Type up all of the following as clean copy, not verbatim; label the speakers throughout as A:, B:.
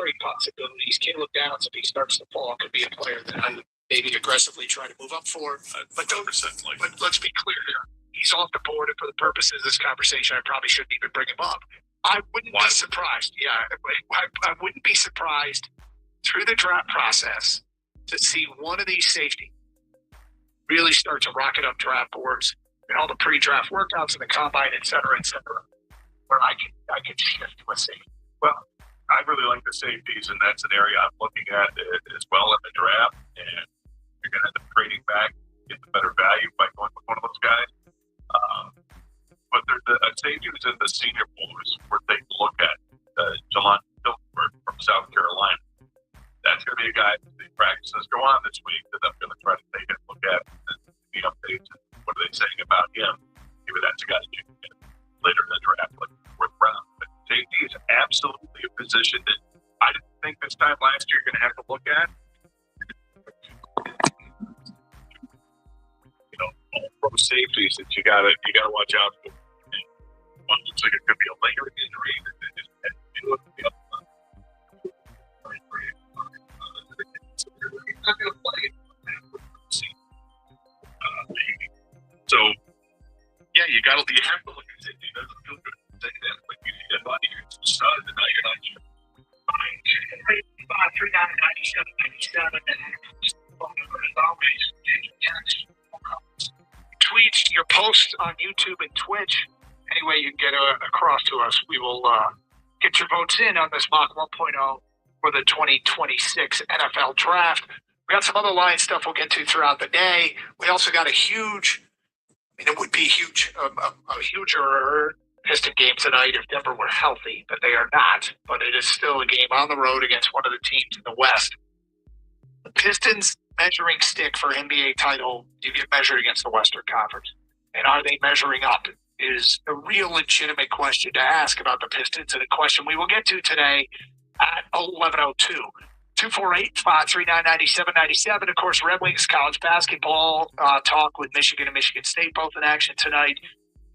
A: great possibilities. Caleb Downs, if he starts to fall, could be a player that I would maybe aggressively try to move up for. But let's be clear here. He's off the board, and for the purposes of this conversation, I probably shouldn't even bring him up. I wouldn't be surprised. Yeah, I wouldn't be surprised through the draft process to see one of these safety really start to rocket up draft boards and all the pre-draft workouts and the combine, et cetera, where I can shift to a safety.
B: Well, I really like the safeties, and that's an area I'm looking at as well in the draft. And you're going to end up trading back, get the better value by going with one of those guys. But there's a safety who's in the Senior Bowl is worth taking a look at. Jelani Hilgenberg from South Carolina. That's going to be a guy that the practices go on this week that I'm going to try to take a look at the updates and what are they saying about him. Maybe that's a guy that you can get later in the draft, like fourth round. But safety is absolutely a position that I didn't think this time last year you're going to have to look at. All pro safeties that you gotta watch out for. One looks like it could be a lingering injury that they just had to do it. The other one, he's not going to play it. So, yeah, you have to look at it. It doesn't feel good to say that, but you see that body, you're stunned, and now you're not sure. 3-9-97-97, and as always, tweets, your posts on YouTube and Twitch. Any way you can get across to us, we will get your votes in on this mock 1.0 for the 2026 NFL Draft. We got some other line stuff we'll get to throughout the day. We also got a huge, it would be huge, a huger Piston game tonight if Denver were healthy, but they are not. But it is still a game on the road against one of the teams in the West. The Pistons measuring stick for NBA title, you get measured against the Western Conference. And are they measuring up is a real legitimate question to ask about the Pistons, and a question we will get to today at 11:02. 248-539-9797. Of course, Red Wings college basketball talk with Michigan and Michigan State, both in action tonight.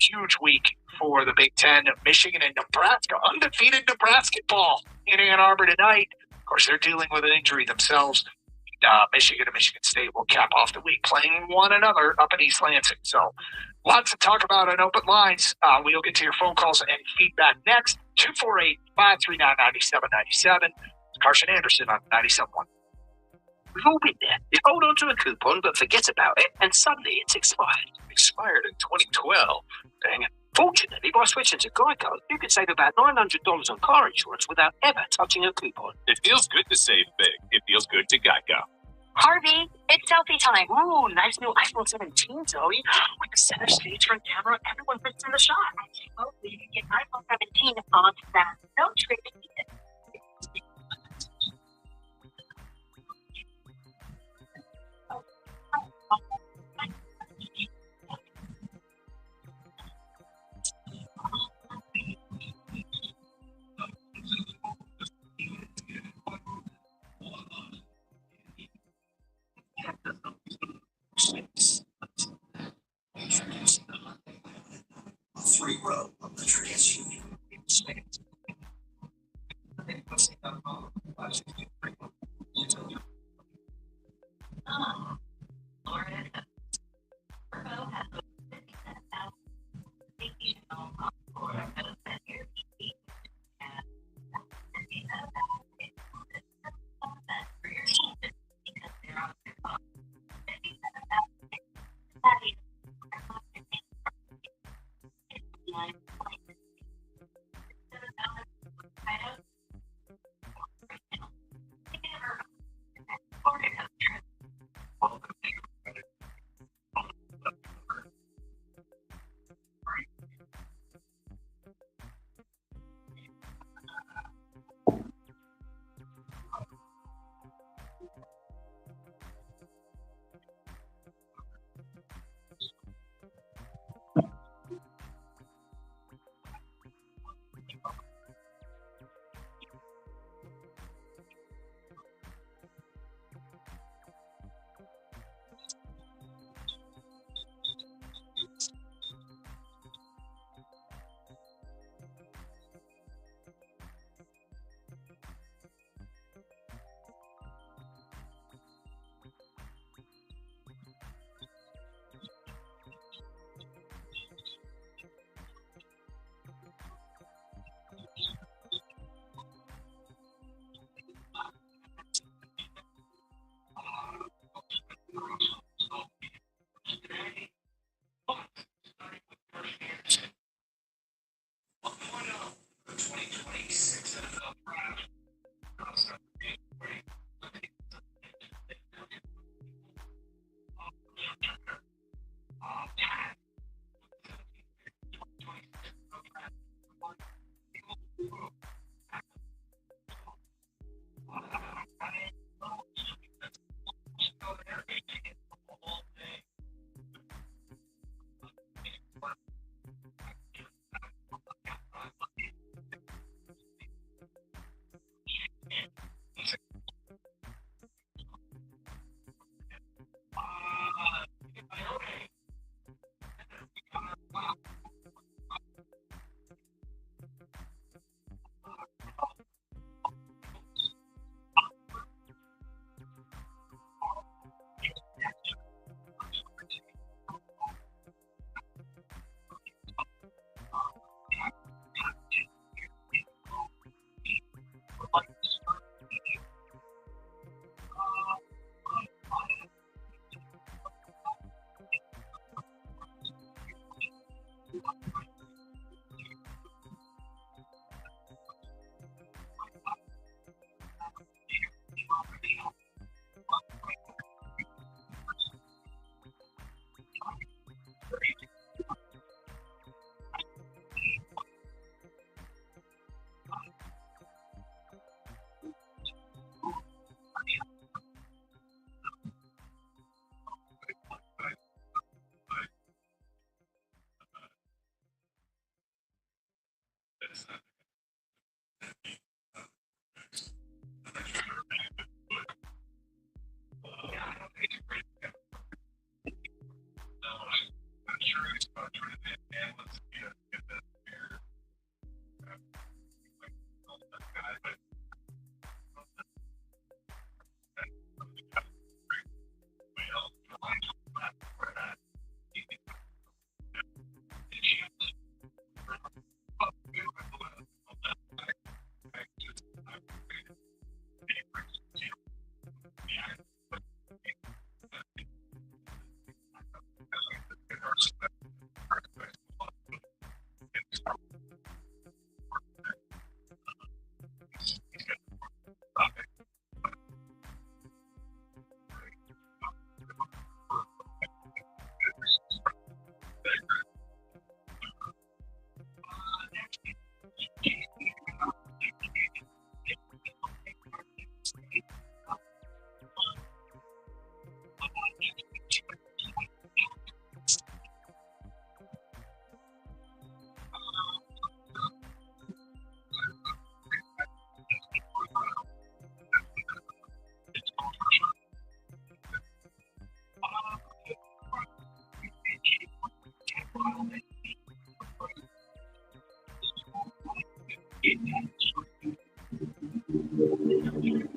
B: Huge week for the Big Ten. Michigan and Nebraska, undefeated Nebraska ball in Ann Arbor tonight. Of course, they're dealing with an injury themselves. Michigan and Michigan State will cap off the week playing one another up in East Lansing. So lots to talk about on open lines. We'll get to your phone calls and feedback next. 248-539-9797. Carson Anderson on 97.1.
C: We've all been there. You hold on to a coupon but forget about it, and suddenly it's expired.
D: Expired in 2012.
C: Dang it. Fortunately, by switching to Geico, you can save about $900 on car insurance without ever touching a coupon.
D: It feels good to save big. It feels good to Geico.
E: Harvey, it's selfie time.
C: Ooh, nice new iPhone 17, Zoe. With the center stage front camera, everyone fits in the shot.
E: Oh, you can get iPhone 17 on that. No trick needed.
F: Free row of the TransUnion States.
A: You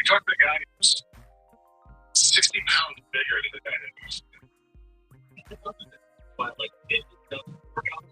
A: talk to the guy who's 60 pounds bigger than the guy that used to. But like, it doesn't work out.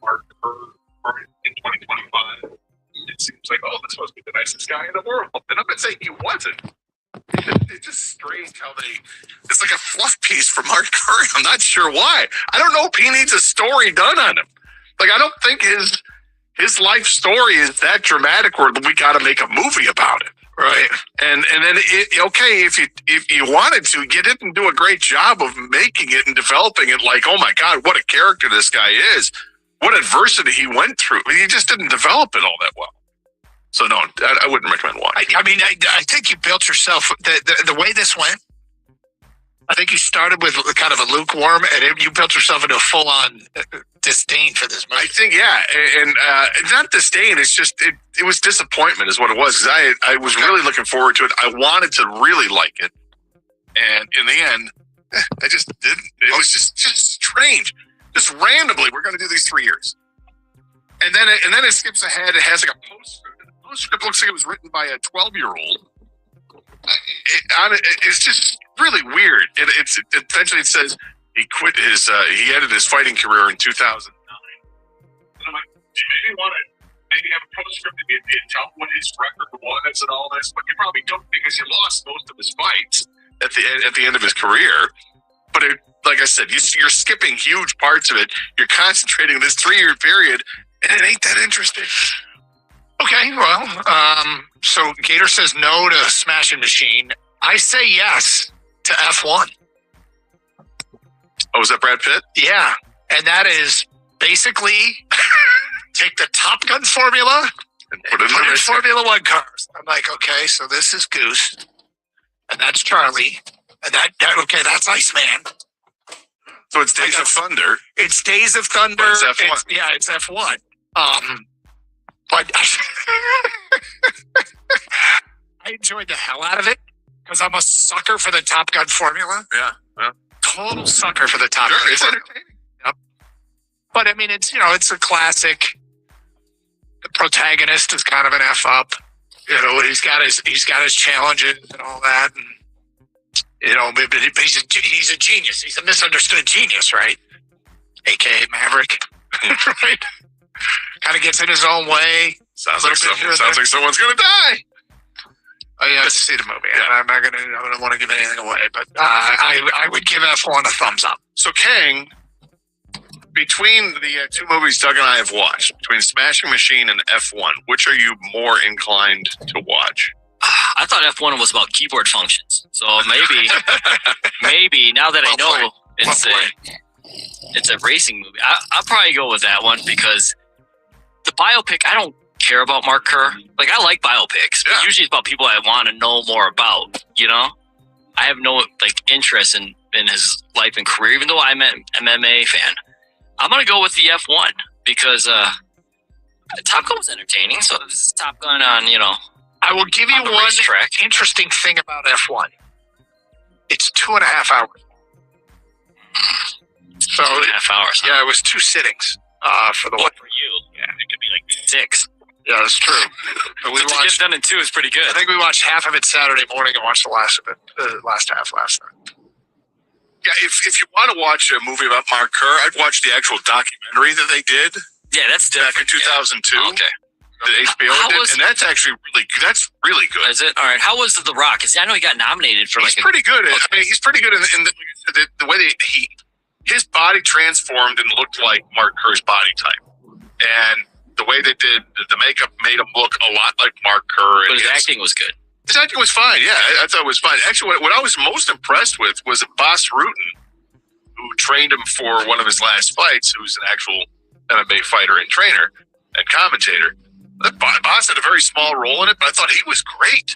A: Mark Kerr in 2025. It seems like, oh, this must be the nicest guy in the world. And I'm not saying he wasn't. It's just strange how it's like a fluff piece for Mark Curry. I'm not sure why. I don't know if he needs a story done on him. Like, I don't think his life story is that dramatic where we got to make a movie about it. Right. And then, okay, if you wanted to, you didn't do a great job of making it and developing it like, oh my God, what a character this guy is. What adversity he went through. You just didn't develop it all that well. So no, I wouldn't recommend watching.
B: I think you built yourself the way this went. I think you started with kind of a lukewarm, and you built yourself into a full-on disdain for this movie.
A: I think, yeah, and it's not disdain. It's just it was disappointment, is what it was. Because I was really looking forward to it. I wanted to really like it, and in the end, I just didn't. It was just strange. Just randomly, we're going to do these 3 years, and then it skips ahead. It has like a postscript. The postscript looks like it was written by a 12-year-old. It's just really weird. Eventually it says he quit he ended his fighting career in 2009. And I'm like, do you maybe want to have a postscript and tell what his record was and all this? But you probably don't, because he lost most of his fights at the end of his career. But like I said, you're skipping huge parts of it. You're concentrating on this 3-year period, and it ain't that interesting.
B: Okay, well, so Gator says no to Smashing Machine. I say yes to F1.
A: Oh, is that Brad Pitt?
B: Yeah, and that is basically take the Top Gun formula
A: And put it in
B: in Formula One cars. I'm like, okay, so this is Goose, and that's Charlie, and okay, that's Iceman.
A: So it's Days of Thunder.
B: It's Days of Thunder.
A: But it's F1.
B: It's F1. But I enjoyed the hell out of it because I'm a sucker for the Top Gun formula.
A: Yeah. Well,
B: Total sucker for the Top Gun.
A: it's
B: formula.
A: entertaining.
B: Yep. But I mean, it's a classic. The protagonist is kind of an F up. He's got his challenges and all that, and but he's a genius. He's a misunderstood genius, right? AKA Maverick, right? Kind of gets in his own way.
A: Sounds like someone's gonna die.
B: Oh, yeah, to see the movie. Yeah. I don't want to give anything away, but I would give F1 a thumbs up.
A: So Kang, between the two movies Doug and I have watched, between Smashing Machine and F1, which are you more inclined to watch?
G: I thought F1 was about keyboard functions. So maybe now that I know it's a racing movie, I'll probably go with that one because the biopic, I don't care about Mark Kerr. Like, I like biopics, but usually it's about people I want to know more about, I have no interest in his life and career, even though I'm an MMA fan. I'm going to go with the F1 because Top Gun was entertaining. So this is Top Gun on,
B: I will give you one interesting thing about F1. It's 2.5 hours. So
G: 2.5 hours.
B: Yeah, it was 2 sittings for the one.
G: For you. Yeah, it could be like 6.
B: Yeah, that's true. But we
G: to get it done in 2 is pretty good.
B: I think we watched half of it Saturday morning and watched the last of it, last half last night.
A: Yeah, if you want to watch a movie about Mark Kerr, I'd watch the actual documentary that they did.
G: Yeah, that's
A: back in 2002.
G: Yeah. Okay.
A: The HBO did, and that's actually really good.
G: Is it? All right. How was The Rock? I know he got nominated for
A: He's pretty good. I mean, he's pretty good in the way that his body transformed and looked like Mark Kerr's body type, and the way they did the makeup made him look a lot like Mark Kerr.
G: But his acting was good.
A: His acting was fine. Yeah, I thought it was fine. Actually, what I was most impressed with was Bas Rutten, who trained him for one of his last fights, who's an actual MMA fighter and trainer and commentator. Bas had a very small role in it, but I thought he was great.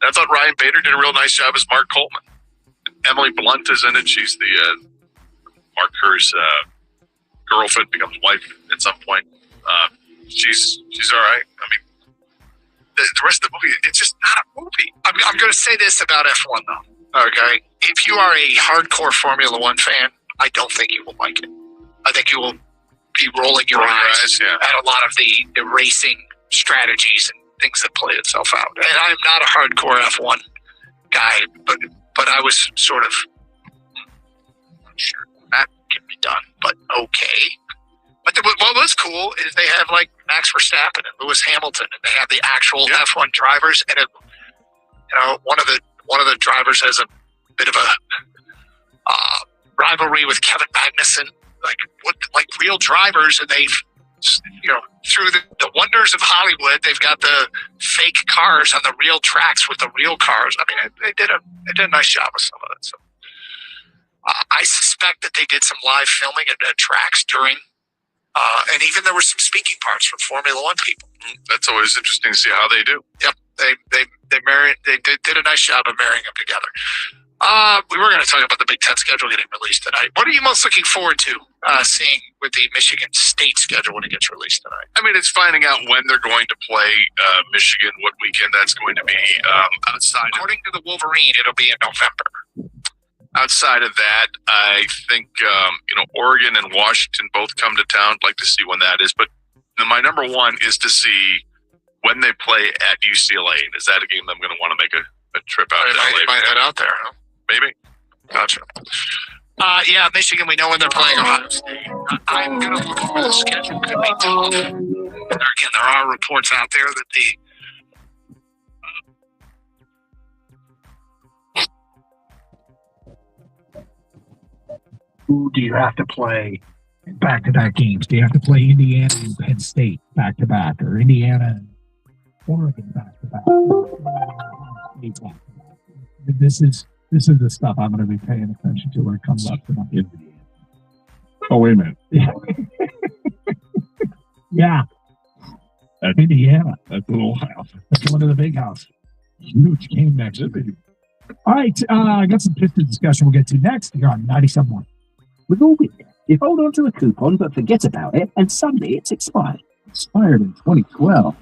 A: And I thought Ryan Bader did a real nice job as Mark Coleman. Emily Blunt is in it. She's the Mark Kerr's girlfriend, becomes wife at some point. She's all right. I mean, the I'm going to say this about F1 though. Okay, if you are a hardcore Formula One fan, I don't think you will like it. I think you will be rolling your eyes at a lot of the racing strategies and things that play itself out. And I'm not a hardcore F1 guy, but I was sort of sure that can be done. But okay. But what was cool is they have like Max Verstappen and Lewis Hamilton, and they have the actual F1 drivers. And one of the drivers has a bit of a rivalry with Kevin Magnussen, like real drivers, and they've through the wonders of Hollywood, they've got the fake cars on the real tracks with the real cars. I mean, they did a nice job with some of it. So I suspect that they did some live filming at tracks during. And even there were some speaking parts from Formula One people.
H: That's always interesting to see how they do.
A: Yep, they did a nice job of marrying them together. We were going to talk about the Big Ten schedule getting released tonight. What are you most looking forward to seeing with the Michigan State schedule when it gets released tonight?
H: I mean, it's finding out when they're going to play Michigan, what weekend that's going to be. Outside,
A: according to the Wolverine, it'll be in November.
H: Outside of that, I think Oregon and Washington both come to town. I'd like to see when that is. But my number one is to see when they play at UCLA. Is that a game that I'm going to want to make a trip out to LA?
A: You might head out there, huh?
H: Maybe.
A: Gotcha. Yeah, Michigan, we know when they're playing Ohio State. I'm going to look for the schedule. Could be tough. Again, there are reports out there that the
B: Who do you have to play back-to-back games? Do you have to play Indiana and Penn State back-to-back, or Indiana and Oregon back-to-back? This is the stuff I'm going to be paying attention to when it comes up to Indiana.
I: Oh, wait a minute.
B: Yeah. That's Indiana.
I: That's a little house.
B: That's one of the big house. Huge game next week. All right, I got some Pistons discussion we'll get to next here on 97.1.
C: With all this, you hold on to a coupon but forget about it, and suddenly it's expired.
B: Expired in 2012.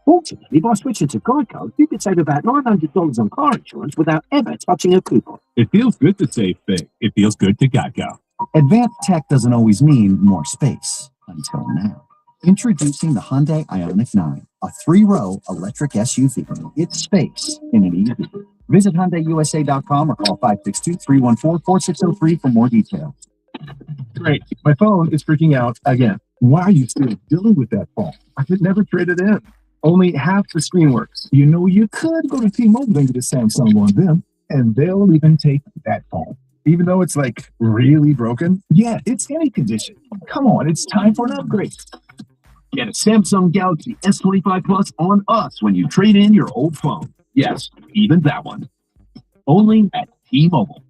C: Fortunately, by switching to Geico, you could save about $900 on car insurance without ever touching a coupon.
I: It feels good to save big. It feels good to Geico.
J: Advanced tech doesn't always mean more space. Until now. Introducing the Hyundai Ioniq 9, a 3-row electric SUV. It's space in an EV. Visit HyundaiUSA.com or call 562-314-4603 for more details.
I: Great. My phone is freaking out again. Why are you still dealing with that phone? I could never trade it in. Only half the screen works. You know, you could go to T-Mobile and get a Samsung one then, and they'll even take that phone. Even though it's like really broken? Yeah, it's any condition. Come on, it's time for an upgrade. Get a Samsung Galaxy S25 Plus on us when you trade in your old phone. Yes, even that one. Only at T-Mobile.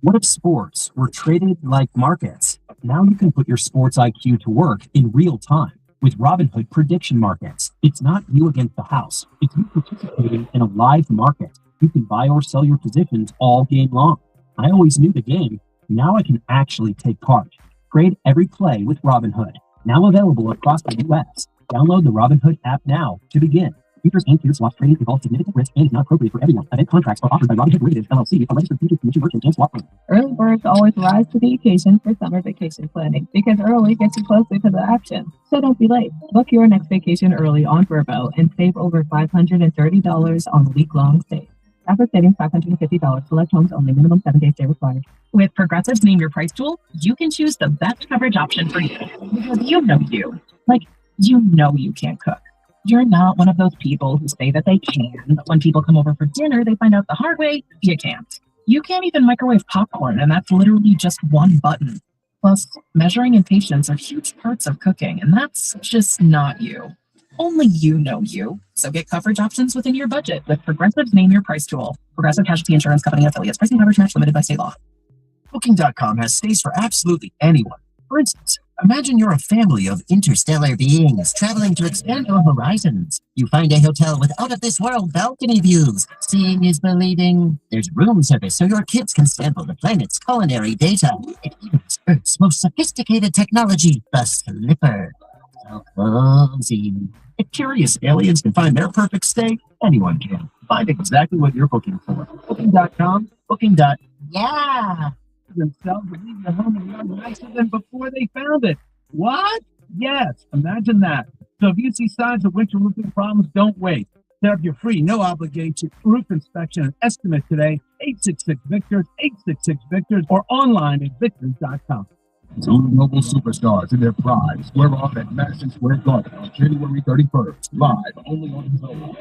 K: What if sports were traded like markets? Now you can put your sports IQ to work in real time with Robinhood prediction markets. It's not you against the house. It's you participating in a live market. You can buy or sell your positions all game long. I always knew the game. Now I can actually take part. Trade every play with Robinhood. Now available across the U.S. Download the Robinhood app now to begin. Futures and futures swap trading involve significant risk and is not appropriate for everyone. Event contracts are offered by Robinhood Limited, LLC, a registered futures commission merchant and swap firm.
L: Early birds always rise to the occasion for summer vacation planning because early gets you closer to the action. So don't be late. Book your next vacation early on Vrbo and save over $530 on week-long stays. Average savings $550. Select homes only. Minimum 7-day stay required.
M: With Progressive's Name Your Price tool, you can choose the best coverage option for you. Because you know you. Like, you know you can't cook. You're not one of those people who say that they can, but when people come over for dinner, they find out the hard way, you can't. You can't even microwave popcorn, and that's literally just one button. Plus, measuring and patience are huge parts of cooking, and that's just not you. Only you know you. So get coverage options within your budget with Progressive's Name Your Price tool. Progressive Casualty Insurance Company and affiliates. Pricing coverage match limited by state law.
N: Booking.com has stays for absolutely anyone. For instance, imagine you're a family of interstellar beings traveling to expand your horizons. You find a hotel with out-of-this-world balcony views. Seeing is believing. There's room service so your kids can sample the planet's culinary data. It uses Earth's most sophisticated technology, the Slipper.
I: If curious aliens can find their perfect stay, anyone can. Find exactly what you're looking for. Booking.com,
N: Yeah.
I: themselves to leave their home and yard nicer than before they found it. What? Yes, imagine that. So if you see signs of winter roofing problems, don't wait. Set up your free, no obligation roof inspection and estimate today. 866-VICTORS, 866-VICTORS, or online at victors.com. Two global superstars in their prime square off at Madison Square Garden on January 31st. Live only on his own.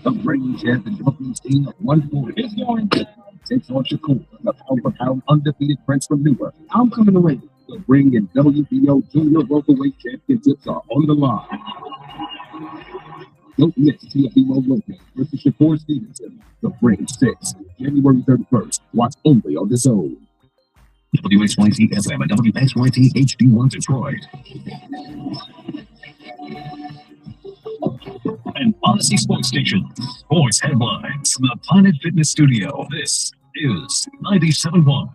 I: The reigning champ and Brooklyn's team of 140 is going to takes on Shakur, the pound-for-pound undefeated prince from Newark. I'm coming away. The ring and WBO Junior Welterweight Championships are on the line. Don't miss Teofimo Lopez versus Shakur Stevenson. The Ring 6, January 31st. Watch only on the own. WXYZ FM and WXYZ HD1 Detroit.
O: An Odyssey Sports Station. Sports headlines from the Planet Fitness Studio. This is 97.1.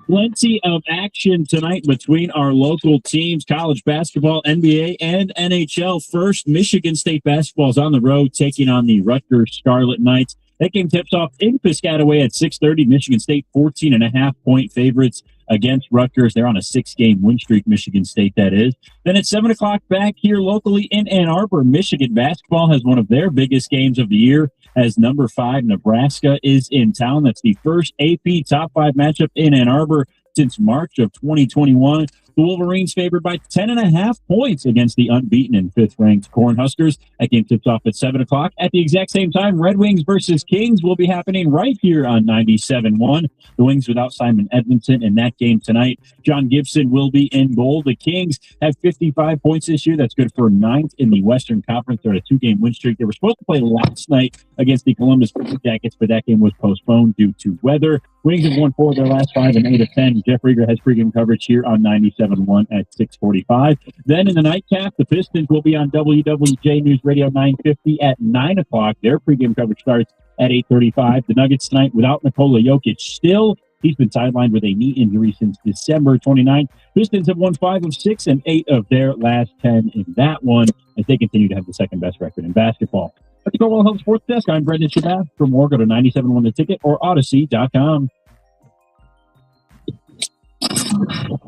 P: Plenty of action tonight between our local teams, college basketball, NBA, and NHL. First, Michigan State basketball is on the road taking on the Rutgers Scarlet Knights. That game tips off in Piscataway at 6:30. Michigan State 14.5-point favorites against Rutgers. They're on a 6-game win streak, Michigan State, that is. Then at 7 o'clock back here locally in Ann Arbor, Michigan basketball has one of their biggest games of the year as number 5 Nebraska is in town. That's the first AP top 5 matchup in Ann Arbor since March of 2021. The Wolverines favored by 10.5 points against the unbeaten and 5th-ranked Cornhuskers. That game tips off at 7 o'clock. At the exact same time, Red Wings versus Kings will be happening right here on 97.1. The Wings without Simon Edmondson in that game tonight. John Gibson will be in goal. The Kings have 55 points this year. That's good for 9th in the Western Conference. They're on a 2-game win streak. They were supposed to play last night against the Columbus Blue Jackets, but that game was postponed due to weather. Wings have won 4 of their last 5 and 8 of 10. Jeff Rieger has pregame coverage here on 97.1 at 6:45. Then in the nightcap, the Pistons will be on WWJ News Radio 950 at 9 o'clock. Their pregame coverage starts at 8:35. The Nuggets tonight without Nikola Jokic still. He's been sidelined with a knee injury since December 29th. Pistons have won 5 of 6 and 8 of their last 10 in that one as they continue to have the second best record in basketball. At the Coldwell Home Sports Desk, I'm Brendan Shabath. For more, go to 97.1 The Ticket or Odyssey.com.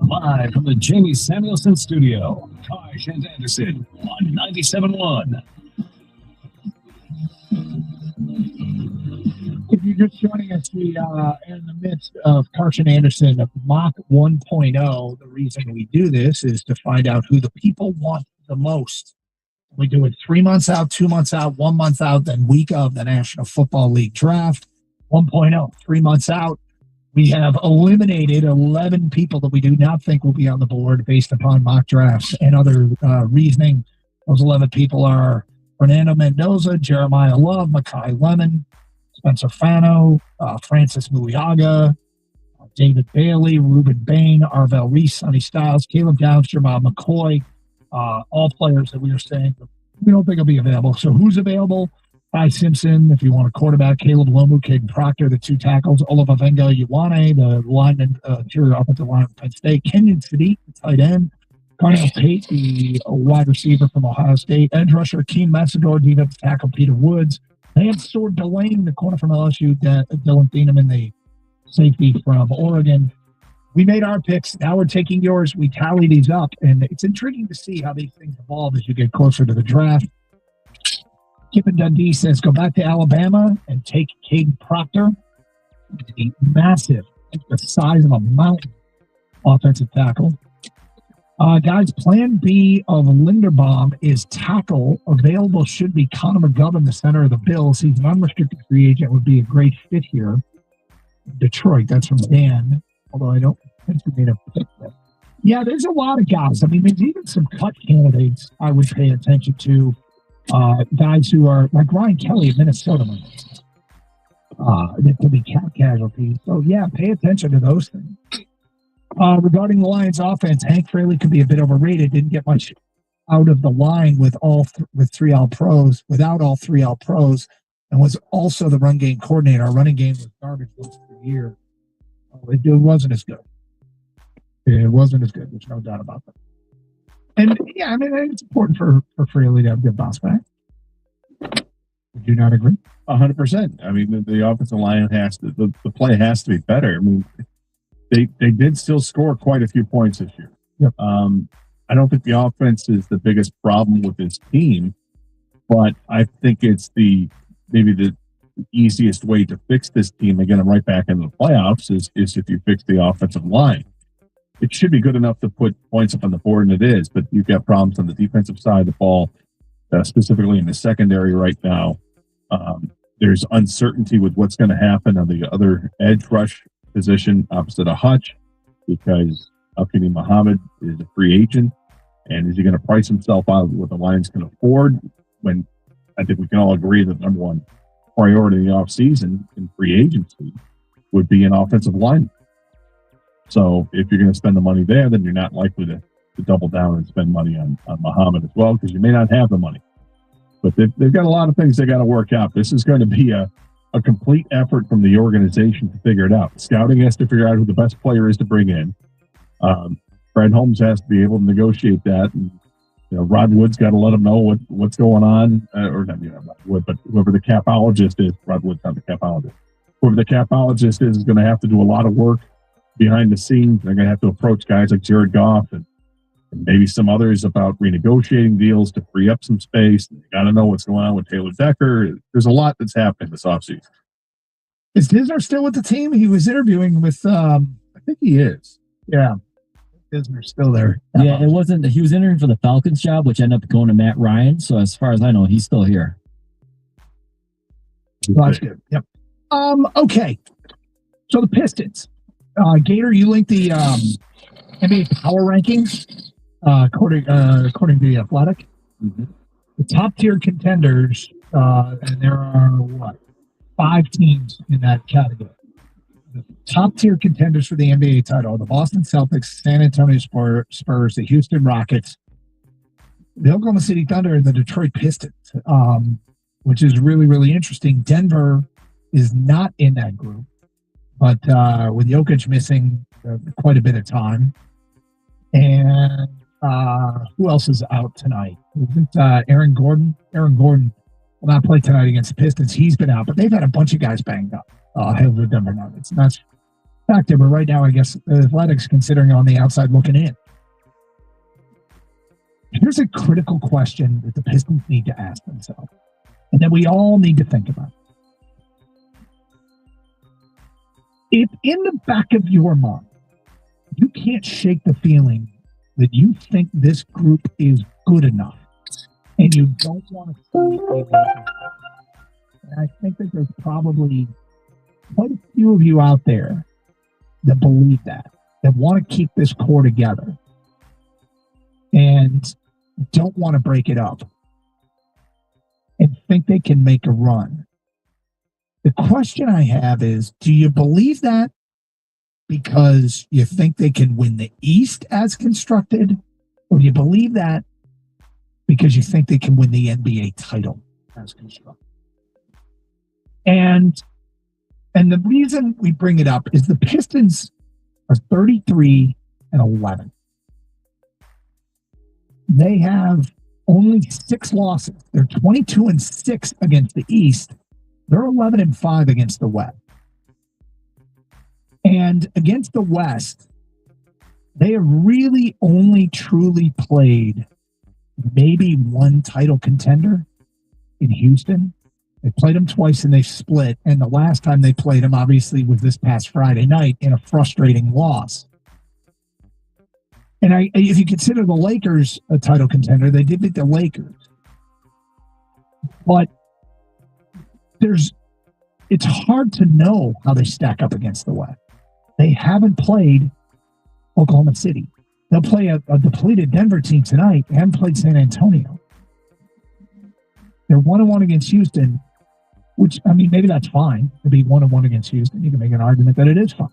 O: Live from the Jamie Samuelson Studio, Taj and Anderson on 97.1.
Q: If you're just joining us, we are in the midst of Carson Anderson of Mock 1.0. The reason we do this is to find out who the people want the most. We do it 3 months out, 2 months out, 1 month out, then week of the National Football League Draft. 1.0, 3 months out. We have eliminated 11 people that we do not think will be on the board based upon mock drafts and other reasoning. Those 11 people are Fernando Mendoza, Jeremiah Love, Makai Lemon, Spencer Fano, Francis Muiaga, David Bailey, Ruben Bain, Arvell Reese, Sonny Styles, Caleb Downs, Jamal McCoy, all players that we are saying we don't think will be available. So who's available? Ty Simpson, if you want a quarterback, Caleb Lomu, Caden Proctor, the 2 tackles, Olavenga Ioane, the lineman, interior offensive line of Penn State, Kenyon Sadiq, the tight end, Carnell Tate, the wide receiver from Ohio State, edge rusher, Keem Messador, defensive tackle, Peter Woods, Lance Sword Delane, the corner from LSU, Dylan Thieneman, the safety from Oregon. We made our picks. Now we're taking yours. We tally these up, and it's intriguing to see how these things evolve as you get closer to the draft. Kippen Dundee says, go back to Alabama and take Caden Proctor. A massive, the size of a mountain offensive tackle. Guys, plan B of Linderbaum is tackle. Available should be Connor McGovern, the center of the Bills. He's an unrestricted free agent, would be a great fit here. Detroit, that's from Dan, although I don't think we made a pick there. Yeah, there's a lot of guys. I mean, there's even some cut candidates I would pay attention to. Guys who are like Ryan Kelly of Minnesota, that could be cap casualties. So yeah, pay attention to those things. Regarding the Lions offense, Hank Fraley could be a bit overrated. Didn't get much out of the line with with 3 All-Pros, without all 3 All-Pros, and was also the run game coordinator. Our running game was garbage those 3 years. It wasn't as good. It wasn't as good. There's no doubt about that. And yeah, I mean, it's important for Fraley to have good bounce back. Would you not agree?
I: 100%. I mean, the offensive line has to, the play has to be better. I mean, they did still score quite a few points this year.
Q: Yep.
I: I don't think the offense is the biggest problem with this team, but I think it's maybe the easiest way to fix this team and get them right back into the playoffs is if you fix the offensive line. It should be good enough to put points up on the board, and it is, but you've got problems on the defensive side of the ball, specifically in the secondary right now. There's uncertainty with what's going to happen on the other edge rush position opposite of Hutch, because Al-Quadin Muhammad is a free agent, and is he going to price himself out of what the Lions can afford, when I think we can all agree that number one priority in the offseason in free agency would be an offensive line. So if you're going to spend the money there, then you're not likely to double down and spend money on Muhammad as well, because you may not have the money. But they've got a lot of things they got to work out. This is going to be a complete effort from the organization to figure it out. Scouting has to figure out who the best player is to bring in. Fred Holmes has to be able to negotiate that. And, Rod Wood's got to let him know what's going on. Or not, Rod Wood, but whoever the capologist is, Rod Wood's not the capologist. Whoever the capologist is going to have to do a lot of work behind the scenes. They're going to have to approach guys like Jared Goff and maybe some others about renegotiating deals to free up some space. You got to know what's going on with Taylor Decker. There's a lot that's happening this offseason.
Q: Is Disner still with the team? He was interviewing with,
I: I think he is.
Q: Yeah. Disner's still there.
K: Yeah, it wasn't, he was interviewing for the Falcons job, which ended up going to Matt Ryan. So as far as I know, he's still here.
Q: Well, that's good. Yep. Okay. So the Pistons. Gator, you linked the NBA power rankings according to The Athletic.
I: Mm-hmm.
Q: The top tier contenders, and there are 5 teams in that category. The top tier contenders for the NBA title: the Boston Celtics, San Antonio Spurs, the Houston Rockets, the Oklahoma City Thunder, and the Detroit Pistons, which is really, really interesting. Denver is not in that group, but with Jokic missing quite a bit of time. And who else is out tonight? Aaron Gordon? Aaron Gordon will not play tonight against the Pistons. He's been out, but they've had a bunch of guys banged up. The Denver Nuggets. And that's a factor, but right now, I guess the Athletics considering on the outside looking in. Here's a critical question that the Pistons need to ask themselves, and that we all need to think about. If in the back of your mind, you can't shake the feeling that you think this group is good enough, and you don't want to see anything, and I think that there's probably quite a few of you out there that believe that want to keep this core together and don't want to break it up and think they can make a run. The question I have is, do you believe that because you think they can win the East as constructed, or do you believe that because you think they can win the NBA title as constructed? And the reason we bring it up is the Pistons are 33-11. They have only 6 losses. They're 22-6 against the East. They're 11-5 against the West. And against the West, they have really only truly played maybe one title contender in Houston. They played them twice and they split. And the last time they played them, obviously, was this past Friday night in a frustrating loss. And if you consider the Lakers a title contender, they did beat the Lakers. But it's hard to know how they stack up against the West. They haven't played Oklahoma City. They'll play a depleted Denver team tonight. They haven't played San Antonio. They're 1-1 against Houston, which, I mean, maybe that's fine to be 1-1 against Houston. You can make an argument that it is fine.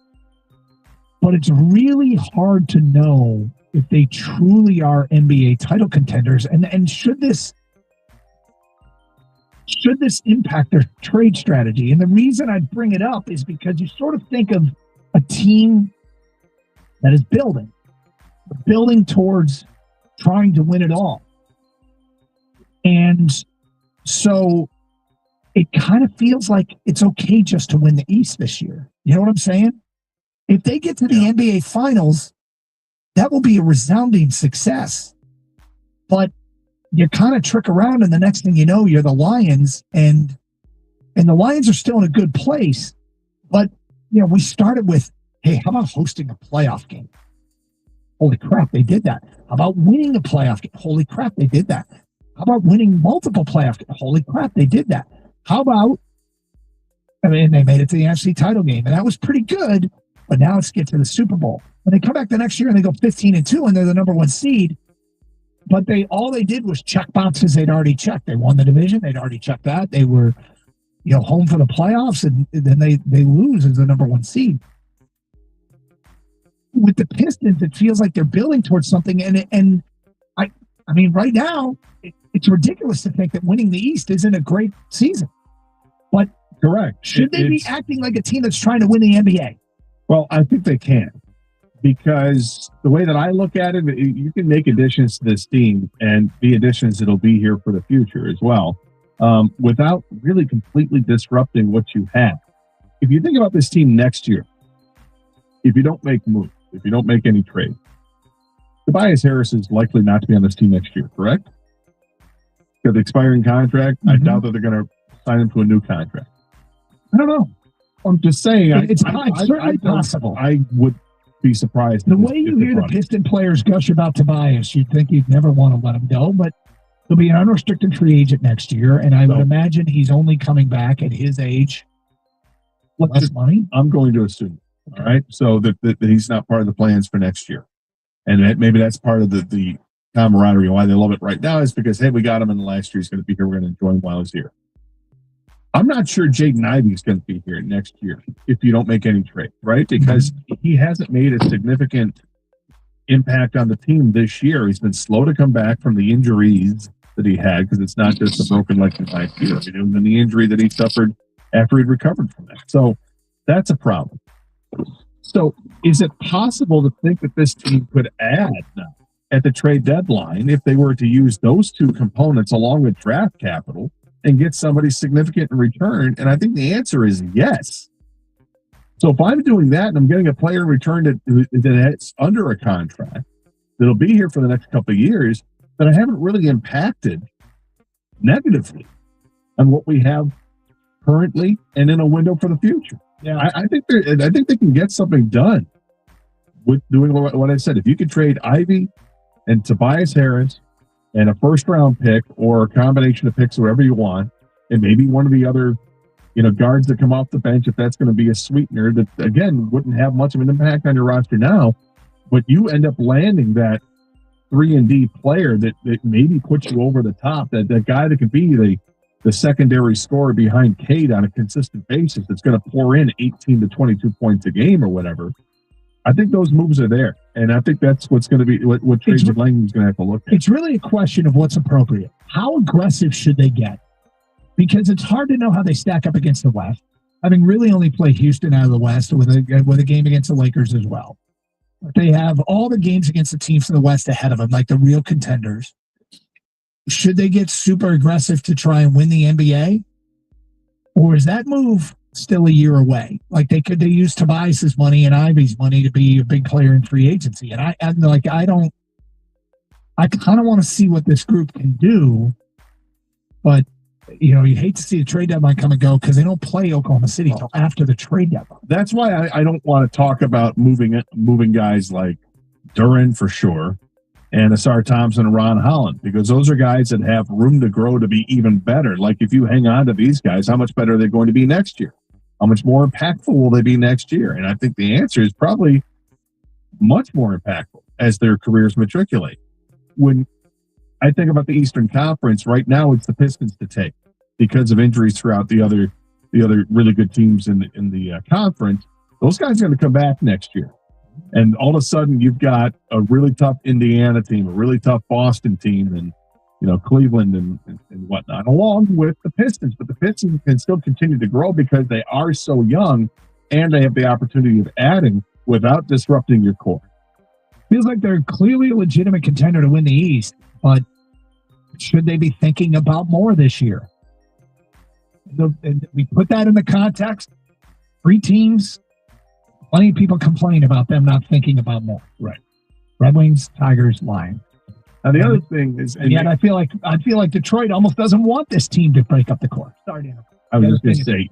Q: But it's really hard to know if they truly are NBA title contenders. And should this impact their trade strategy? And the reason I bring it up is because you sort of think of a team that is building. building towards trying to win it all. And so it kind of feels like it's okay just to win the East this year. You know what I'm saying? If they get to the NBA Finals, that will be a resounding success. But you kind of trick around, and the next thing you know, you're the Lions, and the Lions are still in a good place. But, we started with, hey, how about hosting a playoff game? Holy crap, they did that. How about winning a playoff game? Holy crap, they did that. How about winning multiple playoff games? Holy crap, they did that. How about, they made it to the NFC title game, and that was pretty good, but now let's get to the Super Bowl. When they come back the next year and they go 15-2, and they're the number one seed, but all they did was check boxes they'd already checked. They won the division, they'd already checked that. They were, home for the playoffs, and then they lose as the number one seed. With the Pistons, it feels like they're building towards something, and I mean, right now, it's ridiculous to think that winning the East isn't a great season. But
I: correct.
Q: Should they be acting like a team that's trying to win the NBA?
I: Well, I think they can, because the way that I look at it, you can make additions to this team and be additions that'll be here for the future as well, without really completely disrupting what you have. If you think about this team next year, if you don't make moves, if you don't make any trade, Tobias Harris is likely not to be on this team next year, correct? Got the expiring contract. I doubt that they're going to sign him to a new contract. I don't know. I'm just saying.
Q: It's certainly possible.
I: I would be surprised.
Q: The way you hear the Piston players gush about Tobias, you'd think you'd never want to let him go, but he'll be an unrestricted free agent next year, and I would imagine he's only coming back at his age. Less money?
I: I'm going to assume. All right. So that he's not part of the plans for next year. And maybe that's part of the camaraderie. Why they love it right now is because, hey, we got him in the last year. He's going to be here. We're going to enjoy him while he's here. I'm not sure Jaden Ivey is going to be here next year if you don't make any trade, right? Because he hasn't made a significant impact on the team this year. He's been slow to come back from the injuries that he had, because it's not just a broken leg from last year, and the injury that he suffered after he'd recovered from that. So that's a problem. So is it possible to think that this team could add now at the trade deadline if they were to use those two components along with draft capital and get somebody significant in return? And I think the answer is yes. So if I'm doing that and I'm getting a player in return that's under a contract that'll be here for the next couple of years, then I haven't really impacted negatively on what we have currently and in a window for the future. Yeah, I think they can get something done with doing what I said. If you could trade Ivy and Tobias Harris and a first-round pick, or a combination of picks, whatever you want, and maybe one of the other, guards that come off the bench, if that's going to be a sweetener that, again, wouldn't have much of an impact on your roster now, but you end up landing that 3-and-D player that maybe puts you over the top, that guy that could be the secondary scorer behind Cade on a consistent basis that's going to pour in 18 to 22 points a game or whatever. I think those moves are there. And I think that's what's going to be what Trajan Langdon's going to have to look at.
Q: It's really a question of what's appropriate. How aggressive should they get? Because it's hard to know how they stack up against the West, having really only played Houston out of the West with a game against the Lakers as well. They have all the games against the teams in the West ahead of them, like the real contenders. Should they get super aggressive to try and win the NBA? Or is that move still a year away? Like they use Tobias's money and Ivy's money to be a big player in free agency. And I kind of want to see what this group can do, but you hate to see the trade deadline come and go because they don't play Oklahoma City until after the trade deadline.
I: That's why I don't want to talk about moving guys like Duren for sure, and Asar Thompson and Ron Holland, because those are guys that have room to grow to be even better. Like if you hang on to these guys, how much better are they going to be next year? How much more impactful will they be next year? And I think the answer is probably much more impactful as their careers matriculate. When I think about the Eastern Conference, right now it's the Pistons to take because of injuries throughout the other really good teams in the conference. Those guys are going to come back next year. And all of a sudden, you've got a really tough Indiana team, a really tough Boston team, and Cleveland and whatnot, along with the Pistons. But the Pistons can still continue to grow because they are so young, and they have the opportunity of adding without disrupting your core.
Q: Feels like they're clearly a legitimate contender to win the East, but should they be thinking about more this year? We put that in the context. 3 teams, plenty of people complain about them not thinking about more.
I: Right.
Q: Red Wings, Tigers, Lions.
I: Now the other thing is,
Q: And yet I feel like Detroit almost doesn't want this team to break up the core. Sorry, Dan.
I: I was just going to say,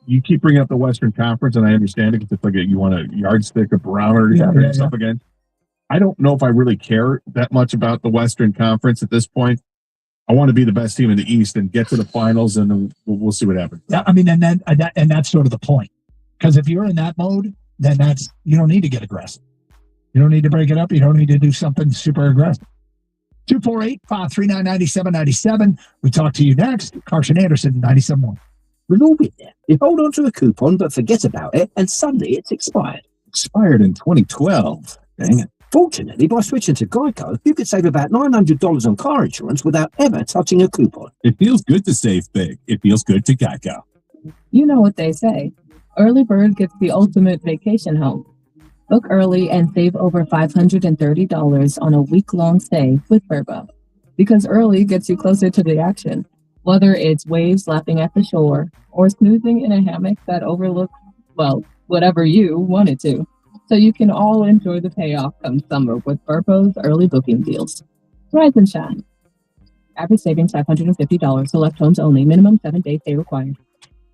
I: you keep bringing up the Western Conference, and I understand it because it's like you want a yardstick, a barometer to compare stuff against. I don't know if I really care that much about the Western Conference at this point. I want to be the best team in the East and get to the finals, and then we'll see what happens.
Q: Yeah, I mean, and that's sort of the point. Because if you're in that mode, then you don't need to get aggressive. You don't need to break it up. You don't need to do something super aggressive. 248-539-9797. We talk to you next. Carson Anderson, 97.1.
C: We've all been there. You hold on to a coupon but forget about it, and suddenly it's expired.
J: Expired in 2012. Dang it.
C: Fortunately, by switching to Geico, you could save about $900 on car insurance without ever touching a coupon.
O: It feels good to save big. It feels good to Geico.
L: You know what they say. Early bird gets the ultimate vacation home. Book early and save over $530 on a week-long stay with Verbo. Because early gets you closer to the action. Whether it's waves lapping at the shore or snoozing in a hammock that overlooks, well, whatever you want it to. So you can all enjoy the payoff come summer with Verbo's early booking deals. Rise and shine. Average savings $550. Select homes only. Minimum 7-day stay required.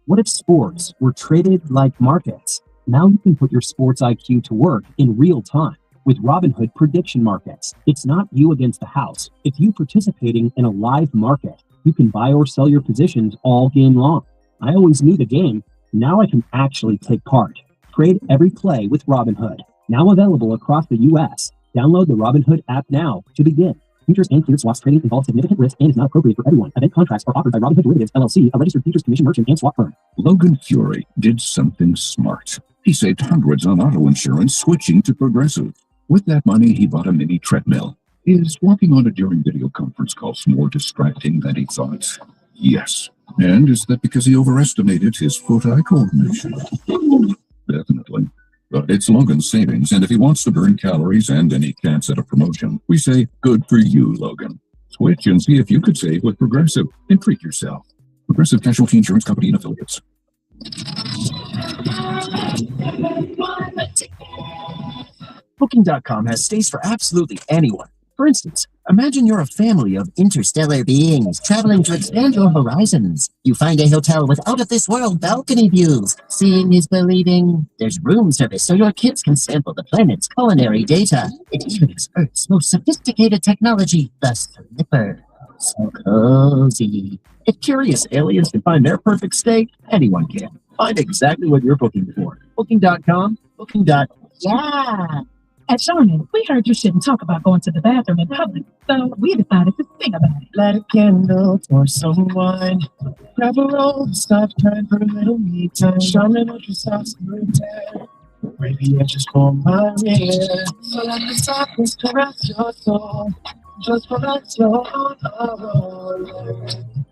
K: What if sports were traded like markets? Now you can put your sports IQ to work in real time with Robinhood prediction markets. It's not you against the house. It's you participating in a live market. You can buy or sell your positions all game long. I always knew the game. Now I can actually take part. Trade every play with Robinhood. Now available across the U.S. Download the Robinhood app now to begin. Futures and cleared swaps trading involves significant risk and is not appropriate for everyone. Event contracts are offered by Robinhood Derivatives, LLC, a registered futures commission merchant and swap firm.
O: Logan Fury did something smart. He saved hundreds on auto insurance switching to Progressive. With that money, he bought a mini treadmill. Is walking on it during video conference calls more distracting than he thought? Yes. And is that because he overestimated his foot-eye coordination? Definitely. But it's Logan's savings, and if he wants to burn calories and any chance at a promotion, we say, good for you, Logan. Switch and see if you could save with Progressive and treat yourself. Progressive Casualty Insurance Company and Affiliates.
N: Booking.com has stays for absolutely anyone. For instance, imagine you're a family of interstellar beings traveling to expand your horizons. You find a hotel with out-of-this-world balcony views. Seeing is believing. There's room service so your kids can sample the planet's culinary data. It even has Earth's most sophisticated technology, the Slipper. So cozy. If curious aliens can find their perfect stay, anyone can. Find exactly what you're booking for. Booking.com,
M: Yeah. At Charmin, we heard you shouldn't talk about going to the bathroom in public, so we decided to sing about it.
N: Light a candle for someone. Grab a roll, stop time for a little me time. Charmin Ultra Soft Smooth Tear. Maybe I just want my ear. So let the softness caress your soul. Just for that soul.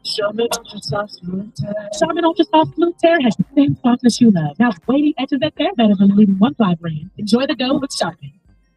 N: Charmin Ultra Soft Smooth Tear.
M: Charmin Ultra Soft Smooth Tear has the same softness you love. Now, wavy edges that tear better than leaving one ply brand. Enjoy the go with Charmin.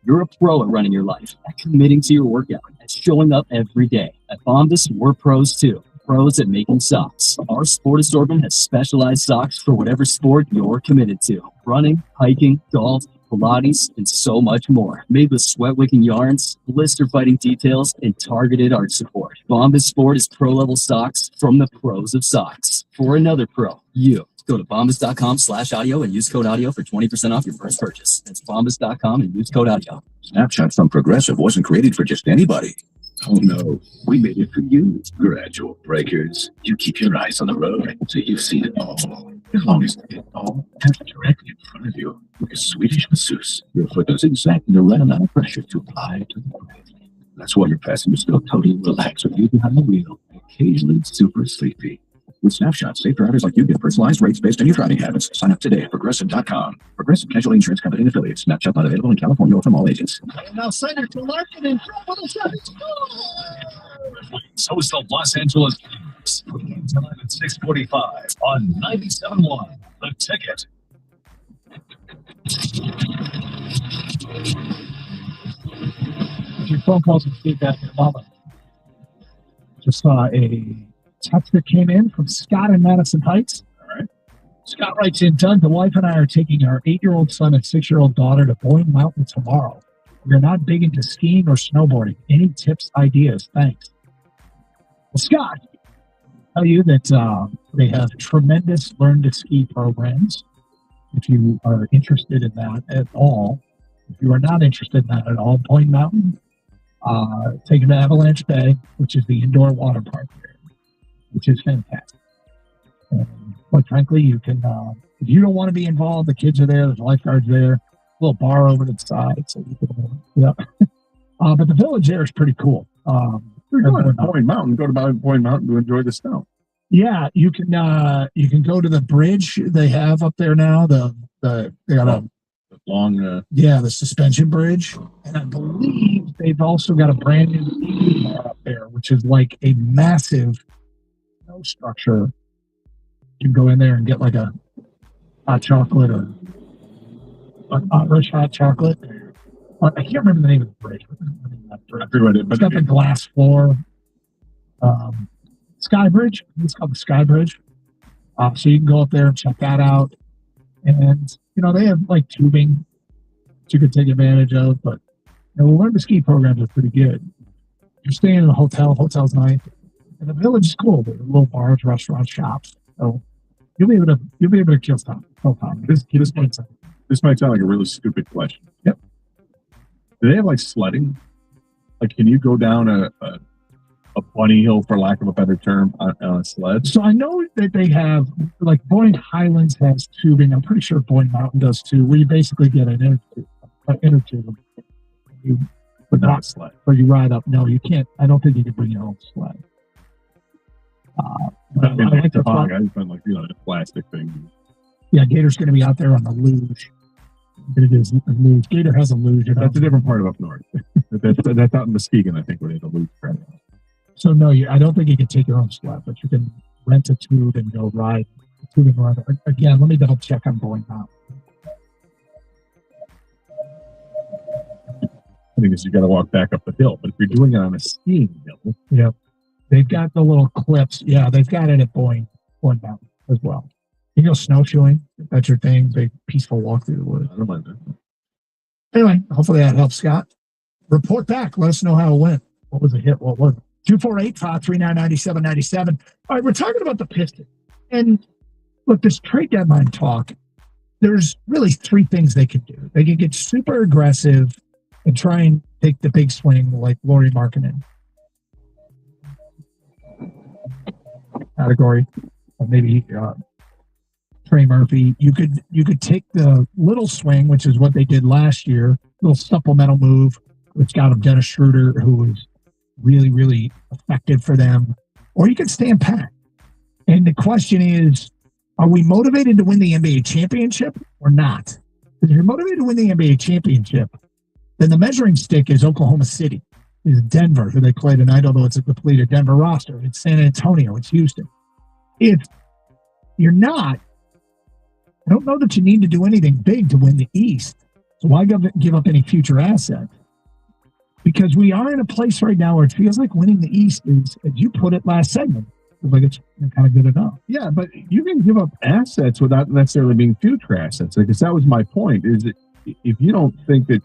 K: You're a pro at running your life, at committing to your workout, at showing up every day. At Bombas, we're pros too. Pros at making socks. Our sport assortment has specialized socks for whatever sport you're committed to. Running, hiking, golf, Pilates, and so much more. Made with sweat-wicking yarns, blister-fighting details, and targeted arch support. Bombas Sport is pro-level socks from the pros of socks. For another pro, you. Go to bombas.com/audio and use code audio for 20% off your first purchase. That's bombas.com and use code audio.
O: Snapshot from Progressive wasn't created for just anybody. Oh no, we made it for you, gradual breakers. You keep your eyes on the road, so you see it all. As long as it all has directly in front of you, like a Swedish masseuse, your foot does exactly the right amount of pressure to apply to the brake. That's why your passengers feel totally relaxed with you behind the wheel, occasionally super sleepy. With Snapshot, safe drivers like you get personalized rates based on your driving habits. Sign up today at Progressive.com. Progressive Casualty Insurance Company and Affiliates. Snapshot not available in California or from all agents.
Q: And now Senator Larkin in trouble.
O: So is the Los Angeles Kings. Tonight at 6:45 on 97.1 The Ticket.
Q: your phone calls and feedback in a moment. Just saw a text that came in from Scott in Madison Heights. All right. Scott writes in, Doug, the wife and I are taking our 8-year-old son and 6-year-old daughter to Boyne Mountain tomorrow. We're not big into skiing or snowboarding. Any tips, ideas? Thanks. Well, Scott, I'll tell you that they have tremendous learn to ski programs. If you are interested in that at all, if you are not interested in that at all, Boyne Mountain, take them to Avalanche Bay, which is the indoor water park there, which is fantastic. And quite frankly, you can, if you don't want to be involved, the kids are there, there's lifeguards there, a little bar over to the side, so you can, but the village there is pretty cool.
I: You're going to Boyne Mountain. Go to Boyne Mountain to enjoy the snow.
Q: Yeah, you can go to the bridge they have up there now. They got a
I: long,
Q: the suspension bridge, and I believe they've also got a brand new ski bar up there, which is like a massive snow structure. You can go in there and get like a hot chocolate or an Irish hot chocolate. I can't remember the name of the bridge. It's got the glass floor. Sky Bridge. It's called the Sky Bridge. So you can go up there and check that out. And, they have like tubing that you could take advantage of. But, the learn to ski programs are pretty good. You're staying in a hotel's nice. And the village is cool. There's little bars, restaurants, shops. So you'll be able to kill time.
I: This might sound like a really stupid question.
Q: Yep.
I: Do they have like sledding? Like, can you go down a bunny hill, for lack of a better term, on a sled?
Q: So I know that they have, like Boyne Highlands has tubing. I'm pretty sure Boyne Mountain does too, where you basically get an inner tube.
I: But not a sled.
Q: Where you ride up. No, you can't. I don't think you can bring your own sled.
I: I just been like, a plastic thing.
Q: Yeah, Gator's going to be out there on the luge. It is a luge. Gator has a luge.
I: That's a different part of up north. that's out in Muskegon, I think, where they have a luge.
Q: So no, I don't think you can take your own sled, but you can rent a tube and go ride the tubing around. Again, let me double check on Boyne Mountain.
I: I think you got to walk back up the hill, but if you're doing it on a skiing hill,
Q: they've got the little clips. Yeah, they've got it at Boyne Mountain as well. You can go snowshoeing if that's your thing. Big peaceful walk through the woods.
I: I don't mind that.
Q: Anyway, hopefully that helps, Scott. Report back. Let us know how it went. What was the hit? What was it? 248-539-9797. All right, we're talking about the Pistons. And look, this trade deadline talk, there's really 3 things they can do. They can get super aggressive and try and take the big swing like Lauri Markkanen. Category. Or maybe Trey Murphy. You could take the little swing, which is what they did last year, little supplemental move, which got them Dennis Schroeder, who was really, really effective for them, or you can stand pat. And the question is, are we motivated to win the NBA championship or not? If you're motivated to win the NBA championship, then the measuring stick is Oklahoma City, is Denver, who they play tonight, although it's a depleted Denver roster. It's San Antonio, it's Houston. If you're not, I don't know that you need to do anything big to win the East. So why give up any future assets? Because we are in a place right now where it feels like winning the East is, as you put it last segment, like it's kind of good enough.
I: Yeah, but you can give up assets without necessarily being future assets. Because that was my point, is that if you don't think that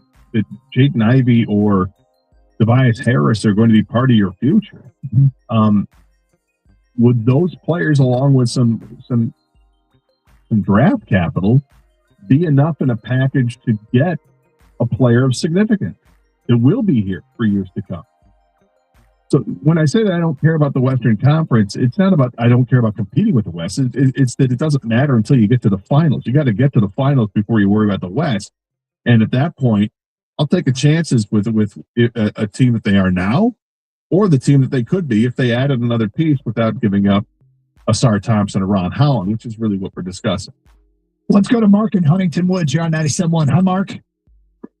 I: Jaden Ivey or Tobias Harris are going to be part of your future, would those players, along with some draft capital, be enough in a package to get a player of significance that will be here for years to come? So when I say that I don't care about the Western Conference, it's not about I don't care about competing with the West. It's that it doesn't matter until you get to the finals. You got to get to the finals before you worry about the West. And at that point, I'll take the chances with a team that they are now, or the team that they could be if they added another piece without giving up a Sar Thompson or Ron Holland, which is really what we're discussing.
Q: Let's go to Mark in Huntington Woods. You're on 97.1. Hi, Mark.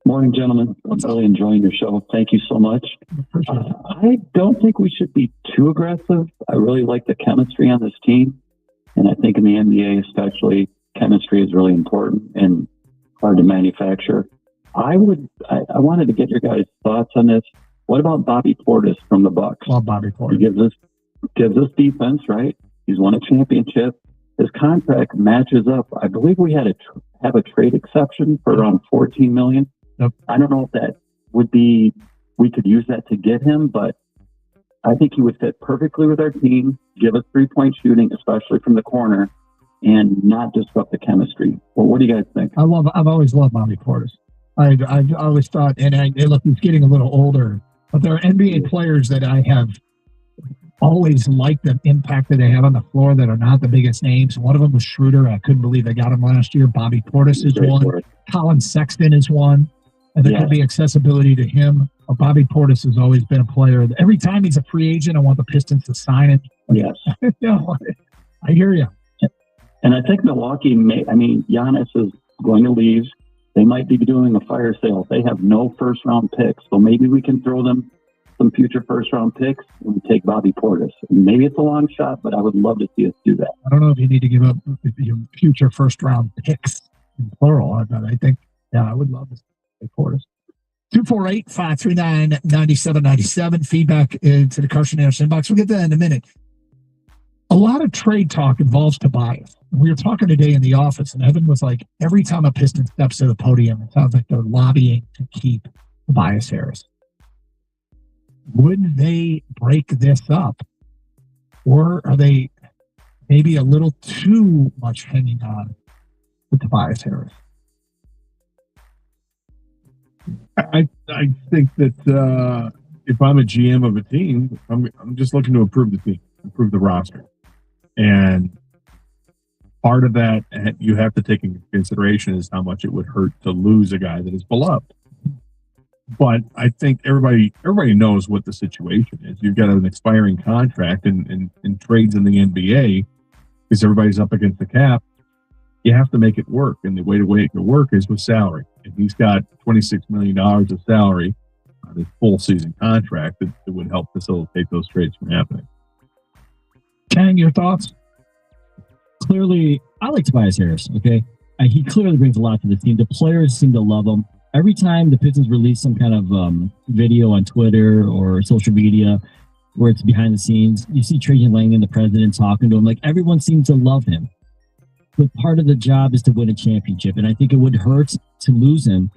R: Morning, gentlemen. I'm really enjoying your show. Thank you so much. I don't think we should be too aggressive. I really like the chemistry on this team. And I think in the NBA especially, chemistry is really important and hard to manufacture. I wanted to get your guys' thoughts on this. What about Bobby Portis from the Bucks?
Q: Love Bobby Portis.
R: He gives us defense, right? He's won a championship. His contract matches up. I believe we had have a trade exception for around $14 million.
Q: Yep.
R: I don't know if that would be, we could use that to get him, but I think he would fit perfectly with our team, give us 3-point shooting, especially from the corner, and not disrupt the chemistry. Well, what do you guys think?
Q: I've always loved Bobby Portis. I've always thought, and look, he's getting a little older, but there are NBA players that I have always liked the impact that they have on the floor that are not the biggest names. One of them was Schroeder. I couldn't believe they got him last year. Bobby Portis is one. Colin Sexton is one. And there could be accessibility to him. Bobby Portis has always been a player. Every time he's a free agent, I want the Pistons to sign him.
R: Yes.
Q: I hear you.
R: And I think Milwaukee Giannis is going to leave. They might be doing a fire sale. They have no first-round picks, so maybe we can throw them some future first-round picks and take Bobby Portis. And maybe it's a long shot, but I would love to see us do that.
Q: I don't know if you need to give up your future first-round picks in plural, but I think, I would love to see Portis. 248-539-9797. Feedback into the Carson Anderson inbox. We'll get to that in a minute. A lot of trade talk involves Tobias. We were talking today in the office, and Evan was like, every time a Piston steps to the podium, it sounds like they're lobbying to keep Tobias Harris. Would they break this up? Or are they maybe a little too much hanging on to Tobias Harris?
I: I think that if I'm a GM of a team, I'm just looking to improve the team, improve the roster. And part of that you have to take into consideration is how much it would hurt to lose a guy that is beloved. But I think everybody knows what the situation is. You've got an expiring contract and trades in the NBA because everybody's up against the cap. You have to make it work. And the way to make it work is with salary. And he's got $26 million of salary on his full season contract that would help facilitate those trades from happening.
Q: Kang, your thoughts?
K: Clearly, I like Tobias Harris, okay? He clearly brings a lot to the team. The players seem to love him. Every time the Pistons release some kind of video on Twitter or social media where it's behind the scenes, you see Trajan Langdon, the president, talking to him. Like, everyone seems to love him. But part of the job is to win a championship, and I think it would hurt to lose him.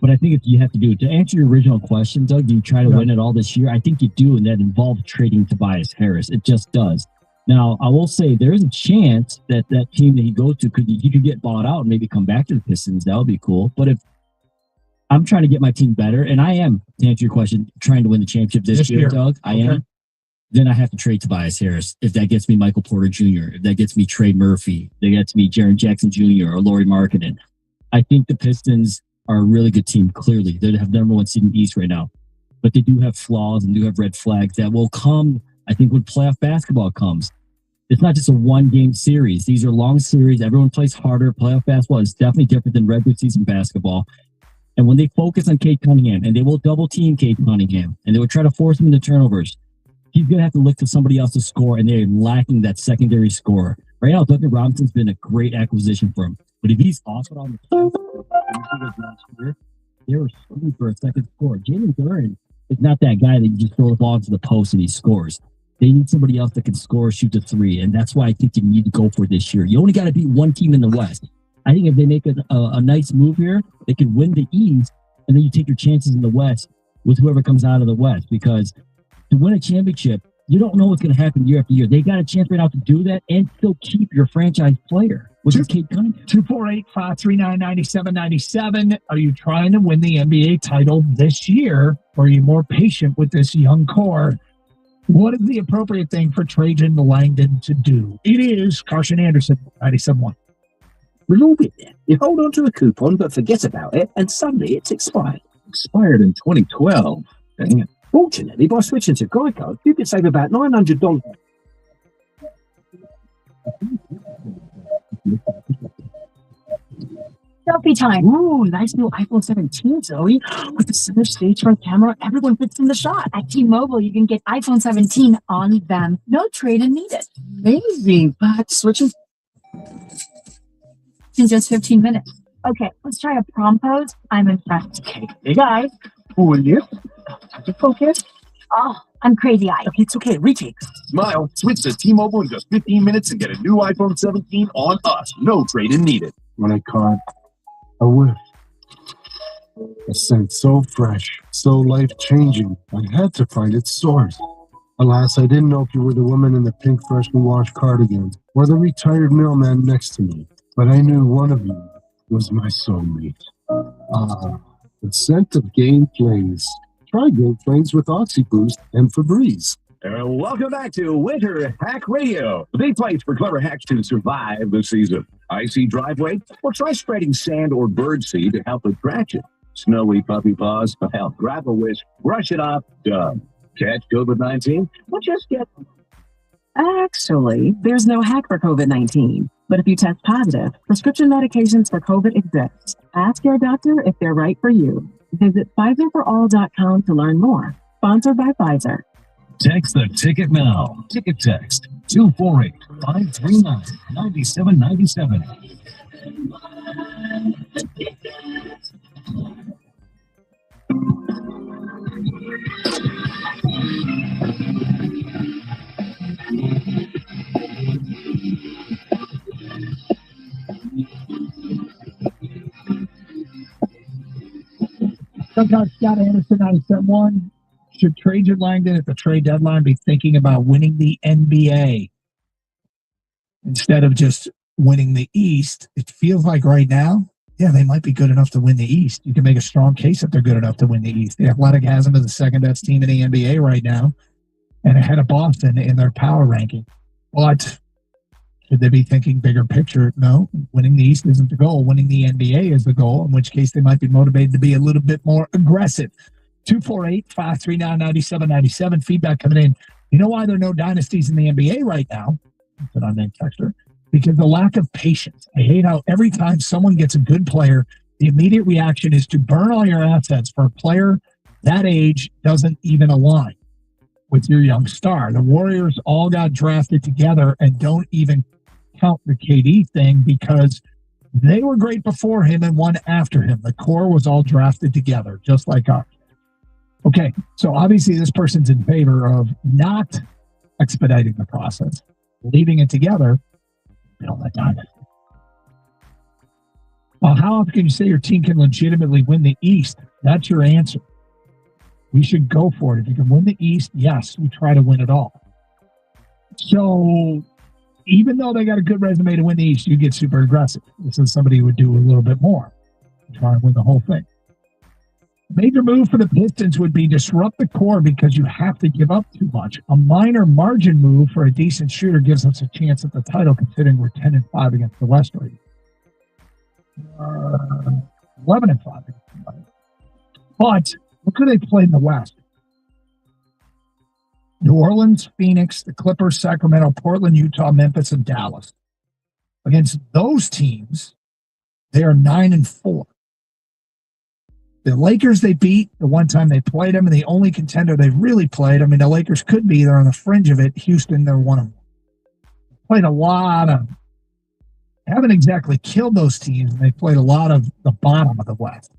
K: But I think if you have to do it, to answer your original question, Doug, do you try to win it all this year? I think you do, and that involves trading Tobias Harris. It just does. Now, I will say there is a chance that that team that he goes to could get bought out and maybe come back to the Pistons. That would be cool. But if I'm trying to get my team better, and I am, to answer your question, trying to win the championship this year, Doug, I am, then I have to trade Tobias Harris. If that gets me Michael Porter Jr., if that gets me Trey Murphy, if that gets me Jaren Jackson Jr. or Lauri Markkanen. I think the Pistons are a really good team, clearly. They have number one seed in the East right now. But they do have flaws and do have red flags that will come, I think, when playoff basketball comes. It's not just a one-game series. These are long series. Everyone plays harder. Playoff basketball is definitely different than regular season basketball. And when they focus on Cade Cunningham, and they will double-team Cade Cunningham, and they will try to force him into turnovers, he's going to have to look to somebody else to score, and they're lacking that secondary scorer. Right now, Duncan Robinson's been a great acquisition for him. But if he's off it on the team, they were screwed for a second score. Jalen Duren is not that guy that you just throw the ball into the post and he scores. They need somebody else that can score, shoot the three, and that's why I think you need to go for it this year. You only got to beat one team in the West. I think if they make a nice move here, they can win the East, and then you take your chances in the West with whoever comes out of the West. Because to win a championship, you don't know what's going to happen year after year. They got a chance right now to do that and still keep your franchise player, which is Cade Cunningham.
Q: 248-539-9797. Are you trying to win the NBA title this year, or are you more patient with this young core? What is the appropriate thing for Trajan Langdon to do? It is Carson Anderson, 97.1.
F: We've all been there. You hold on to a coupon but forget about it, and suddenly it's expired.
O: Expired in 2012. Dang it.
F: Fortunately, by switching to Geico, you could save about $900.
M: Selfie time. Ooh, nice new iPhone 17, Zoe. With the center stage front camera, everyone fits in the shot. At T-Mobile, you can get iPhone 17 on them. No trade-in needed.
F: Amazing, but switching
M: in just 15 minutes. Okay, let's try a prom pose. I'm impressed.
F: Hey guys,
I: Will you? Focus.
M: Oh, I'm crazy eyed.
I: It's okay. Retake. Smile. Switch to T-Mobile in just 15 minutes and get a new iPhone 17 on us. No trade-in needed. When I caught a whiff, a scent so fresh, so life-changing, I had to find its source. Alas, I didn't know if you were the woman in the pink freshly washed cardigan or the retired mailman next to me, but I knew one of you was my soulmate. Ah, the scent of Gain Flings. Try Gain Flings with OxyBoost and Febreze.
O: Welcome back to Winter Hack Radio, the place for clever hacks to survive the season. Icy driveway? Or try spreading sand or birdseed to help with traction. Snowy puppy paws? Well, grab a whisk, brush it off, done. Catch COVID-19? Well, just get...
M: Actually, there's no hack for COVID-19. But if you test positive, prescription medications for COVID exist. Ask your doctor if they're right for you. Visit PfizerForAll.com to learn more. Sponsored by Pfizer.
O: Text the ticket now. Ticket text 248-539-9797.
Q: Sometimes Scott Anderson, 97.1. Should Trajan Langdon at the trade deadline be thinking about winning the NBA instead of just winning the East? It feels like right now, yeah, they might be good enough to win the East. You can make a strong case that they're good enough to win the East. The Athletic has them as the second best team in the NBA right now and ahead of Boston in their power ranking. But should they be thinking bigger picture? No, winning the East isn't the goal. Winning the NBA is the goal, in which case they might be motivated to be a little bit more aggressive. 248-539-9797. Feedback coming in. You know why there are no dynasties in the NBA right now? That's an unnamed texter. Because the lack of patience. I hate how every time someone gets a good player, the immediate reaction is to burn all your assets for a player that age doesn't even align with your young star. The Warriors all got drafted together and don't even count the KD thing because they were great before him and one after him. The core was all drafted together, just like ours. Okay, so obviously this person's in favor of not expediting the process, leaving it together, build a dynasty. Well, how often can you say your team can legitimately win the East? That's your answer. We should go for it. If you can win the East, yes, we try to win it all. So even though they got a good resume to win the East, you get super aggressive. This is somebody who would do a little bit more, try and win the whole thing. Major move for the Pistons would be disrupt the core because you have to give up too much. A minor margin move for a decent shooter gives us a chance at the title, considering we're 10-5 against the West right 11-5 against the West. But look who they played in the West. New Orleans, Phoenix, the Clippers, Sacramento, Portland, Utah, Memphis, and Dallas. Against those teams, they are 9-4. The Lakers they beat the one time they played them, and the only contender they really played. I mean, the Lakers could be. They're on the fringe of it. Houston, they're one of them. Played a lot of. Haven't exactly killed those teams, and they played a lot of the bottom of the West.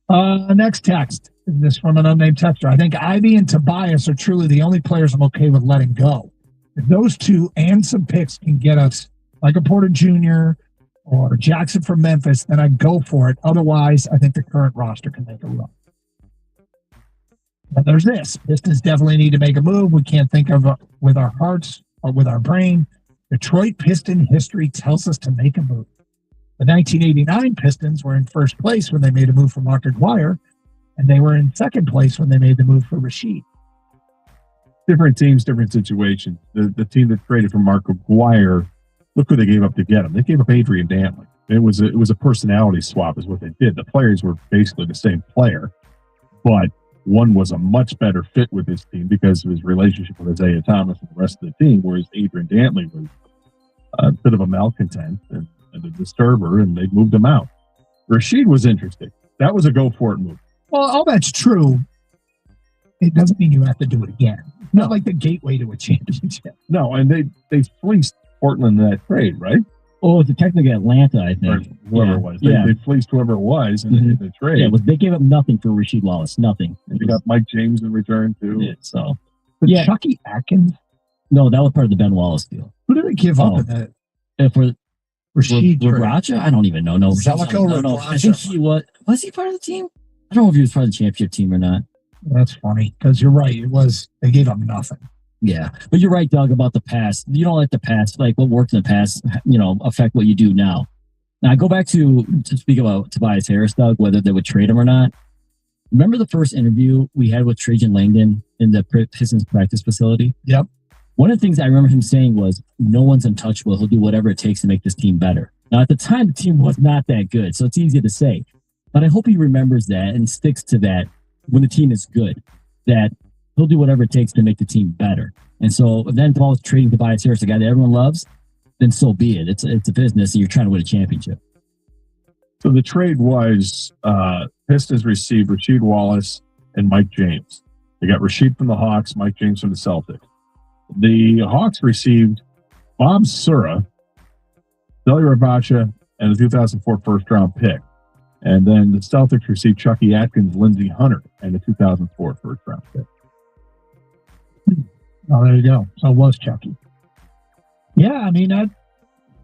Q: Next text. This is from an unnamed texter. I think Ivy and Tobias are truly the only players I'm okay with letting go. If those two and some picks can get us like a Porter Jr., or Jackson from Memphis, then I'd go for it. Otherwise, I think the current roster can make a run. But there's this. Pistons definitely need to make a move. We can't think of with our hearts or with our brain. Detroit Piston history tells us to make a move. The 1989 Pistons were in first place when they made a move for Mark Aguirre, and they were in second place when they made the move for Rasheed.
P: Different teams, different situations. The team that traded for Mark Aguirre, look who they gave up to get him. They gave up Adrian Dantley. It was a personality swap is what they did. The players were basically the same player, but one was a much better fit with this team because of his relationship with Isaiah Thomas and the rest of the team, whereas Adrian Dantley was a bit of a malcontent and a disturber, and they moved him out. Rasheed was interesting. That was a go-for-it move.
Q: Well, all that's true. It doesn't mean you have to do it again. It's not like the gateway to a championship.
P: No, and they fleeced Portland in that trade, right? Oh, it's technically Atlanta, I think.
I: Whoever it was. They fleeced whoever it was in the trade.
P: Yeah, they gave up nothing for Rasheed Wallace. Nothing.
I: They got Mike James in return, too.
P: Yeah, so.
Q: But Chucky Atkins?
P: No, that was part of the Ben Wallace deal.
Q: Who did they give up in that?
P: For
Q: Rasheed
P: Rabracha? I don't even know. No,
Q: Zellico
P: I don't know. I think he was he part of the team? I don't know if he was part of the championship team or not.
Q: That's funny because you're right. They gave up nothing.
P: Yeah, but you're right, Doug, about the past. You don't let the past, like what worked in the past, affect what you do now. Now I go back to speak about Tobias Harris, Doug, whether they would trade him or not. Remember the first interview we had with Trajan Langdon in the Pistons practice facility?
Q: Yep.
P: One of the things I remember him saying was, no one's untouchable. He'll do whatever it takes to make this team better. Now, at the time, the team was not that good, so it's easy to say. But I hope he remembers that and sticks to that when the team is good, that he'll do whatever it takes to make the team better. And so then Paul's trading Tobias Harris, the guy that everyone loves, then so be it. It's a business, and you're trying to win a championship.
I: So the trade was Pistons received Rasheed Wallace and Mike James. They got Rasheed from the Hawks, Mike James from the Celtics. The Hawks received Bob Sura, Billy Rabacha, and the 2004 first-round pick. And then the Celtics received Chucky Atkins, Lindsey Hunter, and the 2004 first-round pick.
Q: Oh, there you go. So it was Chucky. Yeah, I mean, that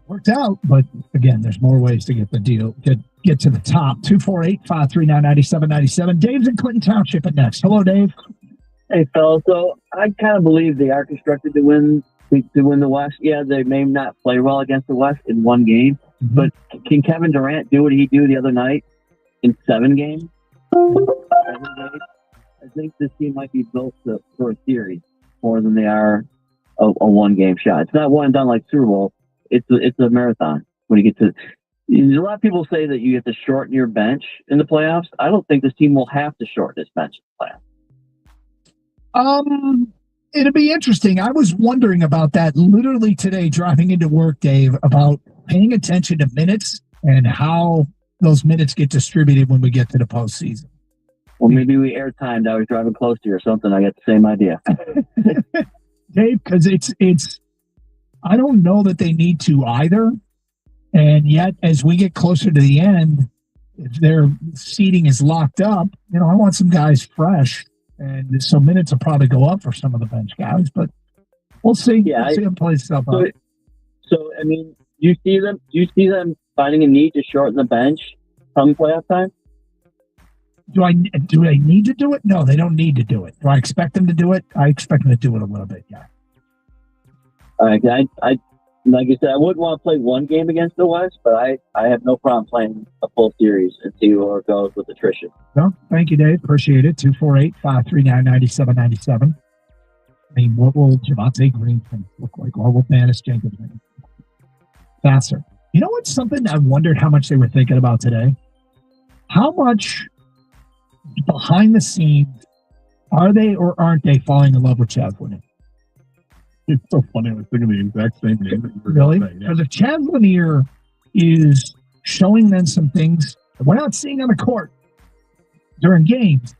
Q: worked out. But again, there's more ways to get the deal, get to the top. 248-539-9797. Dave's in Clinton Township at next. Hello, Dave.
S: Hey, fellas. So I kind of believe they are constructed to win the West. Yeah, they may not play well against the West in one game, but can Kevin Durant do what he do the other night in 7 games? I think this team might be built for a series more than they are a one-game shot. It's not one and done like Super Bowl. It's a marathon. When you get to, a lot of people say that you have to shorten your bench in the playoffs. I don't think this team will have to shorten its bench in the playoffs.
Q: It'll be interesting. I was wondering about that literally today driving into work, Dave, about paying attention to minutes and how those minutes get distributed when we get to the postseason.
S: Well, maybe we airtimed. I was driving close to you or something. I got the same idea.
Q: Dave, because it's I don't know that they need to either. And yet, as we get closer to the end, if their seating is locked up, I want some guys fresh. And so minutes will probably go up for some of the bench guys, but we'll see.
S: Yeah,
Q: we'll see them play stuff out.
S: So, I mean, do you see them finding a need to shorten the bench come playoff time?
Q: Do they need to do it? No, they don't need to do it. Do I expect them to do it? I expect them to do it a little bit, yeah.
S: All right, I like I said, I wouldn't want to play one game against the West, but I have no problem playing a full series and see where it goes with attrition.
Q: No, thank you, Dave. Appreciate it. 248-539-9797. I mean, what will Javonte Green look like? What will Dennis Jenkins do? Faster. You know what's something I wondered how much they were thinking about today? How much behind the scenes are they or aren't they falling in love with Chaz Lanier?
I: It's so funny. I was thinking the exact same name.
Q: Really? Because if Chaz Lanier is showing them some things that we're not seeing on the court during games,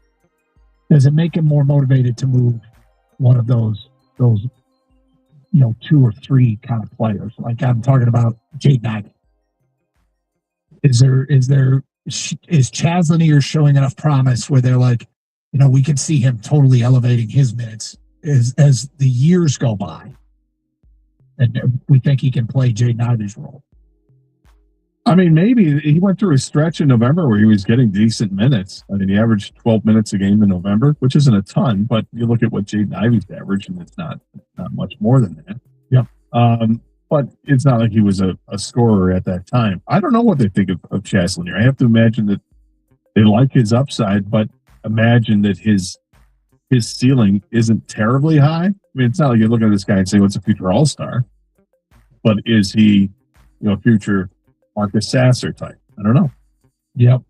Q: does it make him more motivated to move one of those 2 or 3 kind of players? Like I'm talking about Jaden Ivey. Is Chaz Lanier showing enough promise where they're like, we can see him totally elevating his minutes as the years go by, and we think he can play Jaden Ivey's role?
I: I mean, maybe he went through a stretch in November where he was getting decent minutes. I mean, he averaged 12 minutes a game in November, which isn't a ton, but you look at what Jaden Ivey's average, and it's not much more than that.
Q: Yeah.
I: But it's not like he was a scorer at that time. I don't know what they think of Chaz Lanier. I have to imagine that they like his upside, but imagine that his ceiling isn't terribly high. I mean, it's not like you're looking at this guy and saying, what's a future all-star? But is he, future Marcus Sasser type? I don't know.
Q: Yep.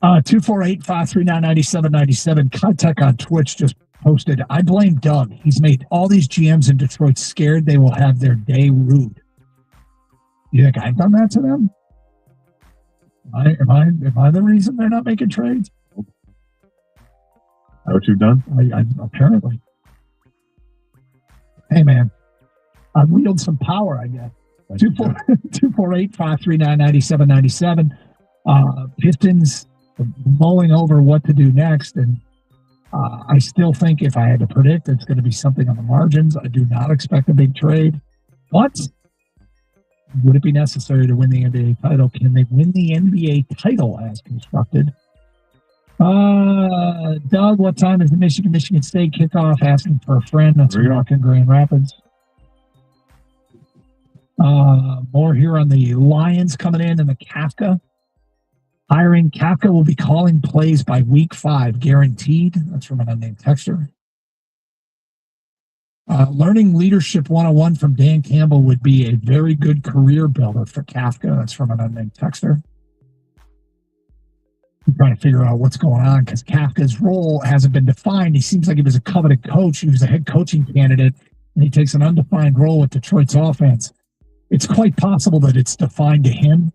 Q: 248-539-9797. Contact on Twitch just posted, I blame Doug. He's made all these GMs in Detroit scared they will have their day rude. You think I've done that to them? Am I the reason they're not making trades?
I: Is that what you've done?
Q: I apparently. Hey, man. I wield some power, I guess. 248-539-9797. Pistons mulling over what to do next. And I still think if I had to predict, it's going to be something on the margins. I do not expect a big trade. But would it be necessary to win the NBA title? Can they win the NBA title as constructed? Doug, what time is the Michigan State kickoff? Asking for a friend. That's Mark in Grand Rapids. More here on the Lions coming in and the Kafka. Hiring Kafka will be calling plays by week 5, guaranteed. That's from an unnamed texter. Learning Leadership 101 from Dan Campbell would be a very good career builder for Kafka. That's from an unnamed texter. I'm trying to figure out what's going on because Kafka's role hasn't been defined. He seems like he was a coveted coach. He was a head coaching candidate, and he takes an undefined role with Detroit's offense. It's quite possible that it's defined to him.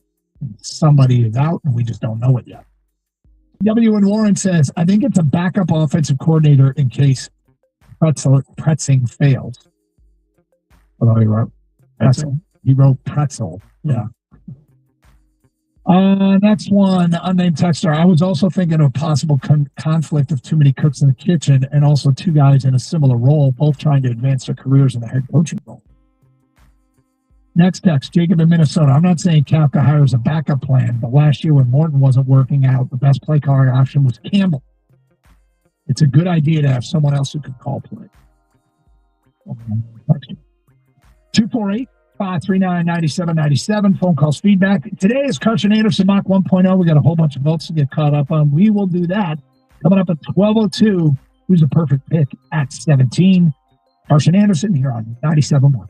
Q: Somebody is out, and we just don't know it yet. W. and Warren says, I think it's a backup offensive coordinator in case Pretzing fails. Although he wrote Pretzel. He wrote Pretzel. Yeah. Next one, unnamed texter. I was also thinking of a possible conflict of too many cooks in the kitchen and also 2 guys in a similar role, both trying to advance their careers in the head coaching role. Next text, Jacob in Minnesota. I'm not saying Kafka hires a backup plan, but last year when Morton wasn't working out, the best play calling option was Campbell. It's a good idea to have someone else who can call play. 248-539-9797. Phone calls, feedback. Today is Carson Anderson Mock 1.0. We got a whole bunch of votes to get caught up on. We will do that. Coming up at 12:02. Who's a perfect pick at 17? Carson Anderson here on 97.1.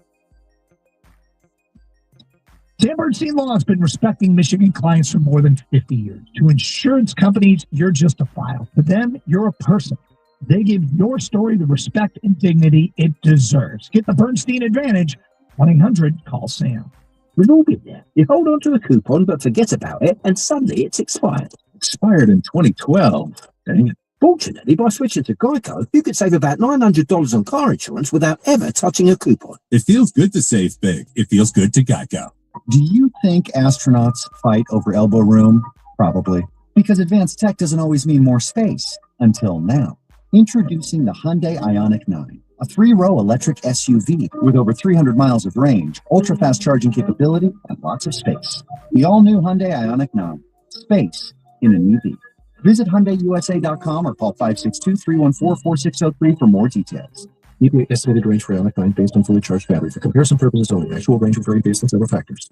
Q: Sam Bernstein Law has been respecting Michigan clients for more than 50 years. To insurance companies, you're just a file. To them, you're a person. They give your story the respect and dignity it deserves. Get the Bernstein advantage. 1-800-CALL-SAM.
F: We've all been there. You hold on to a coupon but forget about it, and suddenly it's expired.
O: Expired in 2012. Dang it.
F: Fortunately, by switching to Geico, you could save about $900 on car insurance without ever touching a coupon.
J: It feels good to save big. It feels good to Geico. Do you think astronauts fight over elbow room? Probably. Because advanced tech doesn't always mean more space. Until now. Introducing the Hyundai Ioniq 9. A 3-row electric SUV with over 300 miles of range, ultra-fast charging capability, and lots of space. The all-new Hyundai Ioniq 9. Space in an EV. Visit HyundaiUSA.com or call 562-314-4603 for more details.
I: EPA estimated range for Ioniq 9 based on fully charged battery. For comparison purposes only. Actual range will vary based on several factors.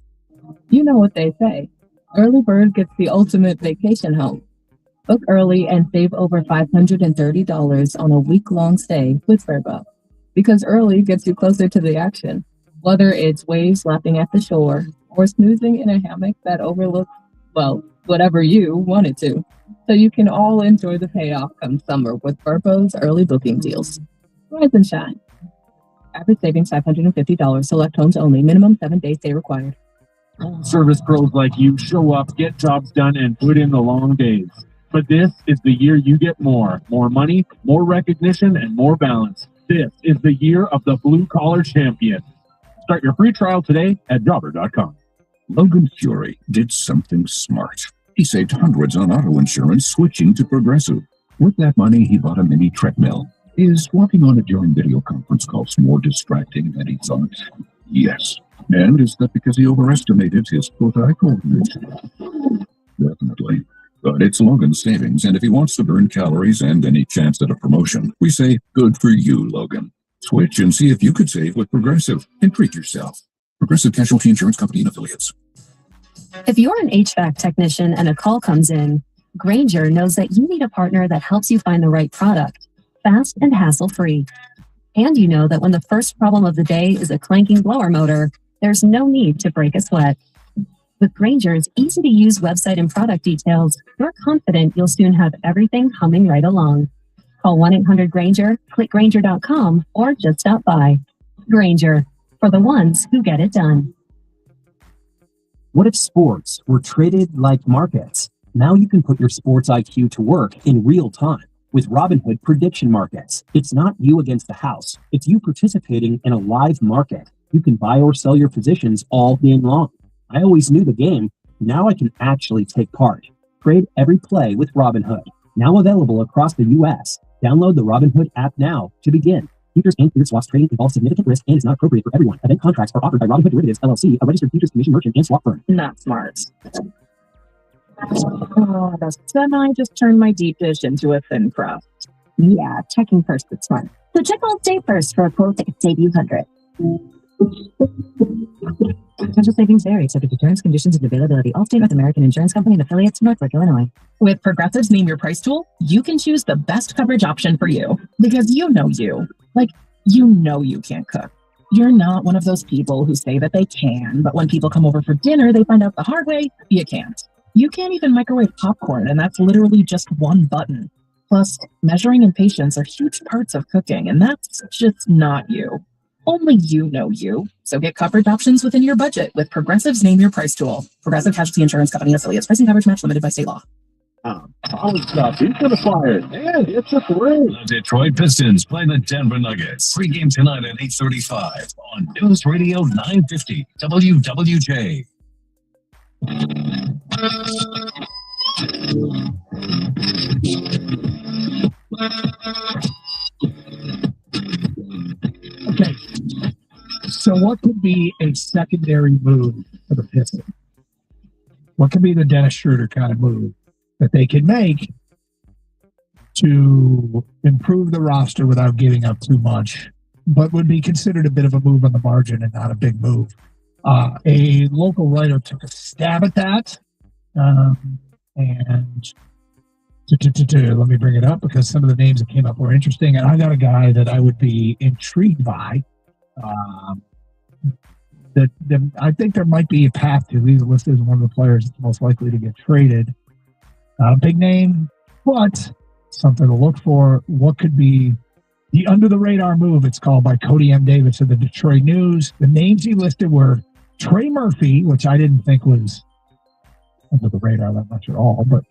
L: You know what they say. Early bird gets the ultimate vacation home. Book early and save over $530 on a week-long stay with Vrbo. Because early gets you closer to the action. Whether it's waves lapping at the shore or snoozing in a hammock that overlooks, well, whatever you want it to. So you can all enjoy the payoff come summer with Vrbo's early booking deals. Rise and shine. Average savings $550. Select homes only. Minimum 7-day stay required.
P: Service pros like you show up, get jobs done, and put in the long days. But this is the year you get more. More money, more recognition, and more balance. This is the year of the blue-collar champion. Start your free trial today at Jobber.com.
O: Logan Fury did something smart. He saved hundreds on auto insurance switching to Progressive. With that money, he bought a mini treadmill. Is walking on it during video conference calls more distracting than he thought? Yes. And is that because he overestimated his foot-eye coordination? Definitely. But it's Logan's savings, and if he wants to burn calories and any chance at a promotion, we say, good for you, Logan. Switch and see if you could save with Progressive and treat yourself. Progressive Casualty Insurance Company and Affiliates.
T: If you're an HVAC technician and a call comes in, Grainger knows that you need a partner that helps you find the right product, fast and hassle-free. And you know that when the first problem of the day is a clanking blower motor, there's no need to break a sweat. With Grainger's easy-to-use website and product details, you're confident you'll soon have everything humming right along. Call 1-800-GRAINGER, click Grainger.com, or just stop by. Grainger, for the ones who get it done.
K: What if sports were traded like markets? Now you can put your sports IQ to work in real time with Robinhood Prediction Markets. It's not you against the house. It's you participating in a live market. You can buy or sell your positions all game long. I always knew the game. Now I can actually take part. Trade every play with Robinhood. Now available across the U.S. Download the Robinhood app now to begin. Futures and cleared swaps trading involves significant risk and is not appropriate for everyone. Event contracts are offered by Robinhood Derivatives, LLC, a registered futures commission merchant and swap firm.
M: Not smart. Oh, then I just turned my deep dish into a thin crust.
T: Yeah, checking first is smart. So check Allstate first for a quote that could save you hundreds. Potential savings vary, subject to terms, conditions, and availability. Allstate North American Insurance Company and affiliates, Northbrook, Illinois.
M: With Progressive's Name Your Price tool, you can choose the best coverage option for you. Because you know you. Like, you know you can't cook. You're not one of those people who say that they can, but when people come over for dinner, they find out the hard way, you can't. You can't even microwave popcorn, and that's literally just one button. Plus, measuring and patience are huge parts of cooking, and that's just not you. Only you know you. So get coverage options within your budget with Progressive's Name Your Price tool. Progressive Casualty Insurance Company and affiliates. Pricing coverage match limited by state law.
O: College stuff into the fire. And it's a parade.
U: The Detroit Pistons play the Denver Nuggets. Pre-game tonight at 8:35 on News Radio 950 WWJ.
Q: Okay. So what could be a secondary move for the Pistons? What could be the Dennis Schroeder kind of move that they can make to improve the roster without giving up too much, but would be considered a bit of a move on the margin and not a big move? A local writer took a stab at that, and let me bring it up because some of the names that came up were interesting, and I got a guy that I would be intrigued by. I think there might be a path to. He's listed as one of the players that's most likely to get traded. Not a big name, but something to look for. What could be the under-the-radar move, it's called, by Cody M. Davis of the Detroit News. The names he listed were Trey Murphy, which I didn't think was under the radar that much at all, but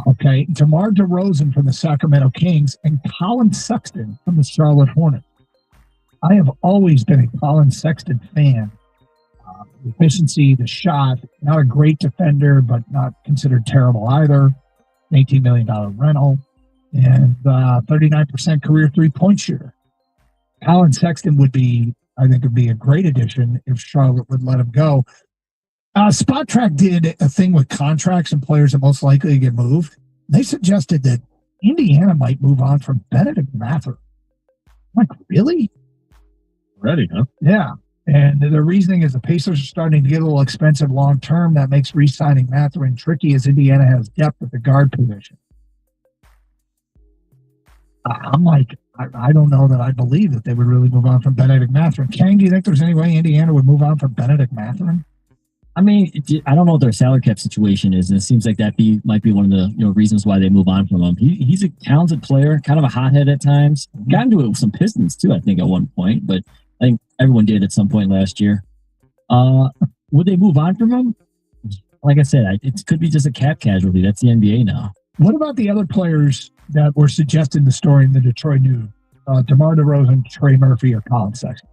Q: okay. DeMar DeRozan from the Sacramento Kings and Colin Sexton from the Charlotte Hornets. I have always been a Colin Sexton fan. The efficiency, the shot, not a great defender, but not considered terrible either. An $18 million rental and 39% career three-point shooter. Colin Sexton would be a great addition if Charlotte would let him go. Spot Track did a thing with contracts and players that most likely to get moved. They suggested that Indiana might move on from Benedict Mather. I'm like, really?
P: Already, huh?
Q: Yeah. And the reasoning is the Pacers are starting to get a little expensive long term. That makes re-signing Mathurin tricky as Indiana has depth at the guard position. I'm like, I don't know that I believe that they would really move on from Benedict Mathurin. Kang, do you think there's any way Indiana would move on from Benedict Mathurin?
V: I mean, I don't know what their salary cap situation is, and it seems like that might be one of the reasons why they move on from him. He's a talented player, kind of a hothead at times. Got into it with some Pistons too, I think, at one point, but I think everyone did at some point last year. Would they move on from him? Like I said, it could be just a cap casualty. That's the NBA now.
Q: What about the other players that were suggested in the story in the Detroit News? DeMar DeRozan, Trey Murphy, or Colin Sexton?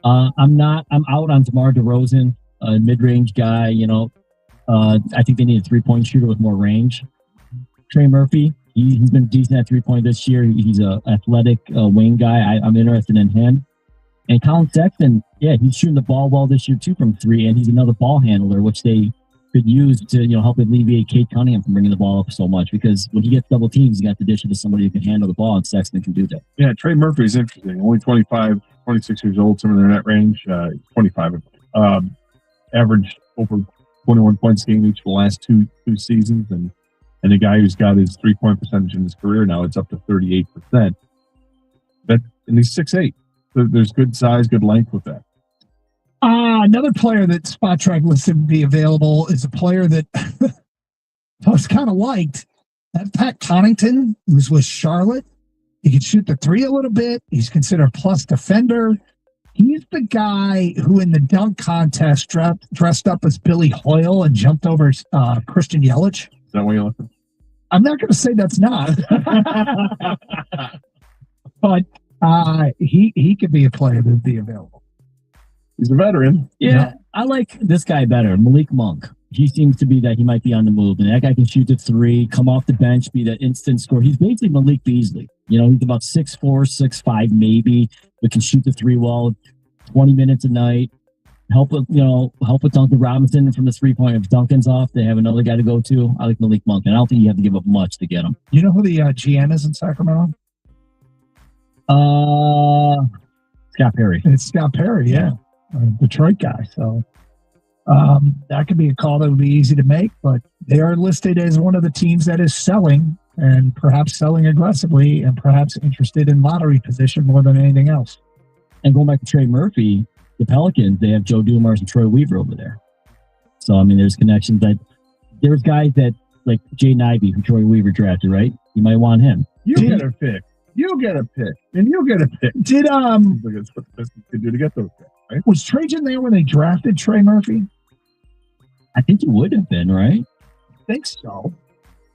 V: I'm out on DeMar DeRozan, a mid-range guy. I think they need a three-point shooter with more range. Trey Murphy, he's been decent at three-point this year. He's a athletic wing guy. I'm interested in him. And Colin Sexton, yeah, he's shooting the ball well this year too from three, and he's another ball handler, which they could use to help alleviate Kate Cunningham from bringing the ball up so much, because when he gets double teams, you got to dish it to somebody who can handle the ball, and Sexton can do that.
W: Yeah, Trey Murphy's interesting. Only 25, 26 years old, somewhere in that range. 25. Averaged over 21 points a game each for the last two seasons, and a guy who's got his 3-point percentage in his career now, it's up to 38%. And he's 6'8". So there's good size, good length with that.
Q: Another player that Spot Track listed to be available is a player that I was kind of liked. That Pat Connaughton, who's with Charlotte. He can shoot the three a little bit. He's considered a plus defender. He's the guy who in the dunk contest dressed up as Billy Hoyle and jumped over Christian Yelich.
W: Is that what you're looking?
Q: I'm not going to say that's not. But he could be a player that would be available.
W: He's a veteran.
V: Yeah, I like this guy better, Malik Monk. He seems to be that he might be on the move, and that guy can shoot the three, come off the bench, be that instant score. He's basically Malik Beasley. You know, he's about 6'4", 6'5", maybe, but can shoot the three well, 20 minutes a night. Help with Duncan Robinson from the 3-point. If Duncan's off, they have another guy to go to. I like Malik Monk, and I don't think you have to give up much to get him.
Q: You know who the GM is in Sacramento?
V: Scott Perry.
Q: It's Scott Perry, yeah. Detroit guy. So that could be a call that would be easy to make, but they are listed as one of the teams that is selling, and perhaps selling aggressively, and perhaps interested in lottery position more than anything else.
V: And going back to Trey Murphy, the Pelicans, they have Joe Dumars and Troy Weaver over there. So, I mean, there's connections. There's guys that, like Jaden Ivey, who Troy Weaver drafted, right? You might want him.
W: You get a pick. You get a pick. And you get a pick.
Q: Did
W: Seems like it's what the Pistons could do to get those picks, right?
Q: was Trajan there when they drafted Trey Murphy?
V: I think he would have been, right?
Q: I think so.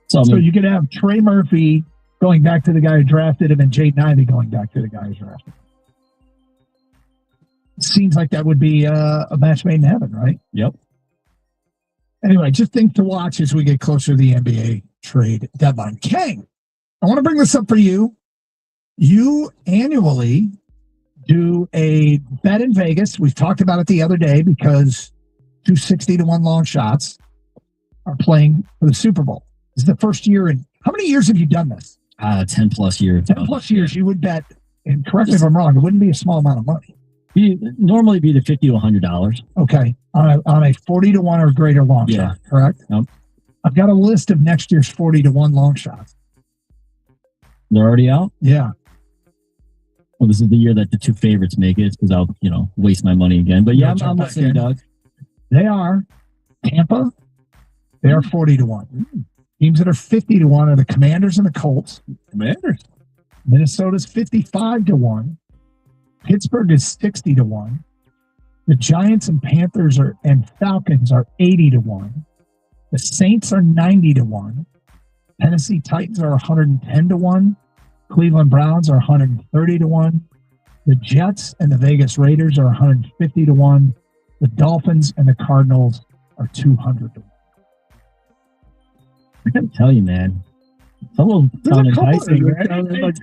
V: So
Q: you could have Trey Murphy going back to the guy who drafted him, and Jaden Ivey going back to the guy who drafted him. Seems like that would be a match made in heaven, right?
V: Yep.
Q: Anyway, just think to watch as we get closer to the NBA trade deadline. Kang, I want to bring this up for you. You annually do a bet in Vegas. We've talked about it the other day because 260-1 long shots are playing for the Super Bowl. This is the first year in how many years have you done this?
V: 10 plus years.
Q: 10 plus years you would bet, and correct me if I'm wrong, it wouldn't be a small amount of money.
V: Normally be the $50 to $100.
Q: Okay. On a 40-1 or greater long shot, correct?
V: Yep.
Q: I've got a list of next year's 40-1 long shots.
V: They're already out?
Q: Yeah.
V: Well, this is the year that the two favorites make it, because I'll, waste my money again. But yeah, I'm listening, Doug.
Q: They are Tampa. They are 40-1. Teams that are 50-1 are the Commanders and the Colts.
W: Commanders.
Q: Minnesota's 55-1. Pittsburgh is 60-1. The Giants and Panthers and Falcons are 80-1. The Saints are 90-1. Tennessee Titans are 110-1. Cleveland Browns are 130-1. The Jets and the Vegas Raiders are 150-1. The Dolphins and the Cardinals are 200-1.
V: I gotta tell you, man. Some of them sound enticing, right?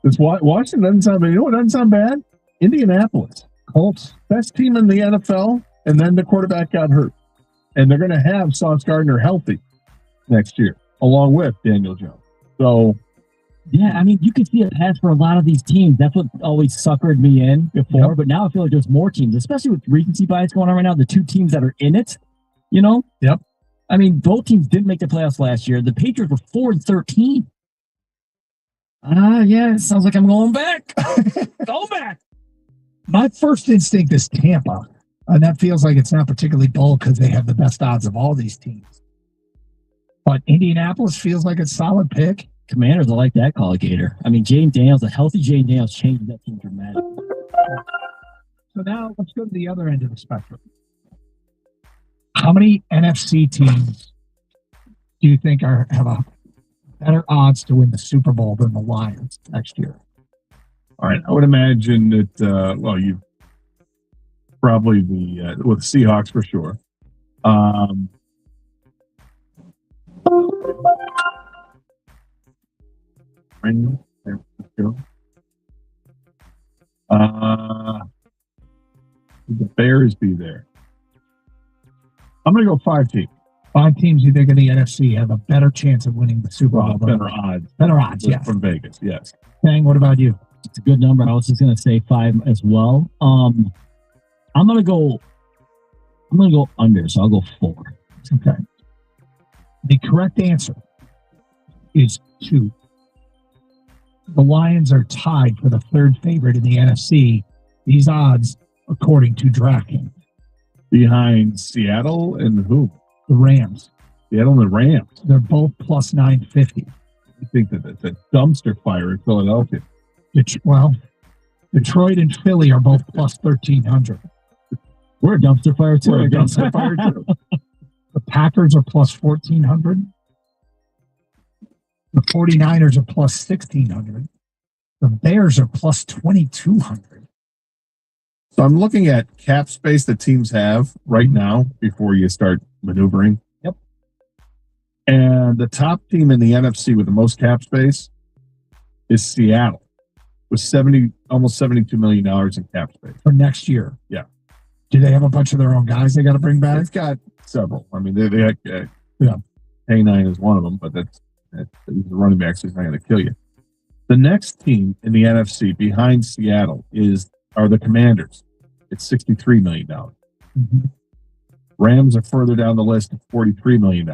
W: This Washington doesn't sound bad. You know what doesn't sound bad? Indianapolis Colts, best team in the NFL, and then the quarterback got hurt, and they're going to have Sauce Gardner healthy next year, along with Daniel Jones. So,
V: yeah, I mean, you could see a path for a lot of these teams. That's what always suckered me in before,
Q: Yep.
V: but now I feel like there's more teams, especially with recency bias going on right now. The two teams that are in it,
Q: Yep.
V: I mean, both teams didn't make the playoffs last year. The Patriots were 4-13. Yeah, it sounds like I'm going back. Go back.
Q: My first instinct is Tampa, and that feels like it's not particularly bold because they have the best odds of all these teams. But Indianapolis feels like a solid pick.
V: Commanders, I like that call, Gator. I mean, Jaden Daniels, a healthy Jaden Daniels changed that team dramatically.
Q: So now let's go to the other end of the spectrum. How many NFC teams do you think have a better odds to win the Super Bowl than the Lions next year?
W: all right, I would imagine that, you probably with the Seahawks for sure. The Bears be there. I'm going to go 5 teams.
Q: 5 teams you think in the NFC have a better chance of winning the Super Bowl.
W: Better odds.
Q: Better odds, yes.
W: From Vegas, yes.
Q: Bang, what about you?
V: It's a good number. I was just going to say 5 as well. I'm going to go under, so I'll go 4.
Q: Okay. The correct answer is 2. The Lions are tied for the 3rd favorite in the NFC. These odds, according to DraftKings.
W: Behind Seattle and who?
Q: The Rams.
W: Seattle and the Rams.
Q: They're both plus 950.
W: I think that it's a dumpster fire in Philadelphia.
Q: Detroit and Philly are both plus 1,300.
V: We're a dumpster fire too.
W: We're a dumpster fire too.
Q: The Packers are plus 1,400. The 49ers are plus 1,600. The Bears are plus 2,200.
W: So I'm looking at cap space that teams have right now before you start maneuvering.
Q: Yep.
W: And the top team in the NFC with the most cap space is Seattle, with almost $72 million in cap space
Q: for next year.
W: Yeah.
Q: Do they have a bunch of their own guys they got to bring back?
W: They've got several. I mean, they yeah. K9 is one of them, but that's the running back, so he's not going to kill you. The next team in the NFC behind Seattle are the Commanders. It's $63 million.
Q: Mm-hmm.
W: Rams are further down the list at $43 million.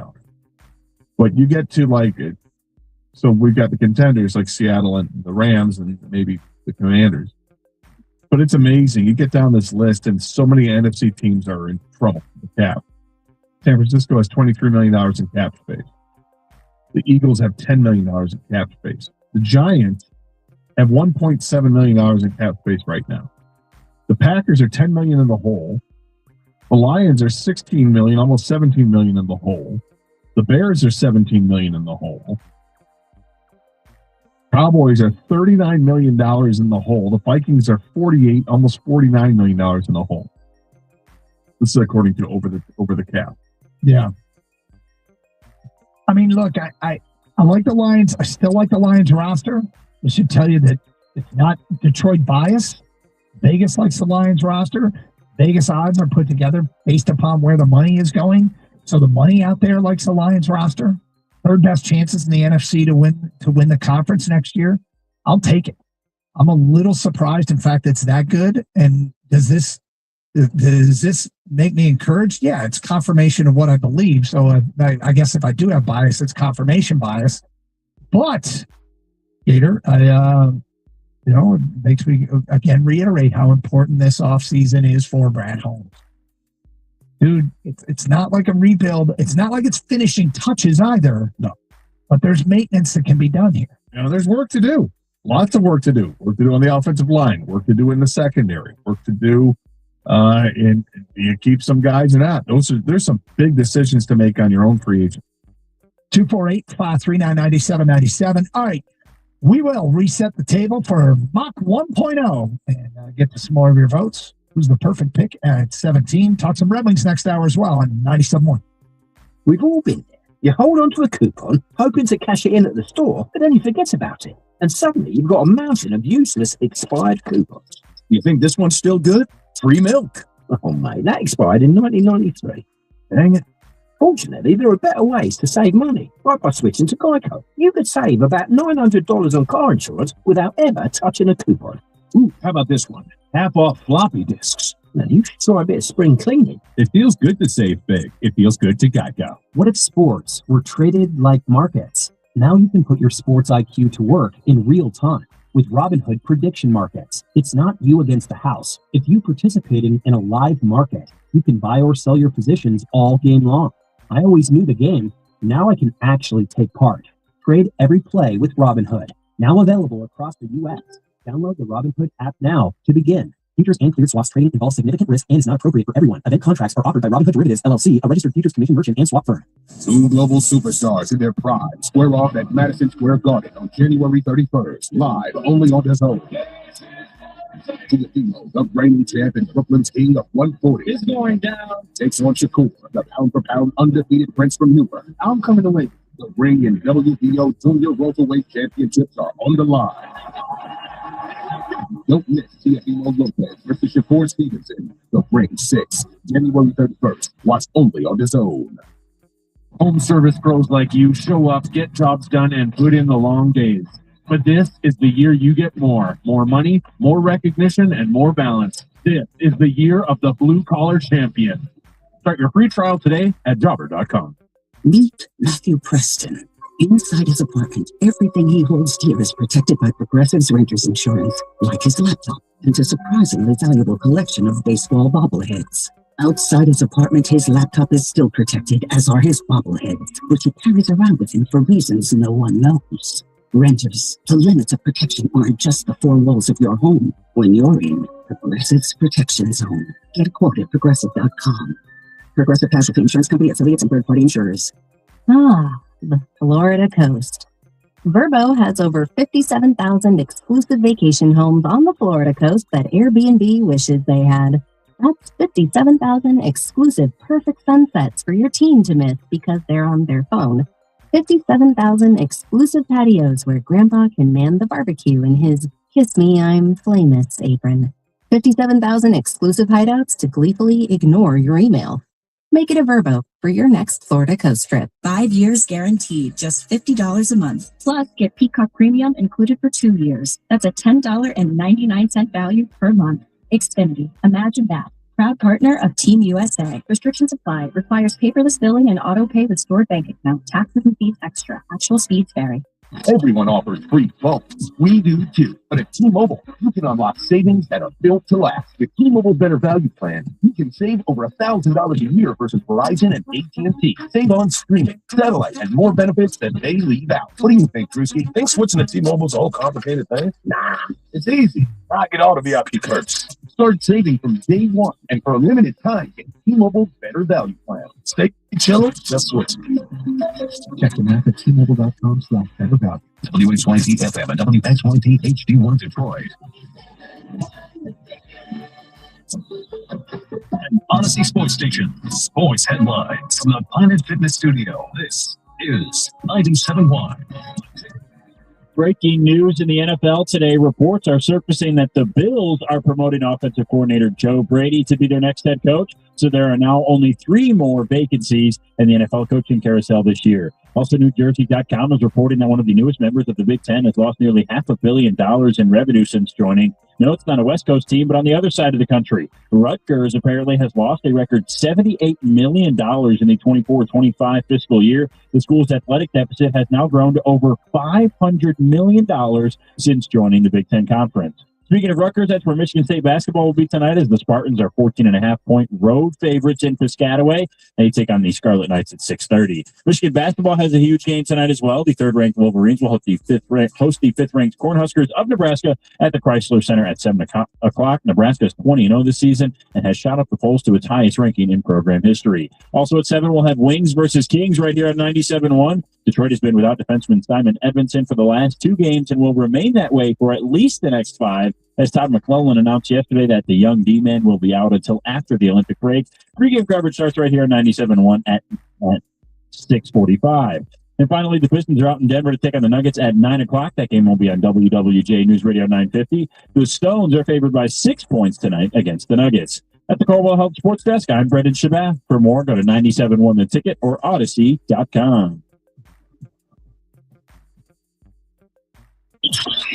W: But you get to so we've got the contenders like Seattle and the Rams and maybe the Commanders. But it's amazing. You get down this list and so many NFC teams are in trouble with cap. San Francisco has $23 million in cap space. The Eagles have $10 million in cap space. The Giants have $1.7 million in cap space right now. The Packers are $10 million in the hole. The Lions are $16 million, almost $17 million in the hole. The Bears are $17 million in the hole. Cowboys are $39 million in the hole. The Vikings are almost $49 million in the hole. This is according to over the cap.
Q: Yeah. I mean, look, I like the Lions. I still like the Lions roster. I should tell you that it's not Detroit bias. Vegas likes the Lions roster. Vegas odds are put together based upon where the money is going. So the money out there likes the Lions roster. Third best chances in the NFC to win the conference next year. I'll take it. I'm a little surprised, in fact, it's that good. And does this make me encouraged? Yeah, it's confirmation of what I believe. So I guess if I do have bias, it's confirmation bias. But Gator, it makes me again reiterate how important this offseason is for Brad Holmes. Dude, it's not like a rebuild. It's not like it's finishing touches either.
W: No.
Q: But there's maintenance that can be done here.
W: There's work to do. Lots of work to do. Work to do on the offensive line. Work to do in the secondary. Work to do and you keep some guys or not. There's some big decisions to make on your own free agent.
Q: 248-539-9797. All right. We will reset the table for Mock 1.0 and get to some more of your votes. Who's the perfect pick at 17? Talk some Red Wings next hour as well on 97.1.
F: We've all been there. You hold on to a coupon, hoping to cash it in at the store, but then you forget about it. And suddenly you've got a mountain of useless expired coupons.
I: You think this one's still good? Free milk.
F: Oh, mate, that expired in 1993.
I: Dang it.
F: Fortunately, there are better ways to save money, like by switching to Geico. You could save about $900 on car insurance without ever touching a coupon.
I: Ooh, how about this one? Half off floppy disks.
F: Now, you should try a bit of spring cleaning.
I: It feels good to save big. It feels good to Geico.
K: What if sports were traded like markets? Now you can put your sports IQ to work in real time with Robinhood prediction markets. It's not you against the house. If you participating in a live market, you can buy or sell your positions all game long. I always knew the game. Now I can actually take part. Trade every play with Robinhood. Now available across the U.S. Download the Robinhood app now to begin. Futures and cleared swaps trading involves significant risk and is not appropriate for everyone. Event contracts are offered by Robinhood Derivatives, LLC, a registered futures commission merchant and swap firm.
O: Two global superstars in their prime square off at Madison Square Garden on January 31st, live only on DAZN. Teofimo, the reigning champ and Brooklyn's king of 140.
Q: It's going down.
O: Takes on Shakur, the pound-for-pound undefeated prince from Newburgh. I'm coming to win. The ring and WBO Junior Welterweight Championships are on the line. Don't miss Teofimo Lopez versus Shakur Stevenson. The Ring 6, January 31st. Watch only on DAZN.
D: Home service pros like you show up, get jobs done, and put in the long days. But this is the year you get more. More money, more recognition, and more balance. This is the year of the blue-collar champion. Start your free trial today at jobber.com.
E: Meet Matthew Preston. Inside his apartment, everything he holds dear is protected by Progressive's Renters Insurance, like his laptop and a surprisingly valuable collection of baseball bobbleheads. Outside his apartment, his laptop is still protected, as are his bobbleheads, which he carries around with him for reasons no one knows. Renters, the limits of protection aren't just the four walls of your home. When you're in Progressive's Protection Zone, get a quote at Progressive.com. Progressive Casualty Insurance Company, affiliates, and third-party insurers.
T: Ah, the Florida coast. Vrbo has over 57,000 exclusive vacation homes on the Florida coast that Airbnb wishes they had. That's 57,000 exclusive perfect sunsets for your team to miss because they're on their phone. 57,000 exclusive patios where Grandpa can man the barbecue in his Kiss Me, I'm Flamus apron. 57,000 exclusive hideouts to gleefully ignore your email. Make it a Vrbo for your next Florida coast trip.
A: 5 years guaranteed, just $50 a month.
M: Plus, get Peacock Premium included for 2 years. That's a $10.99 value per month. Xfinity, imagine that. Proud partner of Team USA. Restrictions apply. Requires paperless billing and auto pay with stored bank account. Taxes and fees extra. Actual speeds vary.
I: Everyone offers free phones. We do too. But at T-Mobile, you can unlock savings that are built to last. With T-Mobile's Better Value Plan, you can save over $1,000 a year versus Verizon and AT&T. Save on streaming, satellite, and more benefits that they leave out. What do you think, Drewski? Think switching to T-Mobile's a whole complicated thing? Nah, it's easy. I get all the VIP perks. Start saving from day one, and for a limited time, get T-Mobile's Better Value Plan. Stay chilling, just switch. Check the map at T-Mobile.com/better value.
U: WXYZ FM and WXYZ HD1 Detroit. Odyssey Sports Station. Sports headlines from the Planet Fitness Studio. This is 97.1.
P: Breaking news in the NFL today. Reports are surfacing that the Bills are promoting offensive coordinator Joe Brady to be their next head coach. So there are now only 3 more vacancies in the NFL coaching carousel this year. Also, NewJersey.com is reporting that one of the newest members of the Big Ten has lost nearly $500 million in revenue since joining. No, it's not a West Coast team, but on the other side of the country, Rutgers apparently has lost a record $78 million in the 24-25 fiscal year. The school's athletic deficit has now grown to over $500 million since joining the Big Ten Conference. Speaking of Rutgers, that's where Michigan State basketball will be tonight as the Spartans are 14.5-point road favorites in Piscataway. They take on the Scarlet Knights at 6:30. Michigan basketball has a huge game tonight as well. The 3rd-ranked Wolverines will host the 5th-ranked Cornhuskers of Nebraska at the Chrysler Center at 7 o'clock. Nebraska is 20-0 this season and has shot up the polls to its highest ranking in program history. Also at 7, we'll have Wings versus Kings right here on 97.1. Detroit has been without defenseman Simon Edmondson for the last 2 games and will remain that way for at least the next 5, as Todd McClellan announced yesterday that the young D-man will be out until after the Olympic break. Pre-game coverage starts right here on 97.1 at 6:45. And finally, the Pistons are out in Denver to take on the Nuggets at 9 o'clock. That game will be on WWJ News Radio 950. The Stones are favored by 6 points tonight against the Nuggets. At the Caldwell Health Sports Desk, I'm Brendan Shabat. For more, go to 97.1 The Ticket or Odyssey.com.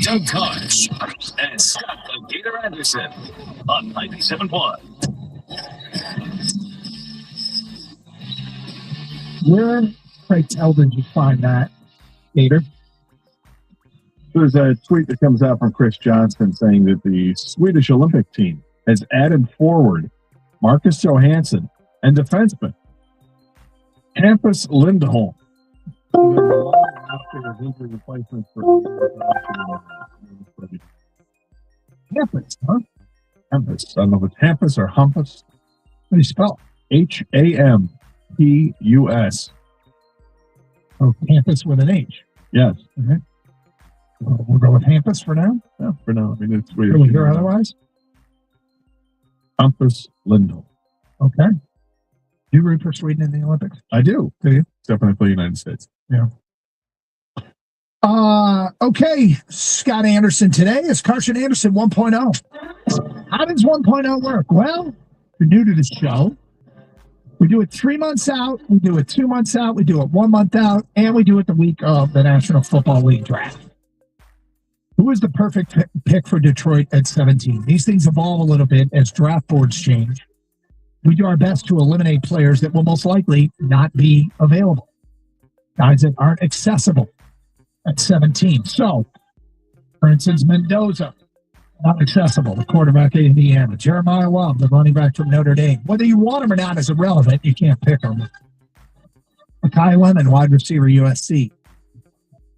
U: Doug Koch and Scott the Gator Anderson on 97.1.
Q: Where, pray tell, did you find that, Gator?
W: There's a tweet that comes out from Chris Johnson saying that the Swedish Olympic team has added forward Marcus Johansson and defenseman Hampus Lindholm. Hampus, huh? Hampus. I don't know if it's Hampus or Humpus. What do you spell? Hampus.
Q: Oh, Hampus with an H.
W: Yes.
Q: Okay. We'll go with Hampus for now.
W: Yeah, for now. I mean, it's weird.
Q: Can we hear otherwise?
W: Hampus Lindholm.
Q: Okay. Do you root for Sweden in the Olympics?
W: I do.
Q: Do you?
W: Except when I play United States.
Q: Yeah. Okay, Scott Anderson today is Carson Anderson 1.0. How does 1.0 work? Well, if you're new to the show, we do it 3 months out, we do it 2 months out, we do it 1 month out, and we do it the week of the National Football League draft. Who is the perfect pick for Detroit at 17? These things evolve a little bit as draft boards change. We do our best to eliminate players that will most likely not be available. Guys that aren't accessible at 17. So, for instance, Mendoza, not accessible, the quarterback at Indiana. Jeremiah Love, the running back from Notre Dame. Whether you want him or not is irrelevant. You can't pick him. Makai Lemon, wide receiver, USC.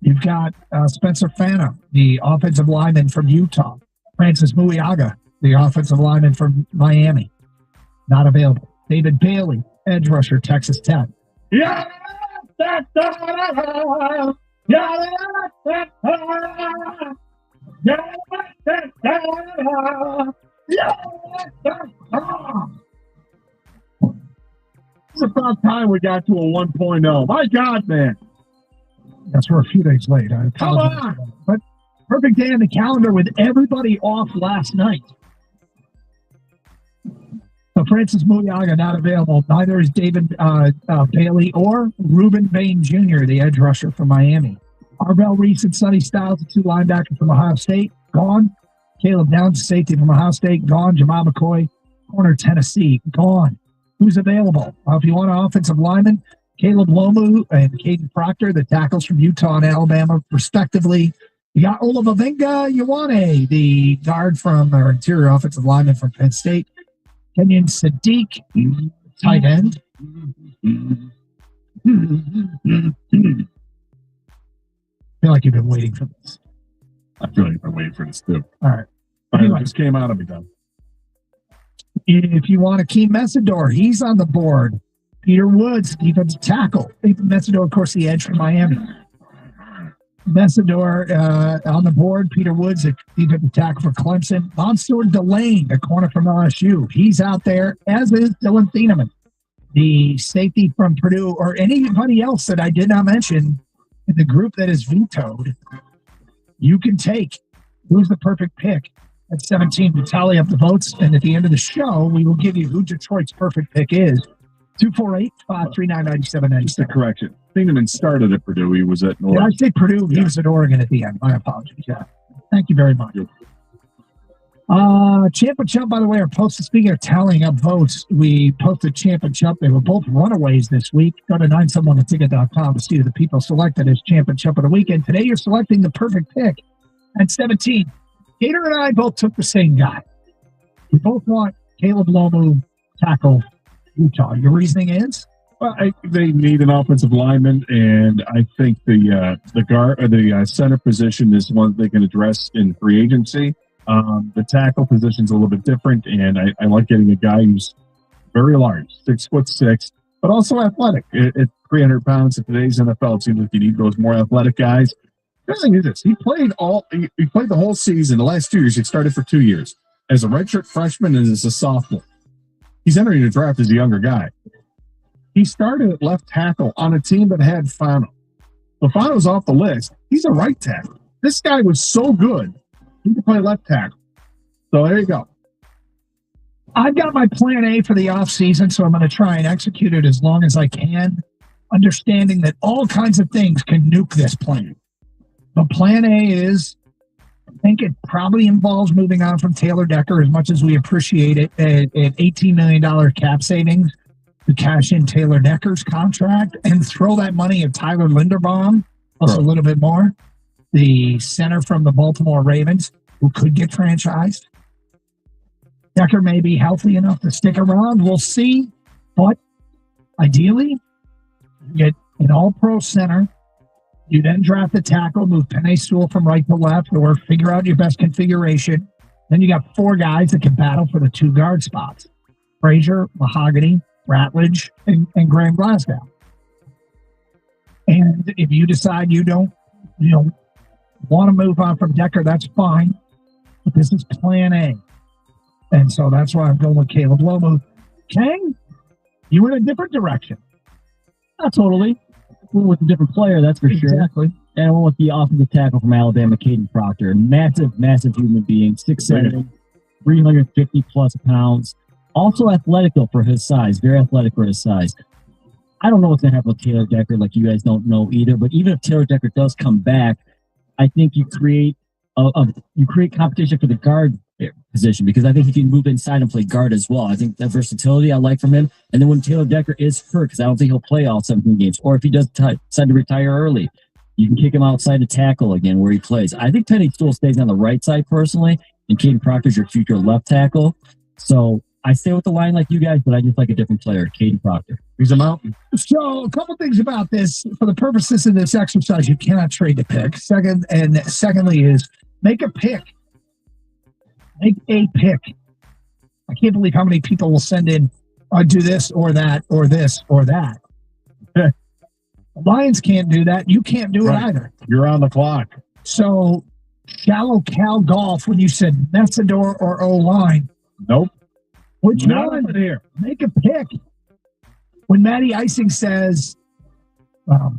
Q: You've got Spencer Fana, the offensive lineman from Utah. Francis Muiaga, the offensive lineman from Miami. Not available. David Bailey, edge rusher, Texas Tech. Yeah!
W: It's about time we got to a 1.0. My God, man.
Q: Yes, we're a few days late. I
W: Come
Q: apologize.
W: on.
Q: But perfect day on the calendar with everybody off last night. So Francis Muyaga not available. Neither is David Bailey or Reuben Bain Jr., the edge rusher from Miami. Arvell Reese and Sonny Styles, the two linebackers from Ohio State, gone. Caleb Downs, safety from Ohio State, gone. Jamal McCoy, corner Tennessee, gone. Who's available? If you want an offensive lineman, Caleb Lomu and Caden Proctor, the tackles from Utah and Alabama, respectively. You got Olavinga Ioane, the guard from our interior offensive lineman from Penn State. Kenyon Sadiq, tight end. I feel like you've been waiting for this.
W: I feel like I've been waiting for this too.
Q: All right.
W: Anyway, it just came out of me, though.
Q: If you want Akeem Messidor, he's on the board. Peter Woods, defensive tackle. Messidor, of course, the edge from Miami. Messidor on the board. Peter Woods, the defensive tackle for Clemson. Monsoor Delane, the corner from LSU. He's out there, as is Dylan Thieneman, the safety from Purdue, or anybody else that I did not mention in the group that is vetoed. You can take who's the perfect pick at 17 to tally up the votes. And at the end of the show, we will give you who Detroit's perfect pick is. 248-539-9796.
W: Just a correction. Thieneman started at Purdue. He was at North.
Q: Did I say Purdue? He was at Oregon at the end. My apologies. Yeah. Thank you very much. Champ and Chump, by the way, are posted. Speaking of tallying up votes, we posted Champ and Chump. They were both runaways this week. Go to 971theticket.com to see who the people selected as Champ and Chump of the weekend. Today, you're selecting the perfect pick at 17. Gator and I both took the same guy. We both want Caleb Lomu, tackle Utah. Your reasoning is?
W: Well, they need an offensive lineman, and I think the guard or the center position is one they can address in free agency. The tackle position is a little bit different, and I like getting a guy who's very large, 6'6", but also athletic. At 300 pounds in today's NFL, it seems like you need those more athletic guys. The thing is this: he played the whole season. The last 2 years, he started for 2 years as a redshirt freshman and as a sophomore. He's entering the draft as a younger guy. He started at left tackle on a team that had Fano. So Fano's off the list. He's a right tackle. This guy was so good, he could play left tackle. So there you go.
Q: I've got my plan A for the offseason, so I'm going to try and execute it as long as I can, understanding that all kinds of things can nuke this plan. But plan A is, I think it probably involves moving on from Taylor Decker, as much as we appreciate it, at $18 million cap savings to cash in Taylor Decker's contract and throw that money at Tyler Linderbaum, plus a little bit more, the center from the Baltimore Ravens, who could get franchised. Decker may be healthy enough to stick around. We'll see. But ideally, you get an all-pro center. You then draft a tackle, move Penei Sewell from right to left, or figure out your best configuration. Then you got 4 guys that can battle for the 2 guard spots: Frazier, Mahogany, Ratledge, and Graham Glasgow. And if you decide you don't want to move on from Decker, that's fine. But this is plan A. And so that's why I'm going with Caleb Lomu. Kang, you were in a different direction.
V: Not totally. We went with a different player, that's for sure.
Q: Exactly.
V: And I went with the offensive tackle from Alabama, Caden Proctor. Massive, massive human being. 6'7", 350 plus pounds. Also athletic, though, for his size. Very athletic for his size. I don't know what's going to happen with Taylor Decker, like you guys don't know either. But even if Taylor Decker does come back, I think you create competition for the guard position, because I think he can move inside and play guard as well. I think that versatility I like from him. And then when Taylor Decker is hurt, because I don't think he'll play all 17 games, or if he does decide to retire early, you can kick him outside to tackle again where he plays. I think Penei Sewell stays on the right side personally, and Caden Proctor's your future left tackle. So I stay with the line like you guys, but I just like a different player, Caden Proctor.
W: He's a mountain.
Q: So a couple things about this. For the purposes of this exercise, you cannot trade the pick. Secondly is make a pick. Make a pick. I can't believe how many people will send in, do this or that or this or that. The Lions can't do that. You can't do it either.
W: You're on the clock.
Q: So, shallow Cal golf when you said Messidor or O-line.
W: Nope.
Q: Which
W: Not
Q: one?
W: over here.
Q: Make a pick. When Matty Icing says,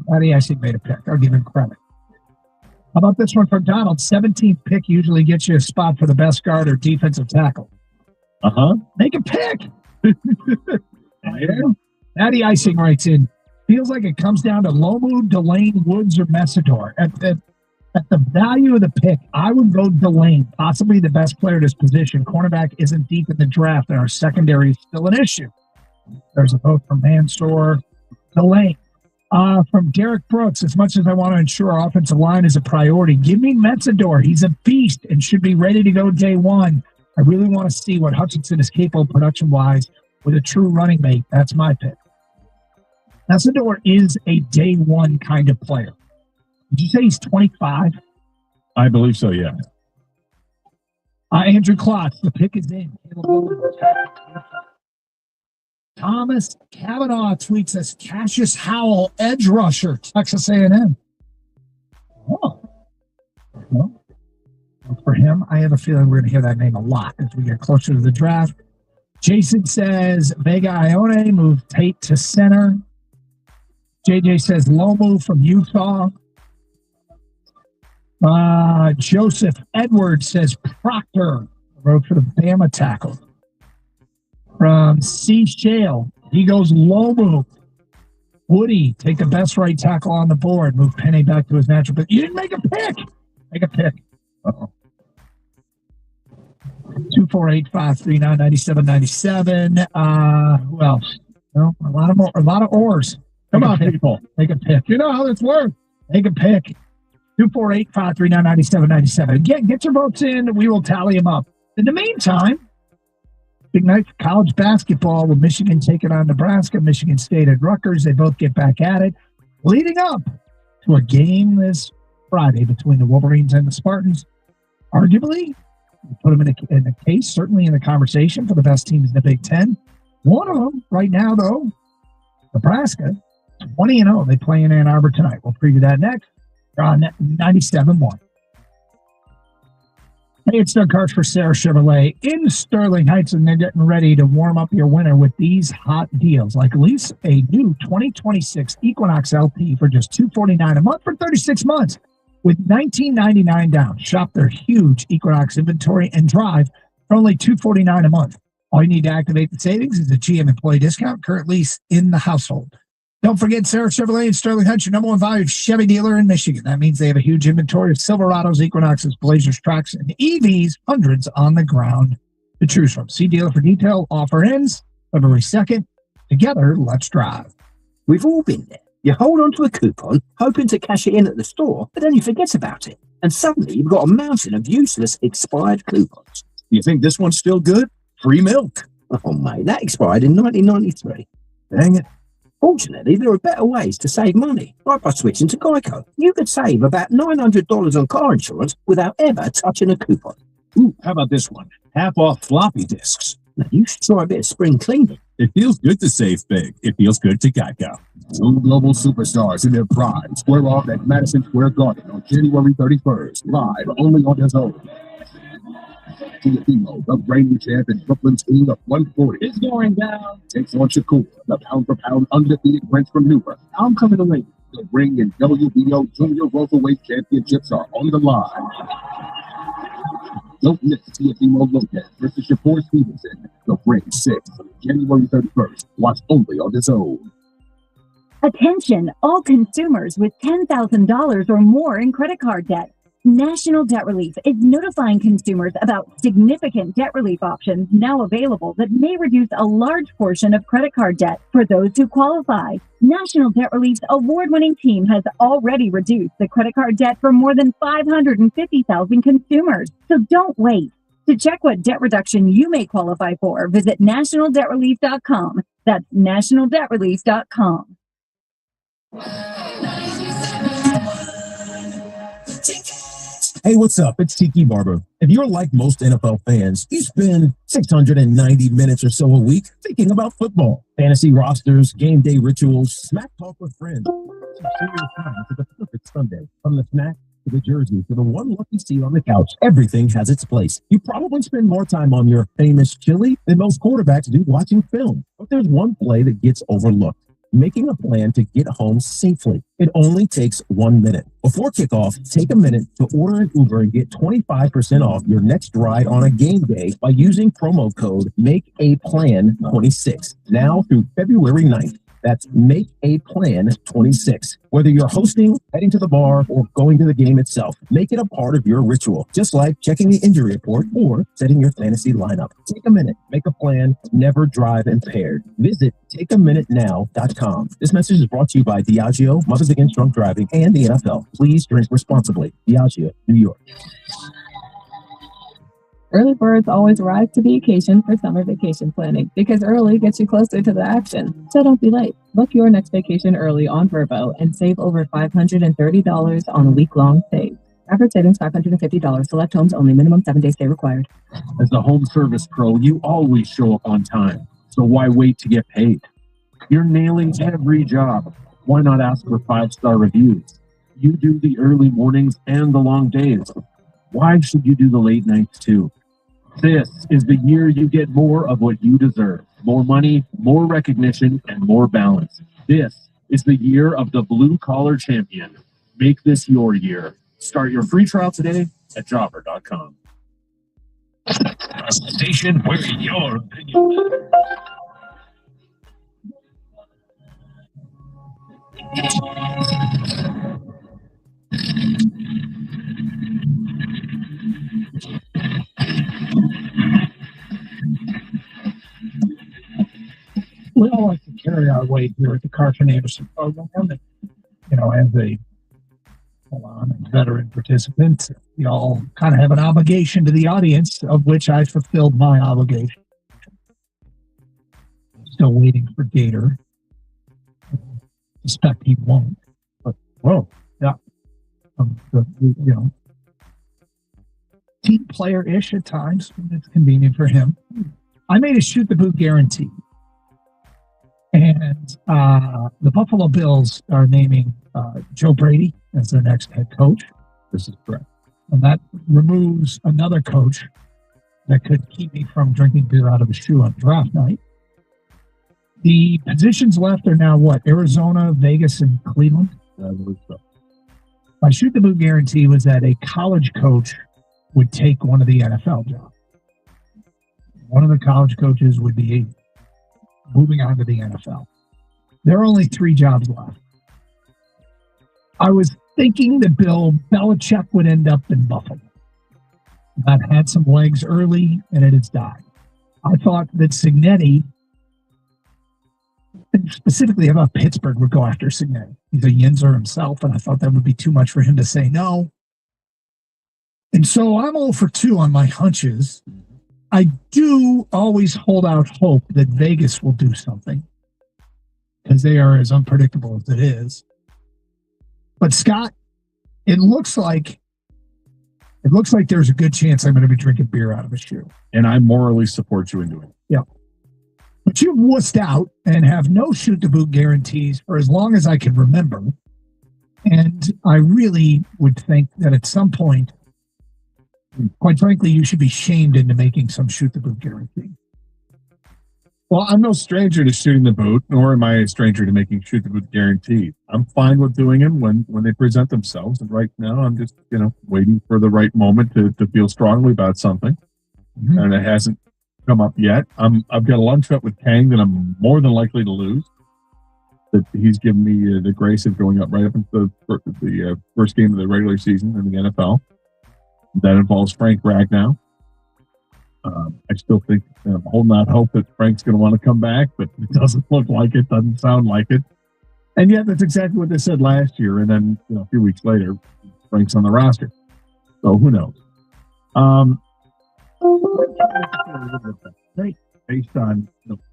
Q: Matty Icing made a pick. I'll give him credit. How about this one from Donald? 17th pick usually gets you a spot for the best guard or defensive tackle. Make a pick. Matty Icing writes in, feels like it comes down to Lomu, Delane, Woods, or Messidor. At the value of the pick, I would go Delane, possibly the best player at his position. Cornerback isn't deep in the draft, and our secondary is still an issue. There's a vote from Mansour. Delane. From Derek Brooks, as much as I want to ensure our offensive line is a priority, give me Messidor. He's a beast and should be ready to go day one. I really want to see what Hutchinson is capable production-wise with a true running mate. That's my pick. Messidor is a day one kind of player. Did you say he's 25?
W: I believe so, yeah.
Q: Andrew Klotz, the pick is in. Thomas Kavanaugh tweets us, Cassius Howell, edge rusher, Texas A&M. Oh. Well, for him, I have a feeling we're going to hear that name a lot as we get closer to the draft. Jason says, Vega Ione, move Tate to center. JJ says, Lomu from Utah. Joseph Edwards says, Proctor, wrote for the Bama tackle. From C. Shale, he goes Lomu. Woody, take the best right tackle on the board. Move Penny back to his natural. But you didn't make a pick. Make a pick. 248-539-9797. Who else? No, a lot of oars. Come on, people. Make a pick. You know how this works. Make a pick. 248-539-9797. Again, get your votes in. We will tally them up. In the meantime, big night for college basketball with Michigan taking on Nebraska, Michigan State at Rutgers. They both get back at it, leading up to a game this Friday between the Wolverines and the Spartans. Arguably, put them in a case, certainly in the conversation for the best teams in the Big Ten. One of them right now, though, Nebraska, 20-0. They play in Ann Arbor tonight. We'll preview that next. They're on 97.1. Hey, it's Doug Karch for Sarah Chevrolet in Sterling Heights, and they're getting ready to warm up your winter with these hot deals. Like lease a new 2026 Equinox LP for just $249 a month for 36 months with $19.99 down. Shop their huge Equinox inventory and drive for only $249 a month. All you need to activate the savings is a GM employee discount, current lease in the household. Don't forget Sarah Chevrolet in Sterling Heights, your number one value Chevy dealer in Michigan. That means they have a huge inventory of Silverados, Equinoxes, Blazers, Trax, and EVs, hundreds on the ground to choose from. See dealer for detail. Offer ends February 2nd. Together, let's drive.
F: We've all been there. You hold on to a coupon, hoping to cash it in at the store, but then you forget about it. And suddenly you've got a mountain of useless expired coupons.
O: You think this one's still good? Free milk.
F: Oh, mate, that expired in 1993. Dang it. Fortunately, there are better ways to save money, like by switching to Geico. You could save about $900 on car insurance without ever touching a coupon.
O: Ooh, how about this one? Half off floppy disks.
F: Now, you should try a bit of spring cleaning.
O: It feels good to save big. It feels good to Geico. Two global superstars in their prime square off at Madison Square Garden on January 31st, live only on DAZN. Teofimo, the reigning champ in Brooklyn's team of 140.
V: It's going down.
O: Takes on Shakur, the pound-for-pound undefeated Prince from Newark. I'm coming to ring. The ring and WBO Junior Welterweight Championships are on the line. Don't miss Teofimo Lopez versus Shakur Stevenson. The ring 6, January 31st. Watch only on DAZN.
B: Attention, all consumers with $10,000 or more in credit card debt. National Debt Relief is notifying consumers about significant debt relief options now available that may reduce a large portion of credit card debt for those who qualify. National Debt Relief's award-winning team has already reduced the credit card debt for more than 550,000 consumers. So don't wait. To check what debt reduction you may qualify for, visit nationaldebtrelief.com. That's nationaldebtrelief.com.
K: Hey, what's up? It's Tiki Barber. If you're like most NFL fans, you spend 690 minutes or so a week thinking about football, fantasy rosters, game day rituals, smack talk with friends. Some serious time to the perfect Sunday. From the snack to the jersey to the one lucky seat on the couch, everything has its place. You probably spend more time on your famous chili than most quarterbacks do watching film. But there's one play that gets overlooked. Making a plan to get home safely. It only takes 1 minute. Before kickoff, take a minute to order an Uber and get 25% off your next ride on a game day by using promo code MakeAPlan26 now through February 9th. That's MakeAPlan26. Whether you're hosting, heading to the bar, or going to the game itself, make it a part of your ritual, just like checking the injury report or setting your fantasy lineup. Take a minute, make a plan, never drive impaired. Visit takeaminutenow.com. This message is brought to you by Diageo, Mothers Against Drunk Driving, and the NFL. Please drink responsibly. Diageo, New York.
L: Early birds always rise to the occasion for summer vacation planning because early gets you closer to the action. So don't be late. Book your next vacation early on Vrbo and save over $530 on a week-long stay. Average savings $550. Select homes only. Minimum 7-day stay required.
D: As the home service pro, you always show up on time. So why wait to get paid? You're nailing every job. Why not ask for 5-star reviews? You do the early mornings and the long days. Why should you do the late nights too? This is the year you get more of what you deserve. More money, more recognition, and more balance. This is the year of the blue collar champion. Make this your year. Start your free trial today at jobber.com.
U: A station where your opinion.
Q: We all like to carry our weight here at the Carson Anderson program. And, as a veteran participant, we all kind of have an obligation to the audience, of which I fulfilled my obligation. Still waiting for Gator. Suspect he won't. But, yeah. Team player-ish at times when it's convenient for him. I made a shoot the boot guarantee. And the Buffalo Bills are naming Joe Brady as their next head coach.
W: This is correct.
Q: And that removes another coach that could keep me from drinking beer out of a shoe on draft night. The positions left are now what? Arizona, Vegas, and Cleveland? My shoot the boot guarantee was that a college coach would take one of the NFL jobs. One of the college coaches would be moving on to the NFL. There are only 3 jobs left. I was thinking that Bill Belichick would end up in Buffalo. That had some legs early, and it has died. I thought that Cignetti, specifically about Pittsburgh, would go after Cignetti. He's a Yinzer himself, and I thought that would be too much for him to say no. And so I'm 0 for 2 on my hunches. I do always hold out hope that Vegas will do something because they are as unpredictable as it is. But Scott, it looks like there's a good chance I'm going to be drinking beer out of a shoe.
W: And I morally support you in doing it.
Q: Yeah. But you've wussed out and have no shoot the boot guarantees for as long as I can remember. And I really would think that at some point, quite frankly, you should be shamed into making some shoot the boot guarantee.
W: Well, I'm no stranger to shooting the boot, nor am I a stranger to making shoot the boot guarantees. I'm fine with doing them when they present themselves. And right now, I'm just, waiting for the right moment to feel strongly about something. Mm-hmm. And it hasn't come up yet. I've got a lunch bet with Kang that I'm more than likely to lose. That he's given me the grace of going up right up into the first game of the regular season in the NFL. That involves Frank Ragnow. I still think I'm holding out hope that Frank's going to want to come back, but it doesn't look like it, doesn't sound like it. And yet that's exactly what they said last year. And then a few weeks later, Frank's on the roster. So who knows? Based on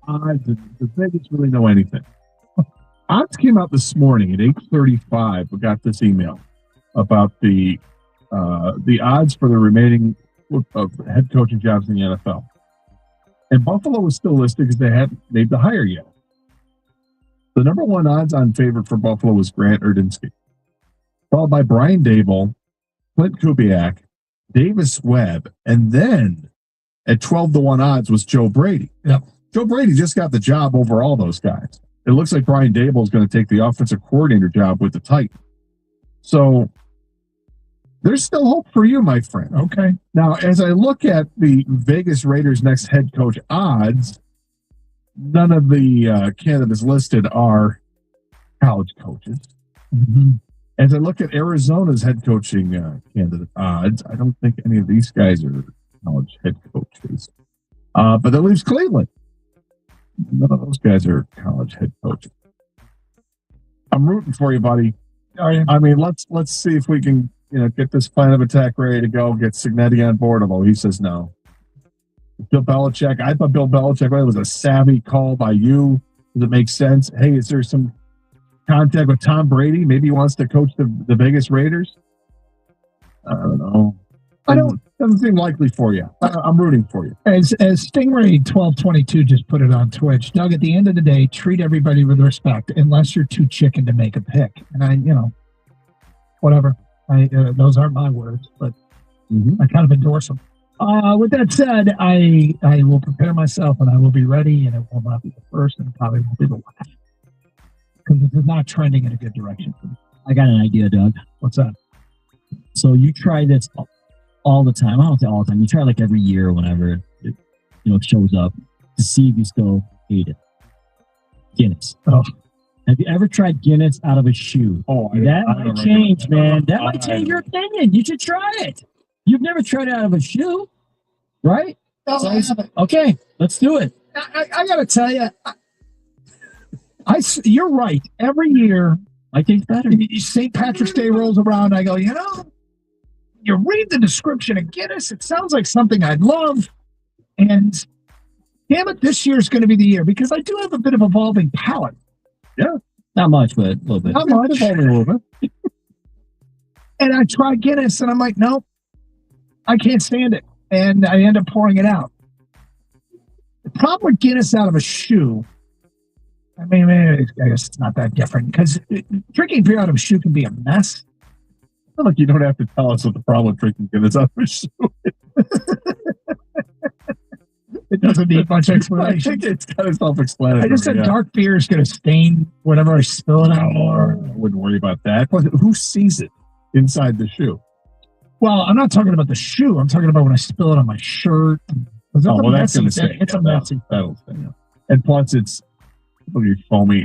W: odds, the Vegas really know anything. Odds came out this morning at 8:35. We got this email about the the odds for the remaining head coaching jobs in the NFL. And Buffalo was still listed because they hadn't made the hire yet. The number one odds-on favorite for Buffalo was Grant Urdinsky, followed by Brian Daboll, Clint Kubiak, Davis Webb, and then at 12-1 odds was Joe Brady.
Q: Yep.
W: Joe Brady just got the job over all those guys. It looks like Brian Daboll is going to take the offensive coordinator job with the Titans. So there's still hope for you, my friend.
Q: Okay.
W: Now, as I look at the Vegas Raiders' next head coach odds, none of the candidates listed are college coaches.
Q: Mm-hmm.
W: As I look at Arizona's head coaching candidate odds, I don't think any of these guys are college head coaches. But that leaves Cleveland. None of those guys are college head coaches. I'm rooting for you, buddy.
Q: Are you?
W: I mean, let's see if we can get this plan of attack ready to go. Get Cignetti on board, although he says no. Bill Belichick. I thought Bill Belichick was a savvy call by you. Does it make sense? Hey, is there some contact with Tom Brady? Maybe he wants to coach the Vegas Raiders. I don't know. Doesn't seem likely for you. I'm rooting for you.
Q: As Stingray 1222 just put it on Twitch, Doug, at the end of the day, treat everybody with respect unless you're too chicken to make a pick. And whatever. Those aren't my words, but I kind of endorse them. With that said, I will prepare myself and I will be ready, and it will not be the first and it probably won't be the last. Because this is not trending in a good direction for me.
V: I got an idea, Doug.
Q: What's that?
V: So you try this all the time. I don't say all the time. You try like every year whenever it shows up to see if you still hate it. Guinness.
Q: Oh.
V: Have you ever tried Guinness out of a shoe? That might change, man. That might change your opinion. You should try it. You've never tried it out of a shoe, right? Okay, let's do it.
Q: I got to tell you, you're right. Every year,
V: I think better.
Q: St. Patrick's Day rolls around. I go, you read the description of Guinness. It sounds like something I'd love. And damn it, this year's going to be the year because I do have a bit of evolving palate.
W: Yeah.
V: Not much, but a little bit.
Q: Not much.
W: A little bit.
Q: And I try Guinness and I'm like, nope, I can't stand it. And I end up pouring it out. The problem with Guinness out of a shoe, I guess it's not that different because drinking beer out of a shoe can be a mess.
W: I feel like you don't have to tell us what the problem with drinking Guinness out of a shoe is.
Q: It doesn't need much explanation.
W: I think it's kind of self-explanatory.
Q: I just said dark beer is going to stain whatever I spill it out.
W: I wouldn't worry about that. But who sees it inside the shoe?
Q: Well, I'm not talking about the shoe. I'm talking about when I spill it on my shirt.
W: That's going to stay.
Q: It's a messy.
W: That'll stay. Yeah. And plus, it's foamy.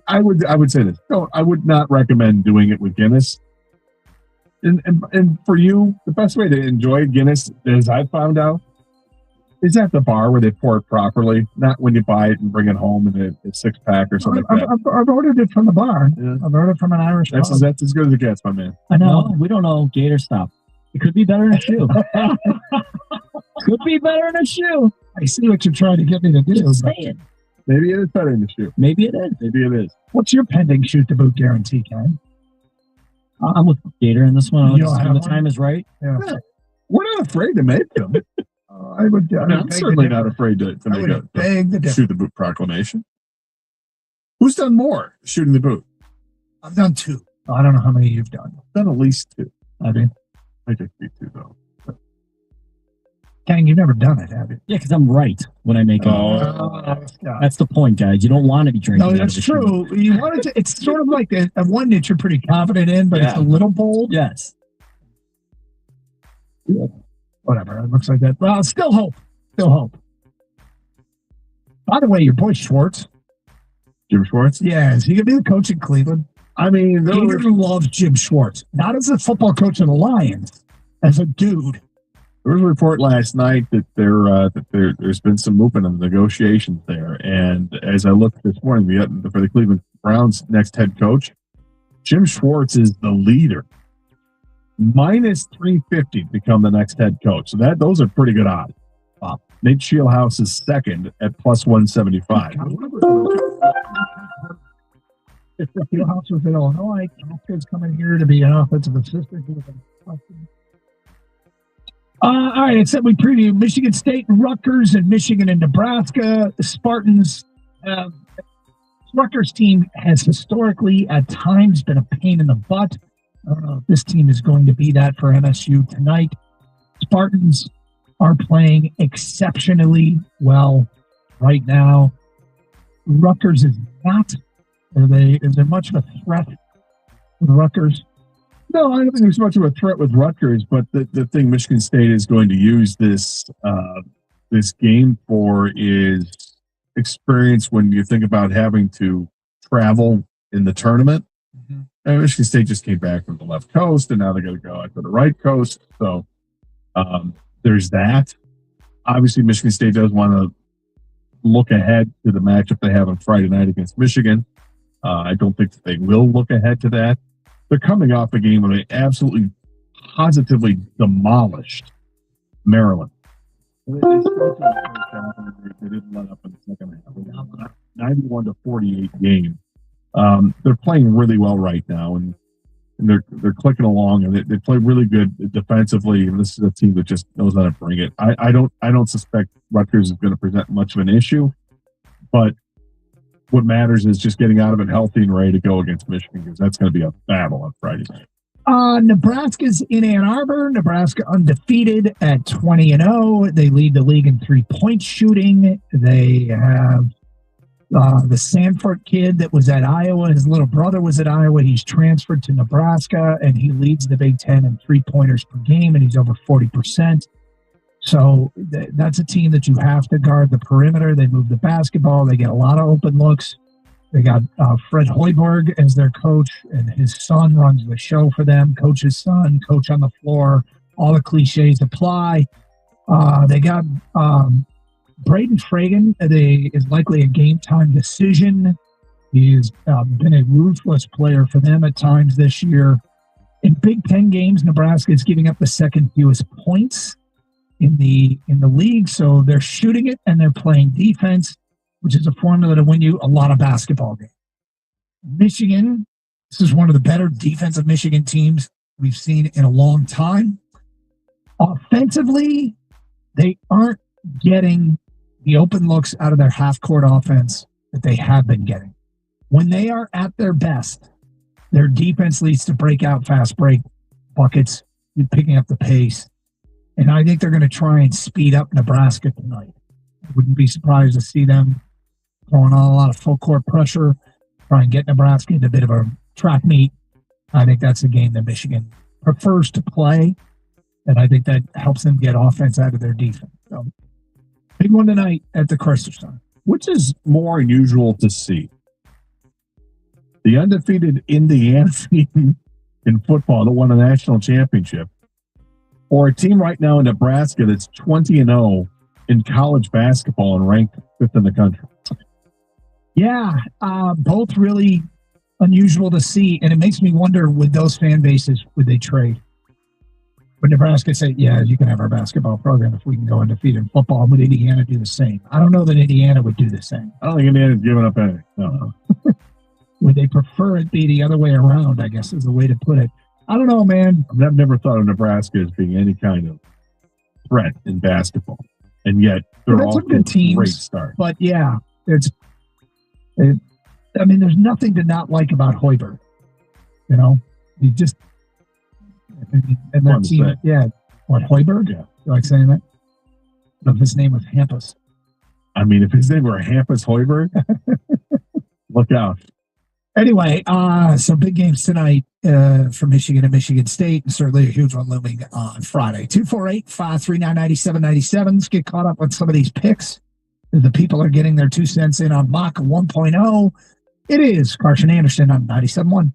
W: I would say this. No, I would not recommend doing it with Guinness. And for you, the best way to enjoy Guinness, as I found out, is at the bar where they pour it properly, not when you buy it and bring it home in a 6-pack or something like that.
Q: I've ordered it from the bar. Yeah. I've ordered it from an Irish bar.
W: That's as good as it gets, my man.
V: I know. No, we don't know Gator Stop. It could be better in a shoe. Could be better in a shoe.
Q: I see what you're trying to get me to do.
V: Just saying.
W: Maybe it is better in the shoe.
V: Maybe it is.
W: Maybe it is.
Q: What's your pending shoot to boot guarantee, Ken?
V: I'm with Gator in this one. When the time is right.
Q: Yeah.
W: We're not afraid to make them. I'm certainly not afraid to make a shoot the boot proclamation. Who's done more shooting the boot?
Q: I've done 2. I don't know how many you've done.
W: I've done at least 2.
Q: I mean,
W: I think 2 though.
Q: Kang, you've never done it, have you?
V: Yeah, because I'm right when I make it. That's the point, guys. You don't want to be drinking.
Q: No, that's true. You wanted to. It's sort of like a one that you're pretty confident in, but it's a little bold.
V: Yes.
Q: Yeah. Whatever. It looks like that. Well, still hope. Still hope. By the way, your boy Schwartz.
W: Jim Schwartz?
Q: Yeah, is he going to be the coach in Cleveland?
W: I mean,
Q: Gator loves Jim Schwartz. Not as a football coach of the Lions, as a dude.
W: There was a report last night that there's been some movement in the negotiations there. And as I looked this morning for the Cleveland Browns' next head coach, Jim Schwartz is the leader. Minus 350 to become the next head coach. So those are pretty good odds. Nate Scheelhaus is second at plus 175.
Q: If Scheelhaus was in Illinois, Kafka's coming here to be an offensive assistant. All right, it said we preview Michigan State, Rutgers, and Michigan and Nebraska. The Spartans. Rutgers team has historically at times been a pain in the butt. I don't know if this team is going to be that for MSU tonight. Spartans are playing exceptionally well right now. Rutgers is not. Is there much of a threat with Rutgers?
W: No, I don't think there's much of a threat with Rutgers, but the thing Michigan State is going to use this game for is experience when you think about having to travel in the tournament. Mm-hmm. And Michigan State just came back from the left coast, and now they're going to go out to the right coast. So there's that. Obviously, Michigan State does want to look ahead to the matchup they have on Friday night against Michigan. I don't think that they will look ahead to that. They're coming off a game where they absolutely, positively demolished Maryland. They didn't let up in the second half. 91-48 game. They're playing really well right now, and they're clicking along, and they play really good defensively. And this is a team that just knows how to bring it. I don't suspect Rutgers is going to present much of an issue, but what matters is just getting out of it healthy and ready to go against Michigan, because that's going to be a battle on Friday night.
Q: Nebraska's in Ann Arbor. Nebraska undefeated at 20-0. They lead the league in 3-point shooting. They have the Sanford kid that was at Iowa. His little brother was at Iowa. He's transferred to Nebraska, and he leads the Big Ten in 3-pointers per game, and he's over 40%. So that's a team that you have to guard the perimeter. They move the basketball. They get a lot of open looks. They got Fred Hoiberg as their coach, and his son runs the show for them. Coach's son, coach on the floor. All the cliches apply. They got Braden Fragan is likely a game-time decision. He's been a ruthless player for them at times this year. In Big Ten games, Nebraska is giving up the second fewest points in the league, so they're shooting it and they're playing defense, which is a formula to win you a lot of basketball games. Michigan, this is one of the better defensive Michigan teams we've seen in a long time. Offensively, they aren't getting the open looks out of their half-court offense that they have been getting. When they are at their best, their defense leads to breakout fast break buckets, you're picking up the pace. And I think they're going to try and speed up Nebraska tonight. I wouldn't be surprised to see them throwing on a lot of full court pressure, try and get Nebraska into a bit of a track meet. I think that's a game that Michigan prefers to play, and I think that helps them get offense out of their defense. So, big one tonight at the Chrysler Center.
W: Which is more unusual to see? The undefeated Indiana team in football that won a national championship, or a team right now in Nebraska that's 20-0 in college basketball and ranked 5th in the country.
Q: Yeah, both really unusual to see, and it makes me wonder, with those fan bases, would they trade? Would Nebraska say, yeah, you can have our basketball program if we can go undefeated in football? Would Indiana do the same? I don't know that Indiana would do the same.
W: I don't think Indiana's giving up anything. No.
Q: Would they prefer it be the other way around, I guess is the way to put it. I don't know, man.
W: I've never thought of Nebraska as being any kind of threat in basketball, and yet they're all
Q: good teams.
W: Great start.
Q: But yeah, there's nothing to not like about Hoiberg. You know, he just and that team, yeah. What, Hoiberg?
W: Yeah,
Q: you like saying that? If his name was Hampus.
W: I mean, if his name were Hampus Hoiberg, look out.
Q: Anyway, so big games tonight for Michigan and Michigan State, and certainly a huge one looming on Friday. 248-539-9797. Let's get caught up on some of these picks. The people are getting their 2 cents in on Mock 1.0. It is Carson Anderson on 97.1.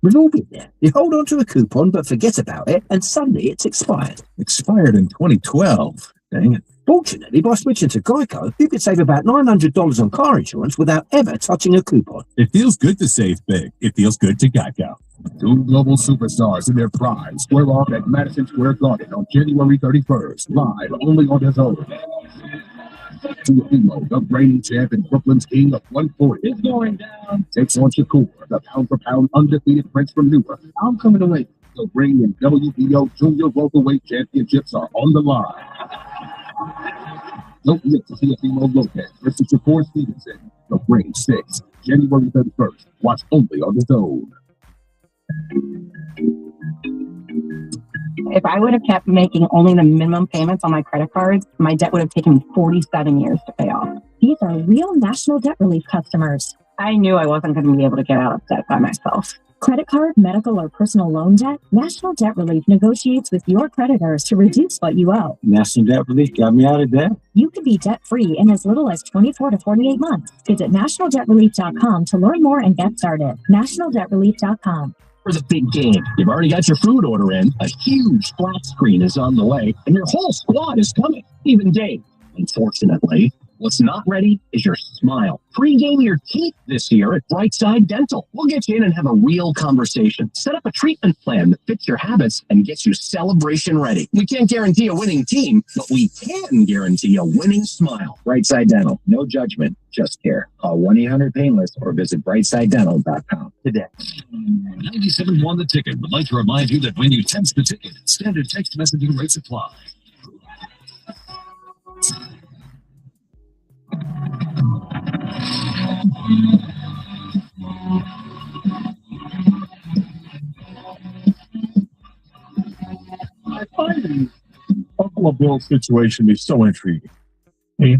F: We've all been there. You hold on to a coupon but forget about it, and suddenly it's expired.
O: Expired in 2012. Dang it.
F: Fortunately, by switching to Geico, you could save about $900 on car insurance without ever touching a coupon.
O: It feels good to save big. It feels good to Geico. 2 global superstars in their prime square off at Madison Square Garden on January 31st, live only on DAZN. Tuafimo, the reigning champ and Brooklyn's king of 140.
Q: It's going down.
O: Takes on Shakur, the pound-for-pound undefeated prince from Newark.
Q: I'm coming to win.
C: The ring and WBO Junior Welterweight Championships are on the line. Don't miss Teofimo Lopez versus Shakur Stevenson. The Ring 6, January 31st. Watch only on the Zone.
M: If I would have kept making only the minimum payments on my credit cards, my debt would have taken me 47 years to pay off.
B: These are real National Debt Relief customers.
M: I knew I wasn't going to be able to get out of debt by myself.
B: Credit card, medical, or personal loan debt? National Debt Relief negotiates with your creditors to reduce what you owe.
F: National Debt Relief got me out of debt.
B: You can be debt-free in as little as 24 to 48 months. Visit nationaldebtrelief.com to learn more and get started. nationaldebtrelief.com.
G: For the big game, you've already got your food order in, a huge flat screen is on the way, and your whole squad is coming, even Dave. Unfortunately, what's not ready is your smile. Pre-game your teeth this year at Brightside Dental. We'll get you in and have a real conversation. Set up a treatment plan that fits your habits and gets you celebration ready. We can't guarantee a winning team, but we can guarantee a winning smile.
H: Brightside Dental. No judgment, just care. Call 1-800-PAINLESS or visit brightsidedental.com today.
U: 97 won the ticket. Would like to remind you that when you text the ticket, standard text messaging rates apply.
W: I find the Buffalo Bills situation to be so intriguing. They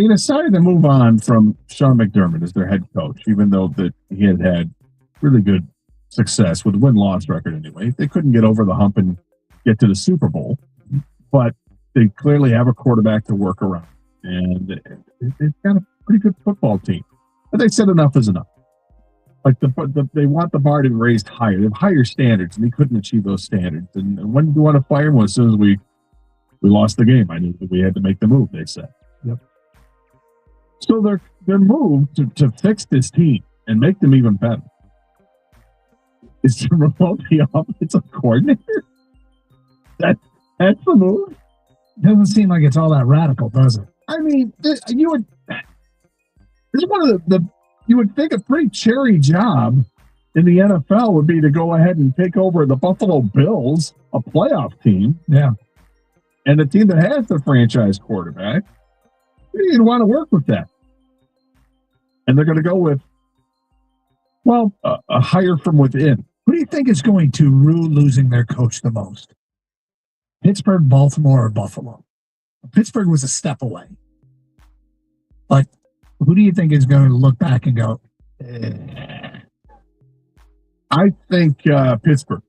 W: decided to move on from Sean McDermott as their head coach, even though that he had had really good success with a win-loss record anyway. They couldn't get over the hump and get to the Super Bowl, but they clearly have a quarterback to work around, and they've got a pretty good football team. But they said enough is enough. Like they want the bar to be raised higher. They have higher standards, and they couldn't achieve those standards. And when did you want to fire him? Well, as soon as we lost the game, I knew that we had to make the move, they said.
Q: Yep.
W: So their move to fix this team and make them even better is to promote the offensive coordinator. That's the move.
Q: Doesn't seem like it's all that radical, does it?
W: I mean, you would. This is one of the you would think a pretty cherry job in the NFL would be to go ahead and take over the Buffalo Bills, a playoff team.
Q: Yeah.
W: And the team that has the franchise quarterback. You'd want to work with that. And they're going to go with, well, a hire from within.
Q: Who do you think is going to rue losing their coach the most? Pittsburgh, Baltimore, or Buffalo? Pittsburgh was a step away. But who do you think is going to look back and go,
W: I think Pittsburgh.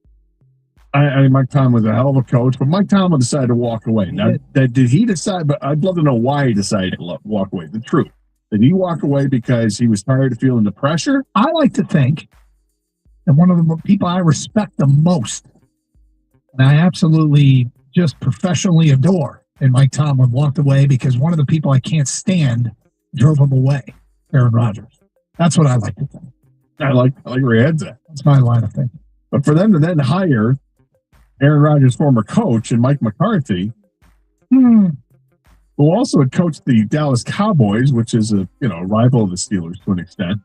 W: I mean, Mike Tomlin was a hell of a coach, but Mike Tomlin decided to walk away. Now, did he decide? But I'd love to know why he decided to walk away. The truth. Did he walk away because he was tired of feeling the pressure?
Q: I like to think that one of the people I respect the most, and I absolutely just professionally adore, and Mike Tomlin walked away because one of the people I can't stand drove him away, Aaron Rodgers. That's what I like to think.
W: I like where your head's at.
Q: That's my line of thinking.
W: But for them to then hire Aaron Rodgers' former coach and Mike McCarthy, who also had coached the Dallas Cowboys, which is a rival of the Steelers to an extent,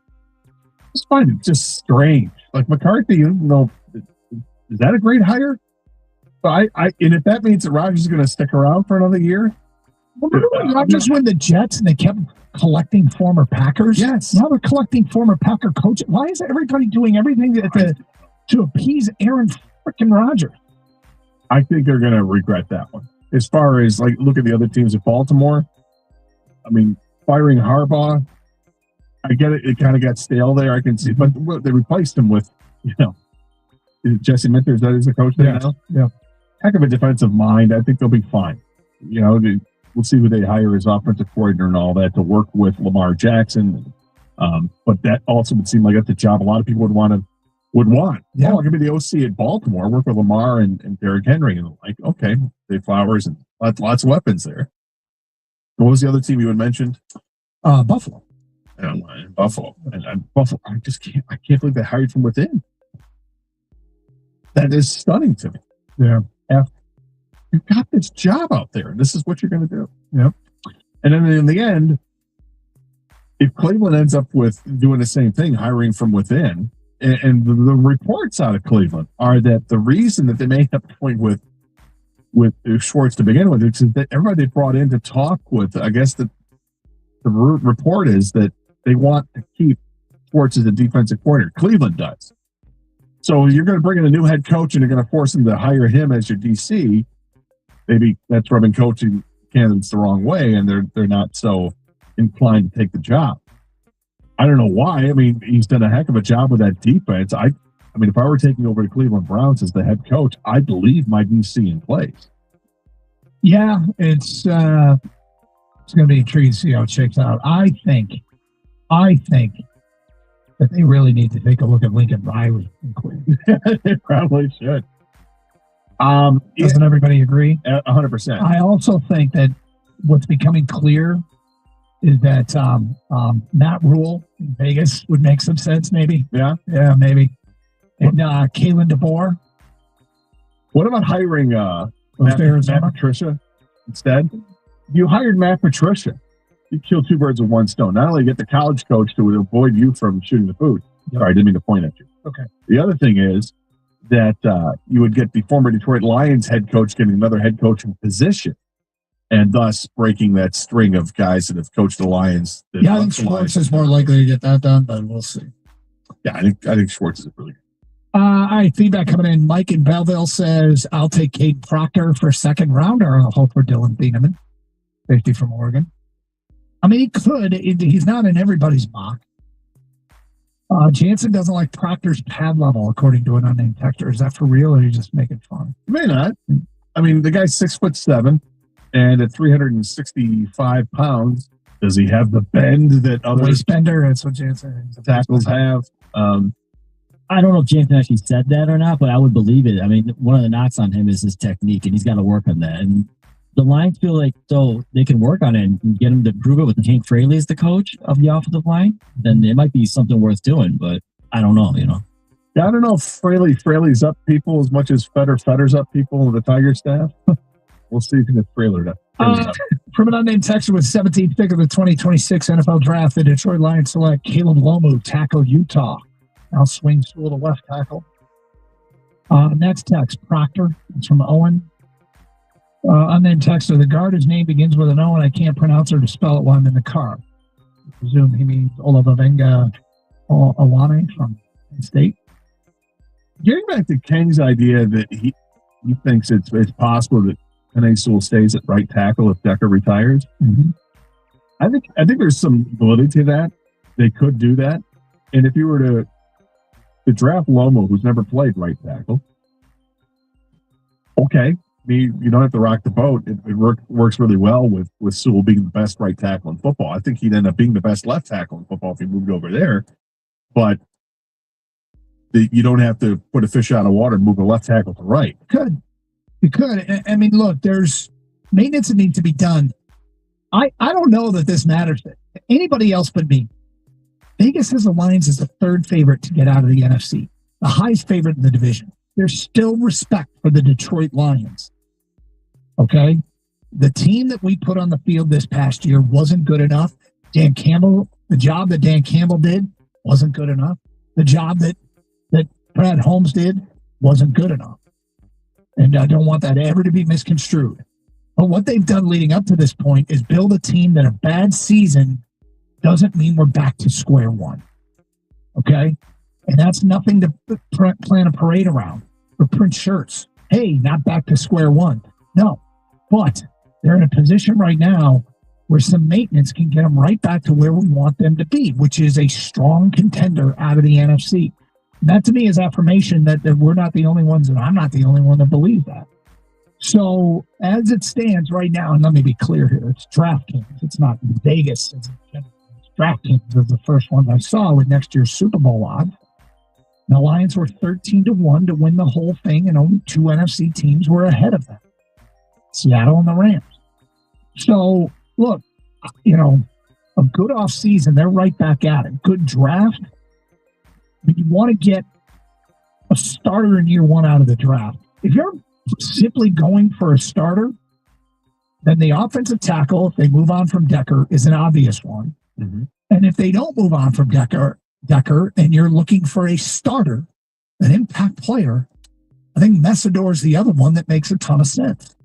W: I just find it just strange. Like McCarthy, is that a great hire? But and if that means that Rodgers is going to stick around for another year,
Q: remember when Rodgers went to the Jets and they kept collecting former Packers?
W: Yes.
Q: Now they're collecting former Packer coaches. Why is everybody doing everything to appease Aaron freaking Rodgers?
W: I think they're going to regret that one. As far as, look at the other teams at Baltimore. I mean, firing Harbaugh, I get it. It kind of got stale there. I can see. But they replaced him with, is it Jesse Minter? Is that the coach there now?
Q: Yeah.
W: Heck of a defensive mind. I think they'll be fine. We'll see who they hire as offensive coordinator and all that to work with Lamar Jackson. But that also would seem like that's a job a lot of people would want. Yeah, I'm going to be the OC at Baltimore, work with Lamar and Derrick Henry. And okay, Dave Flowers and lots of weapons there. What was the other team you had mentioned?
Q: Buffalo.
W: Buffalo. And Buffalo, I can't believe they hired from within. That is stunning to me.
Q: Yeah.
W: You've got this job out there, and this is what you're going to do.
Q: Yep.
W: And then in the end, if Cleveland ends up with doing the same thing, hiring from within, and the reports out of Cleveland are that the reason that they may have going with Schwartz to begin with is that everybody they brought in to talk with, I guess the report is that they want to keep Schwartz as a defensive coordinator. Cleveland does. So you're going to bring in a new head coach and you're going to force them to hire him as your DC. Maybe that's rubbing coaching candidates the wrong way, and they're not so inclined to take the job. I don't know why. I mean, he's done a heck of a job with that defense. I mean, if I were taking over the Cleveland Browns as the head coach, I'd leave my DC in place.
Q: Yeah, it's going to be intriguing to see how it shakes out. I think that they really need to take a look at Lincoln Riley in Cleveland.
W: They probably should.
Q: Doesn't everybody agree?
W: 100%.
Q: I also think that what's becoming clear is that Matt Rule in Vegas would make some sense, maybe.
W: Yeah,
Q: maybe. And Kalen DeBoer.
W: What about hiring Matt Patricia instead? You hired Matt Patricia. You killed two birds with one stone. Not only get the college coach to avoid you from shooting the food. Sorry, I didn't mean to point at you.
Q: Okay.
W: The other thing is that you would get the former Detroit Lions head coach getting another head coaching position, and thus breaking that string of guys that have coached the Lions.
Q: Yeah, I think Schwartz is more likely to get that done, but we'll see.
W: Yeah, I think Schwartz is really good.
Q: All right, feedback coming in. Mike in Belleville says, I'll take Cade Proctor for second rounder. I'll hope for Dylan Thieneman, safety from Oregon. I mean, he could. He's not in everybody's mock. Jansen doesn't like Proctor's pad level, according to an unnamed texter. Is that for real, or are you just making fun?
W: He may not. I mean, the guy's 6'7", and at 365 pounds, does he have the bend that other
Q: waist bender? That's what Jansen
W: tackles have.
V: I don't know if Jansen actually said that or not, but I would believe it. I mean, one of the knocks on him is his technique, and he's got to work on that. And the Lions feel like though they can work on it and get him to prove it with Hank Fraley as the coach of the offensive line, then it might be something worth doing. But I don't know,
W: Yeah, I don't know if Fraley's up people as much as Fetter's up people in the Tiger staff. We'll see if he gets Fraley up.
Q: From an unnamed texter with 17th pick of the 2026 NFL Draft, the Detroit Lions select Caleb Lomu, tackle Utah. Now swings to the left tackle. Next text, Proctor. It's from Owen. Unnamed texter. The guard, his name begins with an O, and I can't pronounce or to spell it while I'm in the car. I presume he means Olavenga Awane from Penn State.
W: Getting back to Ken's idea that he thinks it's possible that Penei Sewell stays at right tackle if Decker retires.
Q: Mm-hmm.
W: I think there's some validity to that. They could do that, and if you were to draft Lomo, who's never played right tackle, okay, you don't have to rock the boat. It works really well with Sewell being the best right tackle in football. I think he'd end up being the best left tackle in football if he moved over there. But you don't have to put a fish out of water and move a left tackle to right.
Q: You could. I mean, look, there's maintenance that needs to be done. I don't know that this matters to anybody else but me. Vegas has the Lions as the third favorite to get out of the NFC, the highest favorite in the division. There's still respect for the Detroit Lions. Okay? The team that we put on the field this past year wasn't good enough. Dan Campbell, the job that Dan Campbell did wasn't good enough. The job that Brad Holmes did wasn't good enough. And I don't want that ever to be misconstrued. But what they've done leading up to this point is build a team that a bad season doesn't mean we're back to square one. Okay? And that's nothing to plan a parade around or print shirts. Hey, not back to square one. No. But they're in a position right now where some maintenance can get them right back to where we want them to be, which is a strong contender out of the NFC. And that to me is affirmation that we're not the only ones, and I'm not the only one that believes that. So as it stands right now, and let me be clear here, it's DraftKings. It's not Vegas. It's DraftKings is the first one I saw with next year's Super Bowl odds. The Lions were 13-1 to win the whole thing, and only two NFC teams were ahead of them, Seattle and the Rams. So, look, a good offseason, they're right back at it. Good draft. But you want to get a starter in year one out of the draft. If you're simply going for a starter, then the offensive tackle, if they move on from Decker, is an obvious one.
W: Mm-hmm.
Q: And if they don't move on from Decker, Decker, and you're looking for a starter, an impact player, I think Messidor is the other one that makes a ton of sense.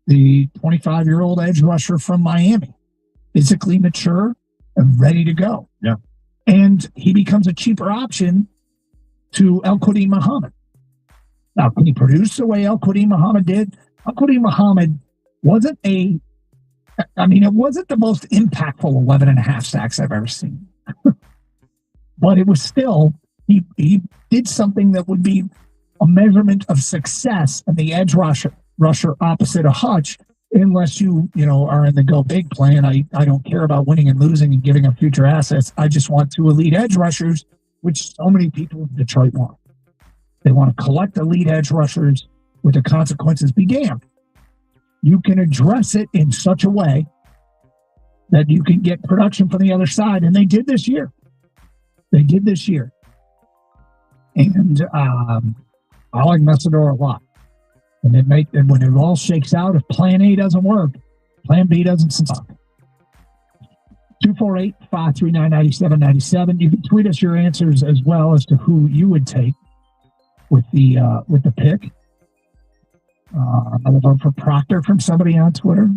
Q: The 25-year-old edge rusher from Miami, physically mature and ready to go.
W: Yeah.
Q: And he becomes a cheaper option to El Qadim Muhammad. Now, can he produce the way El Qadim Muhammad did? El Qadim Muhammad wasn't it wasn't the most impactful 11 and a half sacks I've ever seen. But it was still, he did something that would be a measurement of success in the edge rusher opposite of Hutch, unless you are in the go big plan. I don't care about winning and losing and giving up future assets. I just want two elite edge rushers, which so many people in Detroit want. They want to collect elite edge rushers with the consequences be damned. You can address it in such a way that you can get production from the other side, and they did this year. And I like Messidor a lot. And when it all shakes out, if plan A doesn't work, plan B doesn't stop. 248-539-9797. You can tweet us your answers as well as to who you would take with the pick. Another vote for Proctor from somebody on Twitter.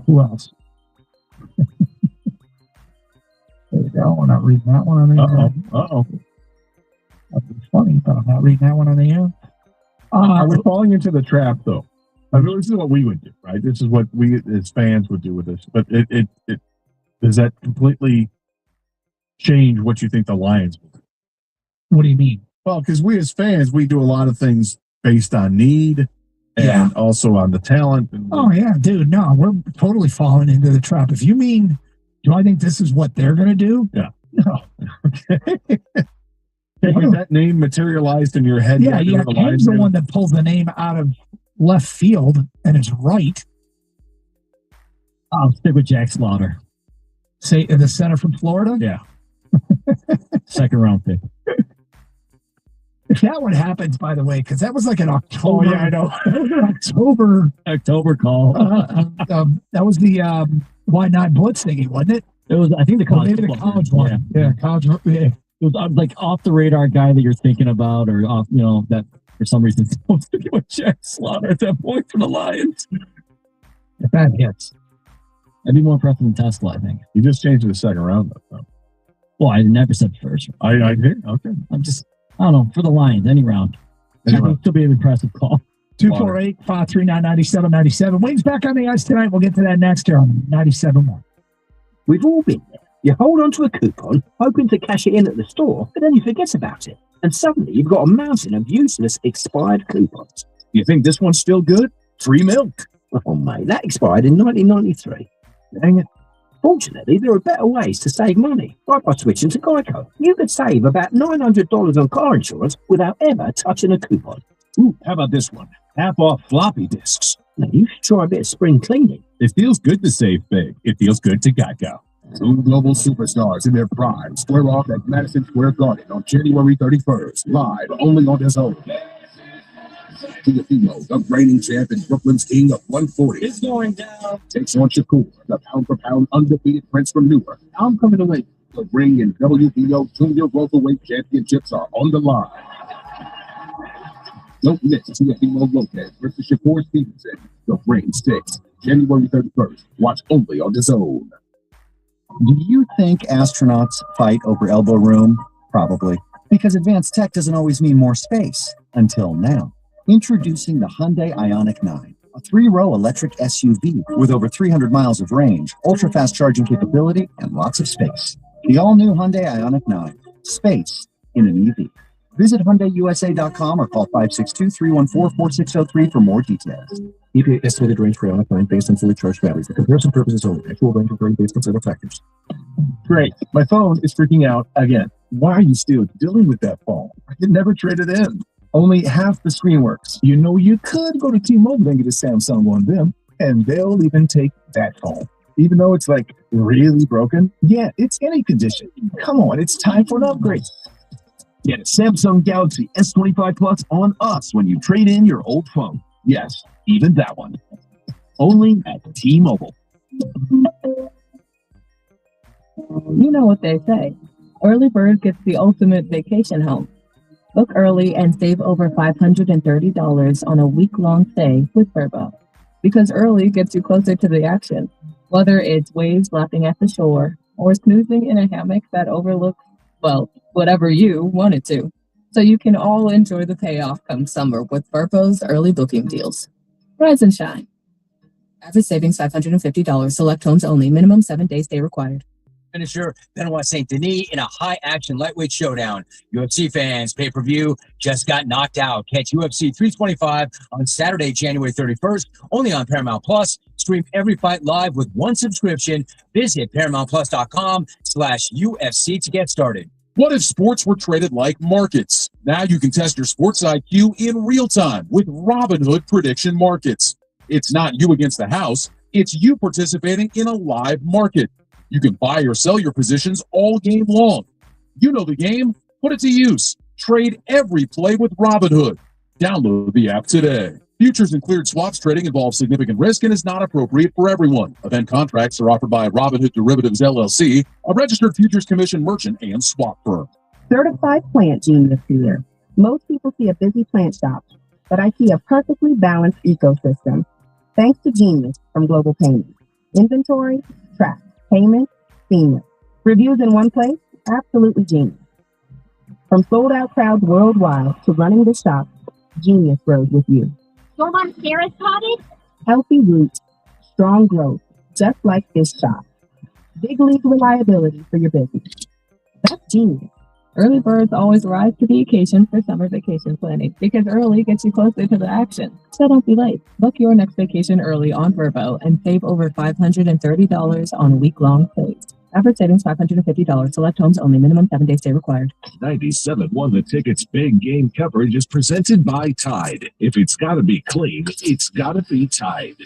Q: Who else? There you go. I'm not reading that one on the air. That'd be funny, but I'm not reading that one on the air.
W: Are we falling into the trap, though? I mean, this is what we would do, right? This is what we as fans would do with this. But it does that completely change what you think the Lions will do?
Q: What do you mean?
W: Well, because we as fans, we do a lot of things based on need and also on the talent.
Q: Oh, yeah, dude. No, we're totally falling into the trap. If you mean, do I think this is what they're going to do?
W: Yeah.
Q: No.
W: Okay. Has that name materialized in your head?
Q: Yeah, Ken's the one that pulls the name out of left field and is right.
V: I'll stick with Jack Slaughter.
Q: Say the center from Florida?
V: Yeah. Second round pick.
Q: If that one happens, by the way, because that was like an October.
W: Oh, yeah, I know.
Q: That was an
V: October call.
Q: That was the why not blitz thingy, wasn't it?
V: It was, I think, the college.
Q: Maybe the college one. Yeah, college. Yeah.
V: It was like off the radar guy that you're thinking about, or off, that for some reason supposed to be with Jack Slaughter at that point for the Lions.
Q: If that hits,
V: that'd be more impressive than Tesla, I think.
W: You just changed to the second round, though.
V: Well, I never said first.
W: I hear. Okay.
V: I don't know, for the Lions, any round. It'll still be an impressive call.
Q: 248-539-9797. Wings back on the ice tonight. We'll get to that next year on 97.1.
F: We've all been there. You hold on to a coupon, hoping to cash it in at the store, but then you forget about it. And suddenly you've got a mountain of useless expired coupons.
O: You think this one's still good? Free milk.
F: Oh, mate, that expired in 1993. Dang it. Fortunately, there are better ways to save money, like by switching to Geico. You could save about $900 on car insurance without ever touching a coupon.
O: Ooh, how about this one? Half off floppy disks.
F: Now, you should try a bit of spring cleaning.
O: It feels good to save big. It feels good to Geico. Two global superstars in their prime square off at Madison Square Garden on January 31st, live only on his own. Teofimo, the reigning champ and Brooklyn's king of 140.
P: It's going down.
O: Takes on Shakur, the pound-for-pound undefeated prince from Newark. I'm coming to win. The ring and WBO Junior Welterweight Championships are on the line. Don't miss Teofimo Lopez versus Shakur Stevenson. The ring 6, January 31st. Watch only on DAZN.
J: Do you think astronauts fight over elbow room? Probably. Because advanced tech doesn't always mean more space. Until now. Introducing the Hyundai Ioniq 9, a 3-row electric SUV with over 300 miles of range, ultra-fast charging capability, and lots of space. The all-new Hyundai Ioniq 9. Space in an EV. Visit HyundaiUSA.com or call 562-314-4603 for more details.
I: EPA estimated range for Ioniq 9 based on fully charged batteries. For comparison purposes only. Actual range will vary based on several factors. Great. My phone is freaking out again. Why are you still dealing with that phone? I could never trade it in. Only half the screen works. You know you could go to T-Mobile and get a Samsung one of them, and they'll even take that phone. Even though it's like really broken. Yeah, it's any condition. Come on, it's time for an upgrade. Get a Samsung Galaxy S25 Plus on us when you trade in your old phone. Yes, even that one. Only at T-Mobile.
L: You know what they say. Early bird gets the ultimate vacation home. Book early and save over $530 on a week-long stay with Verbo. Because early gets you closer to the action, whether it's waves lapping at the shore or snoozing in a hammock that overlooks, well, whatever you want it to. So you can all enjoy the payoff come summer with Verbo's early booking deals. Rise and shine.
A: Average savings $550. Select homes only. Minimum 7-day stay required.
N: Finisher Benoit Saint Denis in a high action lightweight showdown. UFC fans, pay per view just got knocked out. Catch UFC 325 on Saturday, January 31st, only on Paramount Plus. Stream every fight live with one subscription. Visit ParamountPlus.com/UFC to get started.
C: What if sports were traded like markets? Now you can test your sports IQ in real time with Robinhood Prediction Markets. It's not you against the house, it's you participating in a live market. You can buy or sell your positions all game long. You know the game, put it to use. Trade every play with Robinhood. Download the app today. Futures and cleared swaps trading involves significant risk and is not appropriate for everyone. Event contracts are offered by Robinhood Derivatives LLC, a registered futures commission merchant and swap firm.
R: Certified plant genius here. Most people see a busy plant shop, but I see a perfectly balanced ecosystem. Thanks to Genius from Global Payments. Inventory, track, payment, seamless. Reviews in one place, absolutely genius. From sold out crowds worldwide to running the shop, Genius rode with you.
S: Your one Sarah's cottage?
R: Healthy roots, strong growth, just like this shop. Big league reliability for your business. That's Genius.
L: Early birds always rise to the occasion for summer vacation planning because early gets you closer to the action. So don't be late. Book your next vacation early on Verbo and save over $530 on week-long stays. Average savings $550. Select homes only. Minimum 7-day stay required.
U: 97 won the tickets. Big game coverage is presented by Tide. If it's got to be clean, it's got to be Tide.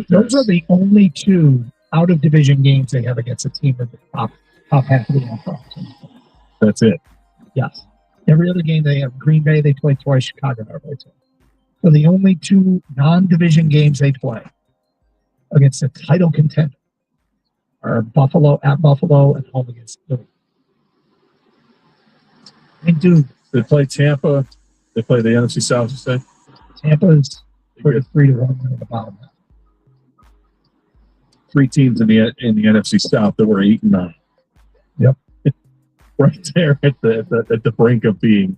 Q: Those are the only two out of division games they have against a team of the top half of the NFL.
W: That's it.
Q: Yes. Every other game they have Green Bay, they play twice. Chicago, they play twice. So the only two non-division games they play against a title contender are Buffalo at Buffalo and home against Philly. And dude,
W: They play Tampa. They play the NFC South, you say?
Q: Tampa's 33-1 at the bottom.
W: 3 teams in the NFC South that were 8-9.
Q: Yep.
W: Right there at the brink of being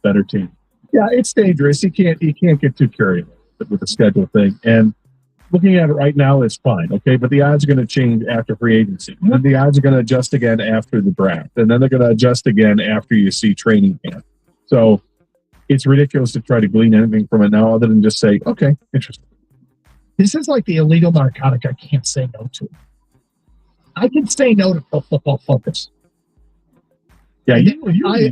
W: better team. Yeah, it's dangerous. You can't get too carried with the schedule thing. And looking at it right now is fine, okay? But the odds are going to change after free agency. And then the odds are going to adjust again after the draft. And then they're going to adjust again after you see training camp. So it's ridiculous to try to glean anything from it now other than just say, okay, interesting.
Q: This is like the illegal narcotic I can't say no to. I can say no to Pro Football Focus.
W: Yeah, you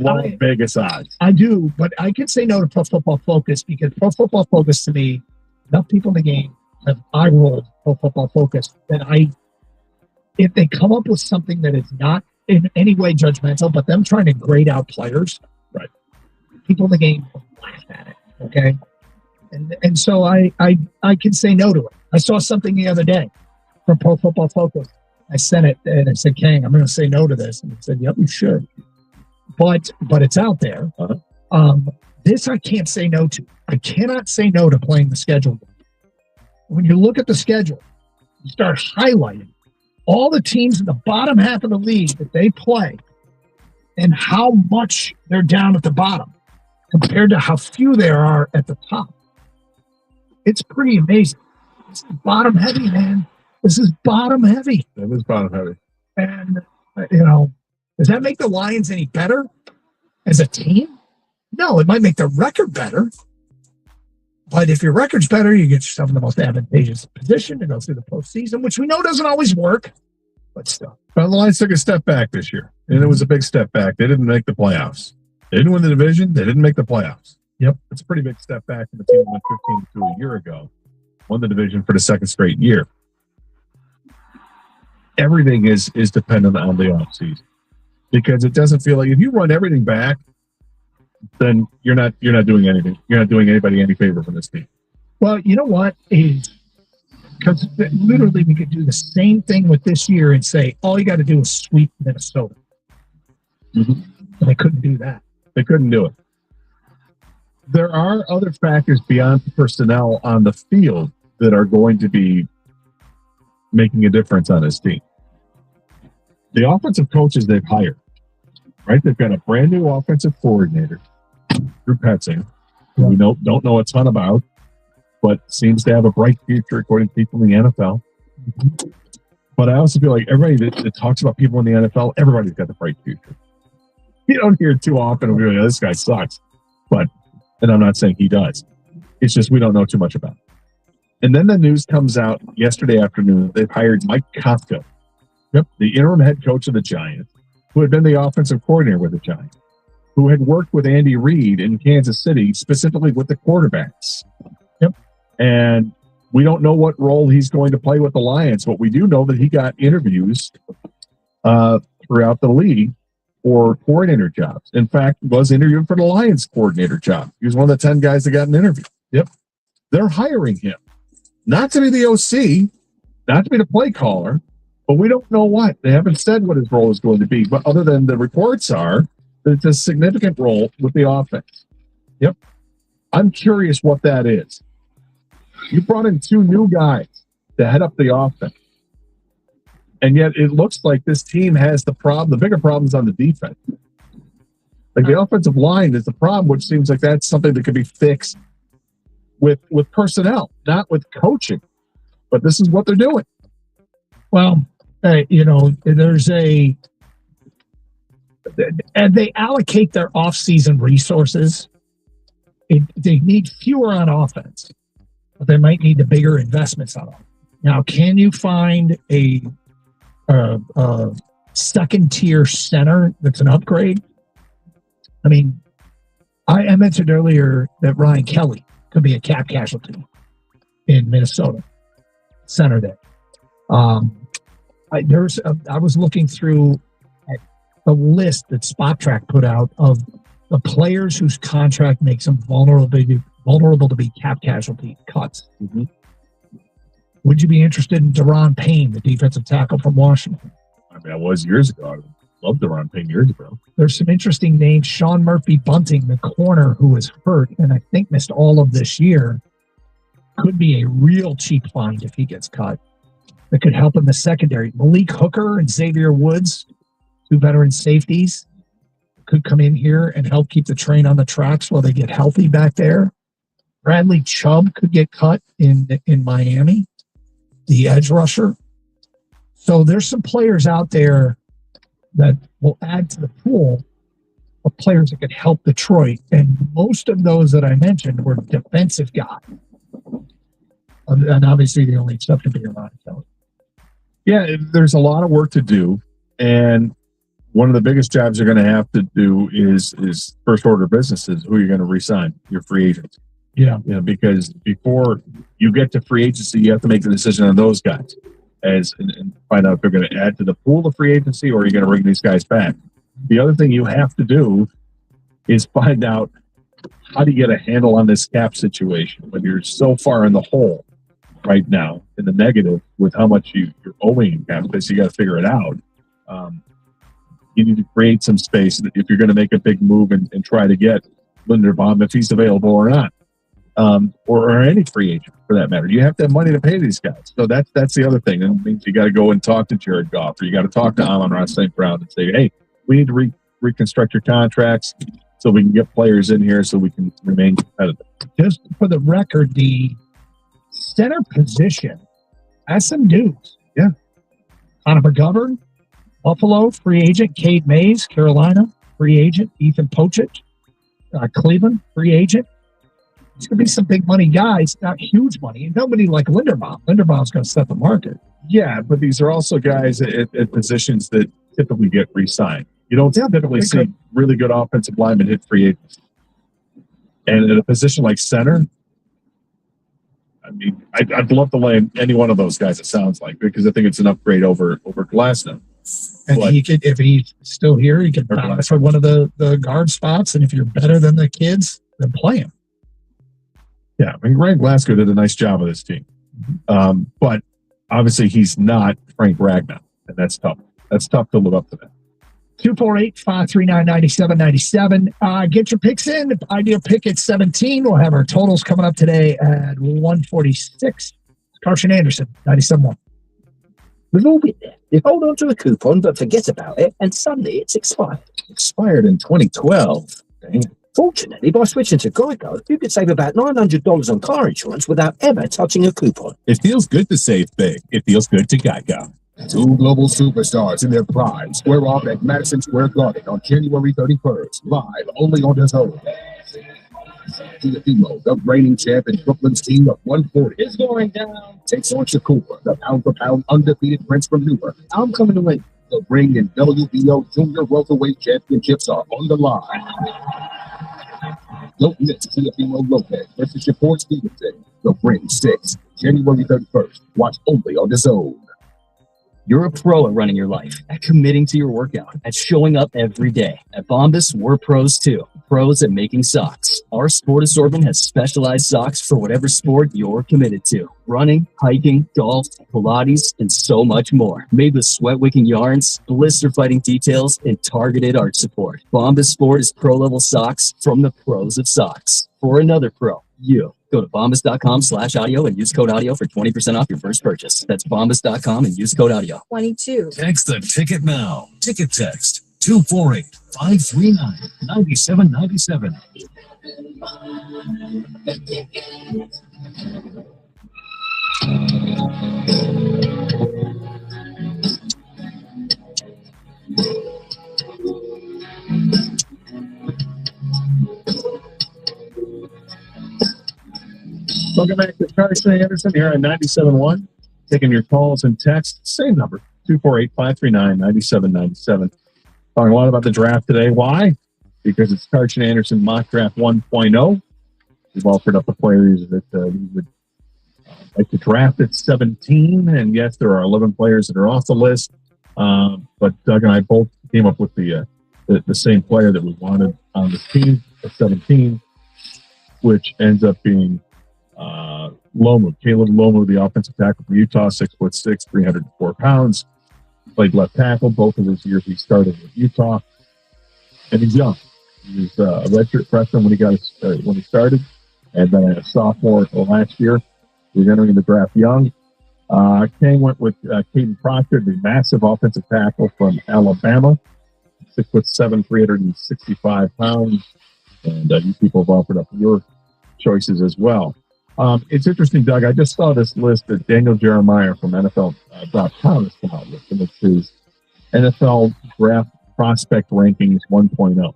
W: love Vegas odds.
Q: I do, but I can say no to Pro Football Focus because Pro Football Focus to me, enough people in the game have eye-rolled Pro Football Focus that if they come up with something that is not in any way judgmental, but them trying to grade out players,
W: right?
Q: People in the game laugh at it, okay? And so I can say no to it. I saw something the other day from Pro Football Focus. I sent it and I said, Kang, I'm going to say no to this. And he said, yep, you should. But it's out there. This I can't say no to. I cannot say no to playing the schedule. When you look at the schedule, you start highlighting all the teams in the bottom half of the league that they play and how much they're down at the bottom compared to how few there are at the top. It's pretty amazing. It's bottom heavy, man. This is bottom heavy.
W: That is bottom heavy.
Q: And, does that make the Lions any better as a team? No, it might make the record better. But if your record's better, you get yourself in the most advantageous position to go through the postseason, which we know doesn't always work, but still.
W: Well, the Lions took a step back this year, and it was a big step back. They didn't make the playoffs. They didn't win the division. They didn't make the playoffs.
Q: Yep.
W: It's a pretty big step back from the team that went 15-2 a year ago. Won the division for the second straight year. Everything is dependent on the offseason because it doesn't feel like if you run everything back, then you're not doing anything. You're not doing anybody any favor from this team.
Q: Well, you know what is because literally we could do the same thing with this year and say all you got to do is sweep Minnesota.
W: Mm-hmm.
Q: And they couldn't do that.
W: They couldn't do it. There are other factors beyond the personnel on the field that are going to be making a difference on this team. The offensive coaches they've hired, right? They've got a brand new offensive coordinator, Drew Petzing, who we don't know a ton about, but seems to have a bright future according to people in the NFL. Mm-hmm. But I also feel like everybody that talks about people in the NFL, everybody's got a bright future. You don't hear it too often. We're like, this guy sucks. And I'm not saying he does. It's just we don't know too much about it. And then the news comes out yesterday afternoon. They've hired Mike Kafka, the interim head coach of the Giants, who had been the offensive coordinator with the Giants, who had worked with Andy Reid in Kansas City, specifically with the quarterbacks.
Q: Yep.
W: And we don't know what role he's going to play with the Lions, but we do know that he got interviews throughout the league for coordinator jobs. In fact, was interviewed for the Lions coordinator job. He was one of the 10 guys that got an interview. Yep. They're hiring him. Not to be the OC, not to be the play caller, but we don't know what. They haven't said what his role is going to be, but other than the reports are that it's a significant role with the offense. Yep. I'm curious what that is. You brought in 2 new guys to head up the offense. And yet it looks like this team has the bigger problems on the defense. Like the offensive line is the problem, which seems like that's something that could be fixed with personnel, not with coaching. But this is what they're doing.
Q: Well, there's and they allocate their off-season resources. They need fewer on offense, but they might need the bigger investments on offense. Now, can you find a second-tier center that's an upgrade? I mean, I mentioned earlier that Ryan Kelly could be a cap casualty in Minnesota. center there. I was looking through at the list that Spot Track put out of the players whose contract makes them vulnerable to be cap casualty cuts.
W: Mm-hmm.
Q: Would you be interested in Deron Payne, the defensive tackle from Washington?
W: I mean, I was years ago. I loved Deron Payne years ago.
Q: There's some interesting names. Sean Murphy Bunting, the corner who was hurt and I think missed all of this year, could be a real cheap find if he gets cut. That could help in the secondary. Malik Hooker and Xavier Woods, two veteran safeties, could come in here and help keep the train on the tracks while they get healthy back there. Bradley Chubb could get cut in Miami, the edge rusher. So there's some players out there that will add to the pool of players that could help Detroit. And most of those that I mentioned were defensive guys. And obviously the only exception being Ronnie Kelly.
W: Yeah, there's a lot of work to do. And one of the biggest jobs you're going to have to do is first order businesses, who you're going to re-sign, your free agents.
Q: Yeah.
W: You know, because before you get to free agency, you have to make the decision on those guys and find out if they're going to add to the pool of free agency or you're going to bring these guys back. The other thing you have to do is find out how do you get a handle on this cap situation when you're so far in the hole right now, in the negative with how much you're owing in cap space. You got to figure it out. You need to create some space if you're going to make a big move and try to get Linderbaum if he's available or not, or any free agent for that matter. You have to have money to pay these guys. So that's the other thing. And it means you got to go and talk to Jared Goff, or you got to talk to Amon-Ra St. Brown and say, hey, we need to reconstruct your contracts so we can get players in here so we can remain competitive.
Q: Just for the record, the center position has some dudes.
W: Yeah.
Q: Connor McGovern, Buffalo, free agent. Cade Mays, Carolina, free agent. Ethan Pocic, Cleveland, free agent. There's going to be some big money guys, not huge money. And nobody like Linderbaum. Linderbaum's going to set the market.
W: Yeah, but these are also guys at positions that typically get re-signed. You don't typically see really good offensive linemen hit free agents. And at a position like center, I mean, I'd love to land any one of those guys, it sounds like, because I think it's an upgrade over Glasnow.
Q: And he could, if he's still here, he could buy for one of the guard spots. And if you're better than the kids, then play him.
W: Yeah, I mean, Ryan Glasgow did a nice job of this team. But obviously he's not Frank Ragnow, and that's tough. That's tough to live up to that.
Q: 248-539-9797. Get your picks in. Ideal pick at 17. We'll have our totals coming up today at 146. Carson Anderson, 97.1.
F: We've all been there. You hold on to a coupon but forget about it, and suddenly it's expired.
H: Expired in 2012. Dang.
F: Fortunately, by switching to Geico, you could save about $900 on car insurance without ever touching a coupon.
O: It feels good to save big. It feels good to Geico.
E: Two global superstars in their prime square off at Madison Square Garden on January 31st, live only on DAZN. Teofimo, the reigning champ and Brooklyn's team of 140, is going down. Takes on Shakur, the pound-for-pound undefeated prince from Newark. I'm coming to win. The ring and WBO Junior Welterweight Championships are on the line. Don't miss Teofimo Lopez versus Shakur Stevenson. The Ring 6, January 31st. Watch only on DAZN.
K: You're a pro at running your life, at committing to your workout, at showing up every day. At Bombas, we're pros too. Pros at making socks. Our sport assortment has specialized socks for whatever sport you're committed to. Running, hiking, golf, Pilates, and so much more. Made with sweat-wicking yarns, blister-fighting details, and targeted arch support. Bombas Sport is pro-level socks from the pros of socks. For another pro, you. Go to bombas.com/audio and use code audio for 20% off your first purchase. That's bombas.com and use code audio.
U: 22. Text the ticket now. Ticket text 248-539-9797.
W: Welcome back to Carson Anderson here on 97.1. Taking your calls and texts. Same number, 248-539-9797. Talking a lot about the draft today. Why? Because it's Carson Anderson Mock Draft 1.0. We've offered up the players that we would like the draft at 17, and yes, there are 11 players that are off the list. But Doug and I both came up with the same player that we wanted on this team at 17, which ends up being Lomu. Caleb Lomu, the offensive tackle from Utah, 6'6", 304 pounds. Played left tackle both of his years he started with Utah, and he's young. He was a redshirt freshman when he started, and then a sophomore last year. He's entering the draft young. Kane went with Caden Proctor, the massive offensive tackle from Alabama, 6'7", 365 pounds. And you people have offered up your choices as well. It's interesting, Doug. I just saw this list that Daniel Jeremiah from NFL.com has come out with, and it's his NFL Draft Prospect Rankings 1.0.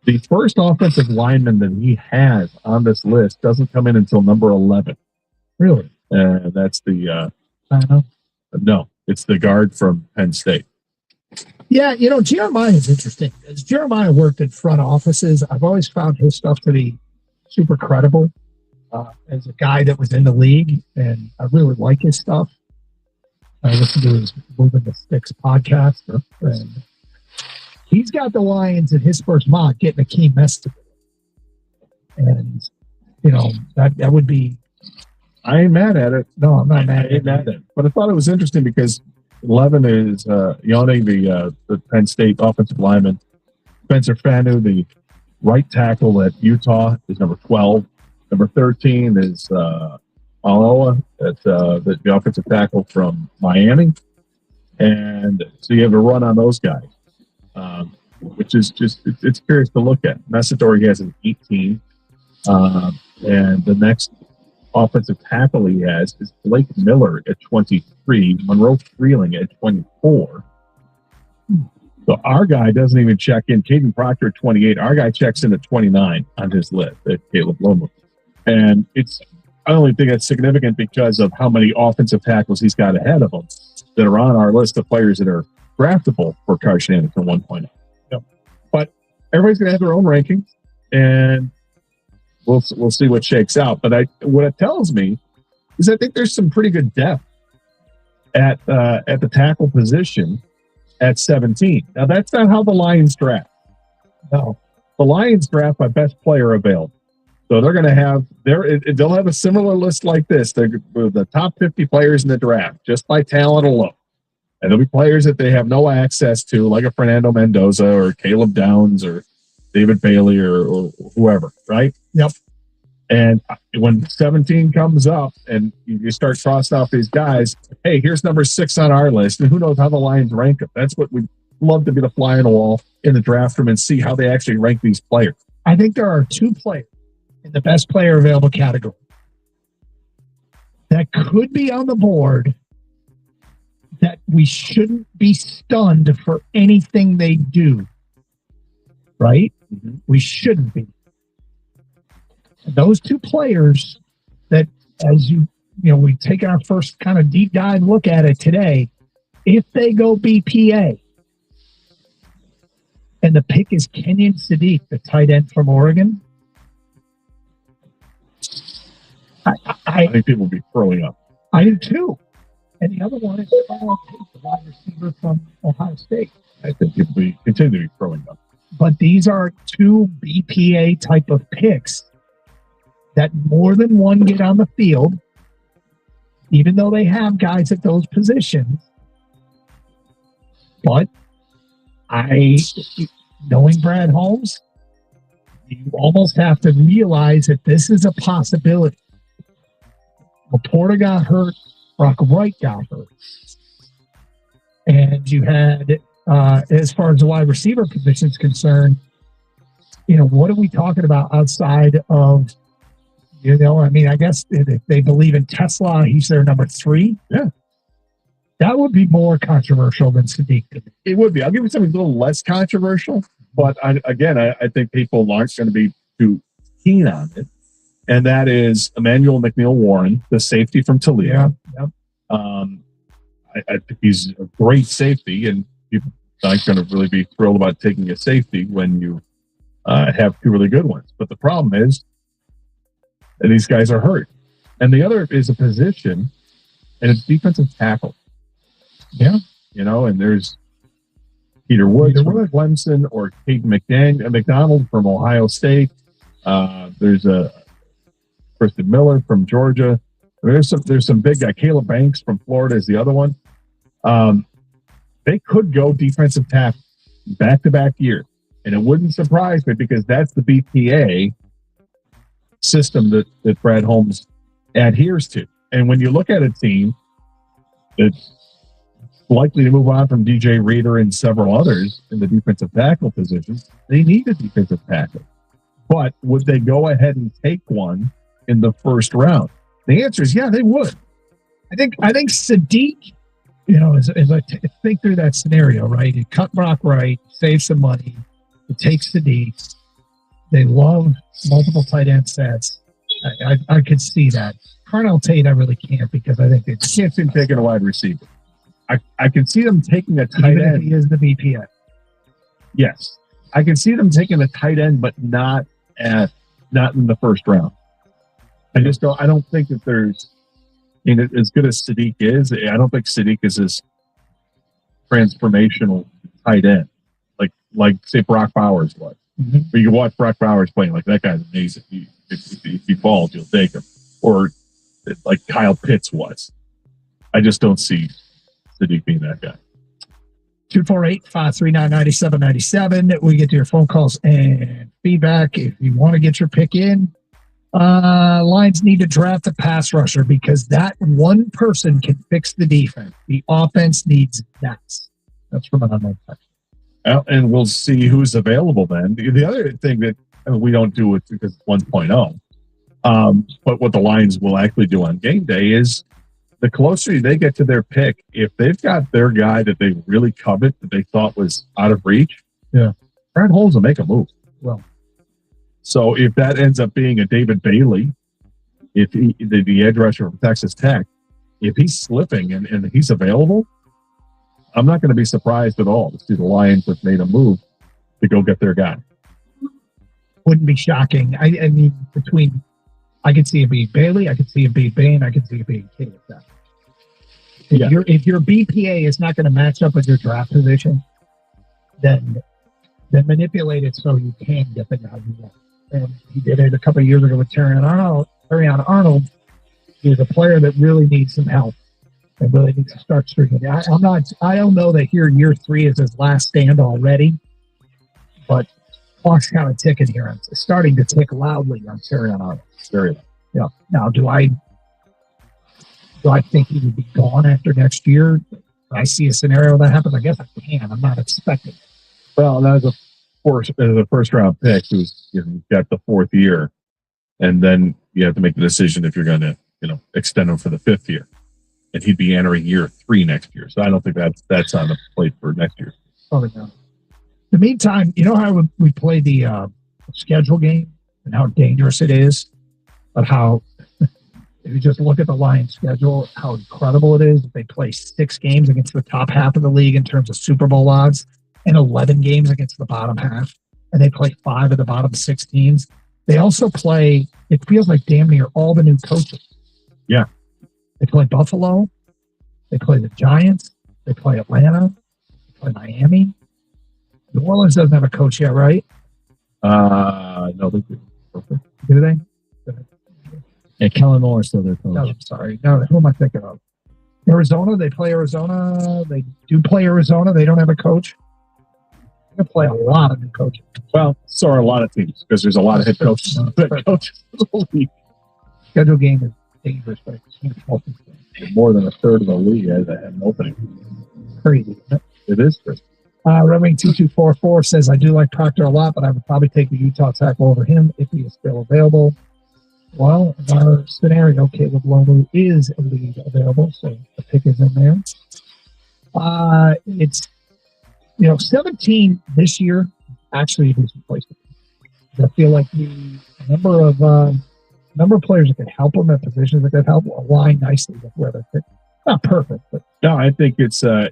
W: The first offensive lineman that he has on this list doesn't come in until number 11.
Q: Really?
W: That's the no, it's the guard from Penn State.
Q: Yeah, Jeremiah is interesting. As Jeremiah worked in front offices, I've always found his stuff to be super credible. As a guy that was in the league, and I really like his stuff. I listened to his Moving the Sticks podcast, and he's got the Lions in his first mock getting Akeem Messi. And, that would be.
W: I ain't mad at it.
Q: No, I'm not mad at
W: it. But I thought it was interesting because 11 is Yone, the Penn State offensive lineman. Spencer Fanu, the right tackle at Utah, is number 12. Number 13 is Aloha, the offensive tackle from Miami. And so you have a run on those guys, which is just, it's curious to look at. Messidor, he has an 18. And the next offensive tackle he has is Blake Miller at 23, Monroe Freeling at 24. So our guy doesn't even check in. Caden Proctor at 28. Our guy checks in at 29 on his list at Caleb Lomu. And I only think that's significant because of how many offensive tackles he's got ahead of him that are on our list of players that are draftable for Carson Anderson 1.0. Yep. But everybody's going to have their own rankings, and we'll see what shakes out. But what it tells me is I think there's some pretty good depth at the tackle position at 17. Now, that's not how the Lions draft. No. The Lions draft by best player available. So they're going to have they'll have a similar list like this. They're the top 50 players in the draft just by talent alone. And there'll be players that they have no access to, like a Fernando Mendoza or Caleb Downs or David Bailey or whoever, right?
Q: Yep.
W: And when 17 comes up and you start crossing off these guys, hey, here's number 6 on our list, and who knows how the Lions rank them. That's what we'd love to be the fly on the wall in the draft room and see how they actually rank these players.
Q: I think there are 2 players in the best player available category that could be on the board that we shouldn't be stunned for anything they do. Right? Mm-hmm. We shouldn't be. And those 2 players that, as we've taken our first kind of deep dive look at it today, if they go BPA, and the pick is Kenyon Sadiq, the tight end from Oregon, I
W: think people will be throwing up.
Q: I do too. And the other one is Carl Tate, the wide receiver from Ohio State.
W: I think people will continue to be throwing up.
Q: But these are 2 BPA type of picks that more than one get on the field, even though they have guys at those positions. But knowing Brad Holmes, you almost have to realize that this is a possibility. Laporta got hurt, Brock Wright got hurt. And you had, as far as the wide receiver position is concerned, what are we talking about outside of, I guess if they believe in Tesla, he's their number 3.
W: Yeah.
Q: That would be more controversial than Sadiq.
W: It would be. I'll give you something a little less controversial, but I think people aren't going to be too keen on it. And that is Emmanuel McNeil-Warren, the safety from Toledo.
Q: Yeah.
W: I think he's a great safety, and people aren't going to really be thrilled about taking a safety when you have 2 really good ones. But the problem is that these guys are hurt. And the other is a position, and it's defensive tackle.
Q: Yeah.
W: And there's Peter Woods from Clemson or Kate McDonald from Ohio State. There's a Kristen Miller from Georgia. There's some big guy. Caleb Banks from Florida is the other one. They could go defensive tackle back-to-back year. And it wouldn't surprise me because that's the BPA system that Brad Holmes adheres to. And when you look at a team that's likely to move on from DJ Reader and several others in the defensive tackle position, they need a defensive tackle. But would they go ahead and take one in the first round? The answer is yeah, they would.
Q: I think Sadiq, as I think through that scenario, right? You cut Brock Wright, save some money. It takes Sadiq. They love multiple tight end sets. I could see that. Carnell Tate, I really can't because I think they
W: can't see him taking a wide receiver. I can see them taking a tight end.
Q: He is the BPA.
W: Yes, I can see them taking a tight end, but not in the first round. I don't think that there's. As good as Sadiq is, I don't think Sadiq is this transformational tight end, like say Brock Bowers was.
Q: Mm-hmm.
W: But you can watch Brock Bowers playing like that guy's amazing. If he falls, you'll take him. Or like Kyle Pitts was. I just don't see Sadiq being that guy.
Q: 248-539-9797. We get to your phone calls and feedback. If you want to get your pick in, Lions need to draft a pass rusher because that one person can fix the defense. The offense needs that. That's from an unknown text.
W: And we'll see who's available then. The other thing that we don't do it because it's 1.0, but what the Lions will actually do on game day is the closer they get to their pick, if they've got their guy that they really covet, that they thought was out of reach, Brad Holmes will make a move.
Q: Well,
W: so if that ends up being a David Bailey, if the edge rusher from Texas Tech, if he's slipping and he's available, I'm not going to be surprised at all to see the Lions have made a move to go get their guy.
Q: Wouldn't be shocking. I mean, I could see it being Bailey, I could see it being Bain, I could see it being Caleb. If your BPA is not going to match up with your draft position, then manipulate it so you can get the guy you want. And he did it a couple of years ago with Terrion Arnold. He's a player that really needs some help and really needs to start streaking. I don't know that here year 3 is his last stand already, but clock's kind of ticking here. It's starting to tick loudly on Terrion Arnold.
W: Very loud.
Q: Yeah. Now, do I think he would be gone after next year? I see a scenario that happens. I guess I can. I'm not expecting it.
W: Well, that was a first round pick who's got the 4th year, and then you have to make the decision if you're going to extend him for the 5th year, and he'd be entering year 3 next year. So I don't think that's on the plate for next year.
Q: Probably not. In the meantime, you know how we play the schedule game and how dangerous it is, but how if you just look at the Lions schedule, how incredible it is. They play 6 games against the top half of the league in terms of Super Bowl odds and 11 games against the bottom half. And they play 5 of the bottom 6 teams. They also play, it feels like damn near all the new coaches.
W: Yeah.
Q: They play Buffalo. They play the Giants. They play Atlanta. They play Miami. New Orleans doesn't have a coach yet, right?
W: No, they do.
Q: Do they?
V: Yeah, Kellen Moore is still their coach.
Q: No, I'm sorry. No, who am I thinking of? Arizona. They play Arizona. They do play Arizona. They don't have a coach. They play a lot of new coaches.
W: Well, so are a lot of teams because there's a lot of head coaches.
Q: Schedule game is dangerous, but it's huge.
W: More than a third of the league has an opening.
Q: Crazy, isn't it?
W: It is crazy.
Q: Remy 2244 says, I do like Proctor a lot, but I would probably take the Utah tackle over him if he is still available. Well, in our scenario, Caleb Lomu is a lead available, so the pick is in there. It's 17 this year actually is replacement. I feel like the number of players that could help them at positions that could help align nicely with where they're picked. Not perfect, but
W: no, I think it's a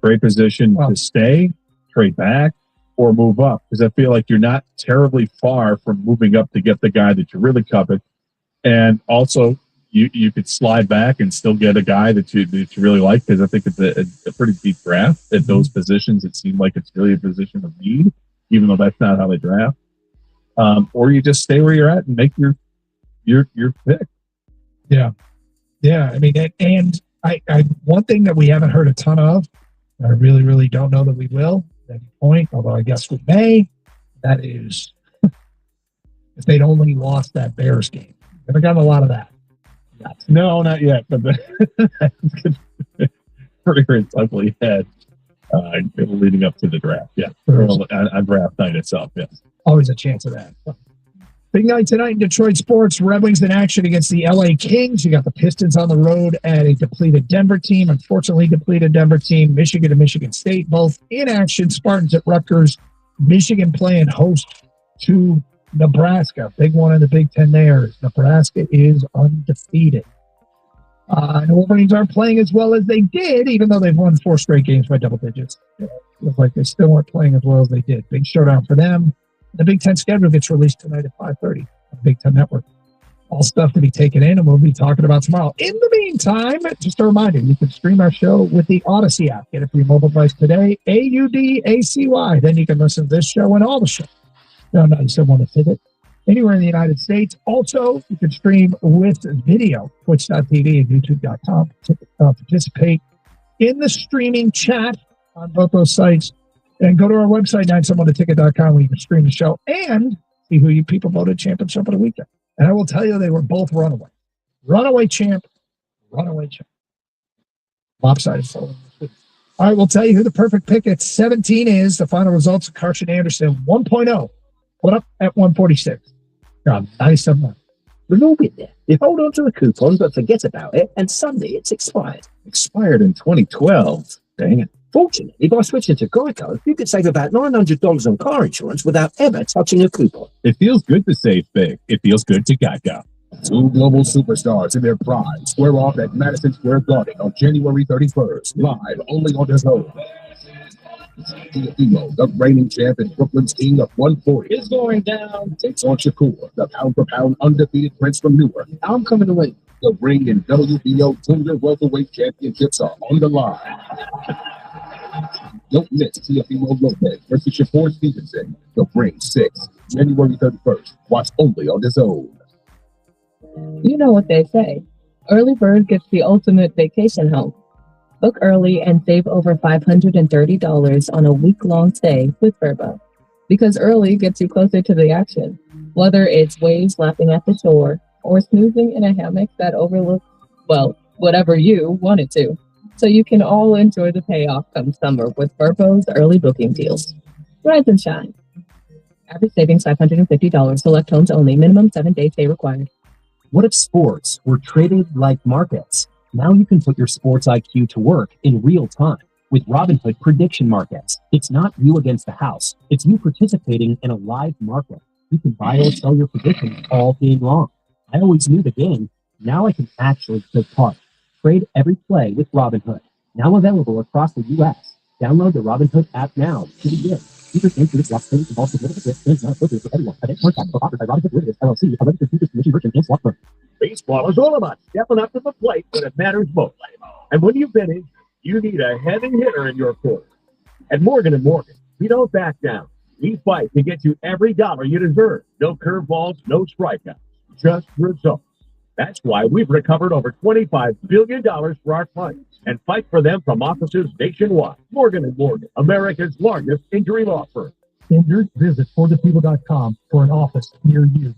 W: great position to stay, trade back, or move up because I feel like you're not terribly far from moving up to get the guy that you really covet, and also you could slide back and still get a guy that you really like, because I think it's a pretty deep draft at those positions. It seemed like it's really a position of need, even though that's not how they draft. Or you just stay where you're at and make your pick.
Q: Yeah. I mean, and I one thing that we haven't heard a ton of, and I really, really don't know that we will at any point, although I guess we may, that is if they'd only lost that Bears game. Haven't gotten a lot of that.
W: No, not yet, but it's likely had leading up to the draft. Yeah, on draft night itself. Yes,
Q: always a chance of that. Big night tonight in Detroit sports. Red Wings in action against the LA Kings. You got the Pistons on the road at a depleted Denver team. Unfortunately, depleted Denver team. Michigan and Michigan State both in action. Spartans at Rutgers. Michigan playing host to Nebraska. Big one in the Big Ten there. Nebraska is undefeated. The Wolverines aren't playing as well as they did, even though they've won 4 straight games by double digits. It looks like they still weren't playing as well as they did. Big showdown for them. The Big Ten schedule gets released tonight at 5:30 on Big Ten Network. All stuff to be taken in, and we'll be talking about tomorrow. In the meantime, just a reminder, you can stream our show with the Odyssey app. Get it for your mobile device today, AUDACY. Then you can listen to this show and all the shows. No, you still want to ticket anywhere in the United States. Also, you can stream with video, twitch.tv and youtube.com. Participate in the streaming chat on both those sites. And go to our website, 9someoneticket.com, where you can stream the show and see who you people voted championship of the weekend. And I will tell you, they were both runaway. Runaway champ. Lopsided forward. All right, we'll tell you who the perfect pick at 17 is. The final results of Carson Anderson 1.0. Put up at 146. Nice of that.
F: We've all been there. You hold on to a coupon but forget about it, and suddenly it's expired.
H: Expired in 2012. Dang it.
F: Fortunately, by switching to Geico, you could save about $900 on car insurance without ever touching a coupon.
W: It feels good to save big. It feels good to Geico.
E: 2 global superstars in their prime square off at Madison Square Garden on January 31st, live only on DAZN. Teofimo, the reigning champ and Brooklyn's king of 140, is going down. Takes on Shakur, the pound-for-pound undefeated prince from Newark. I'm coming away. The ring and WBO Junior Welterweight Championships are on the line. Don't miss Teofimo Lopez versus Shakur Stevenson. The Ring 6, January 31st. Watch only on DAZN.
L: You know what they say. Early bird gets the ultimate vacation home. Book early and save over $530 on a week-long stay with Vrbo. Because early gets you closer to the action. Whether it's waves lapping at the shore or snoozing in a hammock that overlooks, well, whatever you want it to. So you can all enjoy the payoff come summer with Vrbo's early booking deals. Rise and shine. Average savings $550. Select homes only. Minimum 7-day stay required.
D: What if sports were traded like markets? Now you can put your sports IQ to work in real time with Robinhood prediction markets. It's not you against the house. It's you participating in a live market. You can buy or sell your position all game long. I always knew the game. Now I can actually take part. Trade every play with Robinhood. Now available across the U.S. Download the Robinhood app now to begin. Futures and futures swap trades involve significant risk and is not appropriate for everyone. Event contract for offered by Robinhood Derivatives LLC, a registered futures commission merchant and swap firm.
G: Baseball is all about stepping up to the plate when it matters most. And when you finish, you need a heavy hitter in your corner. At Morgan & Morgan, we don't back down. We fight to get you every dollar you deserve. No curveballs, no strikeouts, just results. That's why we've recovered over $25 billion for our clients and fight for them from offices nationwide. Morgan & Morgan, America's largest injury law firm.
Q: Injured? Visit forthepeople.com for an office near you.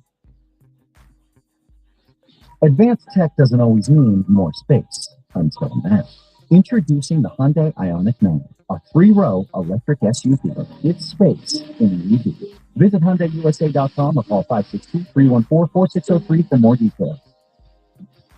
J: Advanced tech doesn't always mean more space. Until now. Introducing the Hyundai Ioniq 9, a 3-row electric SUV. It's space in an EV. Visit HyundaiUSA.com or call 562-314-4603 for more details.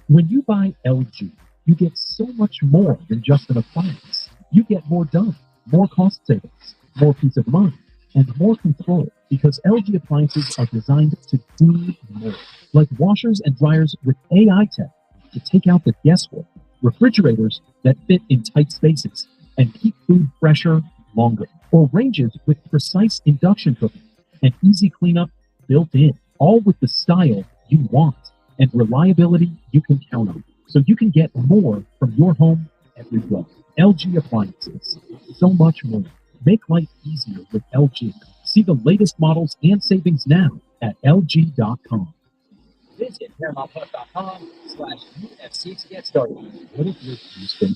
I: When you buy LG, you get so much more than just an appliance. You get more done, more cost savings, more peace of mind, and more control because LG appliances are designed to do more. Like washers and dryers with AI tech to take out the guesswork, refrigerators that fit in tight spaces and keep food fresher longer, or ranges with precise induction cooking and easy cleanup built in, all with the style you want.
D: and reliability you can count on, so you can get more from your home every day. LG Appliances. So much more. Make life easier with LG. See the latest models and savings now at LG.com.
K: Visit ParamountPlus.com/UFC to get started.
D: What if your keys been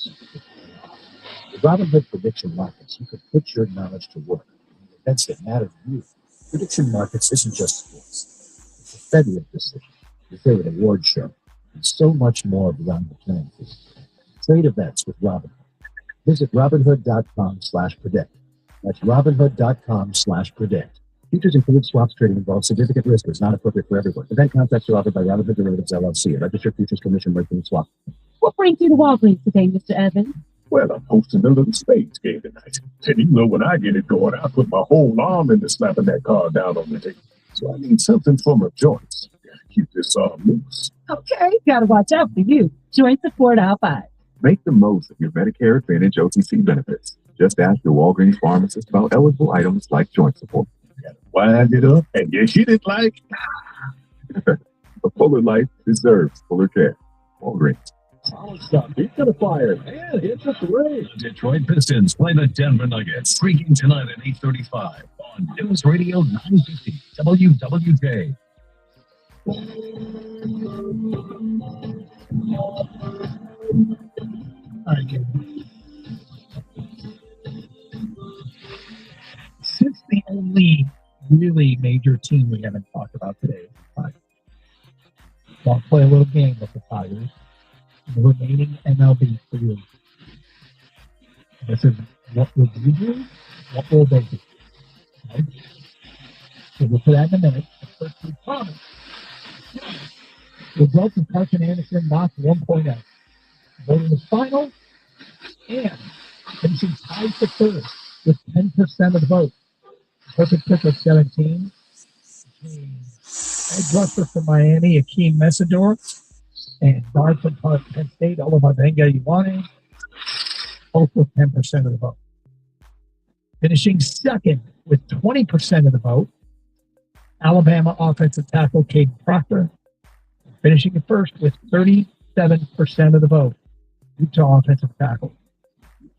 D: With Robinhood Prediction Markets, you can put your knowledge to work in the events that matter to you. Prediction Markets isn't just sports. It's a February decision, your favorite award show, and so much more beyond the playing field. Trade events with Robinhood. Visit Robinhood.com/predict. That's Robinhood.com/predict. Features include swaps trading involves significant risk and is not appropriate for everyone. Event contracts are offered by Robinhood Derivatives LLC, a registered futures commission merchant swap.
B: What brings you to Walgreens today, Mr. Evans?
O: Well, I'm hosting a little spades game tonight. And you know when I get it going, I put my whole arm into slapping that card down on the table. So I need something for my joints. Gotta keep this arm loose.
B: Okay, gotta watch out for you. Joint support our five.
O: Make the most of your Medicare Advantage OTC benefits. Just ask your Walgreens pharmacist about eligible items like joint support. Wind it up, and you hit it like a fuller life deserves fuller care. Walgreens.
G: Solid stuff. He's gonna fire. Man, it's a parade. Detroit Pistons play the Denver Nuggets. Pregame tonight at 8:35 on News Radio 950 WWJ.
Q: All right, good. Since the only really major team we haven't talked about today is the Tigers, so I'll play a little game with the Tigers. The remaining MLB for you. This is what would you do? What will they do? Okay? We'll get to that in a minute. But first, we promise. Results of Carson Anderson knocked 1.0. Voting is final and finishing tied for third with 10% of the vote. Perfect pick with 17. Edge rusher from Miami, Akeem Messidor, and guard from Penn State, Olajuwon Yuane, both with 10% of the vote. Finishing second with 20% of the vote, Alabama offensive tackle Caden Proctor. Finishing in first with 37% of the vote, Utah offensive tackle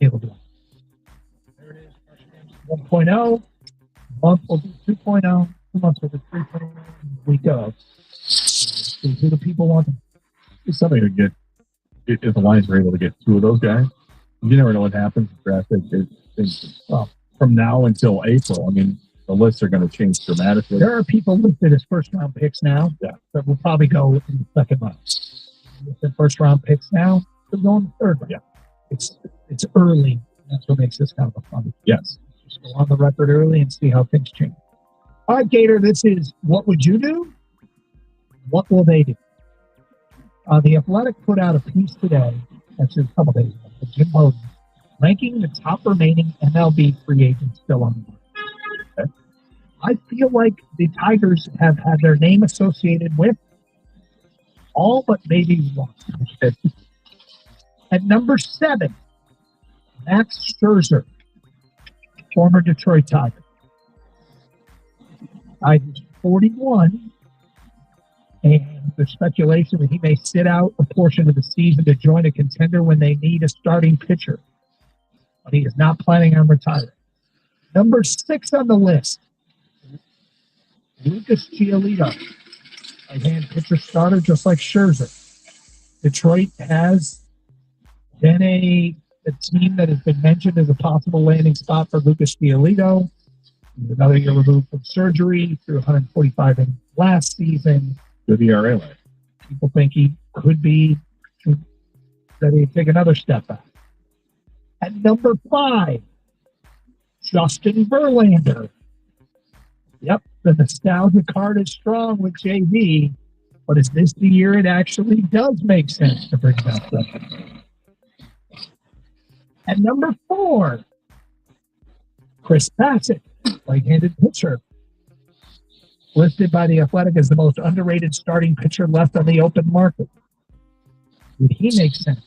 Q: Caleb Love. There it is, 1.0. Month will be 2.0. 2 months will be 3.0. Week of. So who the people want.
W: It's something to get, if the Lions are able to get two of those guys, you never know what happens. Well, from now until April, I mean, the lists are going to change dramatically.
Q: There are people listed as first round picks now.
W: Yeah.
Q: That will probably go in the second round. The first round picks now, they're going the third round.
W: Yeah.
Q: It's early. That's what makes this kind of a fun.
W: Yes.
Q: Just go on the record early and see how things change. All right, Gator, this is What Would You Do? What Will They Do? The Athletic put out a piece today, that's just a couple days ago, with Jim Bowden, ranking the top remaining MLB free agents still on the market. Okay. I feel like the Tigers have had their name associated with all but maybe one. Okay. At number 7, Max Scherzer, former Detroit Tiger. Tigers 41, and there's speculation that he may sit out a portion of the season to join a contender when they need a starting pitcher. But he is not planning on retiring. Number 6 on the list, Lucas Giolito, right-hand pitcher starter, just like Scherzer. Detroit has been a team that has been mentioned as a possible landing spot for Lucas Giolito. He's another year removed from surgery, threw 145 in last season.
W: Good ERA.
Q: People think he could be ready to take another step back. At number 5, Justin Verlander. Yep, the nostalgia card is strong with JV, but is this the year it actually does make sense to bring back Verlander? At number 4, Chris Bassett, right-handed pitcher, listed by the Athletic as the most underrated starting pitcher left on the open market. Would he make sense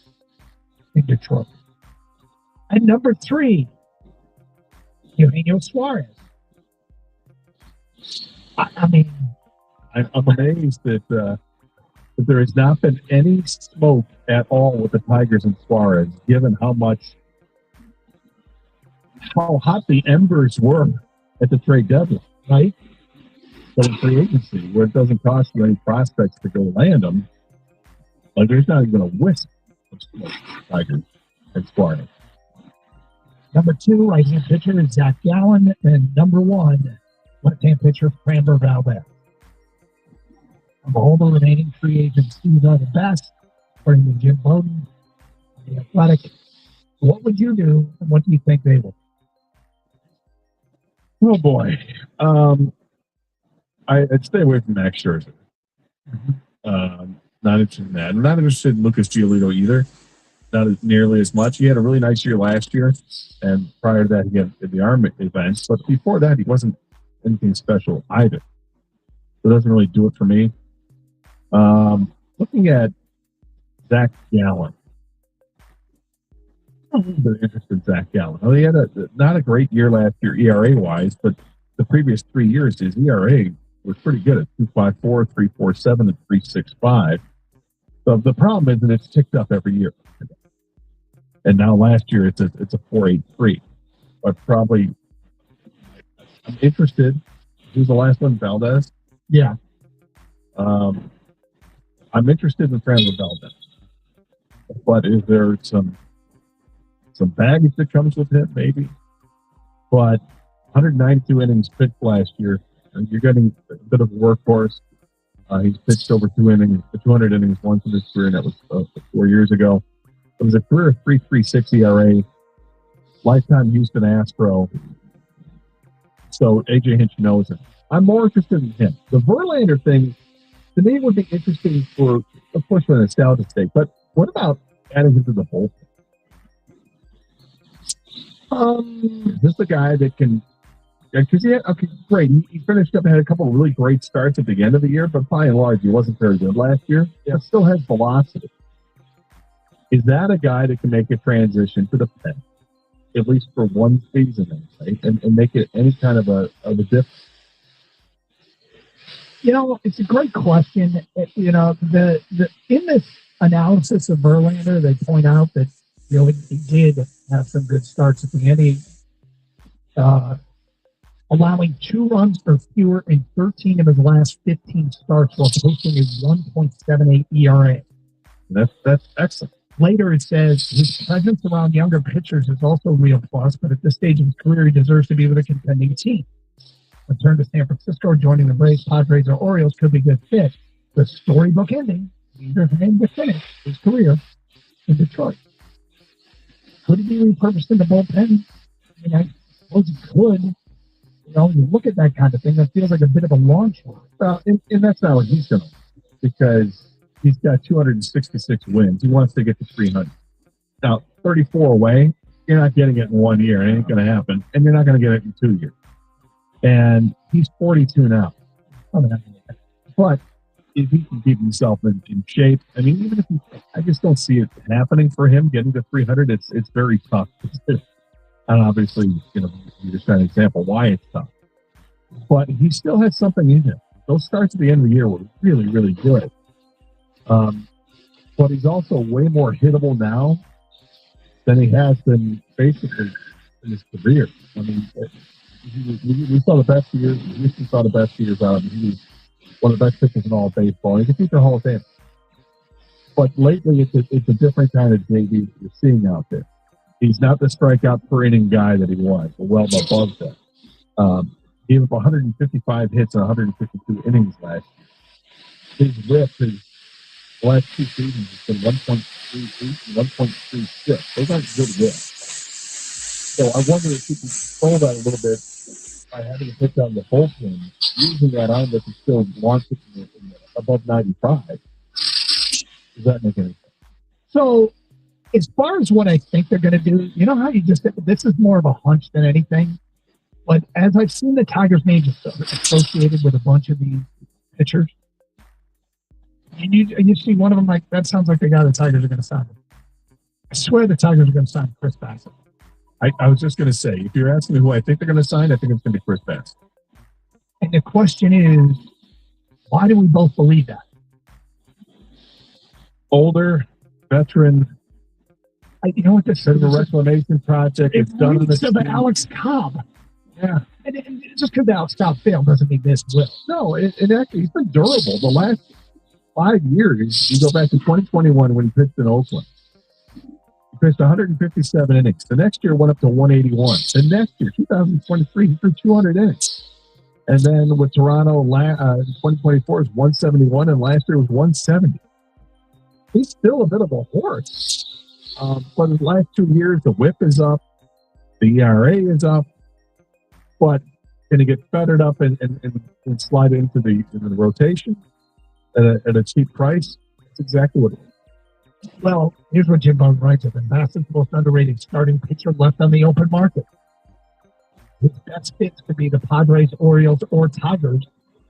Q: in Detroit? At number 3, Eugenio Suarez. I mean,
W: I'm amazed that But there has not been any smoke at all with the Tigers and Suarez, given how hot the embers were at the trade deadline, right? So in free agency, where it doesn't cost you any prospects to go land them, like there's not even a wisp of smoke with Tigers and Suarez.
Q: Number 2, right-hand pitcher is Zach Gallen, and number 1, left-hand pitcher Framber Valdez. Of all the remaining free agents, these are the best, according to Jim Bowden, The Athletic. What would you do, and what do you think they will?
W: Oh boy, I'd stay away from Max Scherzer. Not interested in that. I'm not interested in Lucas Giolito either. Not nearly as much. He had a really nice year last year, and prior to that, he had the arm events. But before that, he wasn't anything special either. So it doesn't really do it for me. Looking at Zach Gallen, I'm a little bit interested in Zach Gallen. Well, he had not a great year last year ERA-wise, but the previous 3 years, his ERA was pretty good at 2.54, 3.47, and 3.65. So the problem is that it's ticked up every year. And now last year it's a 4.83. But probably I'm interested. Who's the last one? Valdez?
Q: Yeah.
W: I'm interested in Framber Valdez. But is there some baggage that comes with him? Maybe. But 192 innings pitched last year, and you're getting a bit of a workhorse. He's pitched over 200 innings once in his career, and that was 4 years ago. It was a career 3.36 ERA, lifetime Houston Astro. So AJ Hinch knows him. I'm more interested in him. The Verlander thing, to me, would be interesting for, of course, for an nostalgia sake. But what about adding him to the bullpen? Is this the guy that can? Because great. He finished up and had a couple of really great starts at the end of the year, but by and large, he wasn't very good last year. Yeah, still has velocity. Is that a guy that can make a transition to the pen, at least for one season, right? And make it any kind of a difference?
Q: It's a great question. The in this analysis of Verlander, they point out that he did have some good starts at the end. He allowing 2 runs or fewer in 13 of his last 15 starts while posting a 1.78 ERA.
W: That's excellent.
Q: Later, it says his presence around younger pitchers is also a real plus, but at this stage of his career, he deserves to be with a contending team. Return to San Francisco or joining the Braves, Padres, or Orioles could be a good fit. The storybook ending, either for him to finish his career in Detroit. Could he be repurposed in the bullpen? I suppose he could. You look at that kind of thing, that feels like a bit of a launch.
W: Well, and that's not what he's going to do, because he's got 266 wins. He wants to get to 300. Now, 34 away, you're not getting it in 1 year. It ain't going to happen. And you're not going to get it in 2 years. And he's 42 now. But if he can keep himself in shape, I mean, even if I just don't see it happening for him getting to 300. It's very tough. And obviously, you're just trying to example why it's tough. But he still has something in him. Those starts at the end of the year were really, really good. But he's also way more hittable now than he has been basically in his career. I mean, we saw the best years. Houston saw the best years out of him. He was one of the best pitchers in all of baseball. He could beat the Hall of Fame. But lately, it's a different kind of JV you're seeing out there. He's not the strikeout per inning guy that he was, but well above that. He gave up 155 hits and 152 innings last year. His whip is the last 2 seasons has been 1.38 and 1.36. Those aren't good whips. So I wonder if he can control that a little bit by having to put down the bullpen, using that arm that can still launch it above 95. Does that make any sense?
Q: So, as far as what I think they're going to do, you know how this is more of a hunch than anything, but as I've seen the Tigers names associated with a bunch of these pitchers, and you see one of them like, that sounds like the guy the Tigers are going to sign. I swear the Tigers are going to sign Chris Bassett.
W: I was just going to say, if you're asking me who I think they're going to sign, I think it's going to be Chris Bassett.
Q: And the question is, why do we both believe that?
W: older, veteran.
Q: You know what this
W: Sort
Q: is?
W: of a reclamation project.
Q: It
W: It's done on the
Q: reeks of
W: street.
Q: Alex Cobb. Yeah. And just because Alex Cobb failed doesn't mean this will.
W: No, it actually, he's been durable. The last 5 years, you go back to 2021 when he pitched in Oakland. He pitched 157 innings. The next year went up to 181. The next year, 2023, he threw 200 innings. And then with Toronto, 2024 is 171, and last year was 170. He's still a bit of a horse. But the last 2 years, the whip is up, the ERA is up, but can he get fettered up and slide into the rotation at a cheap price? That's exactly what it is.
Q: Well, here's what Jim Bone writes: the Masson's most underrated starting pitcher left on the open market. His best fits could be the Padres, Orioles, or Tigers.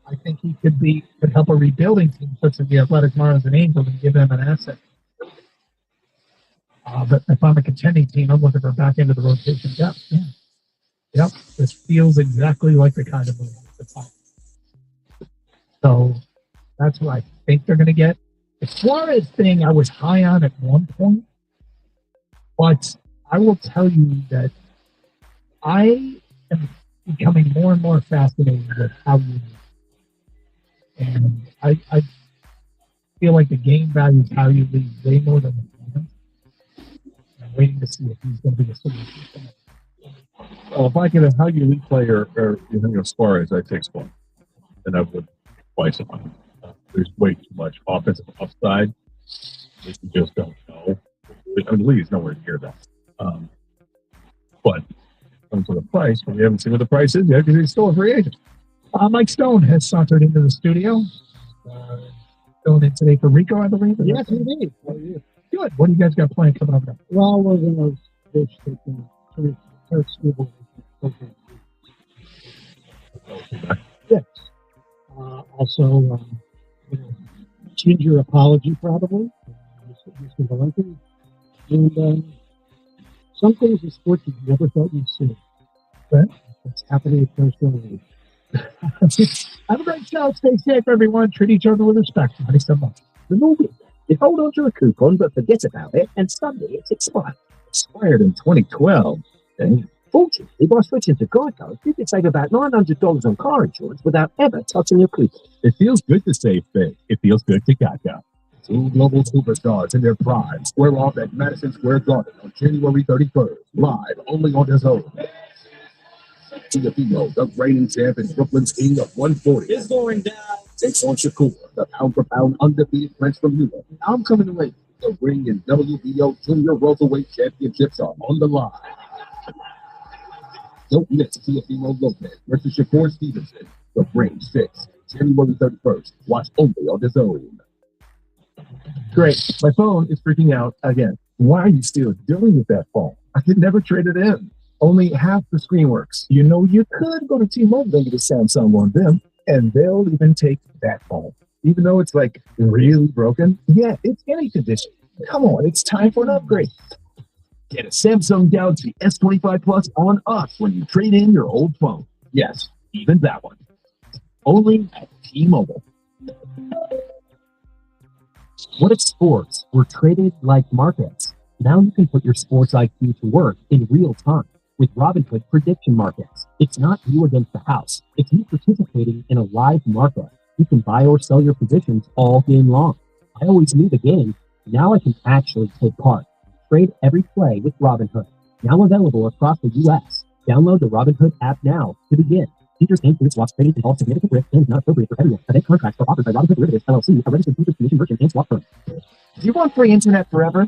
Q: I think he could help a rebuilding team such as the Athletic Marlins and Angels and give them an asset. But if I'm a contending team, I'm looking for back end of the rotation depth. Yeah. Yep. This feels exactly like the kind of move that's on. So that's what I think they're going to get. The Suarez thing I was high on at one point, but I will tell you that I am becoming more and more fascinated with how you move. And I feel like the game value is how you lead way more than the performance. I'm waiting to see if he's going to be a solution.
W: Well, if I get a how you lead player or Suarez, I take Suarez, and I would twice a month. There's way too much offensive upside that you just don't know. I mean, Lee's nowhere near that. But comes with a price, but we haven't seen what the price is yet because he's still a free agent.
Q: Mike Stone has sauntered into the studio. Going in today for Rico, I believe.
M: Yes, indeed.
Q: Good. What do you guys got planned coming up now?
M: Well, we're going to fish taking Turk Scuba. Yes. Also, Ginger apology, probably. Mr. Valente. And some things in sports you never thought you'd see.
Q: Okay.
M: It's happening at First League.
Q: Have a great show. Stay safe, everyone. Treat each other with respect. Thanks so much.
D: The movie. You hold on to a coupon but forget about it, and suddenly it's expired. Expired in 2012. And fortunately, by switching to Geico, you can save about $900 on car insurance without ever touching your coupon.
W: It feels good to save big. It feels good to Geico.
E: Two global superstars in their prime square off at Madison Square Garden on January 31st, live only on DAZN. Tiafimo, the reigning champ and Brooklyn's king of 140.
N: It's going down.
E: Takes on Shakur, the pound-for-pound undefeated prince from Europe. I'm coming to win. The ring and WBO Junior Welterweight Championships are on the line. Don't miss Tiafimo Lopez versus Shakur Stevenson. The Ring 6, January 31st. Watch only on DAZN.
W: Great. My phone is freaking out again. Why are you still dealing with that phone? I could never trade it in. Only half the screen works. You know, you could go to T-Mobile and get a Samsung on them, and they'll even take that phone. Even though it's like really broken, yeah, it's any condition. Come on, it's time for an upgrade. Get a Samsung Galaxy S25 Plus on us when you trade in your old phone. Yes, even that one. Only at T-Mobile.
D: What if sports were traded like markets? Now you can put your sports IQ to work in real time with Robinhood prediction markets. It's not you against the house. It's you participating in a live market. You can buy or sell your positions all game long. I always knew the game. Now I can actually take part. Trade every play with Robinhood. Now available across the U.S. Download the Robinhood app now to begin. Features and include swaps trading involve significant risk and is not appropriate for everyone. Event contracts are offered by Robinhood Derivatives, LLC, a registered futures commission merchant and swap firm.
K: Do you want free internet forever?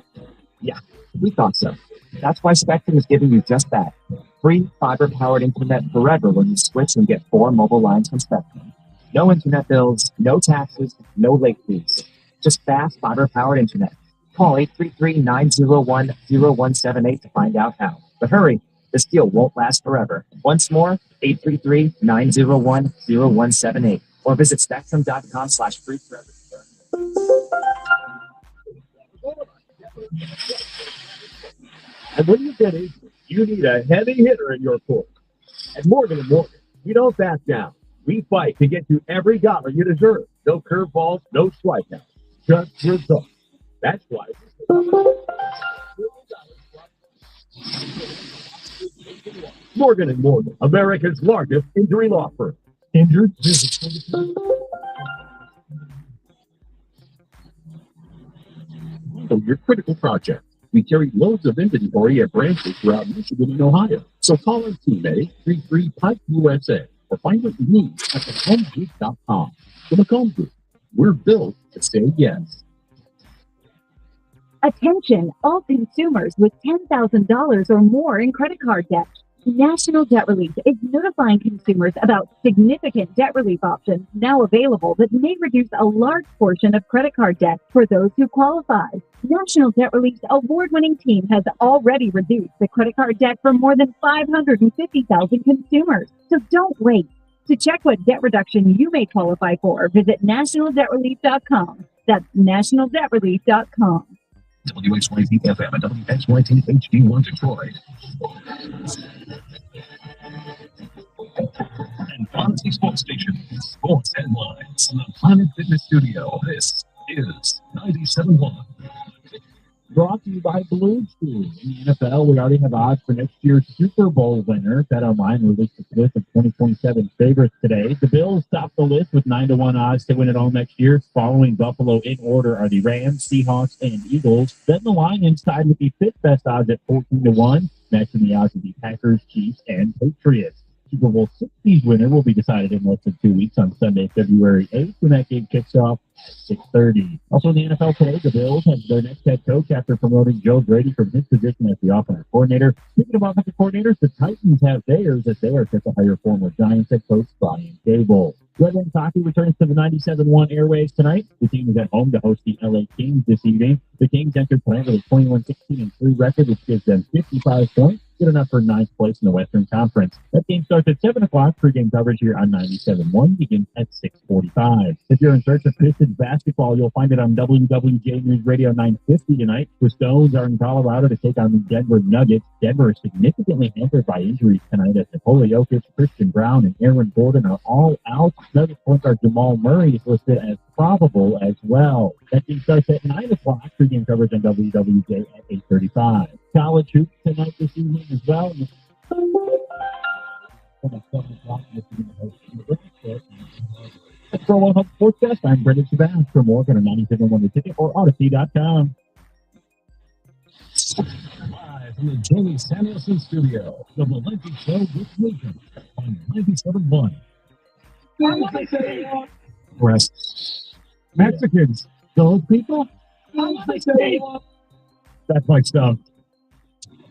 K: Yeah, we thought so. That's why Spectrum is giving you just that. Free fiber-powered internet forever when you switch and get 4 mobile lines from Spectrum. No internet bills, no taxes, no late fees. Just fast fiber-powered internet. Call 833-901-0178 to find out how. But hurry, this deal won't last forever. Once more, 833-901-0178. Or visit spectrum.com/free forever.
G: And when you get injured, you need a heavy hitter in your corner. At Morgan & Morgan, we don't back down. We fight to get you every dollar you deserve. No curveballs, no strikeouts, just results. That's why. Morgan & Morgan, America's largest injury law firm. Injured? Handle your critical project. We carry loads of inventory at branches throughout Michigan and Ohio. So call our team at 833-PIPE-USA or find what you need at thecombgroup.com. The McComb Group. We're built to say yes.
A: Attention, all consumers with $10,000 or more in credit card debt. National Debt Relief is notifying consumers about significant debt relief options now available that may reduce a large portion of credit card debt for those who qualify. National Debt Relief's award-winning team has already reduced the credit card debt for more than 550,000 consumers. So don't wait. To check what debt reduction you may qualify for, visit nationaldebtrelief.com. That's nationaldebtrelief.com.
G: WXYZ FM and WXYZ HD1 Detroit. And Fantasy Sports Station, Sports Headlines in the Planet Fitness Studio. This is 97.1.
Q: Brought to you by Blue Chew. In the NFL, we already have odds for next year's Super Bowl winner. BetOnline released its list of 2027 favorites today. The Bills topped the list with 9-1 odds to win it all next year. Following Buffalo in order are the Rams, Seahawks, and Eagles. Then the Lions tied with the fifth best odds at 14-1. Matching the odds of the Packers, Chiefs, and Patriots. Super Bowl 60's winner will be decided in less than 2 weeks on Sunday, February 8th, when that game kicks off at 6:30. Also in the NFL today, the Bills have their next head coach after promoting Joe Brady from his position as the offensive coordinator. Speaking of offensive coordinators, the Titans have theirs as they are set to hire former Giants head coach Brian Gable. Red Wings hockey returns to the 97.1 airwaves tonight. The team is at home to host the LA Kings this evening. The Kings entered tonight with a 21-16-3 record, which gives them 55 points. Good enough for ninth place in the Western Conference. That game starts at 7 o'clock. Pre-game coverage here on 97.1 begins at 6:45. If you're in search of Pistons basketball, you'll find it on WWJ News Radio 950 tonight. The Stones are in Colorado to take on the Denver Nuggets. Denver is significantly hampered by injuries tonight as Nikola Jokic, Christian Brown, and Aaron Gordon are all out. Nuggets point guard Jamal Murray is listed as probable as well. That game starts at 9 o'clock. Pre-game coverage on WWJ at 8:35. College hoops tonight this evening as well. That's for 100 Sports Desk. I'm Brendan Sebastian for more on 97.1 The Ticket or Odyssey.com.
G: Live from the Jamie Samuelson Studio, the Valenti Show with Lincoln on 97.1.
Q: Breasts. Mexicans. Those people? That's my stuff.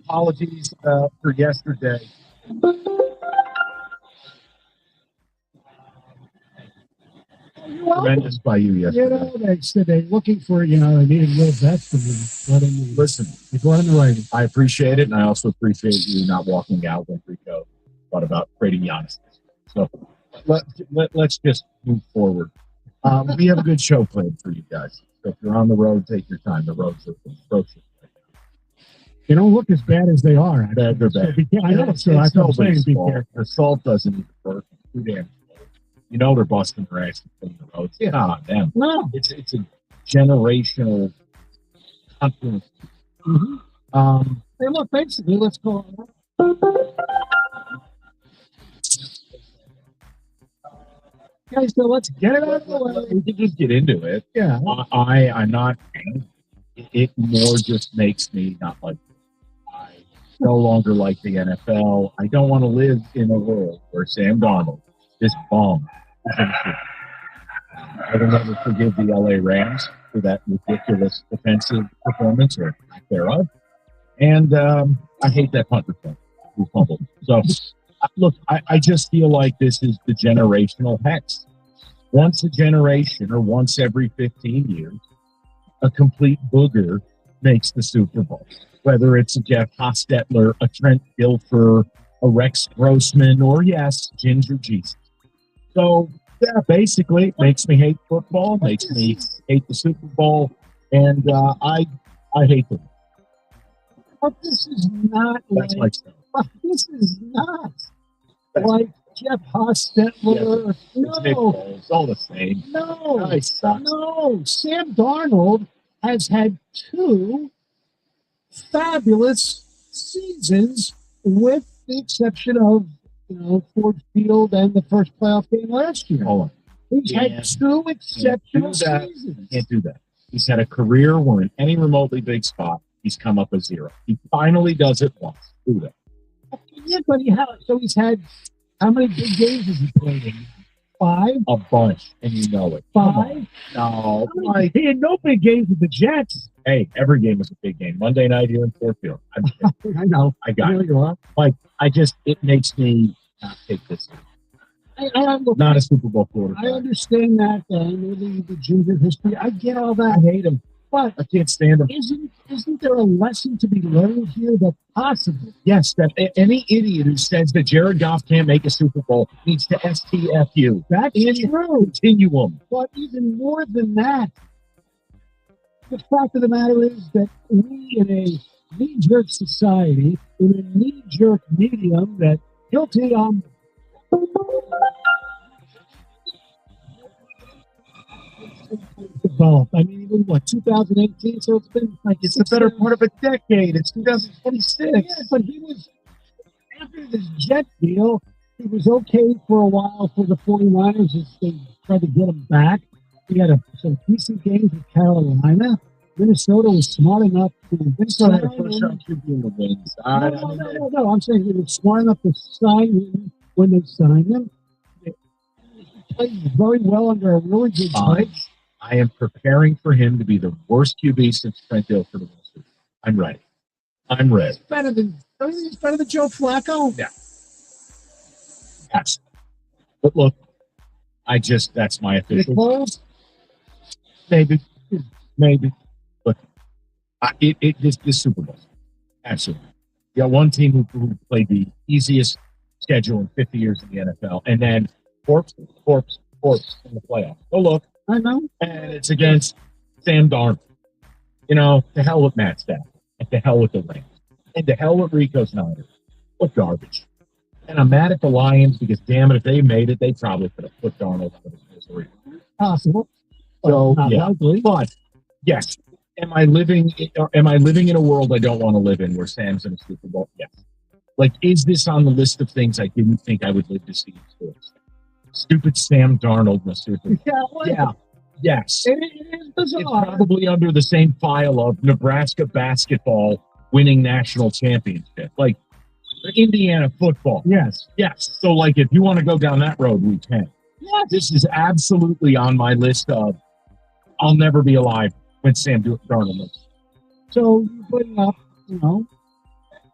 Q: Apologies for yesterday. Tremendous by you yesterday.
M: They said they're looking for, they needed real vets from you.
Q: Listen,
M: you're going in the writing.
Q: I appreciate it, and I also appreciate you not walking out when Rico thought about trading Giannis. So let's just move forward. We have a good show planned for you guys. So if you're on the road, take your time. The roads are atrocious.
M: They don't look as bad as they are.
Q: They're bad.
M: So I know. So that's what I'm saying. Be careful.
Q: The salt doesn't even work. Too damn slow. You know they're busting their ass in the roads. It's not them.
M: No.
Q: It's a generational confluence.
M: Mm-hmm. Hey, look, basically, let's go. Okay, so let's get it out of the way.
Q: We can just get into it.
M: Yeah.
Q: I'm not. It more just makes me not like. I no longer like the NFL. I don't want to live in a world where Sam Darnold, this bomb, is in the Super Bowl. I will never forgive the LA Rams for that ridiculous defensive performance or lack thereof. And I hate that punt return who fumbled. So, look, I just feel like this is the generational hex. Once a generation or once every 15 years, a complete booger makes the Super Bowl. Whether it's a Jeff Hostetler, a Trent Dilfer, a Rex Grossman, or yes, Ginger Jesus. So, yeah, basically, it makes me hate football, makes me hate the Super Bowl, and I hate them.
M: But this is not
Q: That's
M: like this is not like Jeff Hostetler.
Q: It's Nick Foles, all the same.
M: No,
Q: Nice.
M: no. Sam Darnold
Q: has had two fabulous seasons, with the exception of Ford Field and the first playoff game last year.
C: Hold on.
Q: He's had two exceptional seasons.
C: Can't do that. He's had a career where in any remotely big spot, he's come up as zero. He finally does it once. Do that.
Q: Yeah, but he's had, how many big games has he played in? 5?
C: A bunch, and you know it.
Q: 5?
C: No.
Q: He had no big games with the Jets.
C: Hey, every game was a big game. Monday night here in Ford Field.
Q: I know.
C: I got it.
Q: You are.
C: Like, it makes me not take this. Not a Super Bowl quarterback.
Q: I understand that. I know the junior history. I get all that.
C: I hate him.
Q: But
C: I can't stand him.
Q: Isn't there a lesson to be learned here that possibly?
C: Yes, that any idiot who says that Jared Goff can't make a Super Bowl needs to STFU.
Q: That's true.
C: Continuum.
Q: But even more than that, the fact of the matter is that we, in a knee-jerk society, in a knee-jerk medium that guilty on developed. I mean, even 2018, so it's been
C: it's the better part of a decade. It's 2026.
Q: Yeah, but he was, after this Jet deal, he was okay for a while for the 49ers as they tried to get him back. He had some decent games with Carolina. Minnesota was smart enough to
C: Minnesota had a first-round QB in the wins.
Q: No, I'm saying they were smart enough to sign him when they signed him. He played very well under a really good coach.
C: I am preparing for him to be the worst QB since Trent Dilfer. I'm ready. I'm ready.
Q: He's better than Joe Flacco.
C: Yeah. Yes. But look, that's my official.
Q: Foles?
C: Maybe. But this Super Bowl. Absolutely. You got one team who played the easiest schedule in 50 years in the NFL, and then corpse in the playoffs. Oh, look.
Q: I know.
C: And it's against Sam Darnold. To hell with Matt Stafford. And to hell with the Rams. And to hell with Rico Snyder. What garbage. And I'm mad at the Lions because, damn it, if they made it, they probably could have put Darnold out of his misery.
Q: Possible.
C: So,
Q: not
C: yeah.
Q: likely.
C: But, yes. Am I living in a world I don't want to live in where Sam's in a Super Bowl? Yes. Like, is this on the list of things I didn't think I would live to see in sports? Stupid Sam Darnold in the Super Bowl.
Q: Yeah.
C: Yes.
Q: It is bizarre.
C: It's probably under the same file of Nebraska basketball winning national championship. Like, Indiana football.
Q: Yes.
C: So, like, if you want to go down that road, we can.
Q: Yes.
C: This is absolutely on my list of I'll never be alive when Sam Darnold lives.
Q: So you bring up,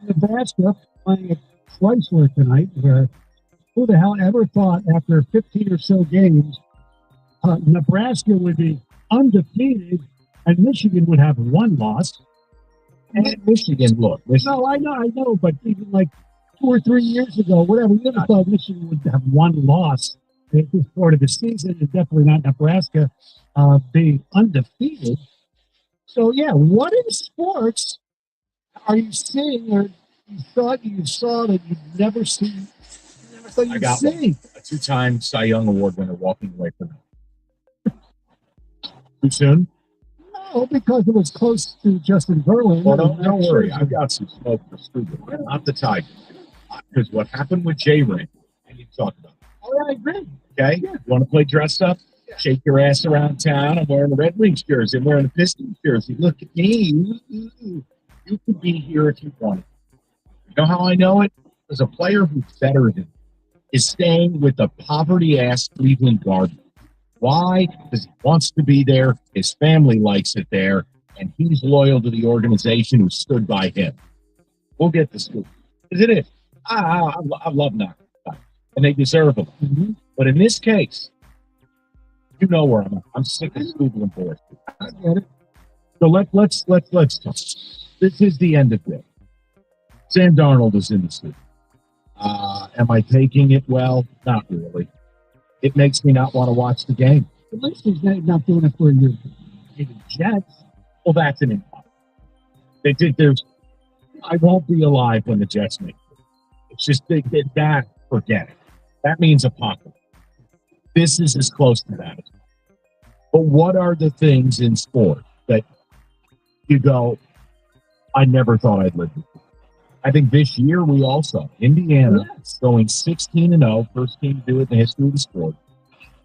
Q: Nebraska playing at Chrysler tonight, where who the hell ever thought after 15 or so games, Nebraska would be undefeated and Michigan would have one loss.
C: And Michigan, look.
Q: No, I know, but even like 2 or 3 years ago, whatever, you never thought Michigan would have one loss at this part of the season, and definitely not Nebraska being undefeated. So, yeah, what in sports are you seeing or you thought you saw that you'd never see?
C: I got one. A 2-time Cy Young Award winner walking away from it. Too soon?
Q: No, because it was close to Justin Verlander.
C: Well, don't worry. I've got some smoke for Stuber. Not the Tigers. Because what happened with J-Ring, I need to talk about it.
Q: Oh, I agree.
C: Okay? Yeah. You want to play dressed up? Yeah. Shake your ass around town. I'm wearing a Red Wings jersey. I'm wearing a Pistons jersey. Look at me. You could be here if you wanted. You know how I know it? There's a player who's better than me is staying with the poverty-ass Cleveland Guardians. Why? Because he wants to be there, his family likes it there, and he's loyal to the organization who stood by him. We'll get the scoop. Because it is. I love knocking and they deserve them.
Q: Mm-hmm.
C: But in this case, you know where I'm at. I'm sick of Cleveland boys.
Q: I get it.
C: So let's talk. This is the end of it. Sam Darnold is in the suit. Am I taking it well? Not really. It makes me not want to watch the game.
Q: At least he's not doing it for your Jets.
C: Well, that's an impact. I won't be alive when the Jets make it. It's just that, forget it. That means apocalypse. This is as close to that. But what are the things in sport that you go, I never thought I'd live before. I think this year we all saw Indiana going 16-0, first team to do it in the history of the sport.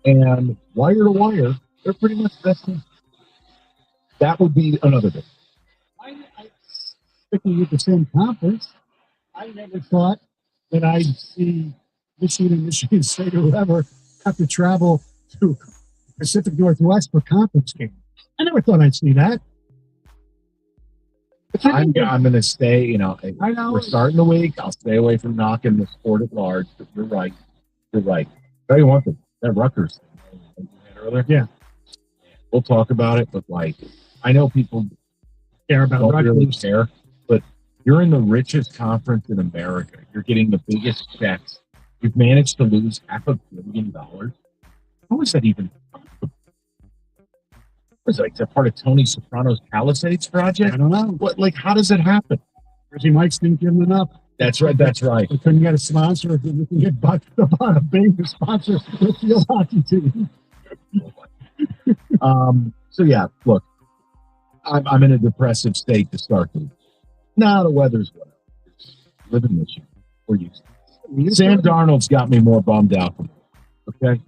C: And wire to wire, they're pretty much the best team. That would be another thing.
M: Sticking with the same conference, I never thought that I'd see Michigan State or whoever have to travel to Pacific Northwest for conference games. I never thought I'd see that.
C: I'm going to stay, we're starting the week. I'll stay away from knocking the sport at large, but you're right. Tell you one thing, that Rutgers thing earlier.
M: Yeah.
C: We'll talk about it, but I know people
M: care about
C: don't really
M: Rutgers.
C: care, but you're in the richest conference in America. You're getting the biggest checks. You've managed to lose $500 million. How is that even possible? Was it that part of Tony Soprano's Palisades project?
M: I don't know.
C: How does it happen?
M: Jersey Mike's didn't give them enough.
C: That's right.
M: They couldn't get a sponsor. If we can get Buck on a big sponsor the field hockey team.
C: So yeah, look, I'm in a depressive state to start the week. Now the weather's whatever. Live in Michigan. We're used to it. Sam Darnold's got me more bummed out. Okay?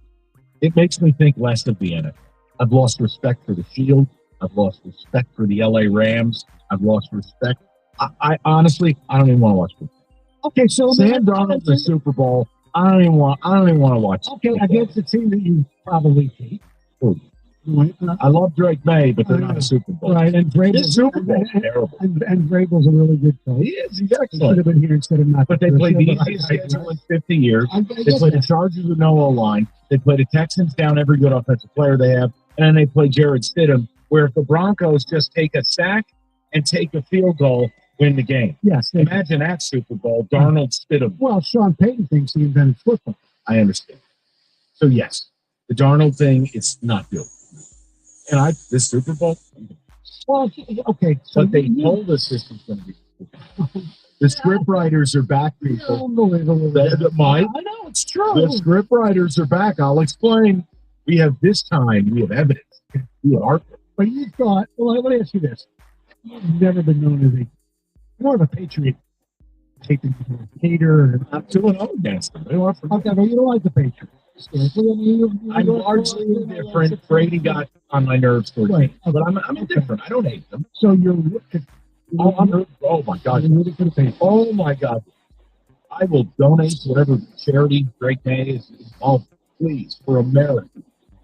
C: It makes me think less of the NFL. I've lost respect for the Shield. I've lost respect for the LA Rams. I've lost respect. I honestly, I don't even want to watch football.
M: Okay, so
C: Sam Darnold in the Super Bowl. I don't even want to watch.
M: Okay, against the team that you probably hate.
C: I love Drake May, but they're not a Super Bowl.
M: Right, and
C: This Super Bowl is terrible.
M: And Vrabel's a really good coach.
C: He is. He's
M: Should
C: excellent.
M: have been here instead of not.
C: But they played the easiest schedule in 50 years. They played the Chargers with no O-line. They played the Texans down every good offensive player they have. And then they play Jared Stidham, where if the Broncos just take a sack and take a field goal, win the game.
M: Yes.
C: Imagine that Super Bowl, Darnold Stidham.
M: Well, Sean Payton thinks he invented football.
C: I understand. So, yes, the Darnold thing, it's not good. And this Super Bowl,
M: well, okay. So
C: but they told us this was going to be. The script writers are back, people. Mike,
M: I know, it's true.
C: The script writers are back. I'll explain. We have evidence. We have art.
M: But you thought, well, let me ask you this. You've never been known as more of a patriot. Taking hater.
C: I'm 2-0 against them.
M: Okay, but you don't like the Patriots.
C: I'm largely indifferent. Brady got on my nerves towards me, but I'm indifferent. I don't hate them.
M: So you're.
C: Oh my God! Oh my God! I will donate to whatever charity Drake May is involved. Please, for America,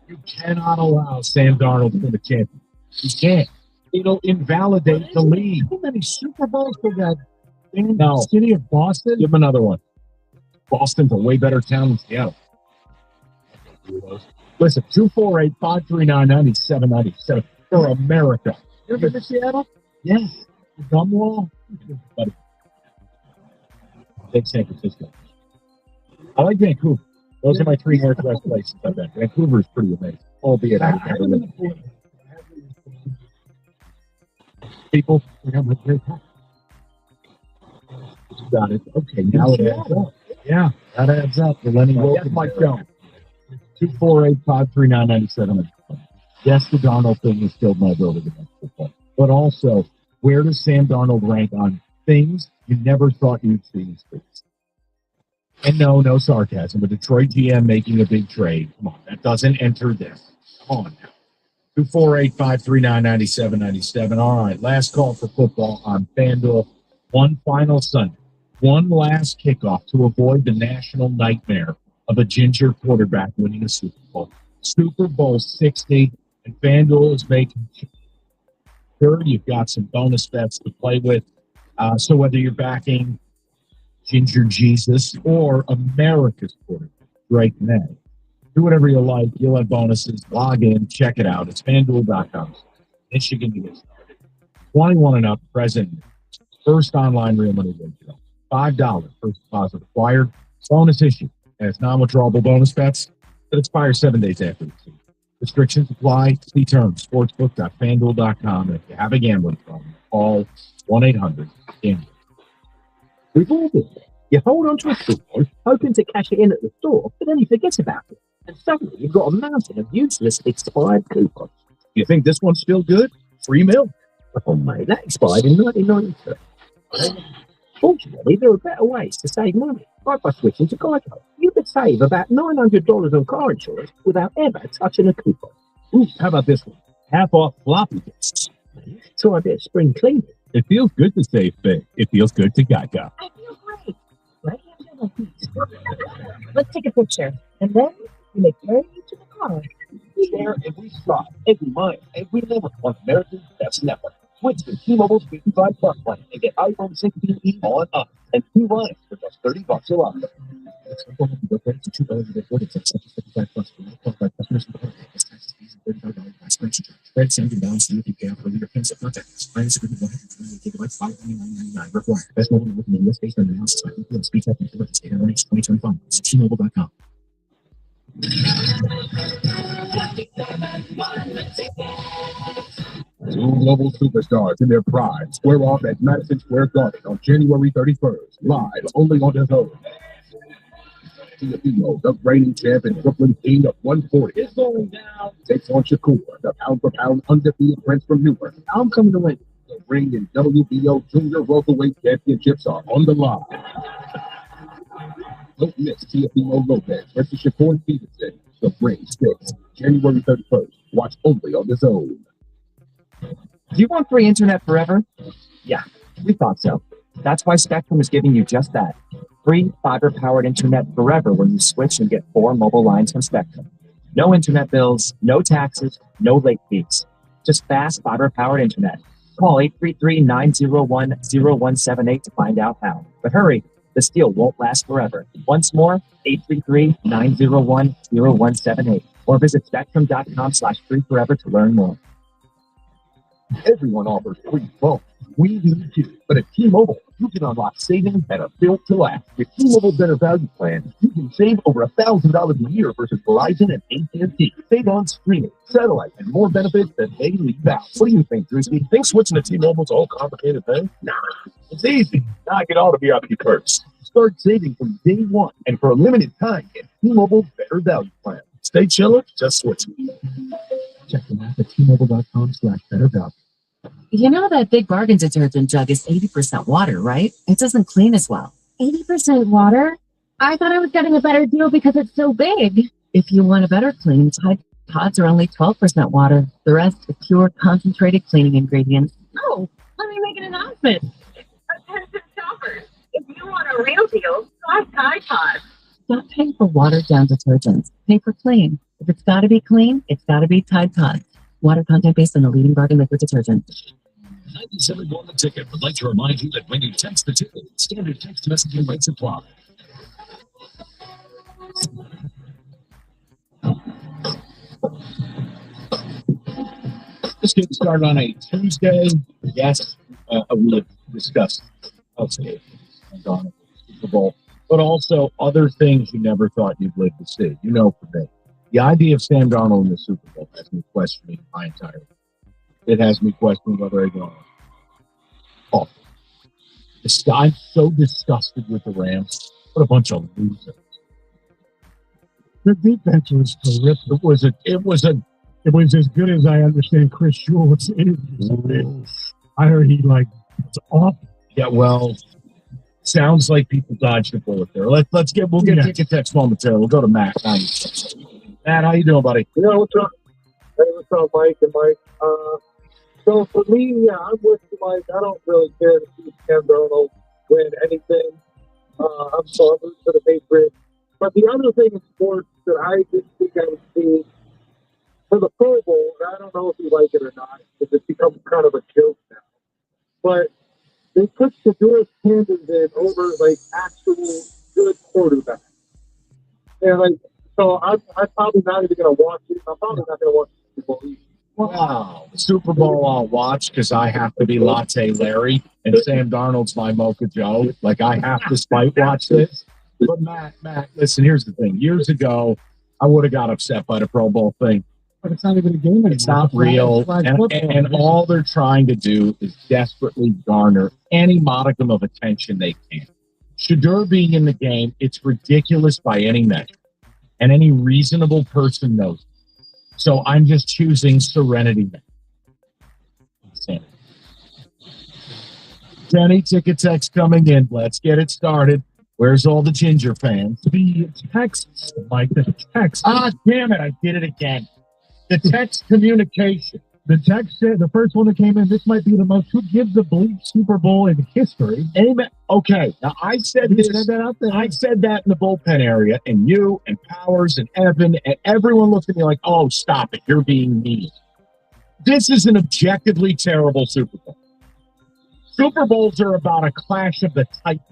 C: you cannot allow Sam Darnold to win the champion. You can't. It'll invalidate the league.
M: How many Super Bowls for that
C: No.
M: city of Boston?
C: Give him another one. Boston's a way better town than Seattle. Listen, 248-539-9797 for America.
M: You ever been to Seattle?
C: Yes.
M: Gumwall?
C: Buddy. Big San Francisco. I like Vancouver. Those are my three Northwest places I've been. Vancouver is pretty amazing. Albeit I've never lived there. People, we have a great time. Got it. Okay, now it adds up. Yeah, that adds up. The Lenny Wilkins. Mike Jones. 248-539-97. Yes, the Darnold thing has killed my ability to make football. But also, where does Sam Darnold rank on things you never thought you'd see in sports? And no sarcasm. A Detroit GM making a big trade. Come on, that doesn't enter this. Come on now. 248-539-9797. All right, last call for football on FanDuel. One final Sunday. One last kickoff to avoid the national nightmare of a ginger quarterback winning a Super Bowl. Super Bowl 60, and FanDuel is making sure you've got some bonus bets to play with. So whether you're backing Ginger Jesus or America's quarterback, Drake May, do whatever you like. You'll have bonuses. Log in, check it out. It's FanDuel.com. Michigan to get started. 21 and up, present. First online real money wager. $5 first deposit required. Bonus issue. And it's non-withdrawable bonus bets that expire 7 days after the season. Restrictions apply. See terms. Sportsbook.fanduel.com. And if you have a gambling problem, call 1-800-GAMBLER.
F: We've all been there. You hold on to a coupon, hoping to cash it in at the store, but then you forget about it. And suddenly you've got a mountain of useless expired coupons.
C: You think this one's still good? Free milk.
F: Oh, mate, that expired in 1993. Fortunately, there are better ways to save money, like by switching to Geico. You could save about $900 on car insurance without ever touching a coupon.
C: Ooh, how about this one? Half off floppy disks.
F: Try a bit of spring cleaning.
C: It feels good to save big. It feels good to Geico.
A: I feel great. Right? Let's take a picture. And then you make way to the car.
E: Share every spot, every mile, every level on America's Best Network. Switch to T-Mobile's 55 Plus plan and get iPhone 16e on us and 2 lines for just $30 a month.
C: Spread send and balance you pay off earlier payments of contacts. Minus agreement 128 GB, $599.99 required. Best mobile network in the US based on analysis by Ookla Speed Tech and Philips data 2025. Visit T-Mobile.com.
E: Two global superstars in their prime square off at Madison Square Garden on January 31st, live only on the Zone. Teofimo, the reigning champ and Brooklyn King of 140, is going down. Takes on Shakur, the pound-for-pound undefeated prince from Newark. I'm coming to win. The ring and WBO Junior Welterweight Championships are on the line. Don't miss Teofimo Lopez versus Shakur Stevenson. The ring sticks January 31st. Watch only on the Zone.
P: Do you want free internet forever? Yeah, we thought so. That's why Spectrum is giving you just that. Free fiber-powered internet forever when you switch and get 4 mobile lines from Spectrum. No internet bills, no taxes, no late fees. Just fast fiber-powered internet. Call 833-901-0178 to find out how. But hurry, this deal won't last forever. Once more, 833-901-0178. Or visit spectrum.com/free forever to learn more.
E: Everyone offers free phones. We do too. But at T-Mobile, you can unlock savings that are built to last. With T-Mobile Better Value Plan, you can save over $1,000 a year versus Verizon and AT&T. Save on streaming, satellite, and more benefits that they leave out. What do you think, Drewski? Think switching to T-Mobile's a whole complicated thing? Nah, it's easy. Knock it all to be up to first. Start saving from day one, and for a limited time, get T-Mobile's Better Value Plan. Stay chiller, just switch.
C: Check them out at T-Mobile.com/bettervalue.
S: You know that Big Bargain detergent jug is 80% water, right? It doesn't clean as well.
A: 80% water? I thought I was getting a better deal because it's so big.
S: If you want a better clean, Tide Pods are only 12% water. The rest are pure concentrated cleaning ingredients.
A: Oh, let me make an announcement. Attention shoppers, if you want a real deal, try Tide Pods.
S: Stop paying for watered-down detergents. Pay for clean. If it's got to be clean, it's got to be Tide Pods. Water content based on the leading bargain liquid detergent.
U: 97 Golden Ticket would like to remind you that when you text the ticket, standard text messaging rates apply.
C: Let's get started on a Tuesday. Yes, we have discussed outside and on Super Bowl, but also other things you never thought you'd live to see. You know, for me, the idea of Sam Darnold in the Super Bowl has me questioning my entire life. It has me questioning whether I go. Oh, I'm so disgusted with the Rams. What a bunch of losers.
M: The defense was terrific. It was as good as I understand Chris Jewell's interview. I heard he it's awful.
C: Yeah, well, sounds like people dodged a bullet there. We'll get ticket text momentarily. We'll go to Matt. Matt, how you doing, buddy?
T: Yeah, what's up? Hey, what's up, Mike and Mike? So for me, yeah, I'm with you, Mike. I don't really care to see Sam Darnold win anything. I'm rooting for the Patriots. But the other thing in sports that I didn't think I would see for the Pro Bowl, and I don't know if you like it or not, because it's become kind of a joke now. But they put Shedeur Sanders over actual good quarterbacks. And so I'm probably not even going to watch it. I'm probably not going to watch the Super Bowl either.
C: Wow. The Super Bowl I'll watch because I have to be Latte Larry and Sam Darnold's my Mocha Joe. I have to spite watch this. But Matt, listen, here's the thing. Years ago, I would have got upset by the Pro Bowl thing.
M: But it's not even a game anymore.
C: It's not real. And all they're trying to do is desperately garner any modicum of attention they can. Shedeur being in the game, it's ridiculous by any measure. And any reasonable person knows it. So I'm just choosing serenity. Kenny, ticket text coming in. Let's get it started. Where's all the Ginger fans?
M: The text, Mike, the text.
C: Ah, damn it, I did it again. The text communication.
M: The text said, the first one that came in, this might be the most who gives a bleep Super Bowl in history.
C: Amen. Okay, now I said this.
M: Said that out there.
C: I said that in the bullpen area, and you and Powers and Evan and everyone looked at me like, oh, stop it. You're being mean. This is an objectively terrible Super Bowl. Super Bowls are about a clash of the titans.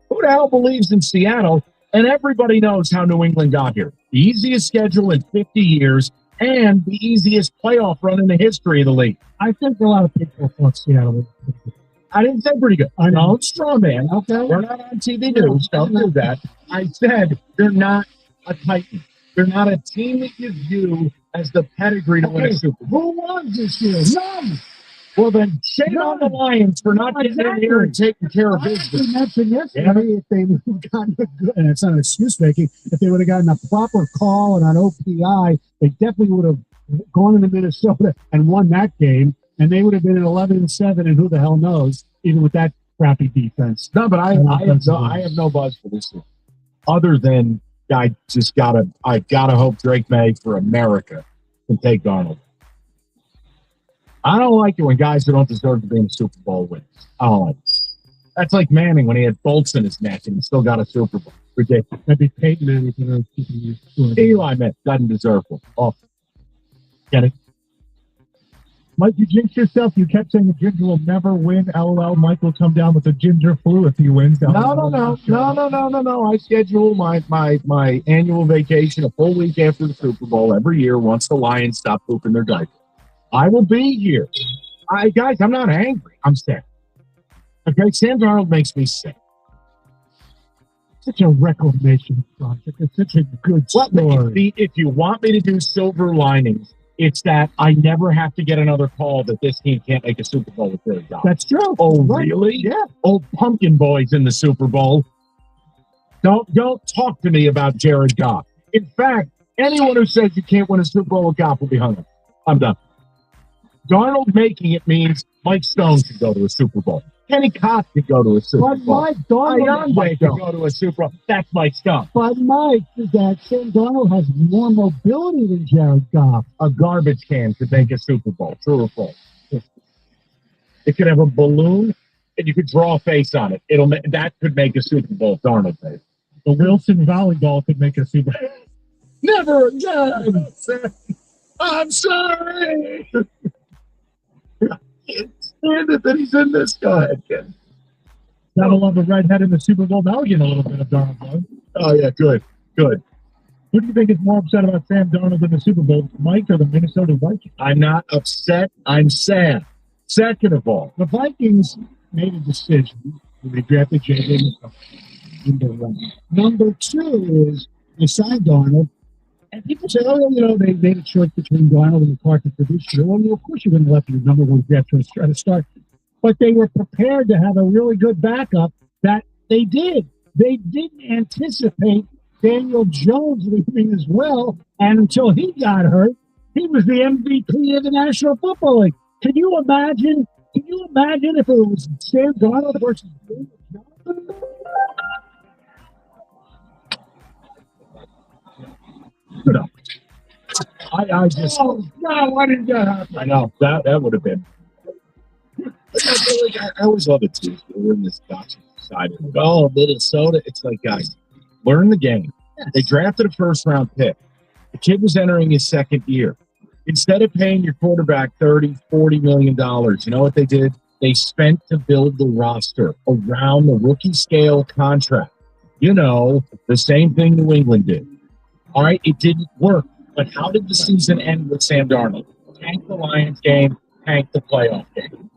C: Who the hell believes in Seattle? And everybody knows how New England got here. The easiest schedule in 50 years and the easiest playoff run in the history of the league.
M: I think a lot of people thought Seattle was pretty good.
C: I didn't say pretty good.
M: I know.
C: Don't straw man.
M: Okay.
C: We're not on TV news. Don't do that. I said they're not a Titan. They're not a team that you view as the pedigree to win a Super Bowl.
M: Who won this year? None.
C: Well, then shame on the Lions for not getting in here and taking care of business.
M: I mentioned yesterday if they would have gotten a good, and it's not an excuse making, if they would have gotten a proper call and an OPI, they definitely would have gone into Minnesota and won that game, and they would have been at 11-7, and who the hell knows, even with that crappy defense.
C: No, but I have no buzz for this one, other than I gotta hope Drake May for America can take Darnold. I don't like it when guys who don't deserve to be in a Super Bowl win. I don't like it. That's like Manning when he had bolts in his neck and he still got a Super Bowl. Ridiculous.
M: That'd be Peyton Manning for those keeping you.
C: Eli Manning doesn't deserve one. Oh, get it?
M: Mike, you jinxed yourself. You kept saying the Ginger will never win. LOL. Mike will come down with the Ginger flu if he wins.
C: No. I schedule my annual vacation a full week after the Super Bowl every year once the Lions stop pooping their diapers. I will be here. Guys, I'm not angry. I'm sad. Okay, Sam Darnold makes me sick.
M: Such a reclamation project. It's such a good story.
C: If you want me to do silver linings, it's that I never have to get another call that this team can't make a Super Bowl with Jared Goff.
M: That's true.
C: Oh,
M: Right.
C: really?
M: Yeah.
C: Old pumpkin boys in the Super Bowl. Don't talk to me about Jared Goff. In fact, anyone who says you can't win a Super Bowl with Goff will be hung up. I'm done. Darnold making it means Mike Stone could go to a Super Bowl. Kenny Cox could go to a Super Bowl.
M: Mike Darnold
C: Ayande could go to a Super Bowl. That's Mike Stone.
M: But Mike, that Sam Darnold has more mobility than Jared Goff.
C: A garbage can could make a Super Bowl. True or false? It could have a balloon, and you could draw a face on it. That could make a Super Bowl. Darnold face.
M: The Wilson volleyball could make a Super Bowl.
C: Never again. I'm sorry. I can't stand it that he's in this. Go ahead, Ken.
M: Gotta love a redhead in the Super Bowl. Now we're getting a little bit of Darnold.
C: Oh, yeah, good.
M: Who do you think is more upset about Sam Darnold in the Super Bowl, Mike or the Minnesota Vikings?
C: I'm not upset. I'm sad. Second of all,
M: the Vikings made a decision when they drafted J.J. McCarthy. Number two is they signed Darnold. And people say, they made a choice between Darnold and McCarthy for this year. Well, of course you're going to let your number one draft choice try to start. But they were prepared to have a really good backup that they did. They didn't anticipate Daniel Jones leaving as well. And until he got hurt, he was the MVP of the National Football League. Can you imagine if it was Sam Darnold versus Daniel Jones?
C: No. I just.
M: Oh, no, why didn't that happen?
C: I know. That would have been. I always love it too. We're in this gotcha side. Oh, Minnesota. It's like, guys, learn the game. They drafted a first-round pick. The kid was entering his second year. Instead of paying your quarterback $30, $40 million, you know what they did? They spent to build the roster around the rookie scale contract. The same thing New England did. All right, it didn't work. But how did the season end with Sam Darnold? Tank the Lions game, tank the playoff game.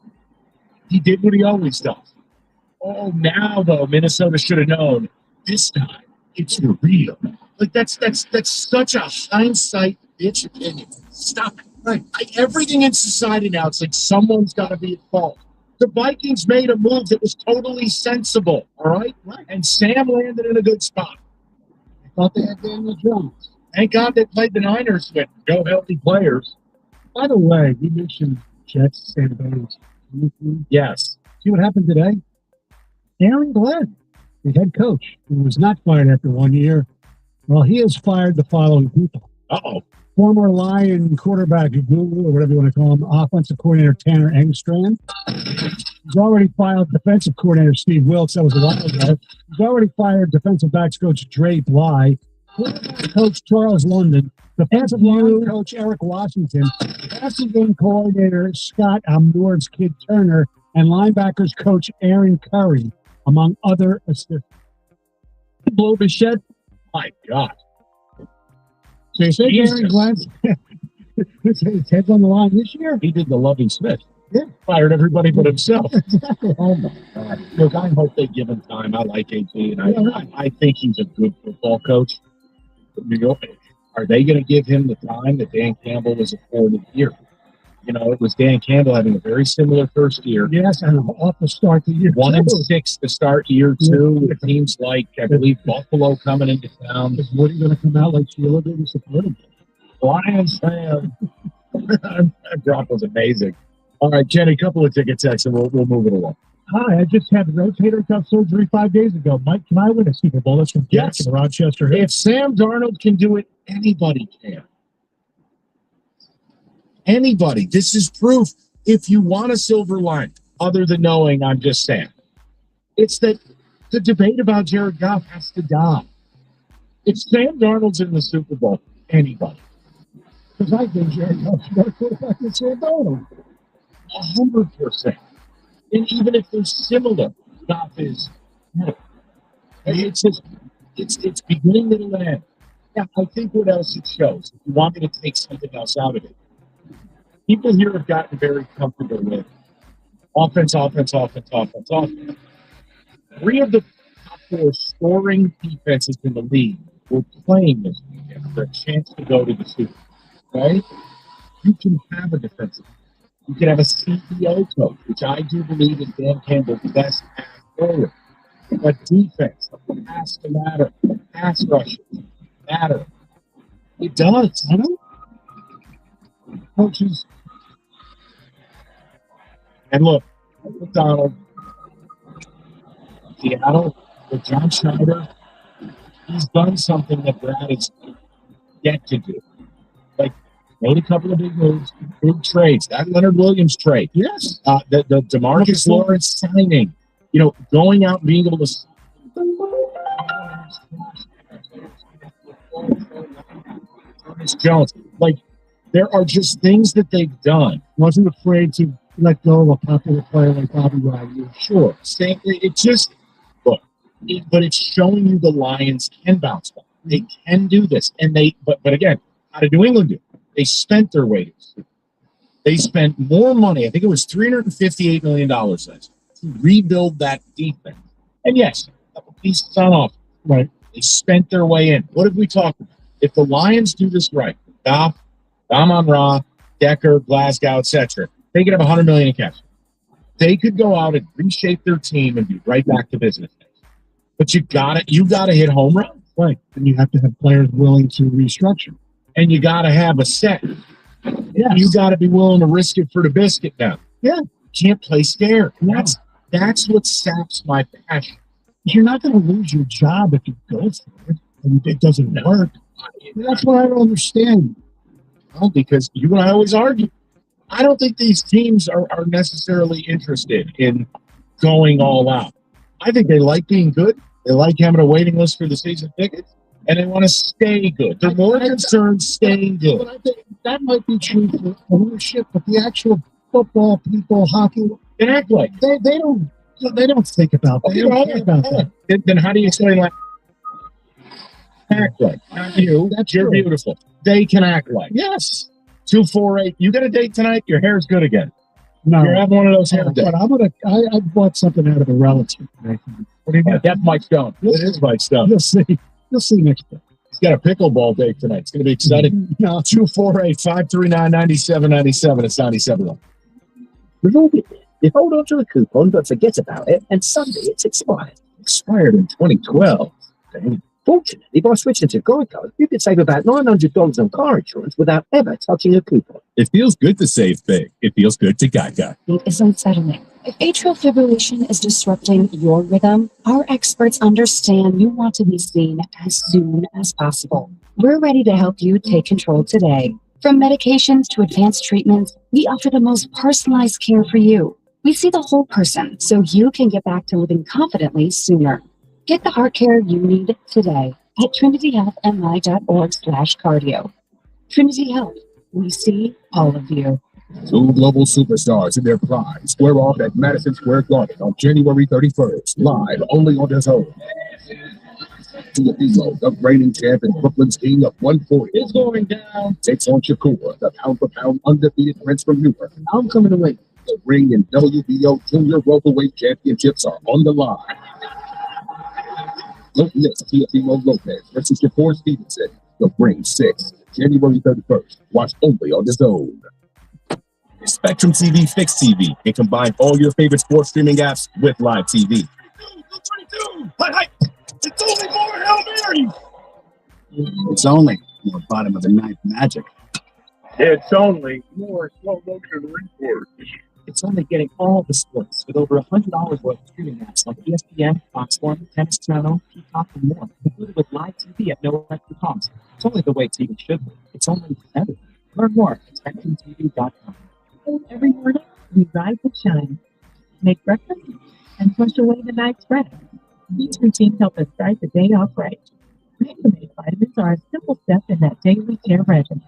C: He did what he always does. Oh, now, though, Minnesota should have known. This time, it's for real. Like, that's such a hindsight bitch opinion. Stop it. Right. Everything in society now, it's like someone's got to be at fault. The Vikings made a move that was totally sensible, all right? And Sam landed in a good spot. I thought they had Daniel Jones. Thank God they played the Niners with no healthy players.
M: By the way, we mentioned Jets, San Antonio.
C: Yes.
M: See what happened today? Aaron Glenn, the head coach, who was not fired after 1 year, well, he has fired the following people.
C: Uh-oh.
M: Former Lion quarterback, Google, or whatever you want to call him, offensive coordinator Tanner Engstrand. He's already fired defensive coordinator Steve Wilkes. That was a while ago. He's already fired defensive backs coach Dre Bly, coach Charles London, defensive line coach Eric Washington, passing game coordinator Scott Moore's kid Turner, and linebackers coach Aaron Curry, among other assistants. Blow Bichette.
C: My God.
M: So you say Aaron Glenn, his head's on the line this year?
C: He did the Loving Smith.
M: Yeah.
C: Fired everybody but himself.
M: Exactly.
C: Oh, my God. Look, I hope they give him time. I like AT, and I think he's a good football coach. New York, are they going to give him the time that Dan Campbell was afforded here? You know, it was Dan Campbell having a very similar first year.
M: Yes, and an awful start to year
C: 1-6 to start year two, with teams like, I believe, Buffalo coming into town.
M: Is Woody going to come out like Sheila did and support him?
C: Lions fan. That drop was amazing. All right, Jenny, a couple of ticket texts, and we'll move it along.
M: Hi, I just had rotator cuff surgery 5 days ago. Mike, can I win a Super Bowl? That's from Jack in Rochester.
C: If Sam Darnold can do it, anybody can. Anybody. This is proof. If you want a silver line, other than knowing I'm just Sam, it's that the debate about Jared Goff has to die. If Sam Darnold's in the Super Bowl, anybody.
M: Because I think Jared Goff's better quarterback than Sam Darnold.
C: 100%. And even if they're similar, Goff is better. It's just, it's beginning, middle, and end. Yeah, I think what else it shows, if you want me to take something else out of it, people here have gotten very comfortable with offense. 3 of the top 4 scoring defenses in the league were playing this weekend for a chance to go to the Super Bowl. Okay? You can have a defensive. You can have a CEO coach, which I do believe is Dan Campbell's best path forward. But defense has to matter. Pass rushes matter. It does. I know. Coaches. And look, McDonald, Seattle, with John Schneider, he's done something that Brad has yet to do. Like, made a couple of big moves, big trades. That Leonard Williams trade. Yes. The DeMarcus Lawrence signing. You know, going out and being able to. Thomas Jones. Like, there are just things that they've done.
M: Wasn't afraid to let go of a popular player like Bobby Wagner.
C: Sure. It just, look, but it's showing you the Lions can bounce back. They can do this. And but again, how did New England do? They spent their wages. They spent more money. I think it was $358 million last year, to rebuild that defense. And yes, a couple pieces on off.
M: Right.
C: They spent their way in. What have we talked about? If the Lions do this right, Goff, Amon-Ra, Decker, Glasgow, etc., they could have $100 million in cash. They could go out and reshape their team and be right back to business. But you gotta hit home runs.
M: Right. And you have to have players willing to restructure.
C: And you gotta have a set.
M: Yes.
C: You gotta be willing to risk it for the biscuit now.
M: Yeah.
C: You can't play scared. That's what saps my passion.
M: You're not going to lose your job if you go for it and it doesn't work. That's what I don't understand.
C: Well, because you and I always argue. I don't think these teams are necessarily interested in going all out. I think they like being good. They like having a waiting list for the season tickets, and they want to stay good. They're more concerned staying good.
M: But I think that might be true for ownership, but the actual football people, hockey,
C: they act like
M: they don't think about that. They don't care about that.
C: Then how do you explain that? Act like. Not you. You're beautiful. They can act like.
M: Yes.
C: 248. You got a date tonight? Your hair's good again.
M: No.
C: You're having one of those hair days.
M: But I bought something out of a relative.
C: What do you mean? That's Mike Stone. It is Mike Stone.
M: You'll see. You'll see next time.
C: He's got a pickleball date tonight. It's going to be exciting.
M: No.
C: 248-539-9797. It's 97.
F: We've all been there. You hold on to a coupon but forget about it, and Sunday it's expired.
C: Expired in 2012. Dang.
F: Fortunately, by switching to Geico, you could save about $900 on car insurance without ever touching a coupon.
O: It feels good to save big. It feels good to Geico.
H: It is unsettling. If atrial fibrillation is disrupting your rhythm, our experts understand you want to be seen as soon as possible. We're ready to help you take control today. From medications to advanced treatments, we offer the most personalized care for you. We see the whole person so you can get back to living confidently sooner. Get the heart care you need today at trinityhealthmi.org/cardio. Trinity Health, we see all of you.
E: Two global superstars in their prime square off at Madison Square Garden on January 31st, live only on DAZN. Teofimo, the reigning champ and Brooklyn's king of 140, is going down. Takes on Shakur, the pound-for-pound undefeated prince from Newark. I'm coming away. The ring and WBO Junior Welterweight Championships are on the line. Don't miss Teofimo Lopez versus Shakur Stevenson. The Ring 6, January 31st. Watch only on DAZN.
R: Spectrum TV Fixed TV. It combines all your favorite sports streaming apps with live TV.
O: It's only more Hail Marys!
E: It's only more bottom of the ninth magic.
O: It's only more slow motion reports.
P: It's only getting all the sports with over $100 worth of streaming apps like ESPN, Fox 1, Tennis Channel, Peacock, and more, included with live TV at no extra cost. It's only the way TV should be. It's only better. Learn more at SpectrumTV.com.
A: Every morning, we rise and shine, make breakfast, and push away the night's rest. These routines help us start the day off right. Maximate vitamins are a simple step in that daily care regimen.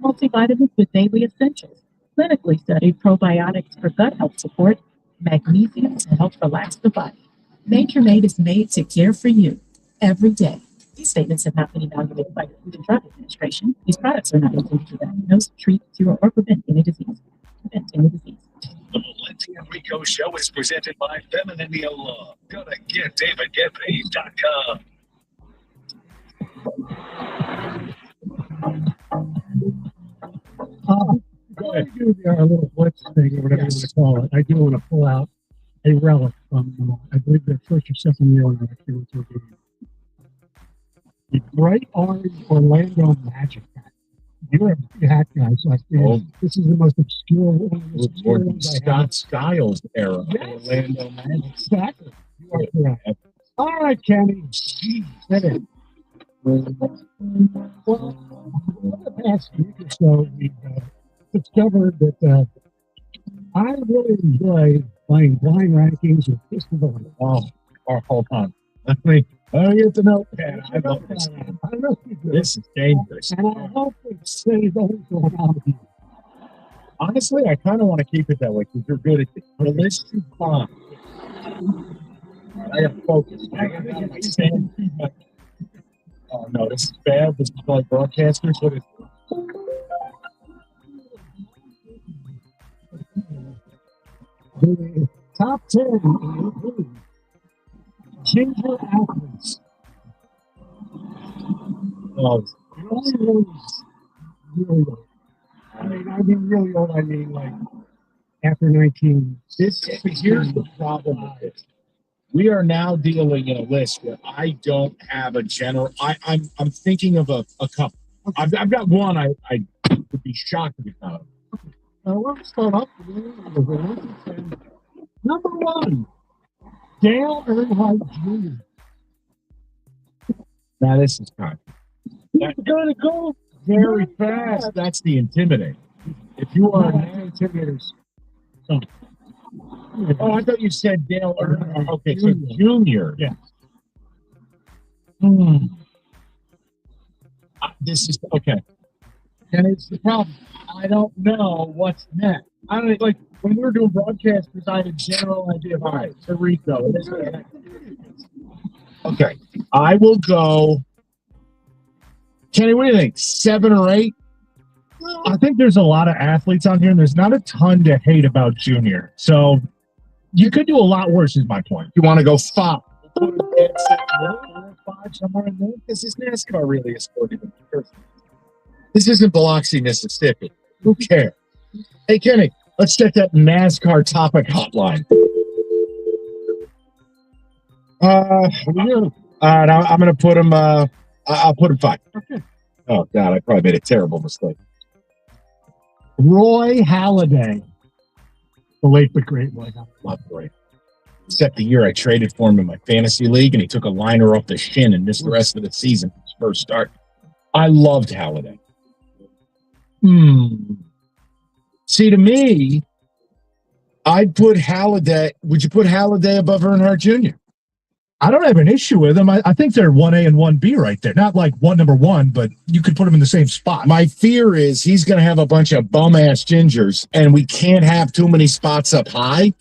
A: Multivitamins with daily essentials, clinically studied probiotics for gut health support, magnesium to help relax the body. Nature Made is made to care for you every day. These statements have not been evaluated by the Food and Drug Administration. These products are not intended to diagnose, treat, cure, or prevent any disease.
U: The Valenti and Rico Show is presented by Feminine Law. Go to GetDavidGetPaid.com.
M: Before I do our little blitz thing, or whatever you want to call it, I do want to pull out a relic from, I believe, their first or second year when I actually went to a game. The bright orange Orlando Magic hat. You're a big hat guy, so I feel this is the most obscure one. Of the obscure ones I have.
C: Scott Skiles era.
M: Yes.
C: Orlando Magic.
M: Exactly. You are correct. All right, Kenny. Hit it. Well, over the past week or so, we've discovered that I really enjoy playing blind rankings with Christopher.
C: Oh, hold on. Let me get the notepad. I love this.
M: I know you do.
C: This is dangerous.
M: And I hope it stays always going on with you.
C: Honestly, I kind of want to keep it that way because you're good at it. The list is fine. I have focus. Oh, no, this is bad. This is like broadcasters. What is it?
M: The top 10 include Ginger athletes.
C: Oh,
M: the only one is really old. I mean really old. I mean like after 19.
C: Here's the problem with it. We are now dealing in a list where I don't have a general. I'm thinking of a couple. I've got one. I would be shocked if it's not.
M: We'll start off with number 1, Dale Earnhardt Jr.
C: Now this is kind.
M: He's going to go
C: very fast. That's the intimidating. If you are an intimidators. Oh, I thought you said Dale Earnhardt. Okay, so Junior.
M: Yeah.
C: This is okay. And it's the problem. I don't know what's next. I don't like when we were doing broadcasters. I had a general idea of all right, so Rico. Okay, I will go. Kenny, what do you think? 7 or 8?
Q: I think there's a lot of athletes on here, and there's not a ton to hate about Junior. So you could do a lot worse, is my point.
C: You want to go 5? We'll put it at 5 somewhere in there. This is NASCAR really a sport even. This isn't Biloxi, Mississippi. Who cares? Hey, Kenny, let's check that NASCAR topic hotline. All right, I'm going to put him. I'll put him 5.
M: Okay.
C: Oh God, I probably made a terrible mistake.
M: Roy Halladay. The late but great Roy Halladay.
C: Love Roy. Except the year I traded for him in my fantasy league, and he took a liner off the shin and missed the rest of the season. His first start. I loved Halladay. See, to me, I'd put Halladay. Would you put Halladay above Earnhardt Jr.?
Q: I don't have an issue with them. I think they're 1A and 1B right there. Not like number one, but you could put them in the same spot.
C: My fear is he's going to have a bunch of bum-ass gingers, and we can't have too many spots up high.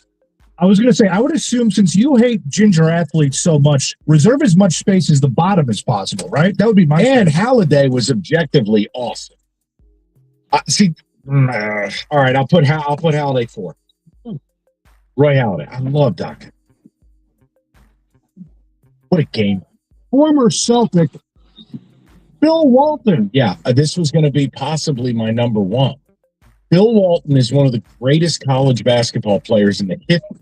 Q: I was going to say, I would assume since you hate ginger athletes so much, reserve as much space as the bottom as possible, right? That would be my
C: And
Q: space.
C: Halladay was objectively awesome. All right, I'll put Halladay 4. Roy Halladay. I love Doc. What a game.
M: Former Celtic Bill Walton.
C: Yeah, this was going to be possibly my number one. Bill Walton is one of the greatest college basketball players in the history.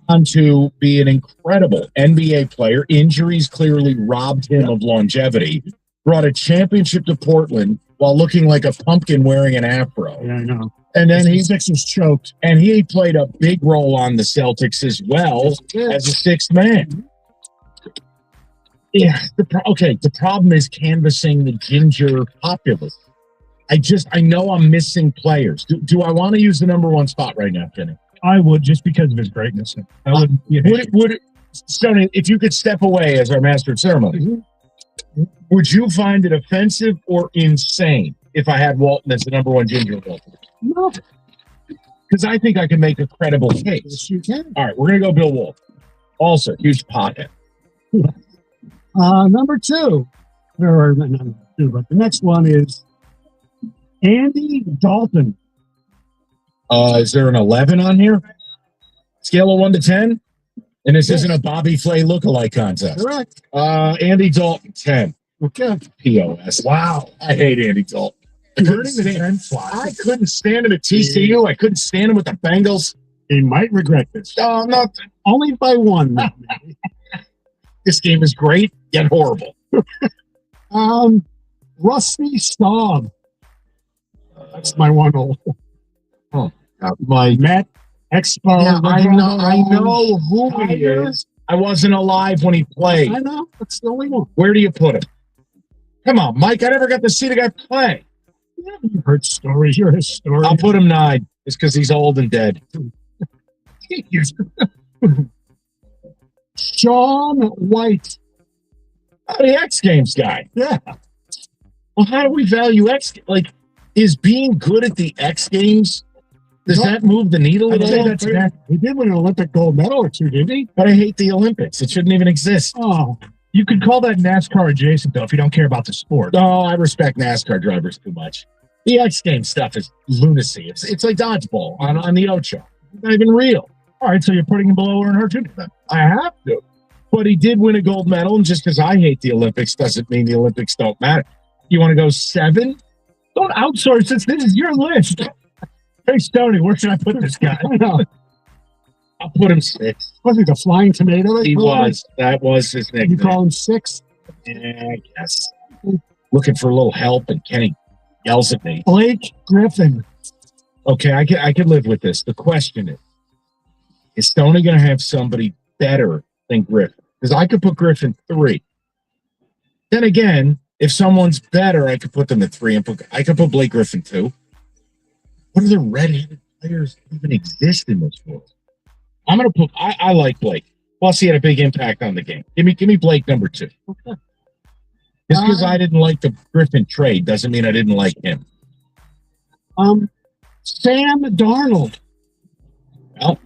C: On to be an incredible NBA player. Injuries clearly robbed him of longevity. Brought a championship to Portland while looking like a pumpkin wearing an afro.
M: Yeah, I know.
C: And then
M: the Sixers choked.
C: And he played a big role on the Celtics as well as a sixth man. Yeah. The problem is canvassing the ginger populace. I know I'm missing players. Do I want to use the number one spot right now, Kenny?
Q: I would, just because of his greatness. I wouldn't.
C: Stoney, if you could step away as our master of ceremony, would you find it offensive or insane if I had Walton as the number one ginger Walton?
M: No.
C: Because I think I can make a credible case.
M: Yes, you can.
C: All right, we're going to go Bill Walton. Also, huge pothead.
M: Number 2. Or not number 2, but the next one is Andy Dalton.
C: Is there an 11 on here? Scale of 1 to 10? And this isn't a Bobby Flay lookalike contest.
M: Correct.
C: Andy Dalton, 10.
M: Okay.
C: POS. Wow. I hate Andy Dalton. I couldn't stand him at TCU. I couldn't stand him with the Bengals.
M: He might regret this.
C: No, not
M: only by one.
C: This game is great, yet horrible.
M: Rusty Staub. That's my one old.
C: My
M: Matt Expo.
C: Yeah, I know who he is. I wasn't alive when he played.
M: I know. That's the only one.
C: Where do you put him? Come on, Mike. I never got to see the guy play.
M: Yeah, you've heard stories. You're a historian.
C: I'll put him 9. It's because he's old and dead.
M: Sean White.
C: The X Games guy.
M: Yeah.
C: Well, how do we value X? Like, is being good at the X Games, does that move the needle at all?
M: He did win an Olympic gold medal or 2, didn't he?
C: But I hate the Olympics. It shouldn't even exist.
M: Oh.
Q: You could call that NASCAR adjacent, though, if you don't care about the sport.
C: No, I respect NASCAR drivers too much. The X Games stuff is lunacy. It's like dodgeball on the Ocho. It's not even real.
Q: All right, so you're putting him below Earnhardt Jr. then?
C: I have to. But he did win a gold medal, and just because I hate the Olympics doesn't mean the Olympics don't matter. You want to go 7?
Q: Don't outsource this. This is your list. Hey, Stoney, where should I put this guy?
C: I'll put him 6.
M: Was he the flying tomato?
C: He was. That was his nickname.
M: You call him 6?
C: Yeah, I guess. Looking for a little help, and Kenny yells at me.
M: Blake Griffin.
C: Okay, I can live with this. The question is Stoney going to have somebody better than Griffin? Because I could put Griffin 3. Then again, if someone's better, I could put them at 3. I could put Blake Griffin 2. What other red-handed players even exist in this world? I'm going to put. I like Blake. Plus, he had a big impact on the game. Give me Blake number 2. Okay. Just because I didn't like the Griffin trade doesn't mean I didn't like him.
M: Sam Darnold.
C: Well,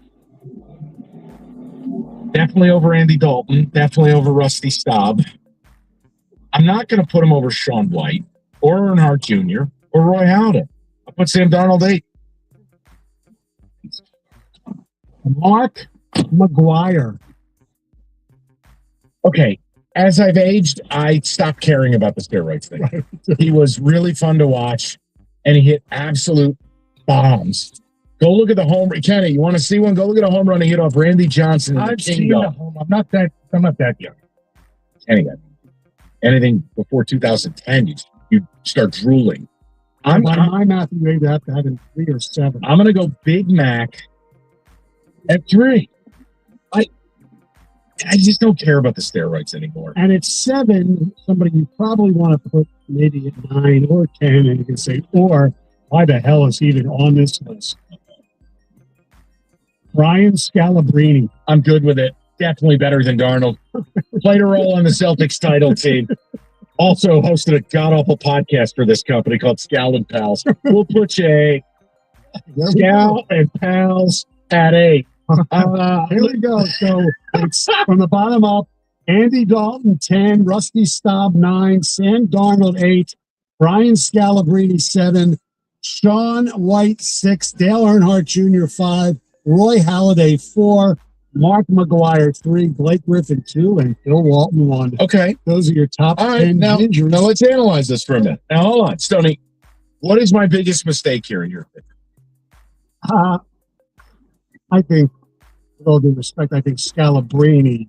C: definitely over Andy Dalton. Definitely over Rusty Staub. I'm not going to put him over Sean White or Earnhardt Jr. or Roy Halladay. I'll put Sam Darnold 8.
M: Mark McGuire.
C: Okay, as I've aged, I stopped caring about the steroids thing. Right. He was really fun to watch, and he hit absolute bombs. Go look at the home run. Kenny, you want to see one? Go look at a home run he hit off Randy Johnson.
Q: I've seen the home. I'm not that young.
C: Kenny, anything before 2010, you start drooling. I'm
M: By my math, you may have to have in 3 or 7.
C: I'm going to go Big Mac at 3. I just don't care about the steroids anymore.
M: And at 7, somebody you probably want to put maybe at 9 or 10, and you can say, or why the hell is he even on this list? Brian Scalabrine.
C: I'm good with it. Definitely better than Darnold. Played a role on the Celtics title team. Also hosted a god-awful podcast for this company called Scal and Pals. We'll put you Scal and Pals at 8.
M: Here we go. So it's from the bottom up. Andy Dalton, 10. Rusty Staub, 9. Sam Darnold, 8. Brian Scalabrine, 7. Sean White, 6. Dale Earnhardt Jr., 5. Roy Halladay, 4. Mark McGuire, 3. Blake Griffin, 2. And Bill Walton, 1.
C: Okay.
M: Those are your top 10 injuries.
C: Now let's analyze this for a minute. Now, hold on. Stoney, what is my biggest mistake here in your opinion?
M: I think, with all due respect, I think Scalabrine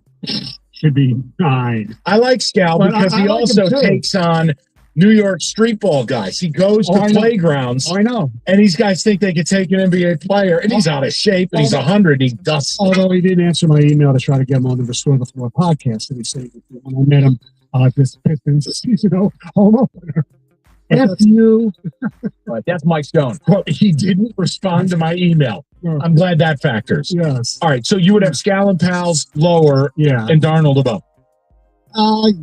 M: should be 9.
C: I like Scal
M: But
C: because
M: I
C: he
M: like
C: also
M: him too.
C: takes on New York street ball guys. He goes to
M: I know.
C: playgrounds.
M: I know.
C: And these guys think they could take an NBA player, and he's out of shape, and he's 100. He does.
M: Although he didn't answer my email to try to get him on the Restore the Floor podcast, and he said when I met him, this Pistons seasonal home opener. F you.
C: That's Mike Stone. Quote, he didn't respond to my email. I'm glad that factors.
M: Yes.
C: All right, so you would have Scal and Pals lower and Darnold above.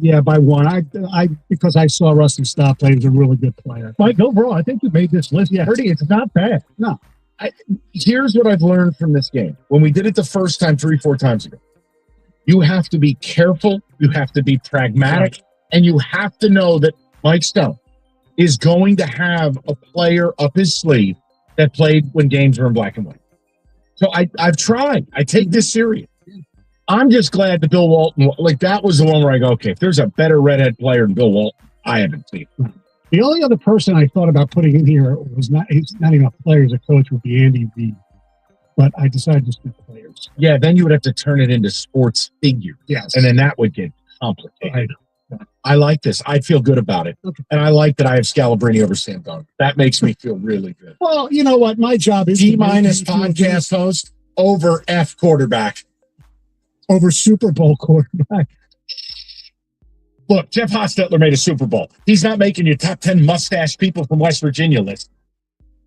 M: Yeah, by 1. I because I saw Rusty Staub play. He was a really good player.
Q: Mike, overall, I think you made this list pretty. It's not bad.
M: No.
C: Here's what I've learned from this game. When we did it the first time 3-4 times ago, you have to be careful, you have to be pragmatic, and you have to know that Mike Stone is going to have a player up his sleeve that played when games were in black and white. So I've tried. I take this serious. I'm just glad that Bill Walton, like that was the one where I go, okay, if there's a better redhead player than Bill Walton, I haven't seen.
M: The only other person I thought about putting in here was he's not even a player as a coach, would be Andy Reid. But I decided to do players.
C: Yeah, then you would have to turn it into sports figures.
M: Yes.
C: And then that would get complicated. I like this. I feel good about it.
M: Okay.
C: And I like that I have Scalabrine over Sam Darnold. That makes me feel really good.
M: Well, you know what? My job is
C: G- podcast host over F quarterback.
M: Over Super Bowl quarterback.
C: Look, Jeff Hostetler made a Super Bowl. He's not making your top 10 mustache people from West Virginia list.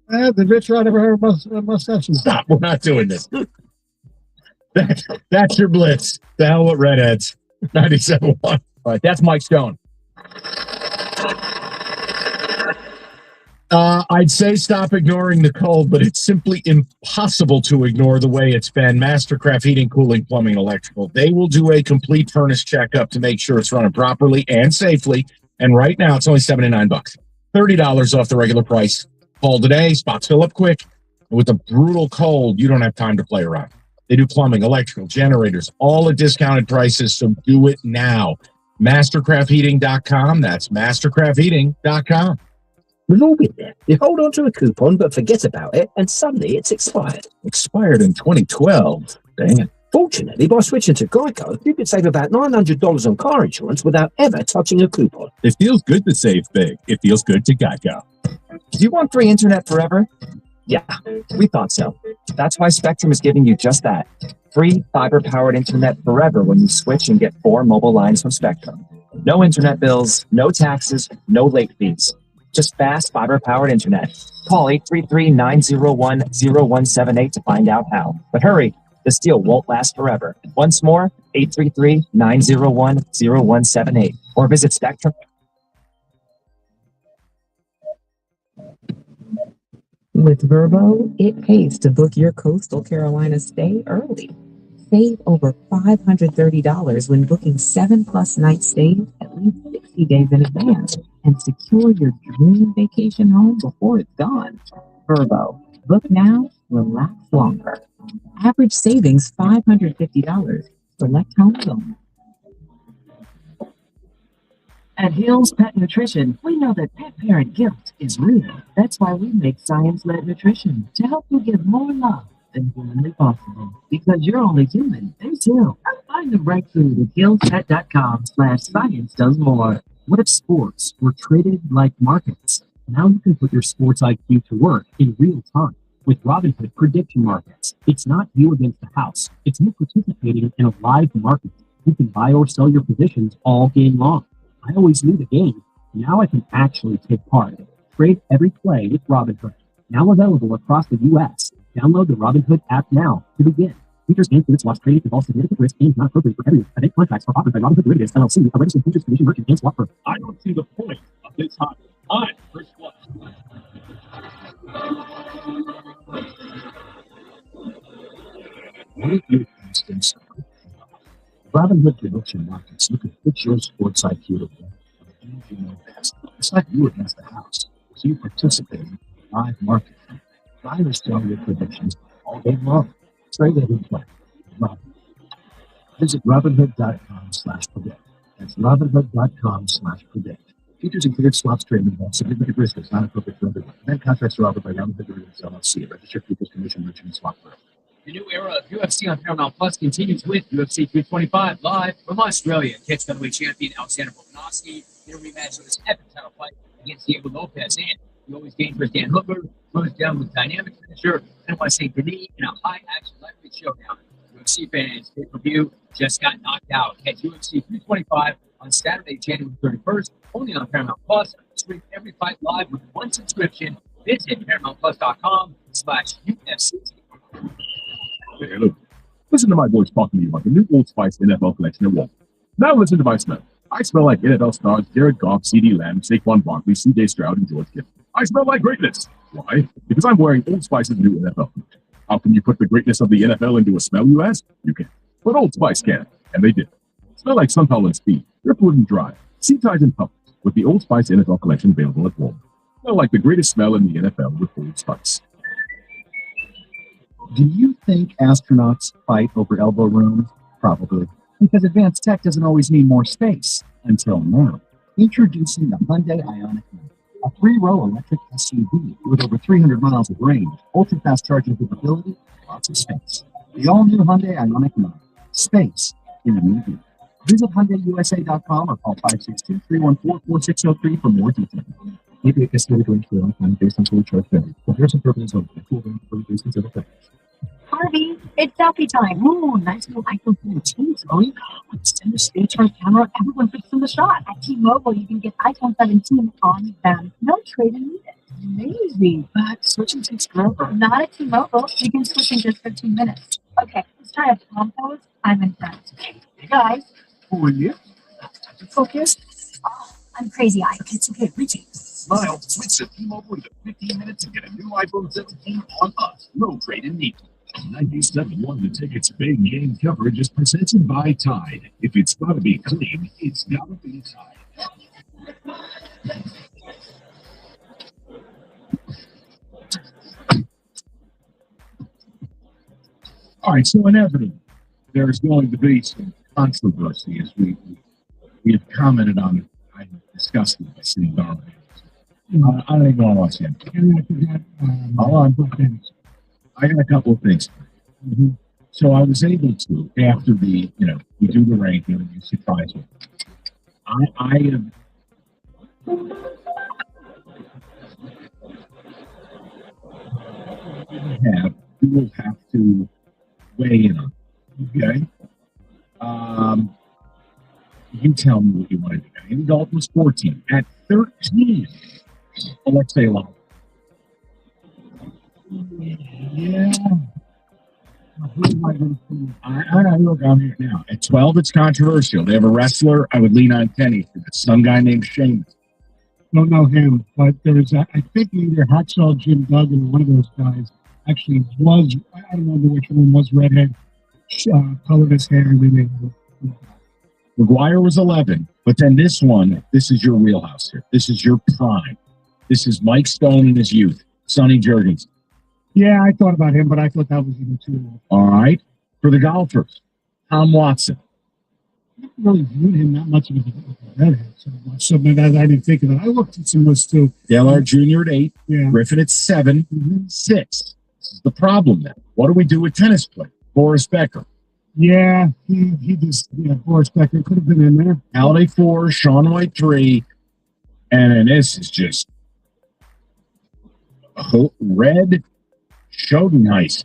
M: Did Rich Rod ever heard mustache?
C: Stop. We're not doing this. That's your blitz. The hell with redheads. 97.1.
P: All right, that's Mike Stone.
C: I'd say stop ignoring the cold, but it's simply impossible to ignore the way it's been. Mastercraft Heating, Cooling, Plumbing, Electrical. They will do a complete furnace checkup to make sure it's running properly and safely. And right now, it's only $79. $30 off the regular price. Call today. Spots fill up quick. And with the brutal cold, you don't have time to play around. They do plumbing, electrical, generators, all at discounted prices, so do it now. Mastercraftheating.com. That's mastercraftheating.com.
F: We've all been there. You hold on to a coupon but forget about it, and suddenly it's expired.
O: Expired in 2012. Dang it.
F: Fortunately, by switching to Geico, you could save about $900 on car insurance without ever touching a coupon.
R: It feels good to save big. It feels good to Geico.
P: Do you want free internet forever? Yeah, we thought so. That's why Spectrum is giving you just that. Free fiber-powered internet forever when you switch and get 4 mobile lines from Spectrum. No internet bills, no taxes, no late fees. Just fast fiber-powered internet. Call 833-901-0178 to find out how. But hurry, this deal won't last forever. Once more, 833-901-0178. Or visit Spectrum.
S: With Verbo, it pays to book your Coastal Carolina stay early. Save over $530 when booking 7+ night stays at least 60 days in advance and secure your dream vacation home before it's gone. Verbo, book now, relax longer. Average savings $550. Select homes only.
J: At Hills Pet Nutrition, we know that pet parent guilt is real. That's why we make science-led nutrition to help you give more love than humanly possible. Because you're only human, there's Hill. Find the right food at hillspet.com/science does more. What if sports were treated like markets?
D: Now you can put your sports IQ to work in real time with Robinhood prediction markets. It's not you against the house. It's you participating in a live market. You can buy or sell your positions all game long. I always knew the game. Now I can actually take part. Trade every play with Robinhood. Now available across the U.S. Download the Robinhood app now to begin. Features and limits watch trading involves significant risk and is not appropriate for everyone. Event contracts are offered by Robinhood Derivatives LLC, a registered futures commission merchant and swap firm.
R: I don't see the point of this hobby. I'm Chris Flush.
C: What if you instance Robinhood prediction markets? You can put your sports IQ to work. You know best. It's not you against the house. So you participate in a live market. Buy or sell your predictions all day long. Trade every play. Robinhood. Visit Robinhood.com/predict. That's Robinhood.com/predict. Features include swaps trading involves significant risk. It's not appropriate for everyone. Event contracts are offered by Robinhood Derivatives LLC, a registered futures commission merchant and swap firm.
N: The new era of UFC on Paramount Plus continues with UFC 325 live from Australia. Catch featherweight champion Alexander Volkanovski in a rematch of his epic title fight against Diego Lopez. And the always dangerous Dan Hooker goes down with dynamic finisher NY St. Denis in a high-action lightweight showdown. UFC fans, pay-per-view just got knocked out. Catch UFC 325 on Saturday, January 31st, only on Paramount Plus. Stream every fight live with one subscription. Visit ParamountPlus.com/UFC.
R: Hey, look. Listen to my voice talking to you about the new Old Spice NFL collection at Walmart. Now listen to my smell. I smell like NFL stars Jared Goff, CeeDee Lamb, Saquon Barkley, CJ Stroud, and George Kittle. I smell like greatness. Why? Because I'm wearing Old Spice's new NFL collection. How can you put the greatness of the NFL into a smell, you ask? You can. But Old Spice can, and they did. Smell like Sunflower and Speed, Driftwood and Dry, Sea Ties and Puffs, with the Old Spice NFL collection available at Walmart. Smell like the greatest smell in the NFL with Old Spice.
I: Do you think astronauts fight over elbow room? Probably. Because advanced tech doesn't always need more space. Until now. Introducing the Hyundai Ioniq 9, a 3-row electric SUV with over 300 miles of range, ultra-fast charging capability, lots of space. The all-new Hyundai Ioniq 9. Space in a new view. Visit HyundaiUSA.com or call 562-314-4603 for more details. Maybe a estimated range for a lifetime based on fully charged battery. Comparison purposes only. Full range for reduced consider factors.
A: Harvey, it's selfie time. Ooh, nice new iPhone 17, Zoe. Extend the stay charge camera. Everyone fits in the shot. At T-Mobile, you can get iPhone 17 on them. No trade-in needed. Amazing, but switching takes forever. Not at T-Mobile. You can switch in just 15 minutes. Okay, let's try a palm pose. I'm in front. Hey guys.
R: Who are you?
A: Focus. Oh, I'm crazy eyed. It's okay, reaching.
R: Smile, switch to T-Mobile in 15 minutes and get a new iPhone 17 on us. No trade-in needed.
U: 97.1 The Ticket's big game coverage is presented by Tide. If it's gotta be clean, it's gotta be Tide.
C: All right, so inevitably, there's going to be some controversy as we have commented on. I discussed this in our I don't even know what's in. Hold on. I got a couple of things. So I was able to, after we do the ranking and you surprise me. You will have to weigh in on it, okay? You tell me what you want to do. Andy Dalton was 14. At 13, Alexei Love. Yeah. I don't know down here now. At 12, it's controversial. They have a wrestler. I would lean on Kenny. Some guy named Sheamus.
M: Don't know him, but there was, I think either Hacksaw Jim Duggan or one of those guys actually was, I don't remember which one was redhead, colored his hair, and then
C: McGuire was 11, but then this is your wheelhouse here. This is your prime. This is Mike Stone in his youth, Sonny Jurgens.
M: Yeah, I thought about him, but I thought that was even too low.
C: All right. For the golfers, Tom Watson.
M: I didn't really view him that much of a redhead so much. So maybe I didn't think of it. I looked at some lists too.
C: Dale Earnhardt Jr. at 8.
M: Yeah.
C: Griffin at 7. 6. This is the problem then. What do we do with tennis play? Boris Becker.
M: Yeah, he just, Boris Becker could have been in there.
C: Halliday 4, Shaun White 3, and then this is just Oh, Red Schoenheis.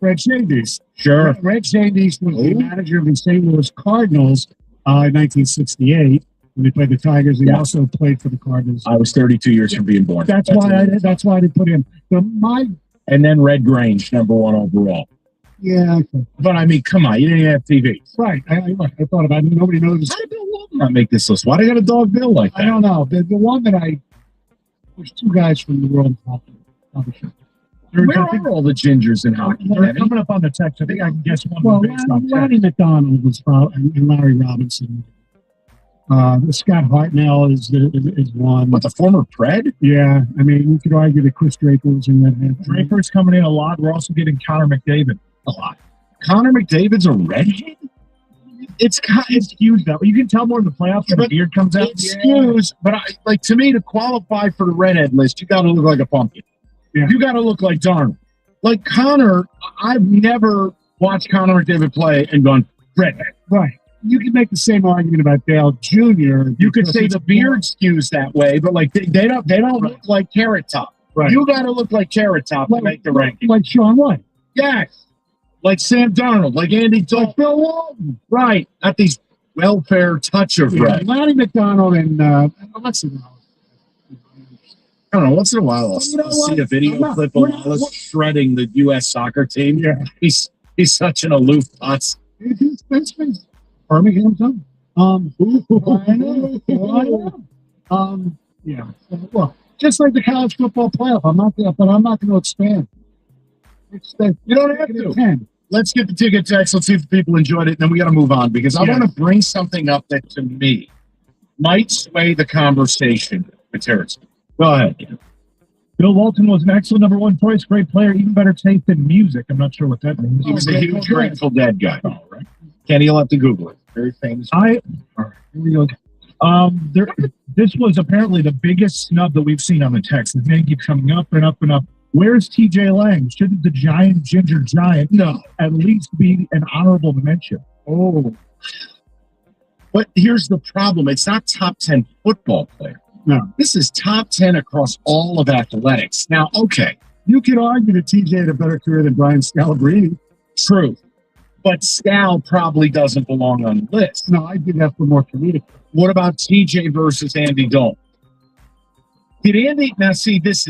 M: Red Schoendienst.
C: Sure.
M: Red Schoendienst was the manager of the St. Louis Cardinals in 1968 when they played the Tigers. He also played for the Cardinals.
C: I was 32 years from being born.
M: That's why I didn't put him.
C: And then Red Grange, number 1 overall.
M: Yeah. Okay.
C: But I mean, come on, you didn't even have TV.
M: Right. I thought about it. Nobody knows.
C: How did Bill Walton not make this list? Why do they got a dog Bill like that?
M: I don't know. The one that there's 2 guys from the world of hockey.
C: Where are all the gingers in hockey?
Q: They're coming up on the text. I think I can guess one.
M: Well,
Q: based on
M: Ronnie McDonald was probably, and Larry Robinson. Scott Hartnell is one.
C: What, the former Pred?
M: Yeah. I mean, you could argue that Chris Draper was in that.
Q: Draper's coming in a lot. We're also getting Connor McDavid a lot.
C: Connor McDavid's a redhead? It's
Q: huge though. You can tell more in the playoffs when the beard comes out.
C: It's huge, but to me, to qualify for the redhead list, you got to look like a pumpkin. Yeah. You got to look like Darnold. Like Connor, I've never watched Connor McDavid play and gone redhead.
M: Right. You can make the same argument about Dale Jr.
C: You could say the beard skews that way, but like they don't look like Carrot Top.
M: Right.
C: You got to look like Carrot Top to make the ranking.
M: Like Sean White.
C: Yes. Like Sam Darnold, like Andy Dalton.
M: Like Bill Walton.
C: Right. Not these welfare touch of red.
M: Larry McDonald and let's see.
C: I don't know. Once in a while, I'll see a video clip of Wallace shredding the U.S. soccer team.
M: Yeah.
C: He's such an aloof putz.
M: It's Birmingham son. I know. Yeah. Well, just like the college football playoff, I'm not going to expand.
C: You don't have to.
M: 10.
C: Let's get the ticket text. Let's see if the people enjoyed it, and then we got to move on because I want to bring something up that to me might sway the conversation with Terrence. Go ahead.
Q: Bill Walton was an excellent number 1 choice, great player, even better taste in music. I'm not sure what that means.
C: He was a huge Grateful Dead guy. All right. Kenny, you'll have to Google it. Very famous.
Q: All right, here we go. This was apparently the biggest snub that we've seen on the text. His name keeps coming up and up and up. Where's TJ Lang? Shouldn't the giant ginger giant at least be an honorable mention?
C: Oh. But here's the problem. It's not top 10 football player.
M: No.
C: This is top 10 across all of athletics. Now, okay.
M: You could argue that TJ had a better career than Brian Scalabrine.
C: True. But Scal probably doesn't belong on the list.
M: No, I did that for more comedic.
C: What about TJ versus Andy Dalton? Did Andy, now see, this,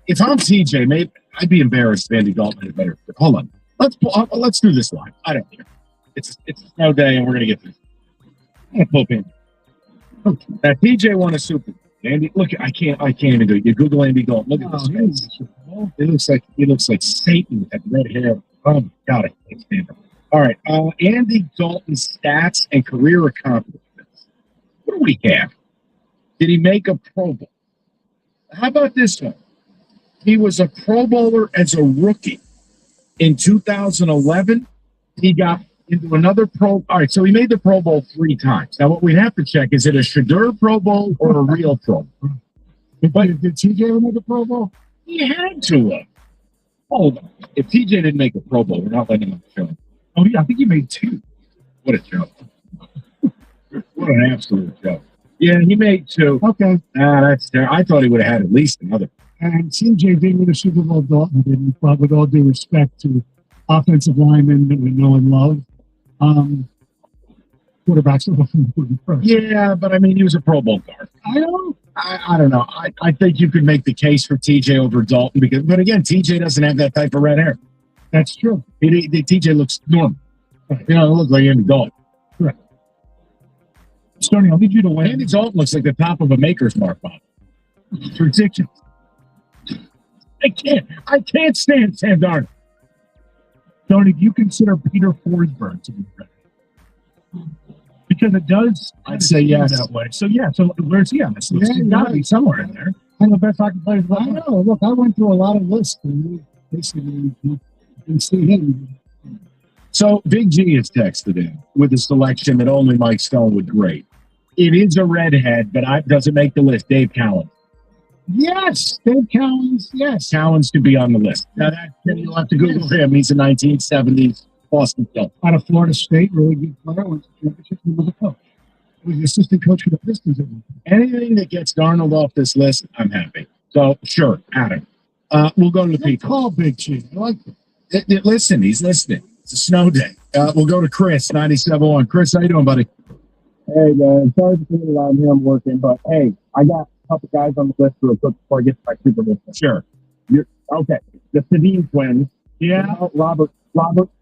C: if I'm TJ, maybe I'd be embarrassed if Andy Dalton had a better. Hold on. Let's do this live. I don't care. It's a snow day and we're going to get this. I'm going to flip in. Now, TJ won a Super Bowl. Andy, look, I can't even do it. You Google Andy Dalton. Look at this face. He looks like Satan with that red hair. Oh, got it. All right. Andy Dalton's stats and career accomplishments. What do we have? Did he make a Pro Bowl? How about this one? He was a Pro Bowler as a rookie. In 2011, he got into another Pro. All right, so he made the Pro Bowl 3 times. Now, what we have to check, is it a Shadur Pro Bowl or a real Pro Bowl?
M: But did TJ make a Pro Bowl?
C: He had to have. Hold on. If TJ didn't make a Pro Bowl, we're not letting him show.
Q: Oh, yeah, I think he made 2.
C: What a joke. What an absolute joke. Yeah, he made 2.
M: Okay.
C: That's terrible. I thought he would have had at least another.
M: And TJ did win a Super Bowl. Dalton didn't, but with all due respect to offensive linemen that we know and love, quarterbacks are often important first.
C: Yeah, but I mean, he was a Pro Bowl guard.
M: I know.
C: I don't know. I think you could make the case for TJ over Dalton but again, TJ doesn't have that type of red hair.
M: That's true.
C: TJ looks normal.
M: Right.
C: You know, it looks like Andy Dalton.
M: Correct.
Q: Stoney, I'll need you to win.
C: Andy Dalton looks like the top of a Maker's Mark bottle. It's ridiculous. I can't stand Sam Darnold.
Q: Stoney, do you consider Peter Forsberg to be red? Because it does.
C: I'd say yes.
Q: That way. So where's he on this list? He's got to be somewhere in there.
M: I'm the best hockey player. I know. Look, I went through a lot of lists, and basically you can see him.
C: So Big G is texted in with a selection that only Mike Stone would grade. It is a redhead, but doesn't make the list. Dave Cowens.
M: Yes, Dave Cowens. Yes,
C: Cowens could be on the list. Now you'll have to Google him. He's a 1970s Boston Phil.
M: Out of Florida State, really good player. Went to championship and was a coach. He was the assistant coach for the Pistons.
C: Anything that gets Darnold off this list, I'm happy. So, sure, Adam. We'll go to the people.
M: Call Big Chief. I like that.
C: Listen, he's listening. It's a snow day. We'll go to Chris, 97.1. Chris, how you doing, buddy?
B: Hey, man. Sorry for being loud here. I'm working, but hey, I got a couple guys on the list real quick before I get to my Super Bowl.
C: Sure.
B: Okay. The Sedin twins.
C: Yeah.
B: Robert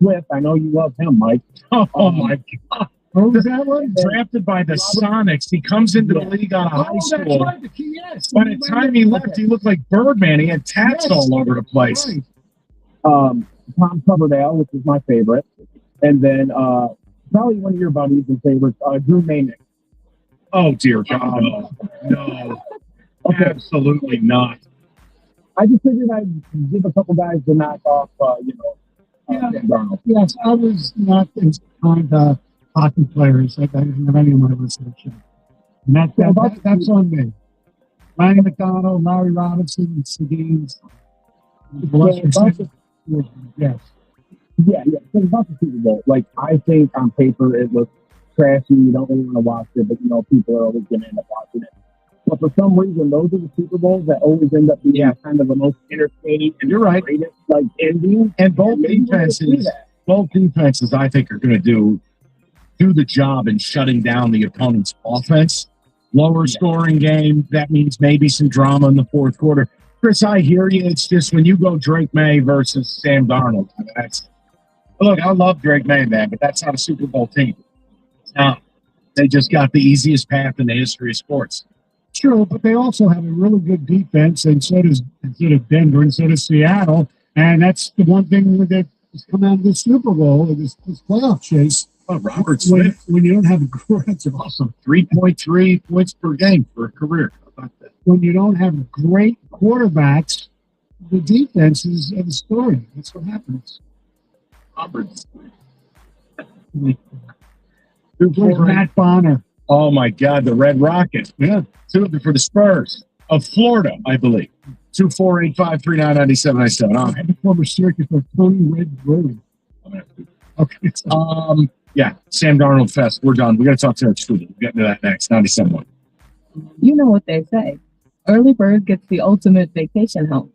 B: Swift. I know you love him, Mike.
C: Oh my God.
M: What was that one?
C: Drafted by the Sonics. He comes into the league out of high school.
M: That's right. Yes.
C: By the time he left, he looked like Birdman. He had tats all over the place.
M: Right.
B: Tom Coverdale, which is my favorite. And then probably one of your buddies and favorites, Drew Maynick.
C: Oh, dear God. No.
B: Okay.
C: Absolutely not.
B: I just figured I'd give a couple guys to knock off, Sam Darnold.
M: Yes, I was not as kind of hockey players. I didn't have any of my research. And that's on me. Lanny McDonald, Larry Robinson, Sedin. Yes.
B: Yeah. So about the Super Bowl, like, I think on paper it looks trashy. You don't really want to watch it, but, people are always going to end up watching it. But for some reason, those are the Super Bowls that always end up being kind of the most entertaining. And
C: you're right.
B: Like, ending.
C: And both defenses, I think, are going to do the job in shutting down the opponent's offense. Lower scoring game, that means maybe some drama in the fourth quarter. Chris, I hear you. It's just when you go Drake May versus Sam Darnold, look, I love Drake May, man, but that's not a Super Bowl team. Now, they just got the easiest path in the history of sports.
M: True, but they also have a really good defense, and so does Denver, and so does Seattle. And that's the one thing that has come out of the Super Bowl, this playoff chase.
C: Oh, Robert Smith.
M: When you don't have that's awesome.
C: 3.3 points per game for a career. How about that?
M: When you don't have great quarterbacks, the defense is the story. That's what happens.
C: Robert Smith.
M: Where's Matt Bonner?
C: Oh, my God, the Red Rocket. Yeah, for the Spurs of Florida, I believe. 248-539-9797. All right.
M: The former Syracuse for Tony Red Brewing. Okay.
C: Yeah, Sam Darnold Fest. We're done. We got to talk to that student. We'll get into that next. 97.1.
L: You know what they say. Early bird gets the ultimate vacation home.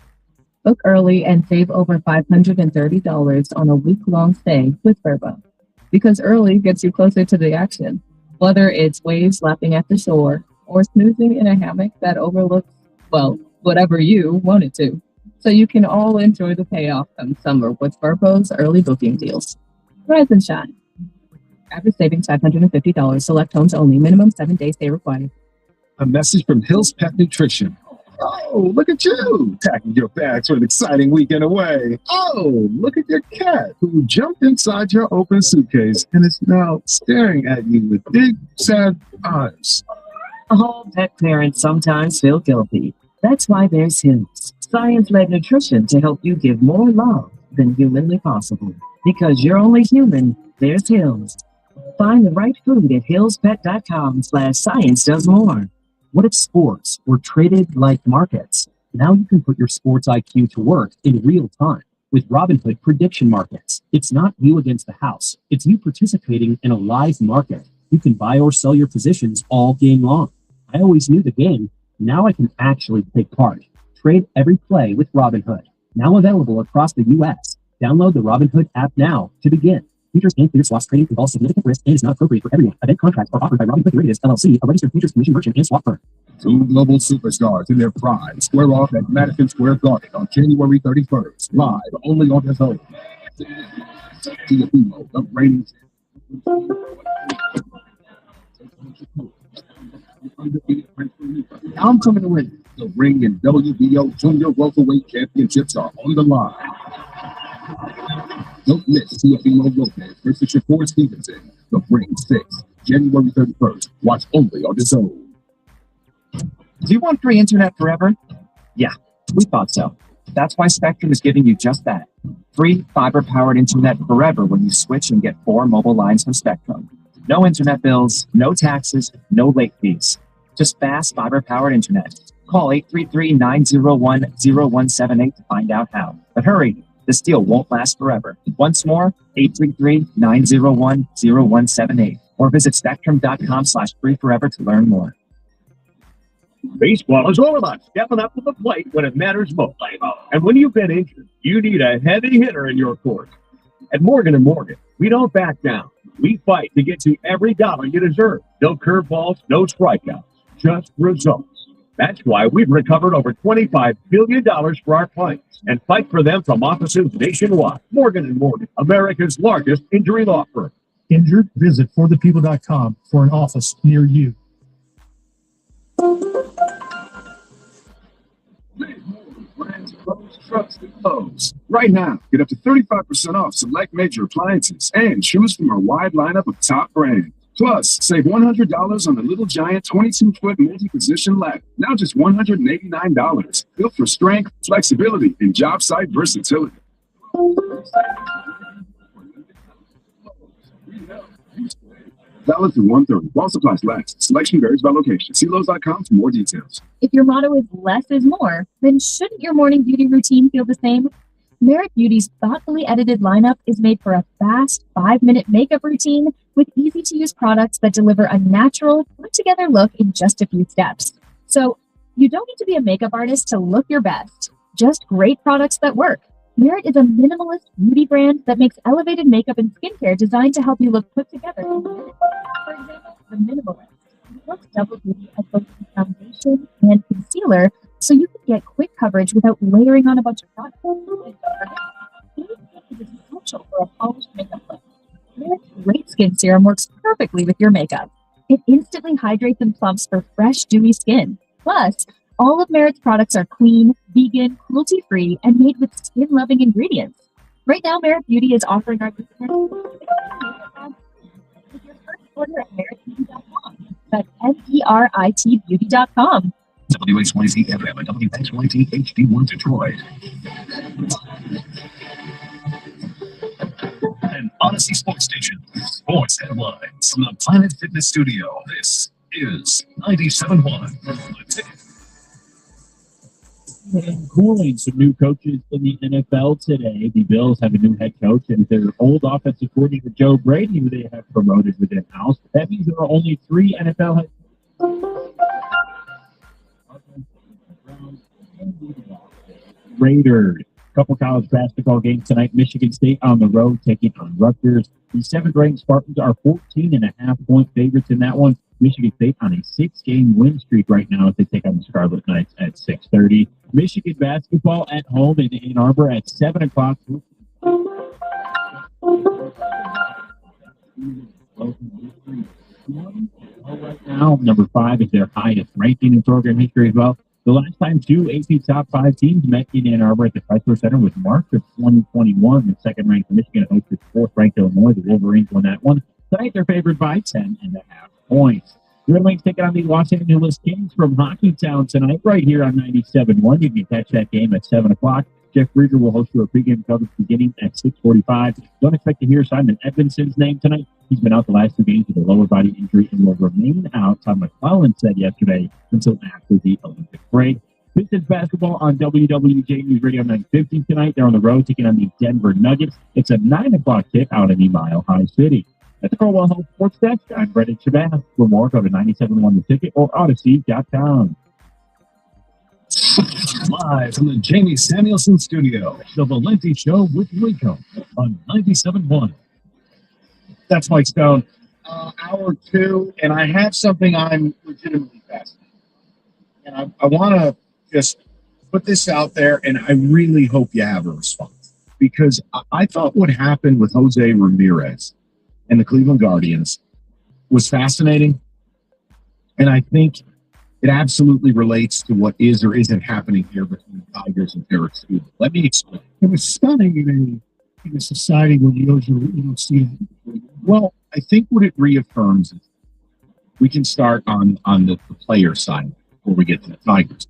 L: Book early and save over $530 on a week-long stay with Verbo. Because early gets you closer to the action. Whether it's waves lapping at the shore or snoozing in a hammock that overlooks, well, whatever you want it to. So you can all enjoy the payoff come summer with Verbo's early booking deals. Rise and shine. Average savings $550. Select homes only. Minimum 7-day stay required.
E: A message from Hill's Pet Nutrition. Oh, look at you, packing your bags for an exciting weekend away. Oh, look at your cat who jumped inside your open suitcase and is now staring at you with big, sad eyes.
J: All pet parents sometimes feel guilty. That's why there's Hills, science-led nutrition to help you give more love than humanly possible. Because you're only human, there's Hills. Find the right food at hillspet.com/science does more.
D: What if sports were traded like markets? Now you can put your sports IQ to work in real time with Robinhood prediction markets. It's not you against the house. It's you participating in a live market. You can buy or sell your positions all game long. I always knew the game. Now I can actually take part. Trade every play with Robinhood. Now available across the U.S. Download the Robinhood app now to begin. Futures and clear swaps trading involves significant risk and is not appropriate for everyone. Event contracts are offered by Robinhood Derivatives, LLC, a registered futures commission merchant and swap firm.
E: Two global superstars in their prime square off at Madison Square Garden on January 31st. Live only on his own. Tiafimo, the reigning I'm coming to win. The ring and WBO Junior Welterweight Championships are on the line. Don't miss Tiafimo Lopez versus Shakur Stevenson. The ring 6, January 31st. Watch only on his own.
P: Do you want free internet forever? Yeah, we thought so. That's why Spectrum is giving you just that. Free fiber-powered internet forever when you switch and get 4 mobile lines from Spectrum. No internet bills, no taxes, no late fees. Just fast fiber-powered internet. Call 833-901-0178 to find out how. But hurry, this deal won't last forever. Once more, 833-901-0178. Or visit spectrum.com/free forever to learn more.
E: Baseball is all about stepping up to the plate when it matters most. And when you've been injured, you need a heavy hitter in your court. At Morgan & Morgan, we don't back down. We fight to get you every dollar you deserve. No curveballs, no strikeouts, just results. That's why we've recovered over $25 billion for our clients and fight for them from offices nationwide. Morgan & Morgan, America's largest injury law firm.
M: Injured? Visit forthepeople.com for an office near you.
R: Trucks and Lowe's. Right now, get up to 35% off select major appliances and choose from our wide lineup of top brands. Plus, save $100 on the Little Giant 22-foot multi-position ladder. Now just $189. Built for strength, flexibility, and job site versatility. Valid through 1/30. While supplies last. Selection varies by location. See Lowe's.com for more details.
A: If your motto is less is more, then shouldn't your morning beauty routine feel the same? Merit Beauty's thoughtfully edited lineup is made for a fast 5-minute makeup routine with easy-to-use products that deliver a natural, put-together look in just a few steps. So you don't need to be a makeup artist to look your best. Just great products that work. Merit is a minimalist beauty brand that makes elevated makeup and skincare designed to help you look put together. For example, the Minimalist works double duty as both a foundation and concealer, so you can get quick coverage without layering on a bunch of products. It is essential for a polished makeup look. Merit's Great Skin Serum works perfectly with your makeup. It instantly hydrates and plumps for fresh, dewy skin. Plus, all of Merit's products are clean, vegan, cruelty-free, and made with skin-loving ingredients. Right now, Merit Beauty is offering our listeners with your first order at meritbeauty.com. That's meritbeauty.com.
U: WXYZ FM and WXYZ HD1 Detroit. An Odyssey Sports Station. Sports headlines from the Planet Fitness Studio. This is 97.1. The Ticket.
C: And cooling some new coaches in the NFL today. The Bills have a new head coach, and their old offensive coordinator Joe Brady, who they have promoted within house. That means there are only 3 NFL head Raiders. Couple college basketball games tonight. Michigan State on the road taking on Rutgers. The 7th-ranked Spartans are 14.5-point favorites in that one. Michigan State on a 6-game win streak right now as they take on the Scarlet Knights at 6:30. Michigan basketball at home in Ann Arbor at 7 o'clock. Right now, number 5 is their highest ranking in program history as well. The last time 2 AP top 5 teams met in Ann Arbor at the Chrysler Center was March of 2021. The second-ranked Michigan hosted 4th-ranked Illinois. The Wolverines won that one. Tonight, they're favored by 10.5 points. The Red Wings taking on the Los Angeles Kings from Hockeytown tonight, right here on 97.1. You can catch that game at 7 o'clock. Jeff Krieger will host you a pregame coverage beginning at 6:45. Don't expect to hear Simon Edmondson's name tonight. He's been out the last 2 games with a lower body injury and will remain out, Todd McClellan said yesterday, until after the Olympic break. Pistons basketball on WWJ News Radio 950 tonight. They're on the road taking on the Denver Nuggets. It's a 9 o'clock tip out in the Mile High City. At the Crowell Health Sports Desk, I'm Brendan Shabbat. For more, go to 97.1 The Ticket or Odyssey.com.
U: Live from the Jamie Samuelson Studio, The Valenti Show with Rico on 97.1.
C: That's Mike Stone. Hour 2, and I have something I'm legitimately fascinated. And I want to just put this out there, and I really hope you have a response. Because I thought what happened with Jose Ramirez and the Cleveland Guardians was fascinating. And I think it absolutely relates to what is or isn't happening here between the Tigers and Derek Stewart. Let me explain.
M: It was stunning in a society where you don't see it.
C: Well, I think what it reaffirms is we can start on the player side before we get to the Tigers.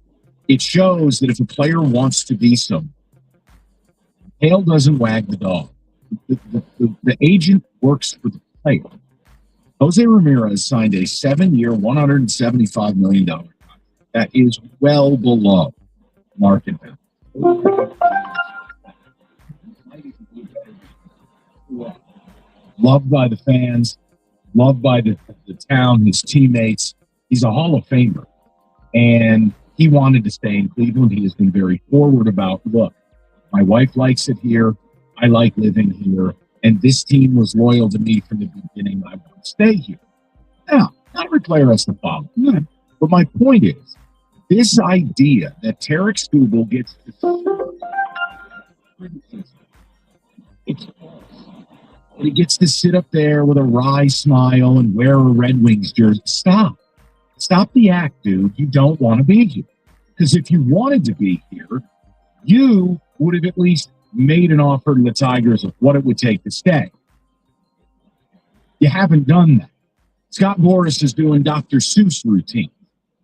C: It shows that if a player wants to be someone, tail doesn't wag the dog. The agent works for the player. Jose Ramirez signed a 7-year, $175 million contract. That is well below market value. Loved by the fans, loved by the town, his teammates. He's a Hall of Famer. and he wanted to stay in Cleveland. He has been very forward about, look, my wife likes it here. I like living here. And this team was loyal to me from the beginning. I want to stay here. Now, not every player has to follow. Yeah. But my point is, this idea that Tarek Skubal gets to he gets to sit up there with a wry smile and wear a Red Wings jersey. Stop. Stop the act, dude. You don't want to be here. Because if you wanted to be here, you would have at least made an offer to the Tigers of what it would take to stay. You haven't done that. Scott Boras is doing Dr. Seuss routine.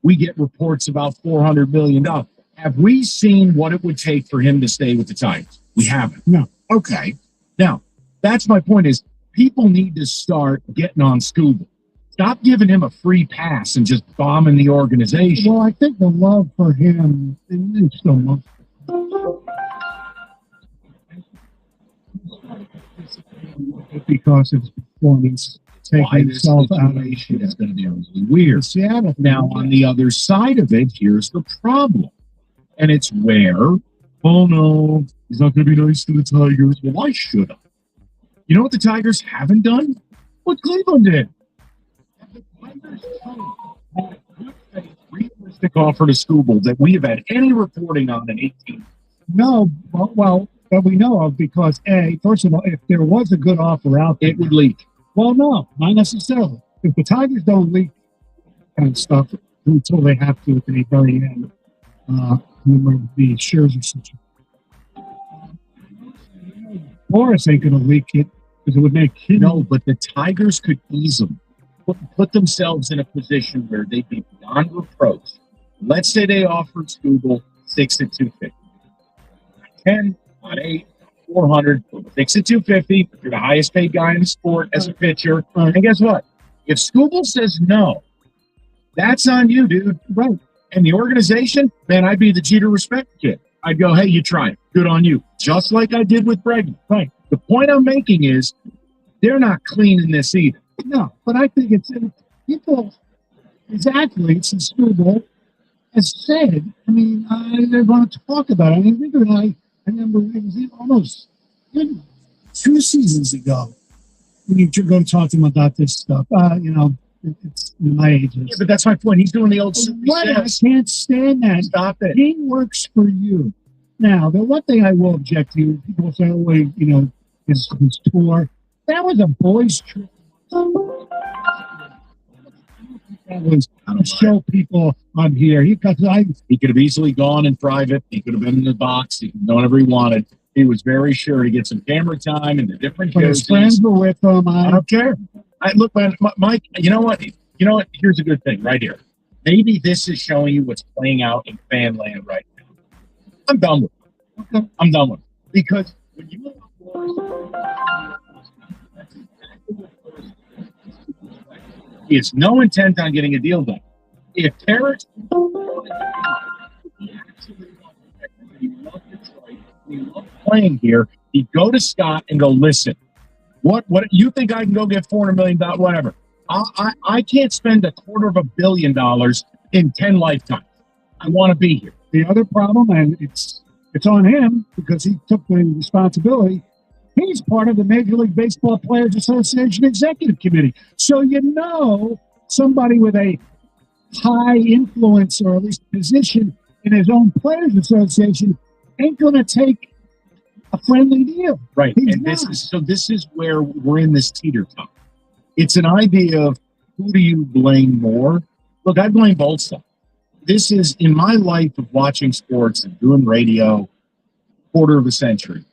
C: We get reports about $400 million. Have we seen what it would take for him to stay with the Tigers? We haven't.
M: No.
C: Okay. Now, that's my point is people need to start getting on Skubal. Stop giving him a free pass and just bombing the organization.
M: Well, I think the love for him is still much. Because of his performance, taking himself out of
C: it is going to be really weird.
M: Seattle.
C: Now, on the other side of it, here's the problem. And it's where, oh no, he's not going to be nice to the Tigers. Well, why should I? You know what the Tigers haven't done? What Cleveland did. The Tigers had a good faith, realistic offer to Skubal that we have had any reporting on in 18.
M: No, well, that we know of, because first of all, if there was a good offer out there,
C: it would leak.
M: Well, no, not necessarily. If the Tigers don't leak kind of stuff until they have to at the very end, remember the Scherzer situation. Boras ain't going to leak it because it would make him.
C: No, but the Tigers could easily put themselves in a position where they'd be beyond reproach. Let's say they offered Skubal 6 at 250. 10 on 8, 400, 6 at 250. You're the highest paid guy in the sport as a pitcher. And guess what? If Skubal says no, that's on you, dude.
M: Right.
C: And the organization, man, I'd be the Jeter respect kid. I'd go, hey, you tried. Good on you. Just like I did with Bregman.
M: Right.
C: The point I'm making is they're not cleaning this either.
M: No, but I think it's people, as athletes in Skubal, has said, I mean, they want to talk about it. I mean, Rigger and I remember it was almost 2 seasons ago when you go to talk to him about this stuff. It's my age.
C: Yeah, but that's my point. He's doing the old
M: What? I can't stand that.
C: Stop it.
M: He works for you. Now, the one thing I will object to, people say, oh, his tour. That was a boys' trip. That was to show people I'm here. He could
C: have easily gone in private. He could have been in the box. He could done whatever he wanted. He was very sure to get some camera time and the different
M: jerseys. His friends were with him.
C: I don't care. Look, man, Mike, you know what? Here's a good thing right here. Maybe this is showing you what's playing out in fan land right now. I'm done with it. Okay. I'm done with it. Because when you look at he has no intent on getting a deal done. If Tarek playing here, he'd go to Scott and go, listen, what you think I can go get $400 million, whatever. I can't spend $250 million in 10 lifetimes. I want to be here.
M: The other problem, and it's on him because he took the responsibility. He's part of the Major League Baseball Players Association Executive Committee. So somebody with a high influence or at least position in his own Players Association ain't going to take a friendly deal.
C: Right. And this is where we're in this teeter-totter. It's an idea of who do you blame more? Look, I blame both sides. This is, in my life of watching sports and doing radio, quarter of a century,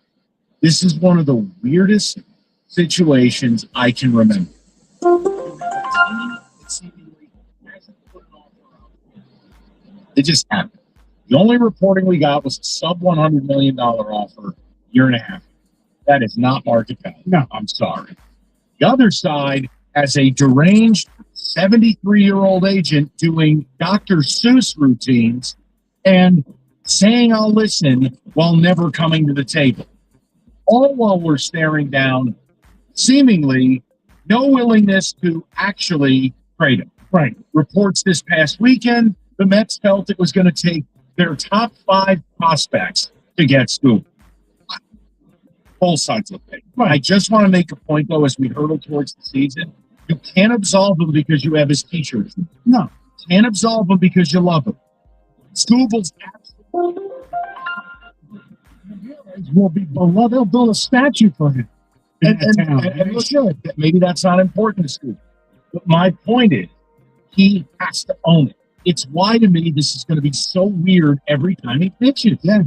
C: this is one of the weirdest situations I can remember. It just happened. The only reporting we got was a sub $100 million offer, year and a half. That is not market value.
M: No,
C: I'm sorry. The other side has a deranged 73-year-old agent doing Dr. Seuss routines and saying I'll listen while never coming to the table. All while we're staring down seemingly no willingness to actually trade him.
M: Right.
C: Reports this past weekend, The Mets felt it was going to take their top 5 prospects to get Scoop. Both sides look big. I just want to make a point, though, as we hurtle towards the season. You can't absolve him because you have his t-shirt.
M: No.
C: Can't absolve him because you love him. Scooble's absolutely
M: will be beloved. They'll build a statue for him.
C: And look, maybe that's not important to Scoob. But my point is, he has to own it. It's why, to me, this is going to be so weird every time he pitches.
M: Yeah.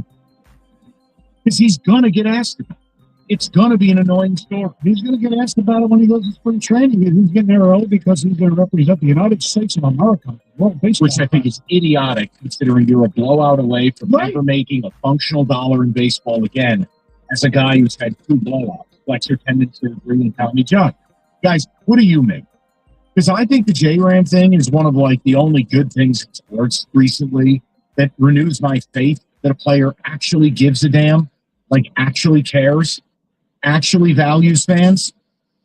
C: Because he's going to get asked about it. It's going to be an annoying story.
M: He's going to get asked about it when he goes to spring training, and he's getting there early because he's going to represent the United States of America.
C: Which I think is idiotic, considering you're a blowout away from never making a functional dollar in baseball again as a guy who's had 2 blowouts, flexor tendon surgery and Tommy John. Guys, what do you make? Because I think the J-Ram thing is one of, like, the only good things in sports recently that renews my faith that a player actually gives a damn, like actually cares, actually values fans.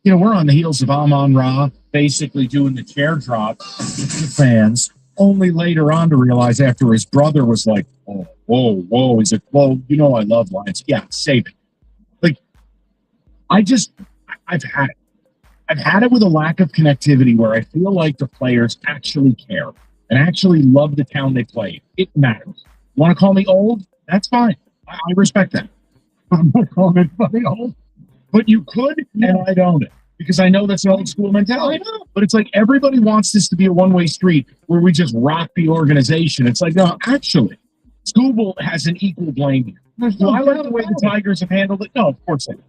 C: You know, we're on the heels of Amon-Ra basically doing the chair drop to fans, only later on to realize after his brother was like, oh, whoa. He's like, well, you know I love Lions. Yeah, save it. Like, I've had it. I've had it with a lack of connectivity where I feel like the players actually care and actually love the town they play. It matters. Want to call me old? That's fine. I respect that.
M: I'm not calling anybody old.
C: But you could, and I don't. Because I know that's an old school mentality. But it's like everybody wants this to be a one-way street where we just rock the organization. It's like, no, actually, Scooble has an equal blame here. Do I like the way the Tigers have handled it? No, of course they don't.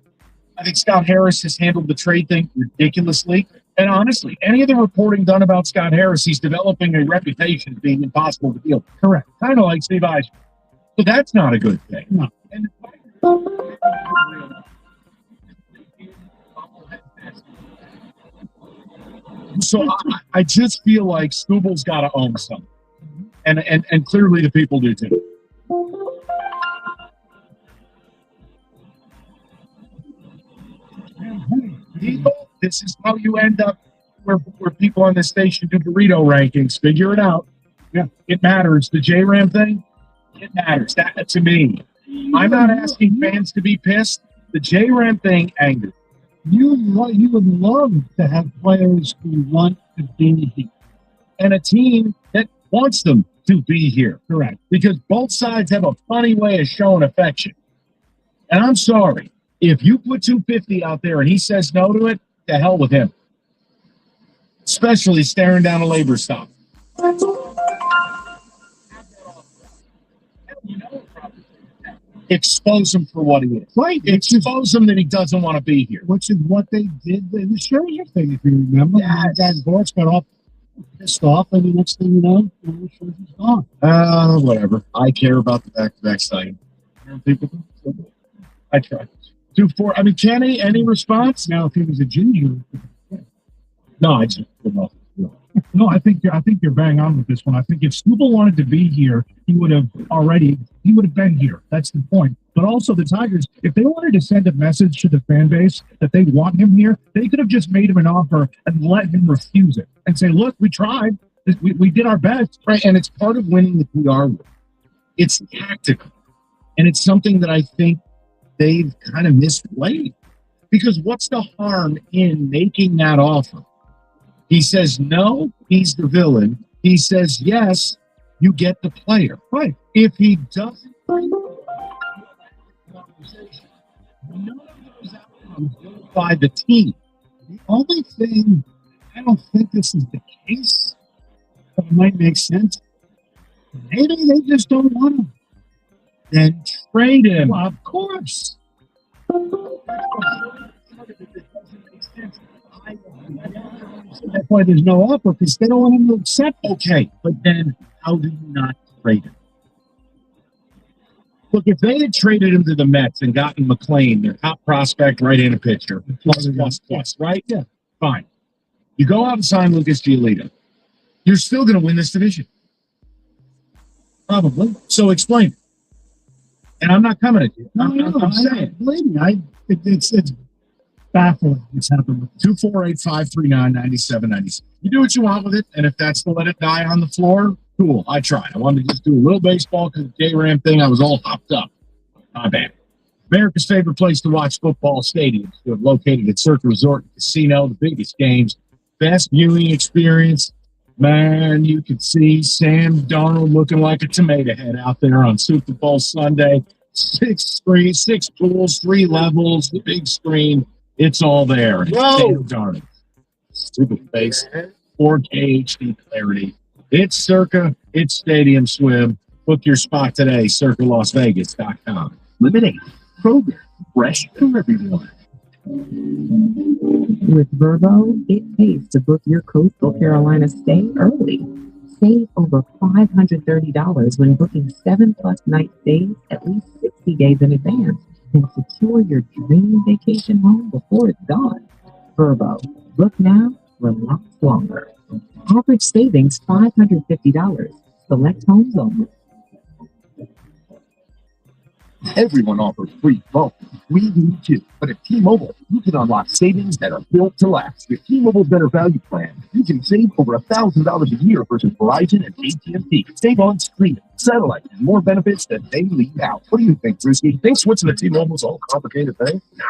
C: I think Scott Harris has handled the trade thing ridiculously. And honestly, any of the reporting done about Scott Harris, he's developing a reputation of being impossible to deal with.
M: Correct.
C: Kind of like Steve Eisner. So that's not a good thing.
M: No.
C: And so I just feel like Scooble's got to own something. And clearly the people do too. This is how you end up where people on this station do burrito rankings. Figure it out. Yeah, it matters. The J-Ram thing, it matters. That to me. I'm not asking fans to be pissed. The J-Ram thing angers.
M: You would love to have players who want to be here.
C: And a team that wants them to be here.
M: Correct.
C: Because both sides have a funny way of showing affection. And I'm sorry. If you put 250 out there and he says no to it, to hell with him. Especially staring down a labor stop. Expose him for what he is.
M: Right.
C: Expose him that he doesn't want to be here.
M: Which is what they did in the Scherzer thing, if you remember.
C: Yes.
M: That Boris got off pissed off, and the next thing you know, Scherzer's gone.
C: Whatever. I care about the back-to-back side. People, I try. 2-4. I mean, Kenny, any response?
M: Now, if he was a junior.
C: No, I just
M: No, I think you're bang on with this one. I think if Scooble wanted to be here, he would have been here. That's the point. But also the Tigers, if they wanted to send a message to the fan base that they want him here, they could have just made him an offer and let him refuse it and say, look, we tried. We did our best.
C: Right, and it's part of winning the PR war. It's tactical. And it's something that I think they've kind of misplayed. Because what's the harm in making that offer? He says no, he's the villain. He says yes, you get the player.
M: Right.
C: If he doesn't bring conversation, none of those outcomes go by the team.
M: The only thing, I don't think this is the case, but it might make sense. Maybe they just don't want him.
C: Then trade him.
M: Well, of course. That's why there's no offer, because they don't want him to accept.
C: Okay, but then how do you not trade him? Look, if they had traded him to the Mets and gotten McClain, their top prospect, right-handed pitcher, plus, right?
M: Yeah.
C: Fine. You go out and sign Lucas Giolito. You're still going to win this division. Probably. So explain it. And I'm not coming at you. I'm saying.
M: Believe me, it's baffling what's happened with
C: 248-539-9796. You do what you want with it, and if that's to let it die on the floor, Cool. I tried. I wanted to just do a little baseball because the J-Ram thing, I was all hopped up. Not bad. America's favorite place to watch football, stadiums. We're located at Circa Resort and Casino, the biggest games, best viewing experience. Man, you could see Sam Darnold looking like a tomato head out there on Super Bowl Sunday. 6 pools, 3 levels, the big screen. It's all there. Sam Darnold. Super face, 4K HD clarity. It's Circa, it's Stadium Swim. Book your spot today, circalasvegas.com.
G: Limited Kroger, fresh for everyone.
S: With Verbo, it pays to book your Coastal Carolina stay early. Save over $530 when booking 7+ night stays at least 60 days in advance and secure your dream vacation home before it's gone. Verbo, book now, relax longer. Average savings $550. Select homes only.
E: Everyone offers free phone. We do too. But at T-Mobile, you can unlock savings that are built to last. With T-Mobile's Better Value Plan, you can save over $1,000 a year versus Verizon and AT&T. Save on screen, satellite, and more benefits that they leave out. What do you think, Frisky? Think switching to T-Mobile's all complicated thing? Nah,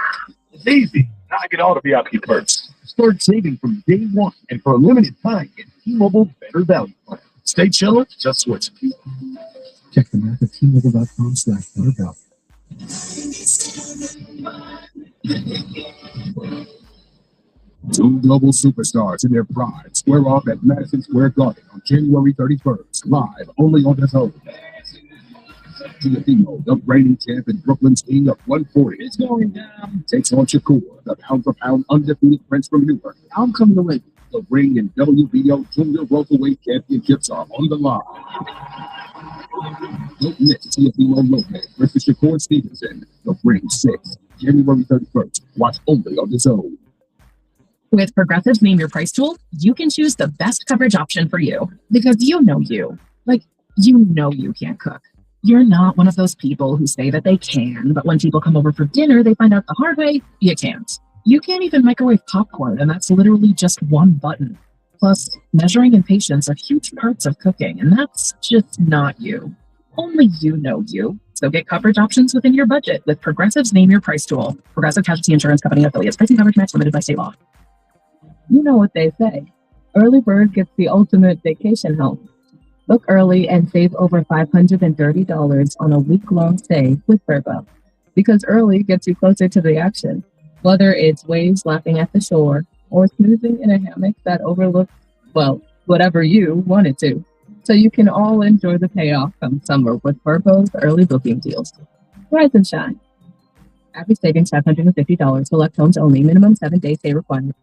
E: it's easy. Now I get all the VIP perks. Start saving from day one, and for a limited time, get T-Mobile's Better Value Plan. Stay chillin', just switch.
I: Check them out at T-Mobile.com/BetterValue.
E: Two global superstars in their pride square off at Madison Square Garden on January 31st, live only on DAZN. Teofimo, the reigning champ and Brooklyn's king of 140, is going down. Takes on Shakur, the pound-for-pound undefeated prince from Newark. I'm coming to win. The ring and WBO Junior Welterweight Championships are on the line. Don't miss Teofimo Lopez versus Shakur Stevenson. The ring 6, January 31st. Watch only on DAZN.
K: With Progressive's Name Your Price tool, you can choose the best coverage option for you. Because you know you. Like, you know you can't cook. You're not one of those people who say that they can, but when people come over for dinner, they find out the hard way, you can't. You can't even microwave popcorn, and that's literally just one button. Plus, measuring and patience are huge parts of cooking, and that's just not you. Only you know you. So get coverage options within your budget with Progressive's Name Your Price tool. Progressive Casualty Insurance Company affiliates. Pricing coverage match limited by state law.
L: You know what they say. Early bird gets the ultimate vacation home. Book early and save over $530 on a week-long stay with Verbo. Because early gets you closer to the action. Whether it's waves lapping at the shore or snoozing in a hammock that overlooks, well, whatever you want it to. So you can all enjoy the payoff come summer with Verbo's early booking deals. Rise and shine. Average savings $550. Select homes only. Minimum 7-day stay required.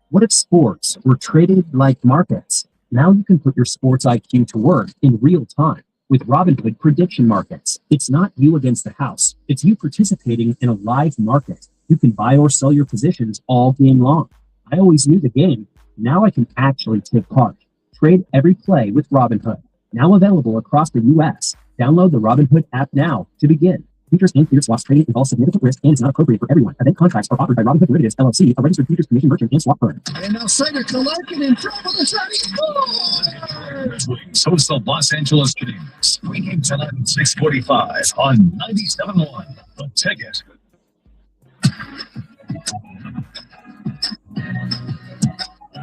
D: What if sports were traded like markets? Now you can put your sports IQ to work in real time with Robinhood prediction markets. It's not you against the house. It's you participating in a live market. You can buy or sell your positions all game long. I always knew the game. Now I can actually take part. Trade every play with Robinhood. Now available across the U.S. Download the Robinhood app now to begin. Futures and cleared swaps trading involve significant risk and is not appropriate for everyone. Event contracts are offered by Robinhood Derivatives, LLC, a registered futures commission merchant and swap firm.
E: And now Senator Larkin in trouble. The
U: Wings host the Los Angeles Kings. Pregame tonight at 6:45 on 97.1. The Ticket.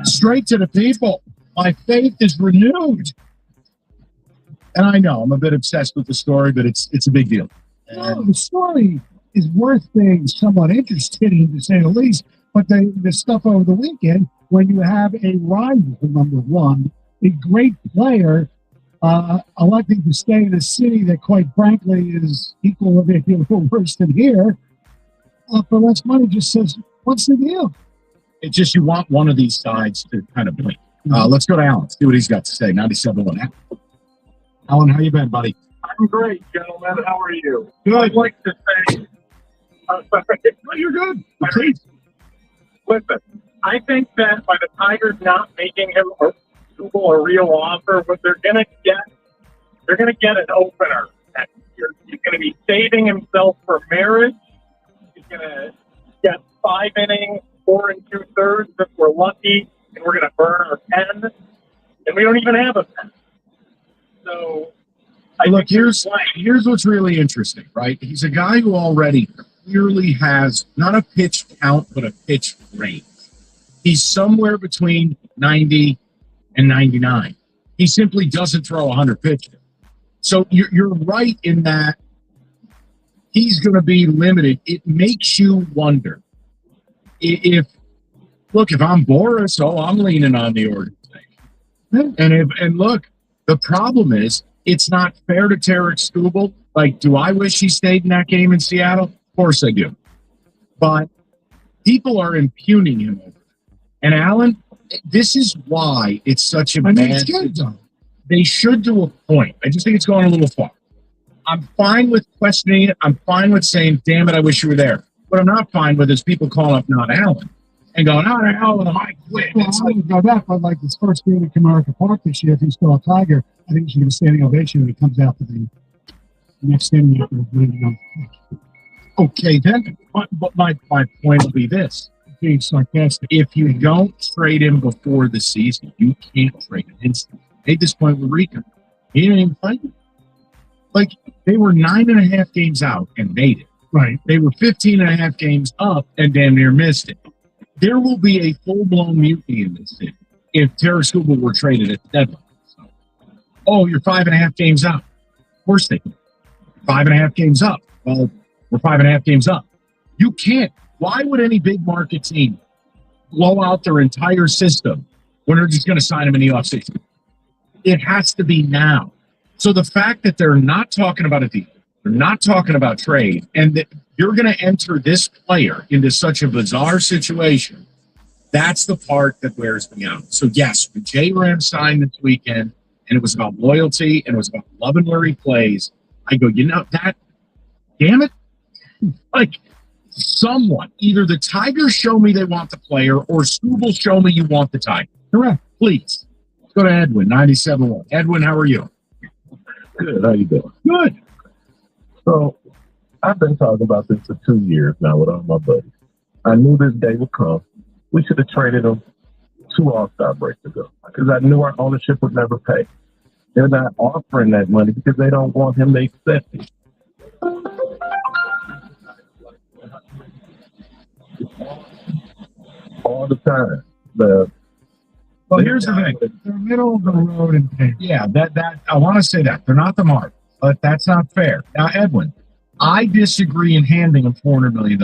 C: Straight to the people. My faith is renewed. And I know I'm a bit obsessed with the story, but it's a big deal.
M: No, the story is worth being somewhat interested in, to say the least. But the stuff over the weekend, when you have a rival, number one, a great player, electing to stay in a city that, quite frankly, is equal or maybe a little worse than here, for less money, just says, what's the deal?
C: It's just you want one of these sides to kind of blink. Let's go to Alan. See what he's got to say. 97.1. Alan, how you been, buddy?
V: I'm great, gentlemen. How are you?
C: Good.
V: I'd like to say,
C: No, you're good.
V: Please. Listen, I think that by the Tigers not making him a real offer, what they're going to get an opener next year. He's going to be saving himself for marriage. He's going to get 5 innings, 4 2/3 if we're lucky, and we're going to burn our pen. And we don't even have a pen. So
C: Look, here's what's really interesting, right? He's a guy who already clearly has not a pitch count, but a pitch range. He's somewhere between 90 and 99. He simply doesn't throw 100 pitches. So you're right in that he's going to be limited. It makes you wonder if I'm Boris, I'm leaning on the organization. And look, the problem is it's not fair to Tarek Skubal. Like, do I wish he stayed in that game in Seattle? Of course I do. But people are impugning him over it. And Alan, this is why it's such a bad situation. They should do a point. I just think it's going a little far. I'm fine with questioning it. I'm fine with saying, damn it, I wish you were there. What I'm not fine with is people calling up not Allen and going, not Allen, I quit.
M: Well, I would go back, but like this first game at Comerica Park this year, if he's still a Tiger, I think he should get a standing ovation when he comes out for the next inning after winning.
C: Okay, then, but my point will be this.
M: Being sarcastic.
C: If you don't trade him before the season, you can't trade him instantly. I made this point with Rico. He didn't even fight him. Like, they were 9.5 games out and made it.
M: Right.
C: They were 15.5 games up and damn near missed it. There will be a full-blown mutiny in this city if Tarek Skubal were traded at the deadline. So, you're 5.5 games out. Of course they can. 5.5 games up. Well, we're 5.5 games up. You can't. Why would any big market team blow out their entire system when they're just going to sign him in the offseason? It has to be now. So the fact that they're not talking about a deal, they're not talking about trade, and that you're going to enter this player into such a bizarre situation, that's the part that wears me out. So yes, when J. Ram signed this weekend, and it was about loyalty, and it was about loving where he plays, I go, that, damn it. Like, someone, either the Tigers show me they want the player, or Skubal show me you want the Tiger.
M: Correct.
C: Please. Let's go to Edwin, 97.1. Edwin, how are you?
H: Good. How you doing?
C: Good.
H: So, I've been talking about this for 2 years now with all my buddies. I knew this day would come. We should have traded him 2 All-Star breaks ago because I knew our ownership would never pay. They're not offering that money because they don't want him to accept it. All the time.
C: Well, here's the thing.
M: They're middle of the road in pay.
C: Yeah, that I want to say that. They're not the mark, but that's not fair. Now, Edwin, I disagree in handing him $400 million.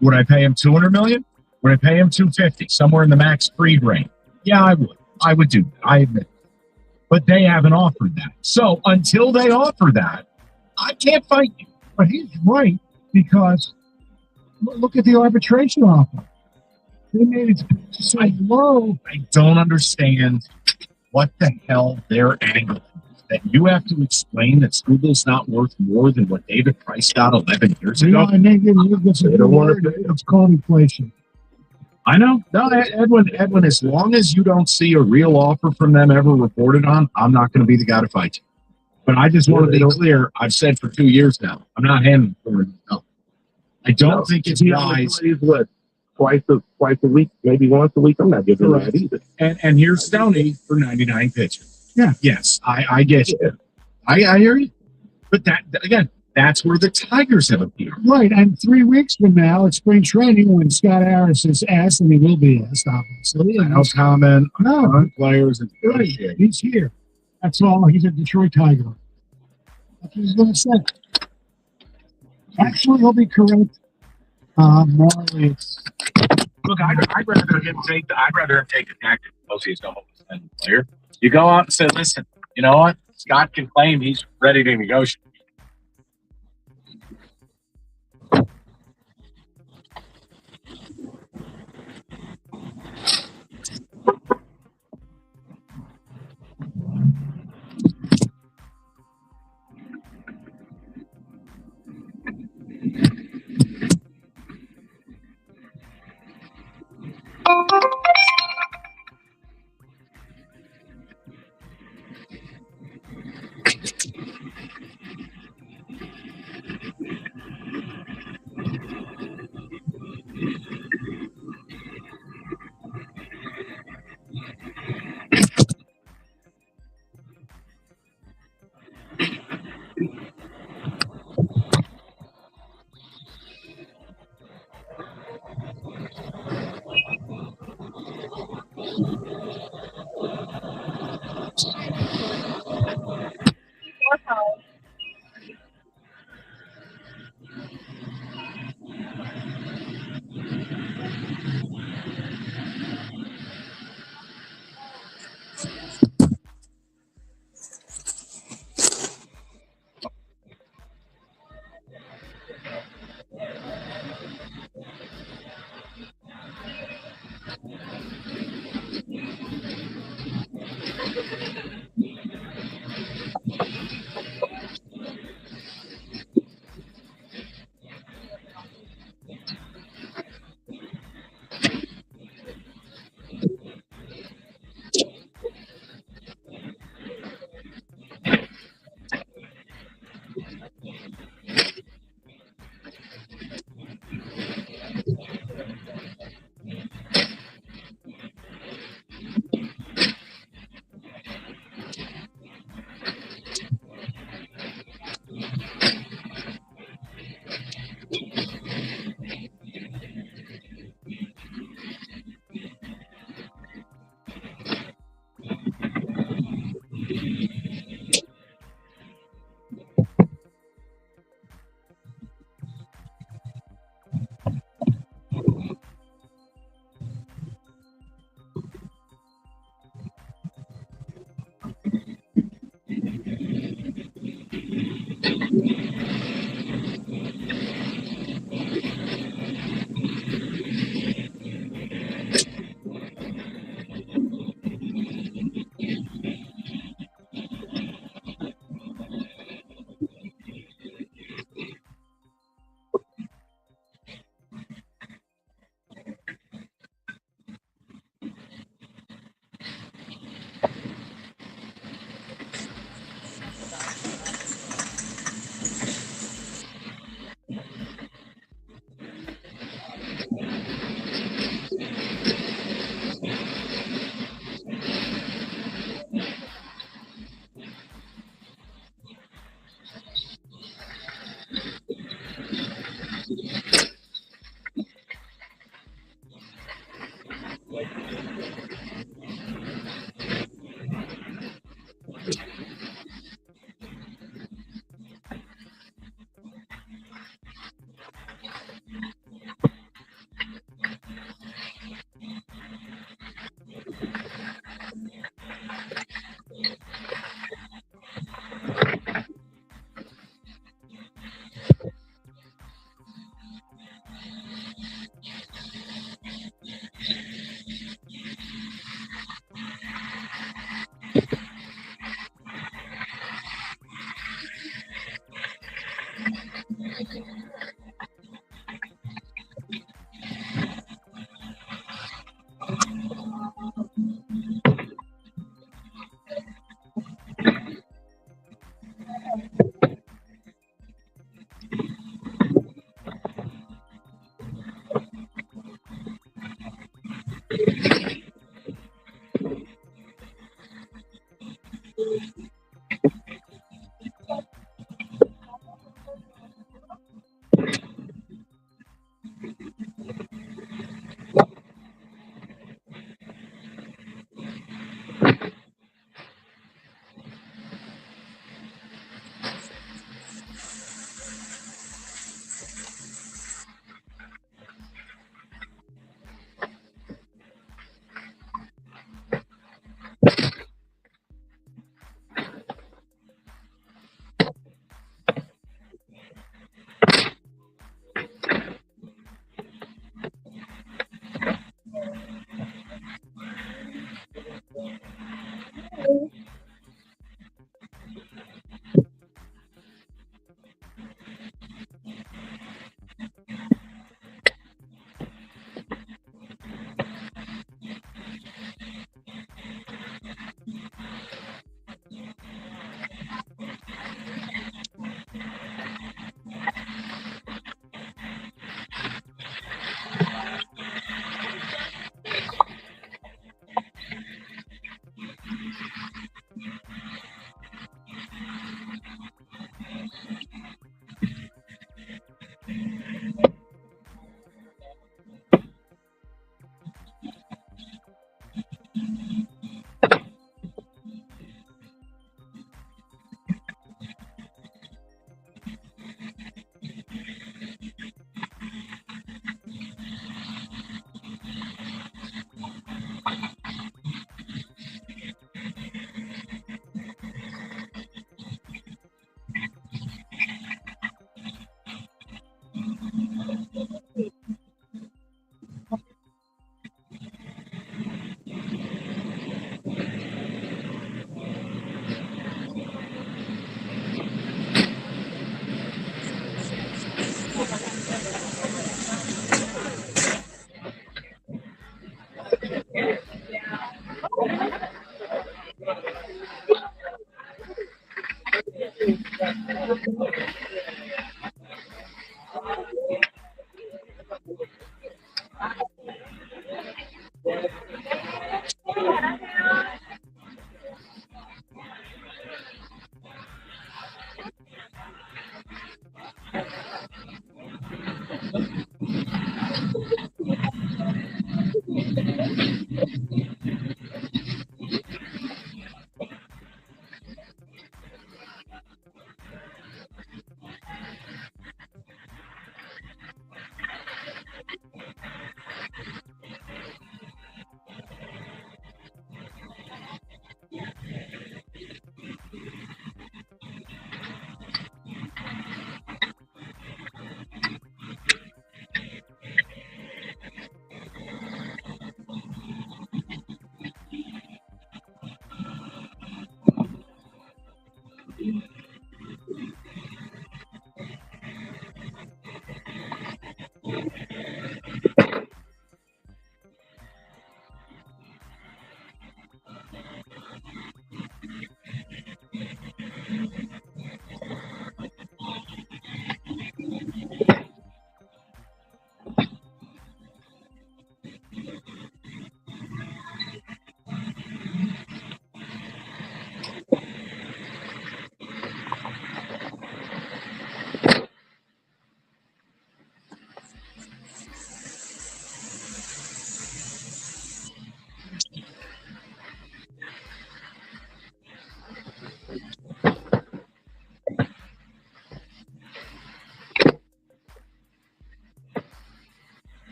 C: Would I pay him $200 million? Would I pay him $250? Somewhere in the Max Fried range. Yeah, I would. I would do that. I admit it. But they haven't offered that. So until they offer that, I can't fight you.
M: But he's right because look at the arbitration offer. They made it so low.
C: I don't understand what the hell their angle is. That you have to explain that Skubal's not worth more than what David Price got 11 years ago.
M: And they don't want to. It's called inflation.
C: I know. No, Edwin, as long as you don't see a real offer from them ever reported on, I'm not going to be the guy to fight you. But I just want to be clear. I've said for 2 years now, I'm not handing $400 million. I don't think it's wise.
H: What? Twice a week, maybe once a week. I'm not giving that either.
C: And here's Stoney for 99 pitches.
M: Yeah.
C: Yes, I get you. I hear you. But that again, that's where the Tigers have appeared.
M: Right, and 3 weeks from now, it's spring training when Scott Harris is asked, and he will be asked, obviously.
C: No comment on players.
M: Right. He's here. That's all. He's a Detroit Tiger. That's what he's going to say. Actually, he'll be correct. Morally, it's...
C: Look, I'd rather him take the tactic. He's no hope player. You go out and say, listen, you know what? Scott can claim he's ready to negotiate.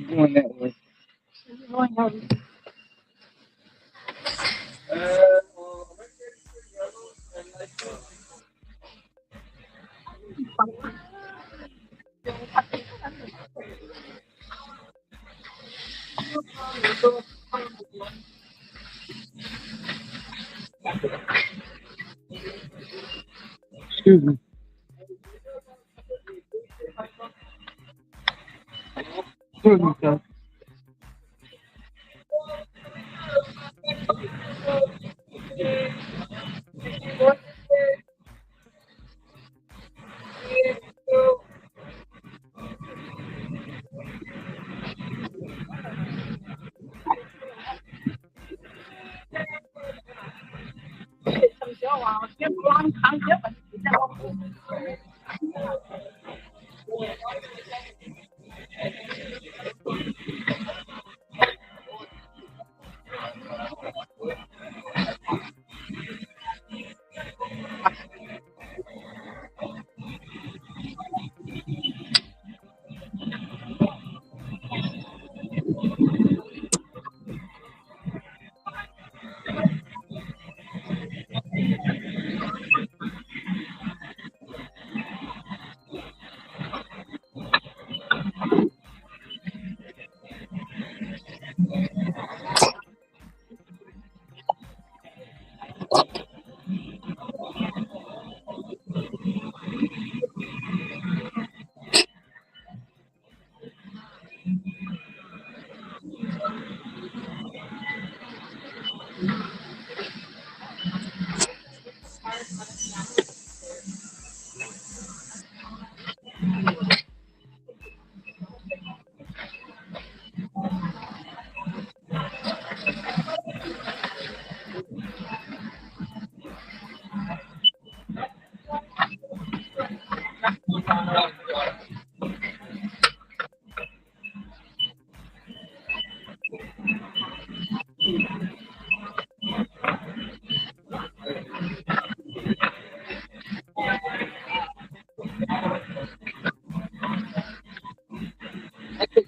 B: Going that way. Excuse me. Excuse me, sir.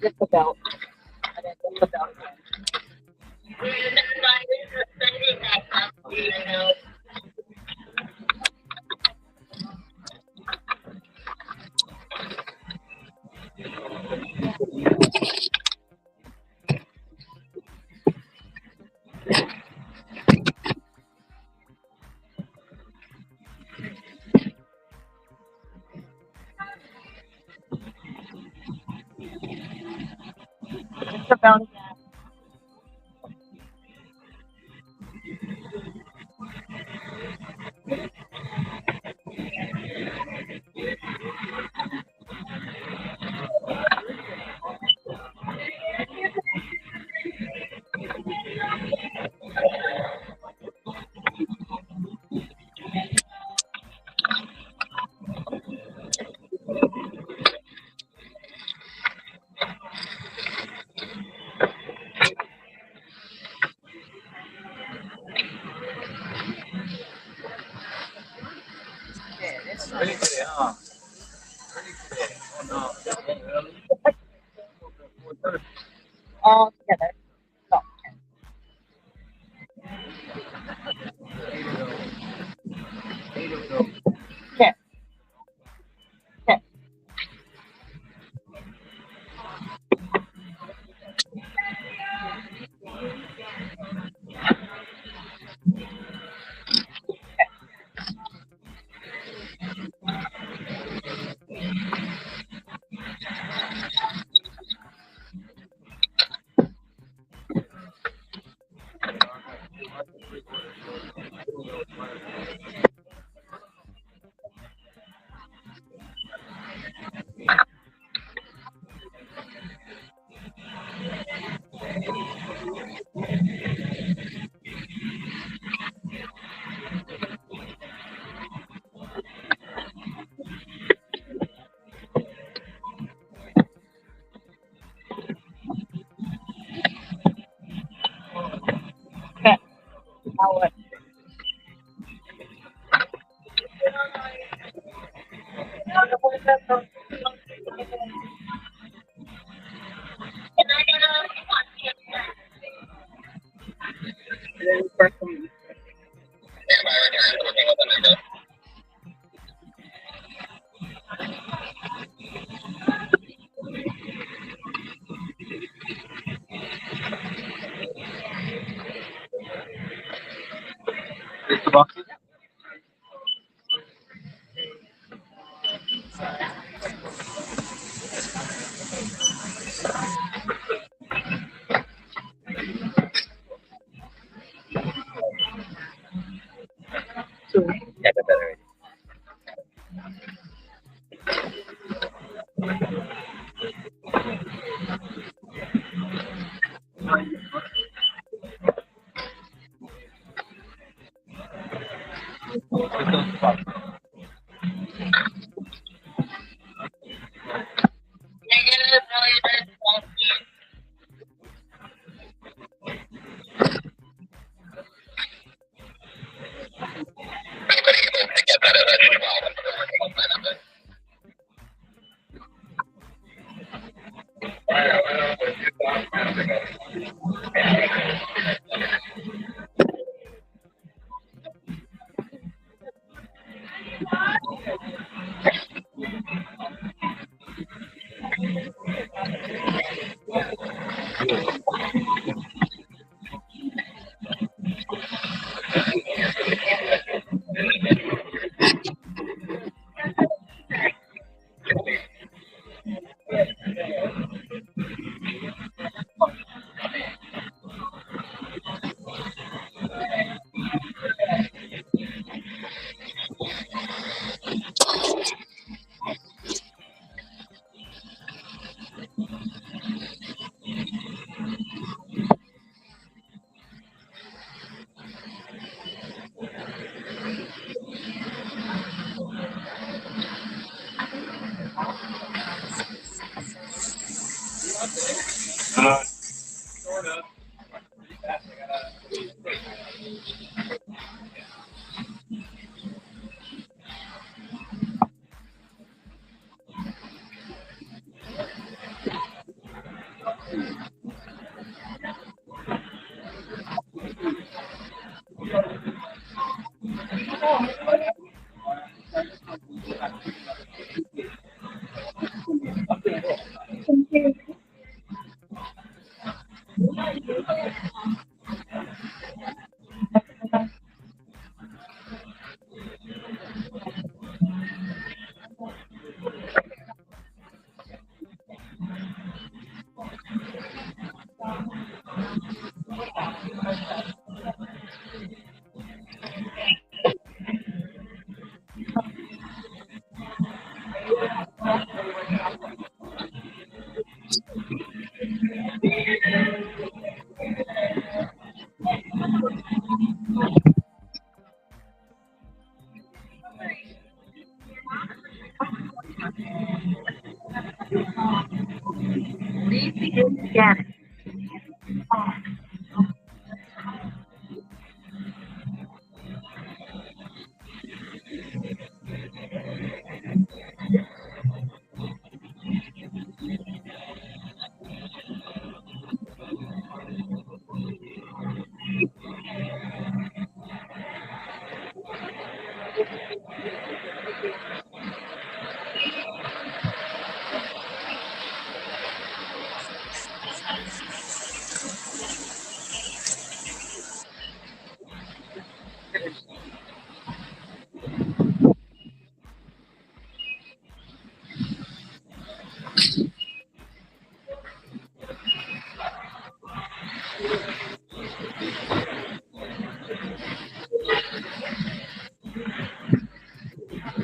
B: Just the belt. I didn't get the belt. Just the belt again. All together. So. Okay. Okay.
A: Yes.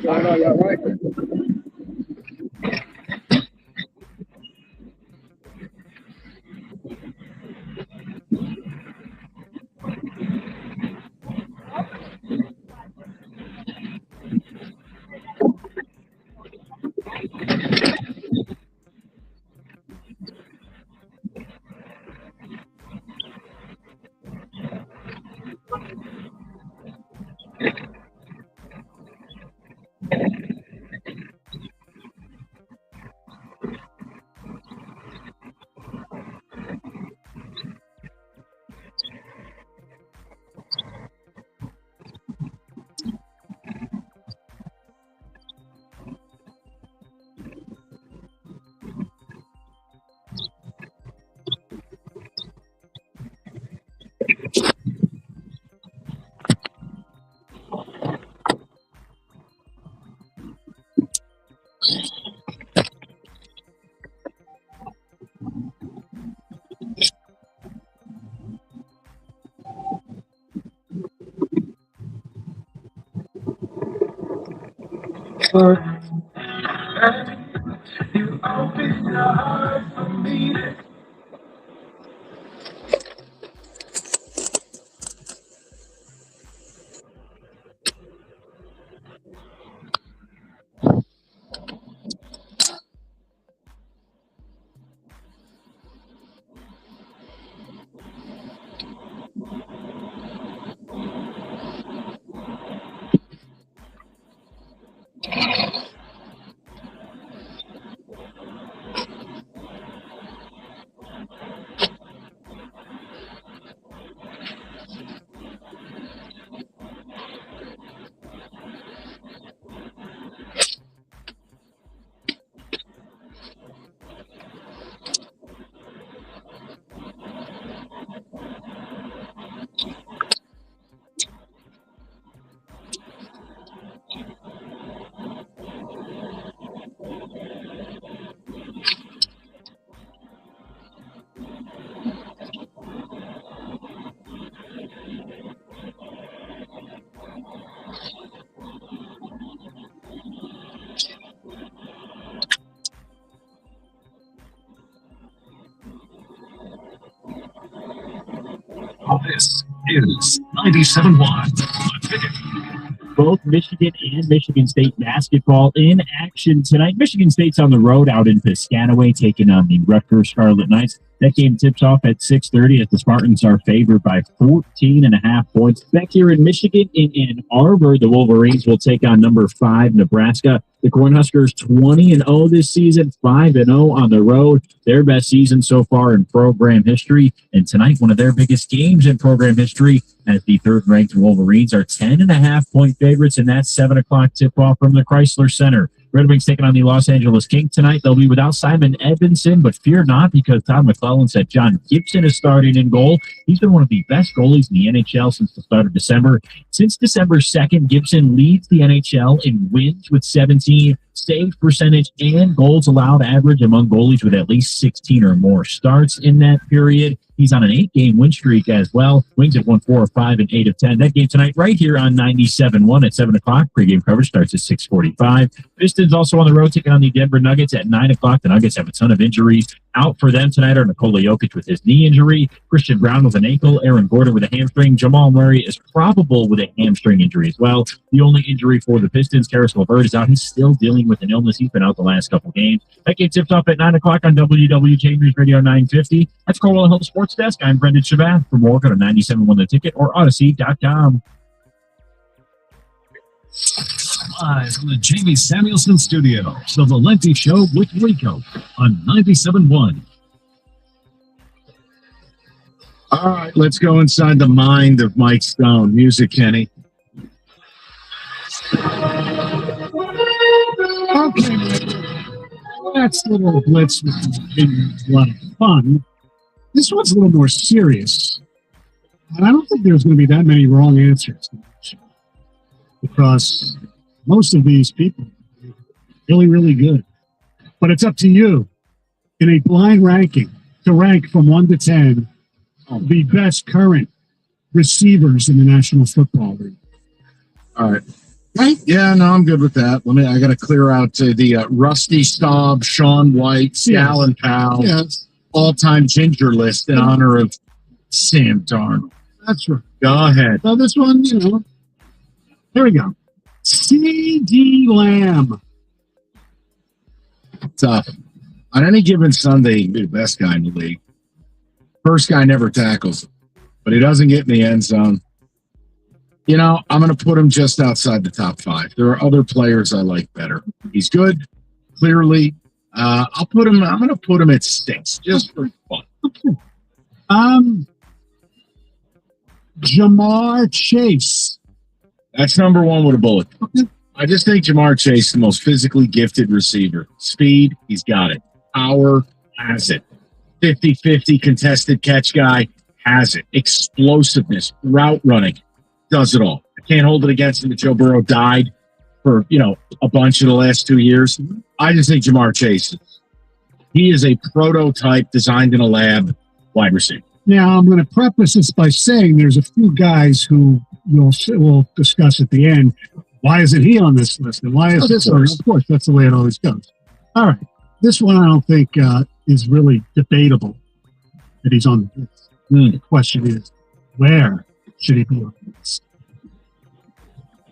B: Y'all right.
U: You open your heart for me. This is 97.1 The Ticket.
O: Both Michigan and Michigan State basketball in action tonight. Michigan State's on the road out in Piscataway, taking on the Rutgers Scarlet Knights. That game tips off at 6:30 as the Spartans are favored by 14.5 points. Back here in Michigan, in Ann Arbor, the Wolverines will take on number 5 Nebraska. The Cornhuskers 20-0 this season, 5-0 on the road. Their best season so far in program history. And tonight, one of their biggest games in program history, as the third-ranked Wolverines are 10.5-point favorites, and that's 7 o'clock tip-off from the Chrysler Center. Red Wings taking on the Los Angeles Kings tonight. They'll be without Simon Edmondson, but fear not, because Todd McClellan said John Gibson is starting in goal. He's been one of the best goalies in the NHL since the start of December. Since December 2nd, Gibson leads the NHL in wins with 17, save percentage, and goals allowed average among goalies with at least 16 or more starts in that period. He's on an 8-game win streak as well. Wings have won 4 of 5 and 8 of 10. That game tonight right here on 97.1 at 7 o'clock. Pre-game coverage starts at 6:45. Pistons also on the road taking on the Denver Nuggets at 9 o'clock. The Nuggets have a ton of injuries. Out for them tonight are Nikola Jokic with his knee injury, Christian Brown with an ankle, Aaron Gordon with a hamstring, Jamal Murray is probable with a hamstring injury as well. The only injury for the Pistons, Karis LeVert, is out. He's still dealing with an illness. He's been out the last couple games. That game tips off at 9 o'clock on WWJ News Radio 950. That's Cornwall Hill Sports Desk. I'm Brendan Shabbat. For more, go to 97.1 The Ticket or Odyssey.com.
U: Live from the Jamie Samuelson Studios, The Valenti Show with Rico on 97.1.
C: All right, let's go inside the mind of Mike Stone. Music, Kenny.
M: Okay, that's a little blitz with a lot of fun. This one's a little more serious. And I don't think there's going to be that many wrong answers. Because most of these people are really, really good. But it's up to you in a blind ranking to rank from 1 to 10 the best current receivers in the National Football League.
C: All right. Right? Yeah, no, I'm good with that. I got to clear out the Rusty Staub, Sean White, Scallon Powell, all-time ginger list in honor of Sam Darnold.
M: That's right.
C: Go ahead.
M: So this one, here we go. C.D. Lamb.
C: Tough. On any given Sunday, he can be the best guy in the league. First guy never tackles, but he doesn't get in the end zone. I'm going to put him just outside the top 5. There are other players I like better. He's good, clearly. I'm going to put him at 6, just for fun.
M: Jamar Chase.
C: That's number 1 with a bullet. I just think Jamar Chase is the most physically gifted receiver. Speed, he's got it. Power, has it. 50-50 contested catch guy, has it. Explosiveness, route running, does it all. I can't hold it against him that Joe Burrow died for, a bunch of the last 2 years. I just think Jamar Chase, he is a prototype designed in a lab wide receiver.
M: Now, I'm going to preface this by saying there's a few guys who we'll discuss at the end Why isn't he on this list? And why is this one? Of course, that's the way it always goes. All right. This one I don't think is really debatable that he's on the list. The question is, where should he be on the list?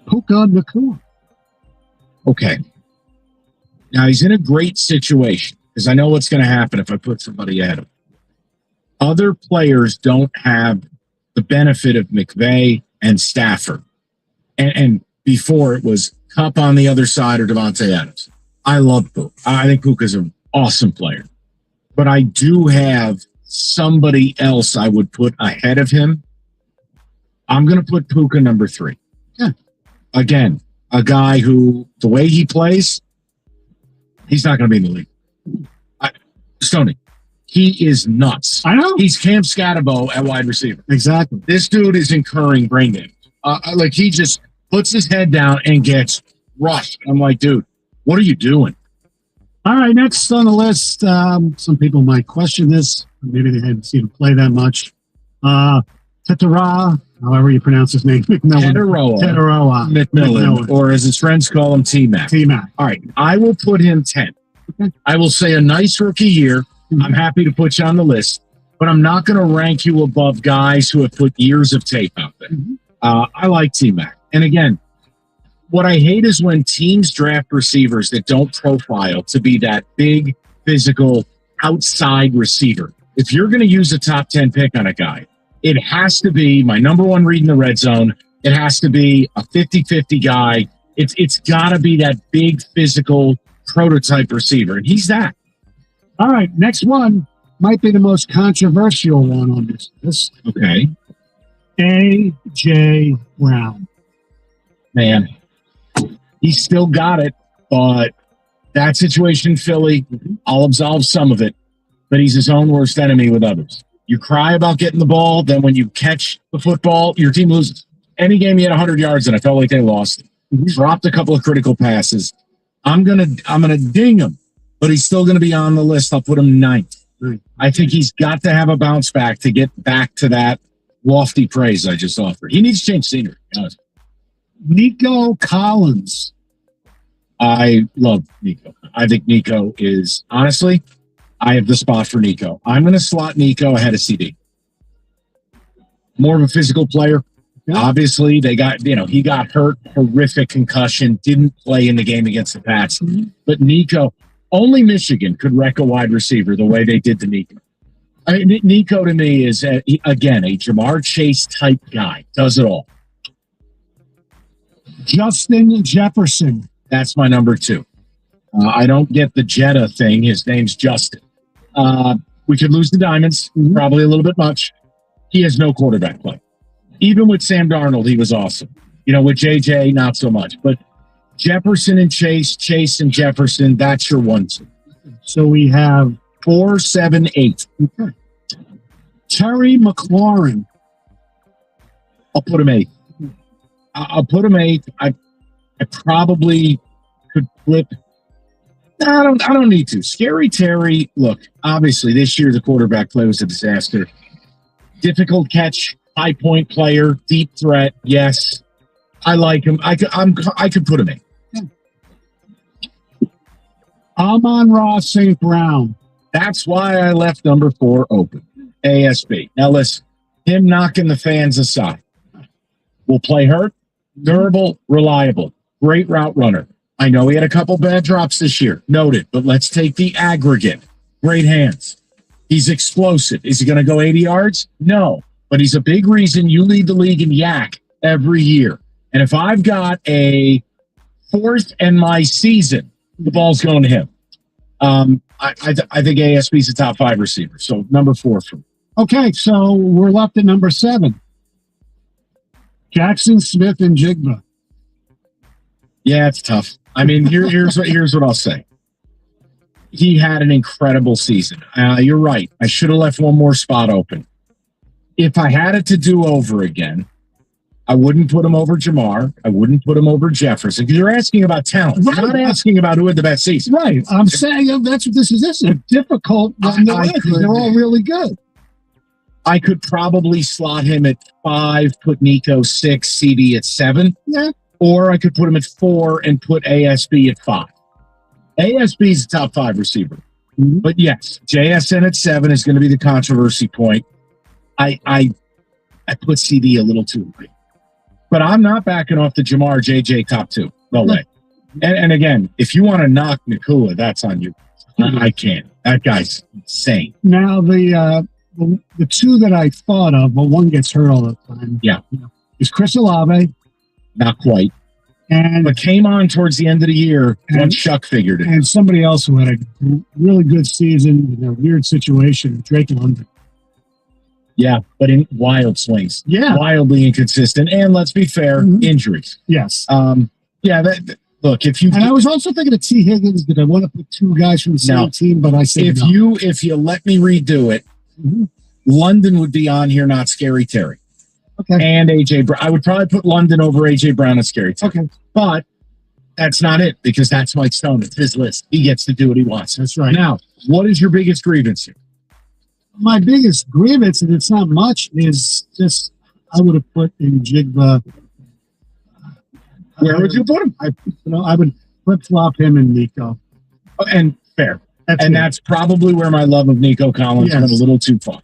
M: Puka Nacua.
C: Okay. Now, he's in a great situation because I know what's going to happen if I put somebody ahead of him. Other players don't have the benefit of McVay and Stafford. And before it was Kupp on the other side or Devontae Adams. I love Puka. I think Puka's an awesome player. But I do have somebody else I would put ahead of him. I'm going to put Puka number 3. Yeah. Again, a guy who, the way he plays, he's not going to be in the league. Stoney, he is nuts.
M: I know.
C: He's Cam Scatterbo at wide receiver.
M: Exactly.
C: This dude is incurring brain damage. Like, he just puts his head down and gets rushed. I'm like, dude, what are you doing?
M: All right, next on the list, some people might question this. Maybe they hadn't seen him play that much. Tetera, however you pronounce his name, McMillan. Tetairoa
C: McMillan, or as his friends call him, T-Mac.
M: T-Mac.
C: All right, I will put him 10.
M: Okay.
C: I will say a nice rookie year. Mm-hmm. I'm happy to put you on the list, but I'm not going to rank you above guys who have put years of tape out there. Mm-hmm. I like T-Mac. And again, what I hate is when teams draft receivers that don't profile to be that big, physical, outside receiver. If you're going to use a top 10 pick on a guy, it has to be my number one read in the red zone. It has to be a 50-50 guy. It's got to be that big, physical prototype receiver, and he's that.
M: All right, next one might be the most controversial one on this list.
C: Okay.
M: A.J. Brown.
C: Man, he's still got it, but that situation in Philly, I'll absolve some of it, but he's his own worst enemy with others. You cry about getting the ball, then when you catch the football, your team loses. Any game he had 100 yards and I felt like they lost. He dropped a couple of critical passes. I'm gonna ding him, but he's still gonna be on the list. I'll put him 9th. I think he's got to have a bounce back to get back to that lofty praise I just offered. He needs to change scenery. Honestly.
M: Nico Collins.
C: I love Nico. I think Nico is, honestly, I have the spot for Nico. I'm going to slot Nico ahead of CD. More of a physical player. Yeah. Obviously, he got hurt, horrific concussion, didn't play in the game against the Pats. Mm-hmm. But Nico, only Michigan could wreck a wide receiver the way they did to Nico. Nico to me is, again, a Jamar Chase type guy. Does it all.
M: Justin Jefferson.
C: That's my number 2. I don't get the Jetta thing. His name's Justin. We could lose the Diamonds, probably a little bit much. He has no quarterback play. Even with Sam Darnold, he was awesome. With JJ, not so much. But Jefferson and Chase and Jefferson, that's your 1-2.
M: So we have
C: 4, 7, 8.
M: Okay. Terry McLaurin.
C: I'll put him 8. I'll put him 8. I probably could flip. I don't need to. Scary Terry, look, obviously this year the quarterback play was a disaster. Difficult catch, high point player, deep threat, yes. I like him. I could put him in.
M: Amon-Ra St. Brown.
C: That's why I left number 4 open. ASB. Now listen, him knocking the fans aside. Will play hurt, durable, reliable, great route runner. I know he had a couple bad drops this year. Noted. But let's take the aggregate. Great hands. He's explosive. Is he going to go 80 yards? No. But he's a big reason you lead the league in yak every year. And if I've got a 4th and my season, the ball's going to him. I think ASB's a top 5 receiver. So number 4 for me.
M: Okay, so we're left at number 7. Jackson Smith and Jigba.
C: Yeah, it's tough. I mean, here's what I'll say. He had an incredible season. You're right. I should have left one more spot open. If I had it to do over again, I wouldn't put him over Jamar. I wouldn't put him over Jefferson. Because you're asking about talent. Right. You're not asking about who had the best season.
M: Right. I'm saying that's what this is. This is a difficult one. They're all really good.
C: I could probably slot him at 5, put Nico 6, CD at 7.
M: Yeah.
C: Or I could put him at 4 and put ASB at 5. ASB is a top 5 receiver. But yes, JSN at 7 is going to be the controversy point. I put CD a little too late. But I'm not backing off the Jamar JJ top 2. No way. And again, if you want to knock Nakua, that's on you. I can't. That guy's insane.
M: Now, the two that I thought of, but one gets hurt all the time.
C: Yeah.
M: Is Chris Olave.
C: Not quite. But came on towards the end of the year once Chuck figured it.
M: And somebody else who had a really good season in a weird situation, Drake London.
C: Yeah, but in wild swings.
M: Yeah.
C: Wildly inconsistent. And let's be fair, injuries.
M: Yes.
C: Look, if you...
M: And I was also thinking of T. Higgins. Did I want to put two guys from the same team? But I said no.
C: If you let me redo it, London would be on here, not Scary Terry.
M: Okay.
C: And AJ Brown. I would probably put London over AJ Brown and Scary Terry.
M: Okay.
C: But that's not it, because that's Mike Stone. It's his list. He gets to do what he wants.
M: That's right.
C: Now, what is your biggest grievance here?
M: My biggest grievance, and it's not much, is just I would have put in Jigba.
C: Where would you put him?
M: I would flip-flop him and Nico.
C: And fair. That's probably where my love of Nico Collins went a little too far.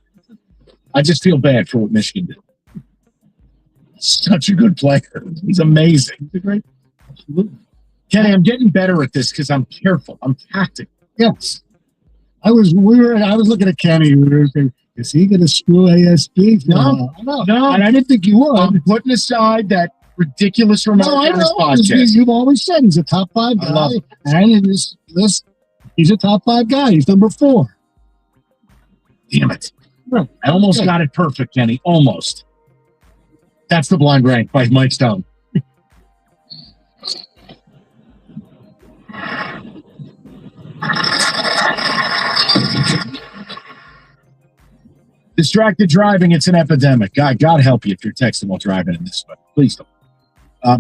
C: I just feel bad for what Michigan did. Such a good player. He's amazing.
M: He's great. Absolutely.
C: Kenny, I'm getting better at this because I'm careful. I'm tactical.
M: Yes. I was looking at Kenny. We were thinking, is he going to screw ASB?
C: No.
M: And I didn't think you would.
C: I'm putting aside that ridiculous remark on this podcast.
M: You've always said he's a top 5 guy.
C: I love it.
M: And in this list, he's a top 5 guy. He's number 4.
C: Damn it. I almost got it perfect, Kenny. Almost. That's the blind rank by Mike Stone. Distracted driving, it's an epidemic. God help you if you're texting while driving in this way. Please don't.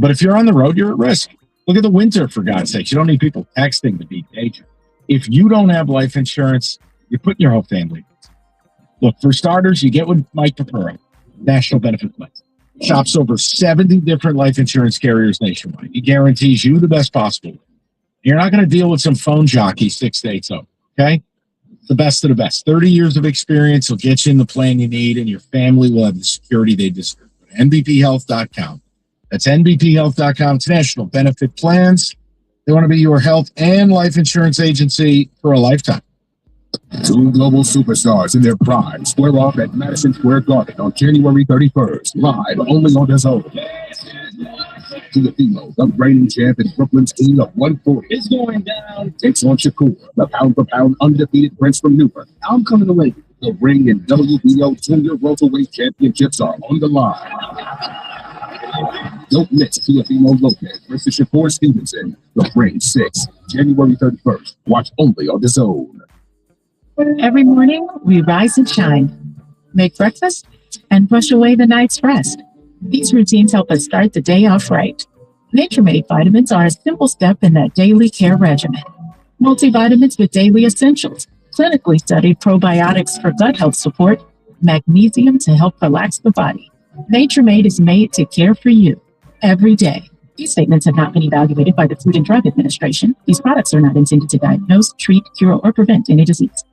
C: But if you're on the road, you're at risk. Look at the winter, for God's sakes. You don't need people texting to be dangerous. If you don't have life insurance, you're putting your whole family. Look, for starters, you get with Mike Papura, National Benefit Plan. Shops over 70 different life insurance carriers nationwide. He guarantees you the best possible. You're not going to deal with some phone jockey 6 to 8 zone, okay? The best of the best. 30 years of experience will get you in the plan you need, and your family will have the security they deserve. NBPhealth.com. That's NBPhealth.com. It's National Benefit Plans. They want to be your health and life insurance agency for a lifetime.
E: 2 global superstars in their prime square off at Madison Square Garden on January 31st, live only on DAZN. Teofimo, the reigning champ and Brooklyn's king of 140, is going down. Takes on Shakur, the pound-for-pound undefeated prince from Newark. I'm coming away. The ring and WBO Junior Welterweight Championships are on the line. Don't miss Teofimo Lopez versus Shakur Stevenson. The ring 6, January 31st. Watch only on DAZN.
K: Every morning, we rise and shine, make breakfast, and brush away the night's rest. These routines help us start the day off right. Nature-Made vitamins are a simple step in that daily care regimen. Multivitamins with daily essentials, clinically studied probiotics for gut health support, magnesium to help relax the body. Nature-Made is made to care for you every day. These statements have not been evaluated by the Food and Drug Administration. These products are not intended to diagnose, treat, cure, or prevent any disease.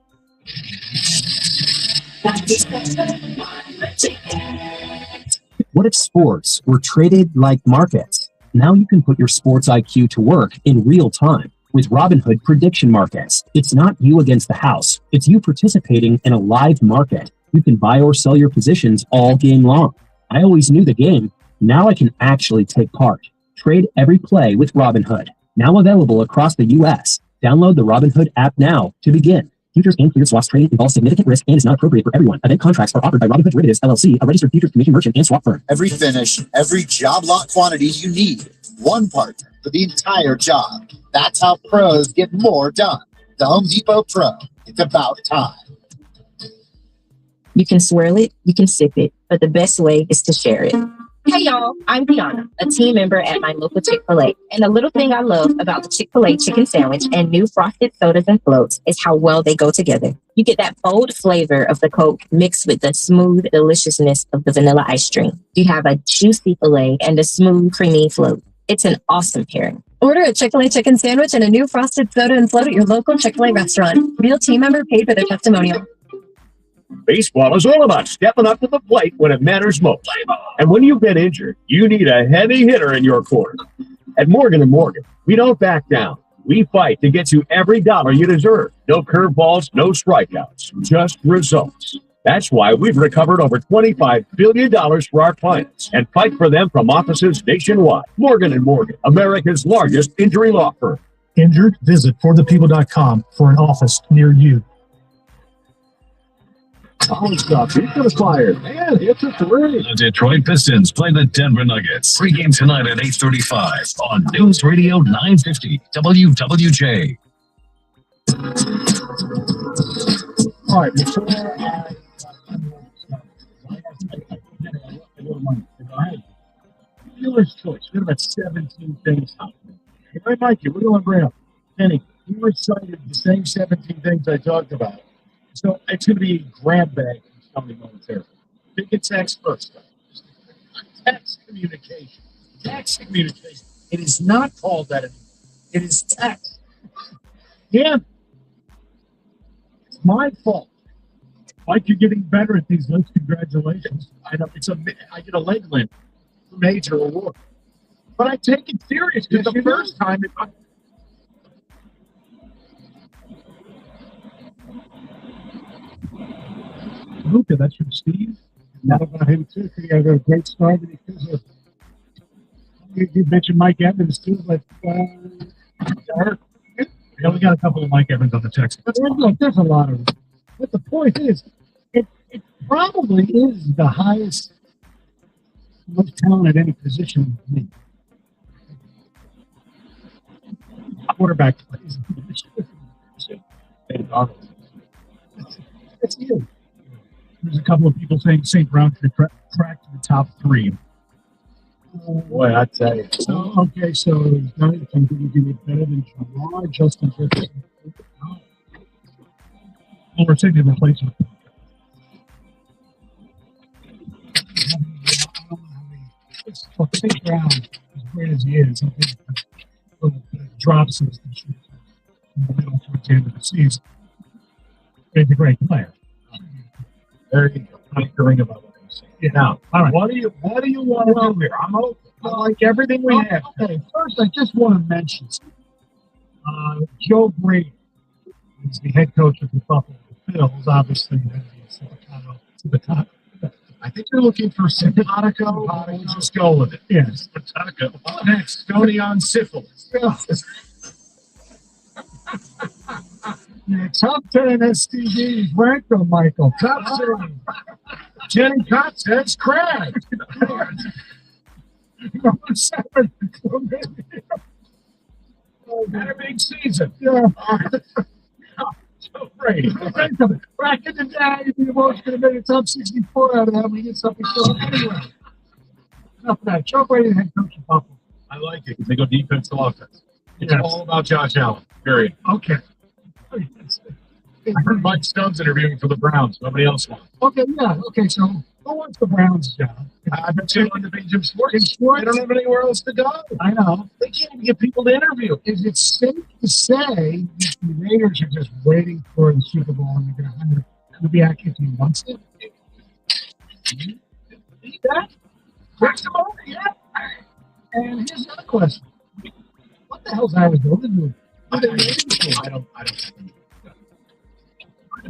D: What if sports were traded like markets? Now you can put your sports IQ to work in real time with Robinhood Prediction Markets. It's not you against the house. It's you participating in a live market. You can buy or sell your positions all game long. I always knew the game. Now I can actually take part. Trade every play with Robinhood. Now available across the U.S. Download the Robinhood app now to begin. Futures and cleared swaps trading involves significant risk and is not appropriate for everyone. Event contracts are offered by Robinhood Derivatives, LLC, a registered futures commission merchant and swap firm.
F: Every finish, every job lot quantity you need. One part for the entire job. That's how pros get more done. The Home Depot Pro. It's about time.
T: You can swirl it, you can sip it, but the best way is to share it. Hey y'all, I'm Deanna, a team member at my local Chick-fil-A. And the little thing I love about the Chick-fil-A chicken sandwich and new frosted sodas and floats is how well they go together. You get that bold flavor of the Coke mixed with the smooth deliciousness of the vanilla ice cream. You have a juicy filet and a smooth, creamy float. It's an awesome pairing. Order a Chick-fil-A chicken sandwich and a new frosted soda and float at your local Chick-fil-A restaurant. Real team member paid for their testimonial.
N: Baseball is all about stepping up to the plate when it matters most. And when you've been injured, you need a heavy hitter in your corner. At Morgan & Morgan, we don't back down. We fight to get you every dollar you deserve. No curveballs, no strikeouts, just results. That's why we've recovered over $25 billion for our clients and fight for them from offices nationwide. Morgan & Morgan, America's largest injury law firm.
M: Injured? Visit forthepeople.com for an office near you.
N: Oh, stop. He's going to fire. Man, it's a three.
U: The Detroit Pistons play the Denver Nuggets. Pre-game tonight at 8:35 on News Radio 950 WWJ.
C: All right, before dealer's choice. We have about 17 things happening. Hey, Mike, we're going to bring up Penny. You recited the same 17 things I talked about. So it's going to be a grab bag from somebody momentarily. Pick a text first. Text communication. Text communication. It is not called that anymore. It is text. Yeah. It's my fault. Mike, you're getting better at these lists. Congratulations. I know I get a leg limp for major award. But I take it serious because the first time Luka, that's from Steve. Not about him too. He had a great start because of you mentioned Mike Evans too. Like, yeah, we got a couple of Mike Evans on the text. But there's a lot of them. But the point is, it probably is the highest most talent at any position in the league. Quarterback plays. It's you. There's a couple of people saying St. Brown could crack to the top 3. Boy, I tell you. So, okay, so Johnny can do it better than Jamar, Justin Jefferson. Well, we're taking the place of St. Brown, as great as he is, I think drops in the middle towards the end of the season. He's a great player. There you go. I'm hearing about what I'm saying. Yeah. Now, all right. What do you want to do here? I'm open. I like everything we have. Okay. First, I just want to mention Joe Brady is the head coach of the Buffalo Bills. Obviously, to the top. I think you're looking for simpatico. We'll just go with it. Yes. Simpatico. Next, Tony on syphilis. Top 10 STDs ranked on Michael. Top 10. Jenny Cox says Craig. Number 7. Had a big season. Yeah. So Brady. Back in the day, the most could have made a top 64 out of that. We get something so anyway. Enough of that. Joe Brady, head coach of Buffalo. I like it because they go defense to offense. It's all about Josh Allen. Period. Okay. I heard Mike Stubbs interviewing for the Browns. Nobody else wants. Okay, yeah. Okay, so who wants the Browns job? I've been tuning to Jim Schwartz. They don't have anywhere else to go. I know. They can't even get people to interview. Is it safe to say that the Raiders are just waiting for the Super Bowl and they're going to hire Kubiak if he wants it? See that? First of all, yeah. And here's another question. What the hell's Arizona doing? I don't.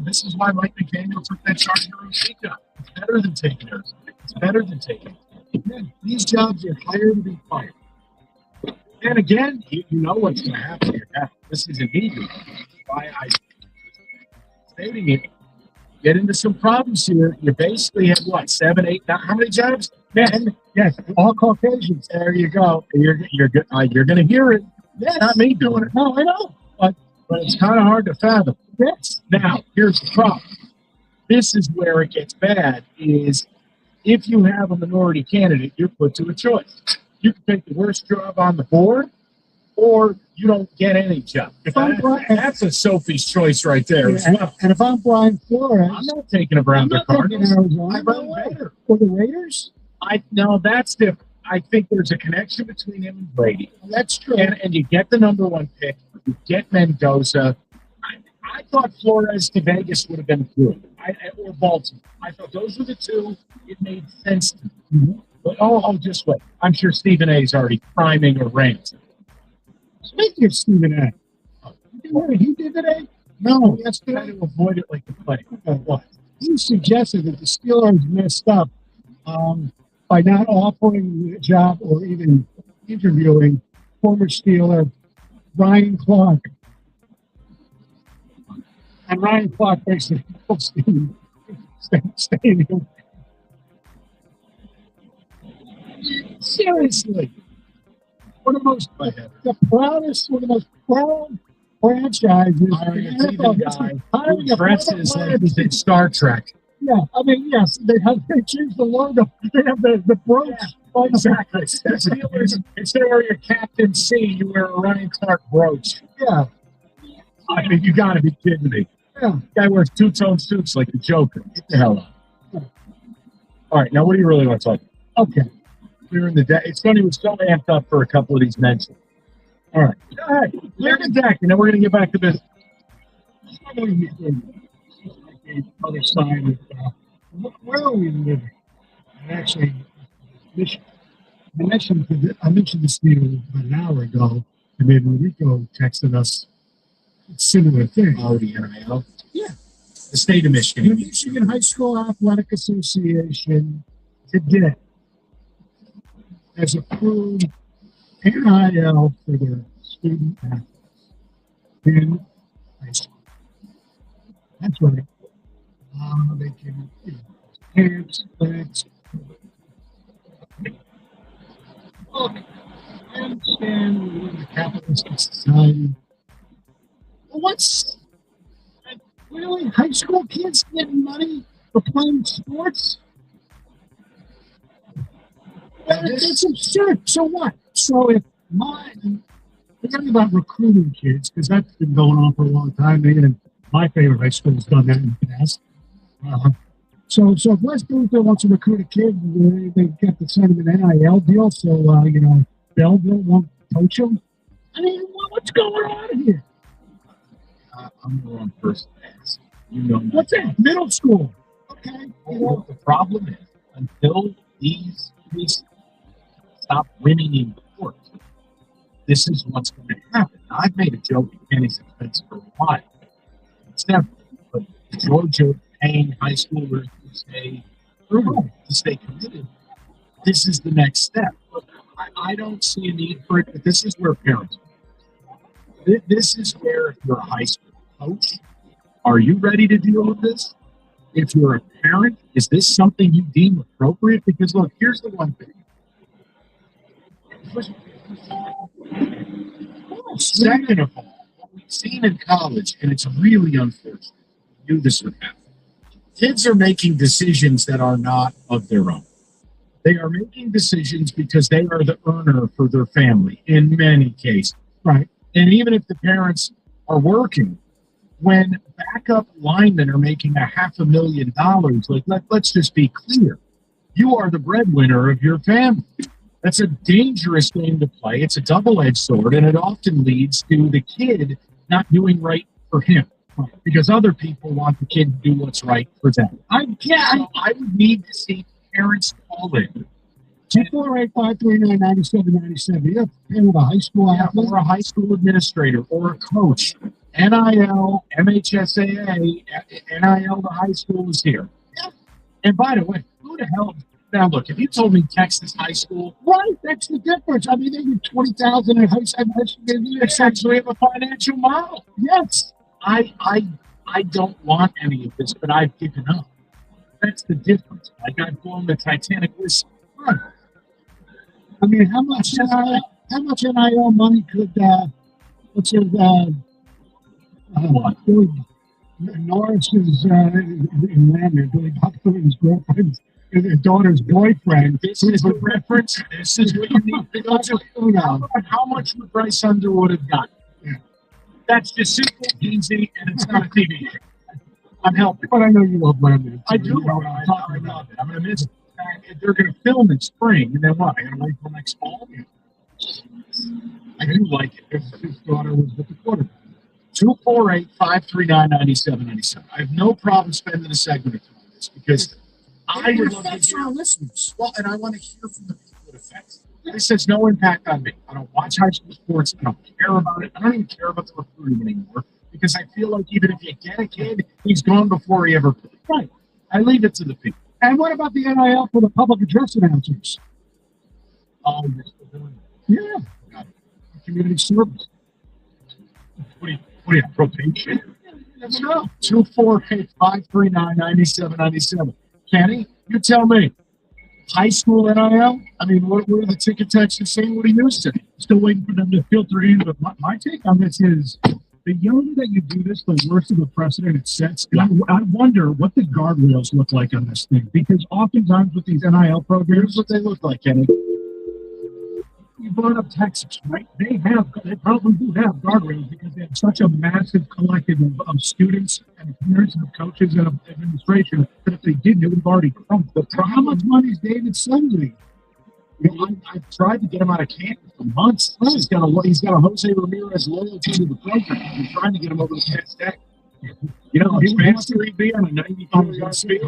C: This is why Mike McDaniel took that charge in Rosita. It's better than taking Arizona. It's better than taking it. Again, these jobs are higher to be fired. And again, you know what's going to happen here. This is immediate. Why I stating it. Get into some problems here. You basically have what, 7, 8, 9, how many jobs? 10. Yes, all Caucasians. There you go. You're going to hear it. Yeah, not me doing it. No, I know. But it's kind of hard to fathom. Yes. Now, here's the problem. This is where it gets bad, is if you have a minority candidate, you're put to a choice. You can take the worst job on the board, or you don't get any job. That's a Sophie's choice right there. Yeah, and if I'm Brian Flores, I'm not taking a Brown the Cardinals. I run better. For the Raiders? No, that's different. I think there's a connection between him and Brady.
M: That's true.
C: And you get the #1 pick. You get Mendoza. I thought Flores to Vegas would have been good. Or Baltimore. I thought those were the two. It made sense to me.
M: Mm-hmm.
C: But just wait. I'm sure Stephen A. is already priming or ranting.
M: Speaking of Stephen A. He did today?
C: No, that's trying to avoid it like the play. What?
M: He suggested that the Steelers messed up by not offering the job or even interviewing former Steeler Ryan Clark. And Ryan Clark basically told Stephen Stadium. Seriously. One of the most proud franchises.
C: Hiring a TV guy who dresses like he's in Star Trek.
M: Yeah, I mean, yes, they changed the logo. They have the brooch.
C: Yeah, exactly. Steelers, instead of wearing your Captain C, you wear a Ryan Clark brooch.
M: Yeah.
C: I mean, you got to be kidding me.
M: Yeah.
C: Guy wears two-tone suits like the Joker. Get the hell out. Yeah. All right, now what do you really want to talk about?
M: Okay.
C: Clearing the deck. It's funny, we're so amped up for a couple of these mentions. All right. All right. Clear the deck, and then we're going to get back to business.
M: Other side of where are we living? And actually, I mentioned this to you about an hour ago, and then Rico texted us a similar thing.
C: Oh, the NIL?
M: Yeah.
C: The state of Michigan.
M: The Michigan High School Athletic Association today has approved NIL for their student athletes in high school. That's right. They can, camps, clinics. Look, I understand we live in a capitalistic society. But really, high school kids getting money for playing sports? It's absurd. So what? So if forgetting about recruiting kids, because that's been going on for a long time, and my favorite high school has done that in the past. So if West Bloomfield wants to recruit a kid, they get to send him an NIL deal. So Belleville won't coach him. I mean, what's going on here?
C: I'm the wrong person to ask. You know
M: what's that? Middle school. Okay.
C: Well, the problem is until these stop winning in court, this is what's going to happen. Now, I've made a joke at Kenny's expense for a while. It's never, but Georgia paying high schoolers to stay committed. This is the next step. I don't see a need for it, but this is where parents are. This is where, if you're a high school coach, are you ready to deal with this? If you're a parent, is this something you deem appropriate? Because, look, here's the one thing. Second of all, what we've seen in college, and it's really unfortunate, we knew this would happen. Kids are making decisions that are not of their own. They are making decisions because they are the earner for their family in many cases.
M: Right.
C: And even if the parents are working, when backup linemen are making $500,000, let's just be clear. You are the breadwinner of your family. That's a dangerous game to play. It's a double-edged sword, and it often leads to the kid not doing right for him. Because other people want the kid to do what's right for them. I would need to see parents call in.
M: 248-539-9797. You have to pay with a high school athlete.
C: Or a high school administrator or a coach. NIL, MHSAA, NIL, the high school is here. Yeah. And by the way, who the hell? Now look, if you told me Texas high school,
M: right? That's the difference. I mean, they get 20,000 in high school.
C: They actually have a financial model.
M: Yes.
C: I don't want any of this, but I've given up. That's the difference. Like I've blown the Titanic whistle.
M: Right. I mean, how much NIL money could Billy Norris is in Lander, Billy Buckler and his girlfriend's daughter's boyfriend.
C: This is the reference. This is what you need to go to. How much would Bryce Underwood have gotten? Yeah. That's just simple, easy, and it's not a TV show. I'm helping.
M: But I know you love Lander.
C: I do. I love it. I'm going to miss it. And they're going to film in spring, and then what? I got to wait till next fall? I do like it. His daughter was with the quarterback. 248-539-9797. I have no problem spending a segment or two on this because I would love to hear our listeners. Well, and I want to hear from the people it affects. This has no impact on me. I don't watch high school sports. I don't care about it. I don't even care about the recruiting anymore because I feel like even if you get a kid, he's gone before he ever played. Right. I leave it to the people.
M: And what about the NIL for the public address announcers?
C: Oh, you're still doing it.
M: Yeah. Community service.
C: What do you have, probation? Let's go. 248-539-9797. Kenny, you tell me. High school NIL? I mean, what are the ticket texts saying? What are you used to?
M: Still waiting for them to filter in. But my take on this is the younger that you do this, the worse of a precedent it sets. And I wonder what the guardrails look like on this thing. Because oftentimes with these NIL programs,
C: what they look like, Kenny.
M: You brought up Texas, right? They probably do have guardrails because they have such a massive collective of students and parents and coaches and administration that if they didn't, it would have already crumbled. But how much money is David Sunday?
C: You know, I've tried to get him out of camp for months. He's got a Jose Ramirez loyalty to the program. I'm trying to get him over the Penn State. You know, his master he'd be on a 95-yard speed.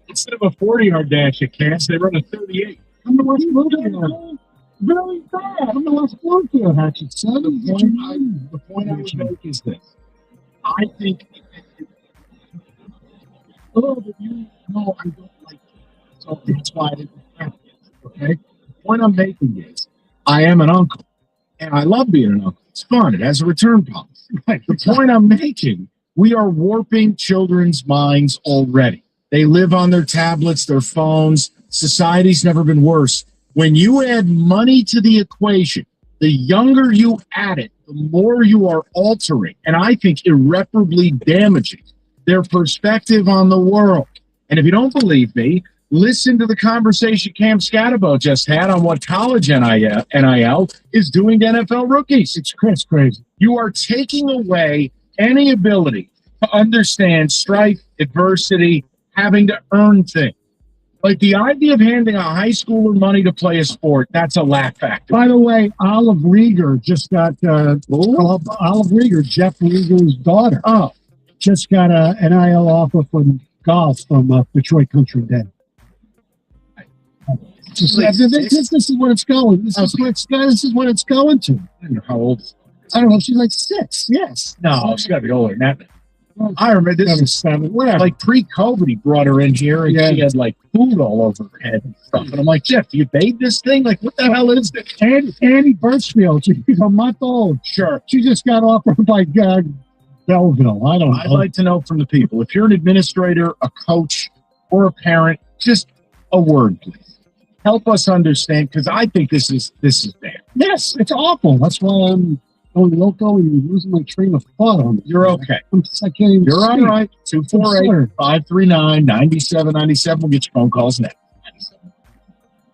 C: Instead of a 40-yard dash at Cass, they run a 38.
M: I'm the West Bloomfield. Very bad. I'm the West Bloomfield, Hutchinson.
C: The point I would make is this. I think, but you know I don't like it. So that's why I didn't have it. Okay? The point I'm making is I am an uncle, and I love being an uncle. It's fun. It has a return policy. The point I'm making, we are warping children's minds already. They live on their tablets, their phones. Society's never been worse. When you add money to the equation, the younger you add it, the more you are altering, and I think irreparably damaging, their perspective on the world. And if you don't believe me, listen to the conversation Cam Scatabo just had on what college NIL is doing to NFL rookies.
M: It's crazy.
C: You are taking away any ability to understand strife, adversity, having to earn things. Like the idea of handing a high schooler money to play a sport, that's a laugh factor.
M: By the way, Olive Rieger just got Olive Rieger, Jeff Rieger's daughter.
C: Oh,
M: just got an NIL offer from golf from Detroit Country Day. This is what it's going. This is what it's going to.
C: I don't know how old is it?
M: I don't know. She's like 6. Yes.
C: No, she's got to be older than that. I remember this is 7. Like pre-COVID, he brought her in here and she had like food all over her head and stuff. And I'm like, Jeff, do you bathe this thing? Like, what the hell is this?
M: Annie Birchfield, she's a month old.
C: Sure.
M: She just got offered by Belleville. I don't know.
C: I'd like to know from the people. If you're an administrator, a coach, or a parent, just a word, please. Help us understand, because I think this is bad.
M: Yes, it's awful. That's why I'm going loco and losing my train of thought on it.
C: You're okay.
M: I can't even
C: You're
M: speak.
C: all right. 248-539-9797. We'll get your phone calls next.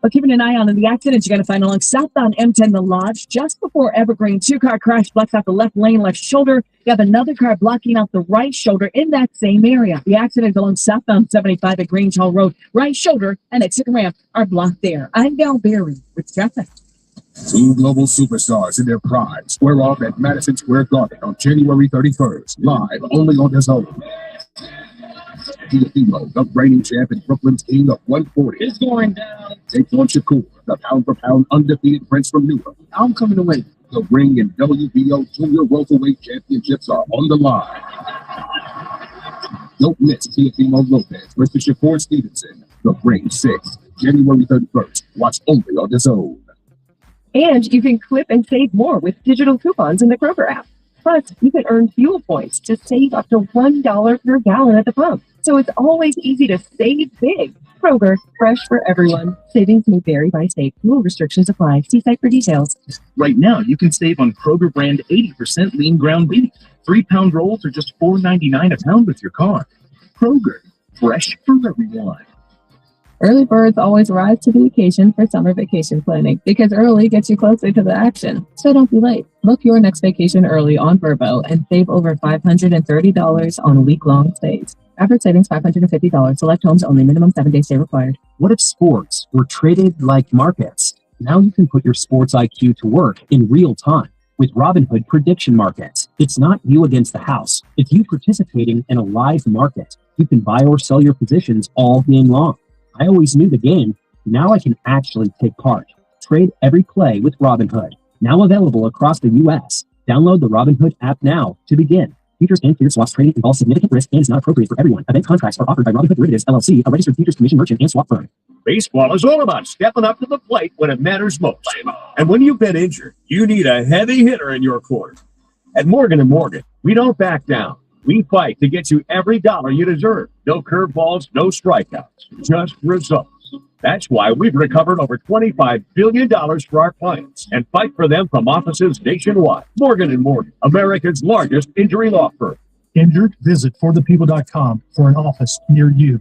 J: Well, keeping an eye on the accident you got to find along southbound M10 The Lodge just before Evergreen. 2-car crash blocks out the left lane, left shoulder. You have another car blocking out the right shoulder in that same area. The accident along southbound 75 at Grange Hall Road. Right shoulder and exit ramp are blocked there. I'm Val Berry with traffic.
E: 2 global superstars in their prime square off at Madison Square Garden on January 31st, live only on DAZN. Teofimo, the reigning champ and Brooklyn's king of 140, is going down. Take on Shakur, the pound-for-pound undefeated prince from Newark. I'm coming away. The ring and WBO Junior Welterweight Championships are on the line. Don't miss Teofimo Lopez versus Shakur Stevenson. The Ring 6, January 31st. Watch only on DAZN.
L: And you can clip and save more with digital coupons in the Kroger app. Plus, you can earn fuel points to save up to $1 per gallon at the pump. So it's always easy to save big. Kroger, fresh for everyone. Savings may vary by state. Fuel restrictions apply. See site for details.
G: Right now, you can save on Kroger brand 80% lean ground beef. 3-pound rolls are just $4.99 a pound with your car. Kroger, fresh for everyone.
L: Early birds always rise to the occasion for summer vacation planning because early gets you closer to the action. So don't be late. Book your next vacation early on Vrbo and save over $530 on week-long stays. Average savings $550. Select homes only. Minimum 7-day stay required.
D: What if sports were traded like markets? Now you can put your sports IQ to work in real time with Robinhood prediction markets. It's not you against the house. It's you participating in a live market. You can buy or sell your positions all game long. I always knew the game. Now I can actually take part. Trade every play with Robinhood. Now available across the U.S. Download the Robinhood app now to begin. Futures and clear swaps trading involves significant risk and is not appropriate for everyone. Event contracts are offered by Robinhood Derivatives, LLC, a registered futures commission merchant and swap firm.
N: Baseball is all about stepping up to the plate when it matters most. And when you've been injured, you need a heavy hitter in your corner. At Morgan & Morgan, we don't back down. We fight to get you every dollar you deserve. No curveballs, no strikeouts, just results. That's why we've recovered over $25 billion for our clients and fight for them from offices nationwide. Morgan & Morgan, America's largest injury law firm.
M: Injured? Visit forthepeople.com for an office near you.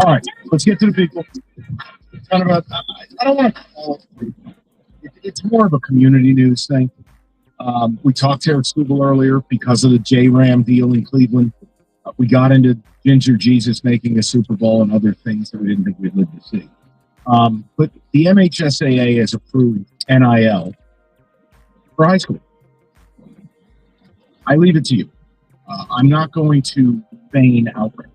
M: All right, let's get to the people. Kind of I don't want to call it. It's more of a community news thing. We talked to Eric Stubel earlier because of the J-Ram deal in Cleveland. We got into Ginger Jesus making a Super Bowl and other things that we didn't think we'd live to see. But the MHSAA has approved NIL for high school. I leave it to you. I'm not going to feign outrage.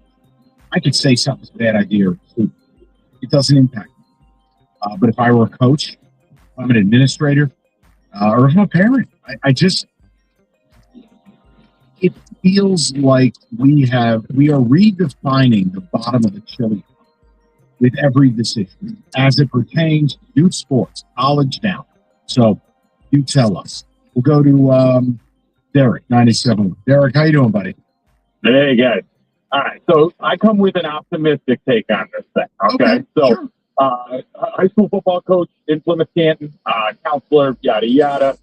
M: I could say something's a bad idea. It doesn't impact me. But if I were a coach, if I'm an administrator, or if I'm a parent, I just, it feels like we are redefining the bottom of the chili with every decision as it pertains to youth sports, college down. So you tell us. We'll go to Derek, 97. Derek, how you doing, buddy?
V: Hey, guys. All right, so I come with an optimistic take on this thing, okay? So, sure. High school football coach in Plymouth Canton, counselor, yada, yada.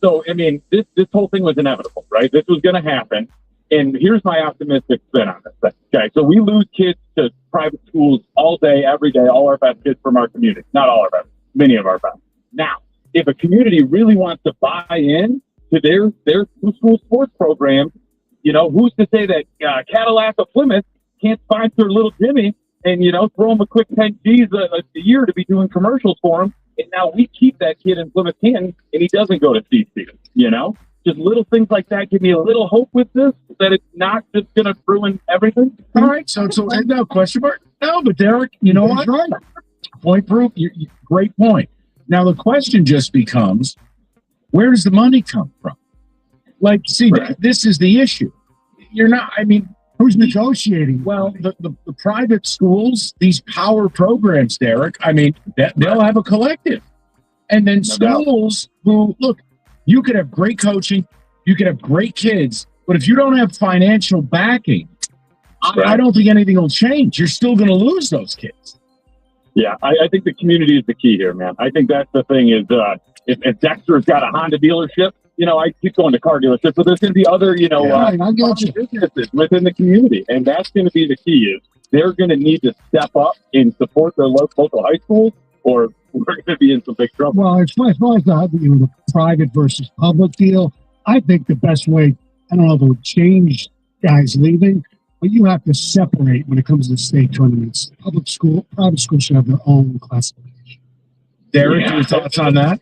V: So, I mean, this whole thing was inevitable, right? This was going to happen, and here's my optimistic spin on this thing, okay? So we lose kids to private schools all day, every day, all our best kids from our community. Not all our best, many of our best. Now, if a community really wants to buy in to their school sports program, you know, who's to say that Cadillac of Plymouth can't sponsor little Jimmy and, you know, throw him a quick 10 G's a year to be doing commercials for him. And now we keep that kid in Plymouth Canton and he doesn't go to CC, you know? Just little things like that give me a little hope with this, that it's not just going to ruin everything.
M: All right. So no question mark. No, but Derek, you know what? Right. Point proof. Great point. Now the question just becomes, where does the money come from? Like, see, this is the issue. You're not, I mean, who's negotiating? Well, the private schools, these power programs, Derek, I mean, they'll have a collective. And then schools who, look, you could have great coaching, you could have great kids, but if you don't have financial backing, I don't think anything will change. You're still going to lose those kids.
V: Yeah, I think the community is the key here, man. I think that's the thing is if Dexter's got a Honda dealership, you know, I keep going to car dealerships, but there's going to be other, you know, businesses within the community. And that's going to be the key is they're going to need to step up and support their local high schools or we're going to be in some big trouble.
M: Well, as far as the private versus public deal, I think the best way, I don't know if it would change guys leaving, but you have to separate when it comes to state tournaments. Private schools should have their own classification. Derek, your thoughts on that?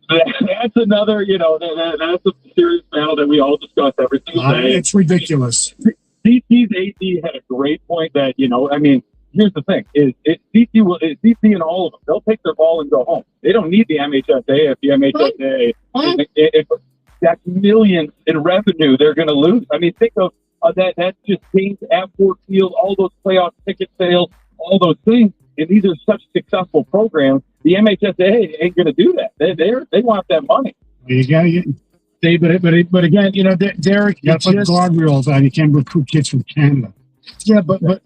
V: That's another, you know, that's a serious battle that we all discuss every single day.
M: It's ridiculous.
V: CC's AD had a great point that, you know, I mean, here's the thing: CC and all of them, they'll take their ball and go home. They don't need the MHSA if the MHSA, if that's millions in revenue they're going to lose. I mean, think of that just games at Ford Field, all those playoff ticket sales, all those things, and these are such successful programs. The MHSA ain't going to do that. They want that money.
M: You got but again, you know, Derek, you got to put guardrails on. You can't recruit kids from Canada.
C: Yeah, but good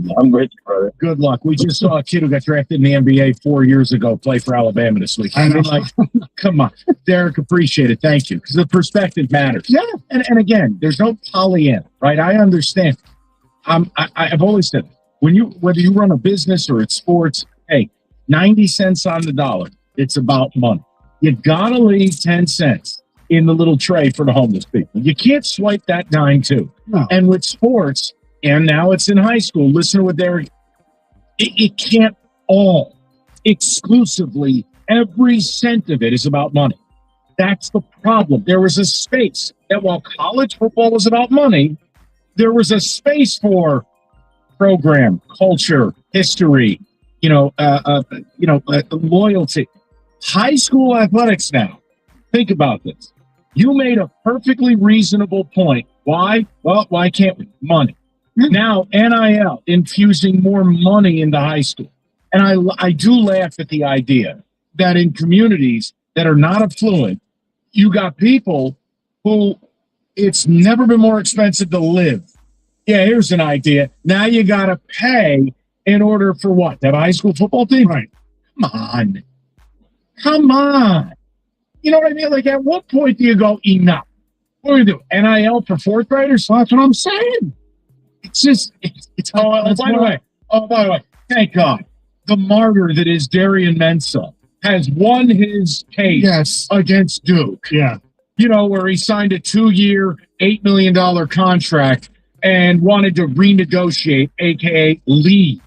C: luck.
B: I'm with you, brother.
C: Good luck. We just saw a kid who got drafted in the NBA 4 years ago play for Alabama this week. I mean, like, come on. Derek, appreciate it. Thank you. Because the perspective matters. Yeah. And again, there's no Pollyanna, right? I understand. I've always said, whether you run a business or it's sports, hey, 90 cents on the dollar. It's about money. You got to leave 10 cents in the little tray for the homeless people. You can't swipe that dime too. No. And with sports, and now it's in high school, listen to what Derek, it can't all exclusively, every cent of it is about money. That's the problem. There was a space that while college football was about money, there was a space for program, culture, history, loyalty. High school athletics now, think about this. You made a perfectly reasonable point. Why? Well, why can't we? Money. Now, NIL infusing more money into high school. And I do laugh at the idea that in communities that are not affluent, you got people who it's never been more expensive to live. Yeah, here's an idea. Now you got to pay in order for what? That high school football team? Right. Come on. You know what I mean? Like, at what point do you go, enough? What do we do? NIL for fourth graders? So that's what I'm saying. It's just, by the way, thank God, the martyr that is Darian Mensah has won his case against Duke. Yeah. Where he signed a 2-year, $8 million contract and wanted to renegotiate, a.k.a. leave.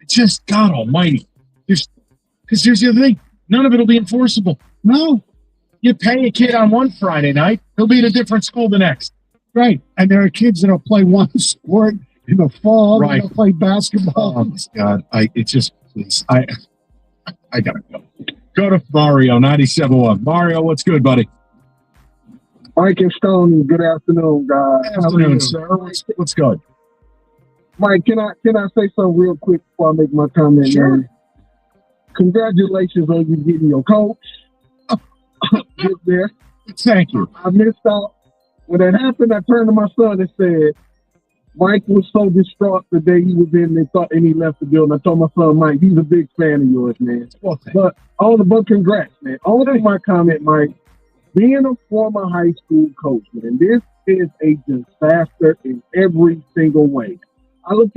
C: Just God almighty. Because here's the other thing. None of it will be enforceable. No. You pay a kid on one Friday night, he'll be at a different school the next.
M: Right. And there are kids that'll play one sport in the fall.
C: Right.
M: They'll play basketball.
C: Oh, my God. I got to go. Go to Mario, 97.1. Mario, what's good, buddy?
B: Mike and Stone, good afternoon, guys.
C: Good afternoon, sir. What's good?
B: Mike, can I say something real quick before I make my comment?
C: Sure.
B: Man? Congratulations on you getting your coach. Get there.
C: Thank you.
B: I missed out. When that happened, I turned to my son and said, Mike was so distraught the day he was in and he left the building. I told my son, Mike, he's a big fan of yours, man.
C: Well,
B: but congrats, man. Only my comment, Mike, being a former high school coach, man, this is a disaster in every single way. I'll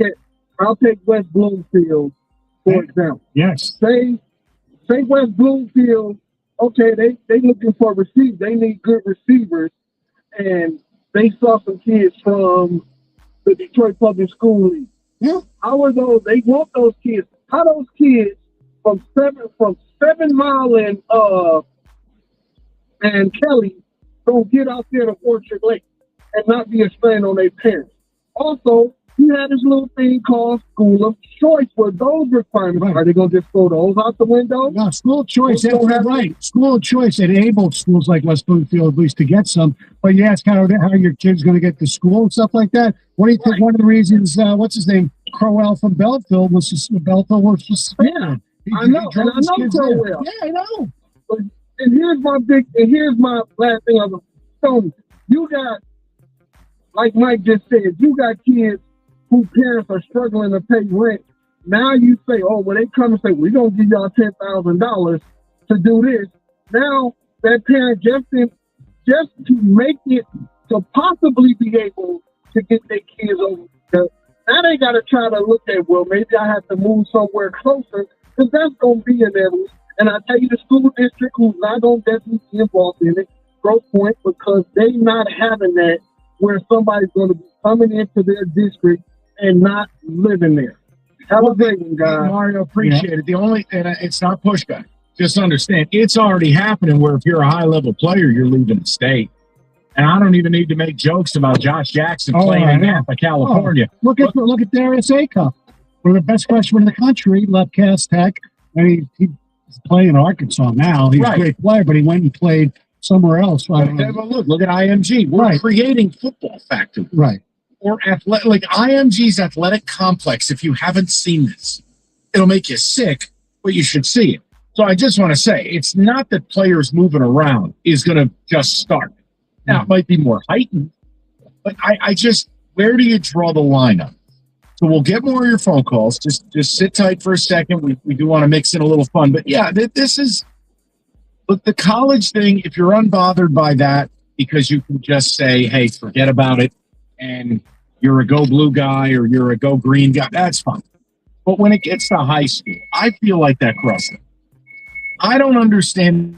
B: take West Bloomfield, for example.
C: Yes.
B: Say West Bloomfield, okay, they looking for receivers. They need good receivers. And they saw some kids from the Detroit Public School League. Yeah. How are those? They want those kids. How those kids from 7 Mile and Kelly don't get out there to Orchard Lake and not be a strain on their parents? Also, he had this little thing called School of Choice. Where those requirements are they going to just throw those out the window?
M: No, School of Choice. School of Choice enabled schools like West Bloomfield at least to get some. But you ask how your kid's going to get to school and stuff like that. What do you think? One of the reasons, what's his name, Crowell from Belfield was suspended.
B: I know Crowell.
M: Yeah, I know.
B: And here's my last thing. So you got, like Mike just said, you got kids whose parents are struggling to pay rent. Now you say, oh, when they come and say, we're going to give y'all $10,000 to do this. Now that parent just to make it to possibly be able to get their kids over there. Now they got to try to look at, well, maybe I have to move somewhere closer because that's going to be inevitable. And I tell you, the school district who's not going to definitely be involved in it, Growth Point, because they not having that where somebody's going to be coming into their district and not living there. Have a great one, guys.
C: Mario, appreciate it. It's not pushback. Just understand, it's already happening where if you're a high-level player, you're leaving the state. And I don't even need to make jokes about Josh Jackson playing in Napa, California.
M: Look at Darius Acuff, one of the best freshmen in the country, left Cass Tech. And he's playing in Arkansas now. He's a great player, but he went and played somewhere else.
C: Look at IMG. We're creating football factory.
M: Right.
C: Or like IMG's athletic complex, if you haven't seen this, it'll make you sick, but you should see it. So I just want to say, it's not that players moving around is going to just start. Now, it might be more heightened, but where do you draw the line up? So we'll get more of your phone calls. Just sit tight for a second. We do want to mix in a little fun. But yeah, this is, look, the college thing, if you're unbothered by that, because you can just say, hey, forget about it, and you're a go blue guy or you're a go green guy, that's fine. But when it gets to high school, I feel like that crossing. I don't understand.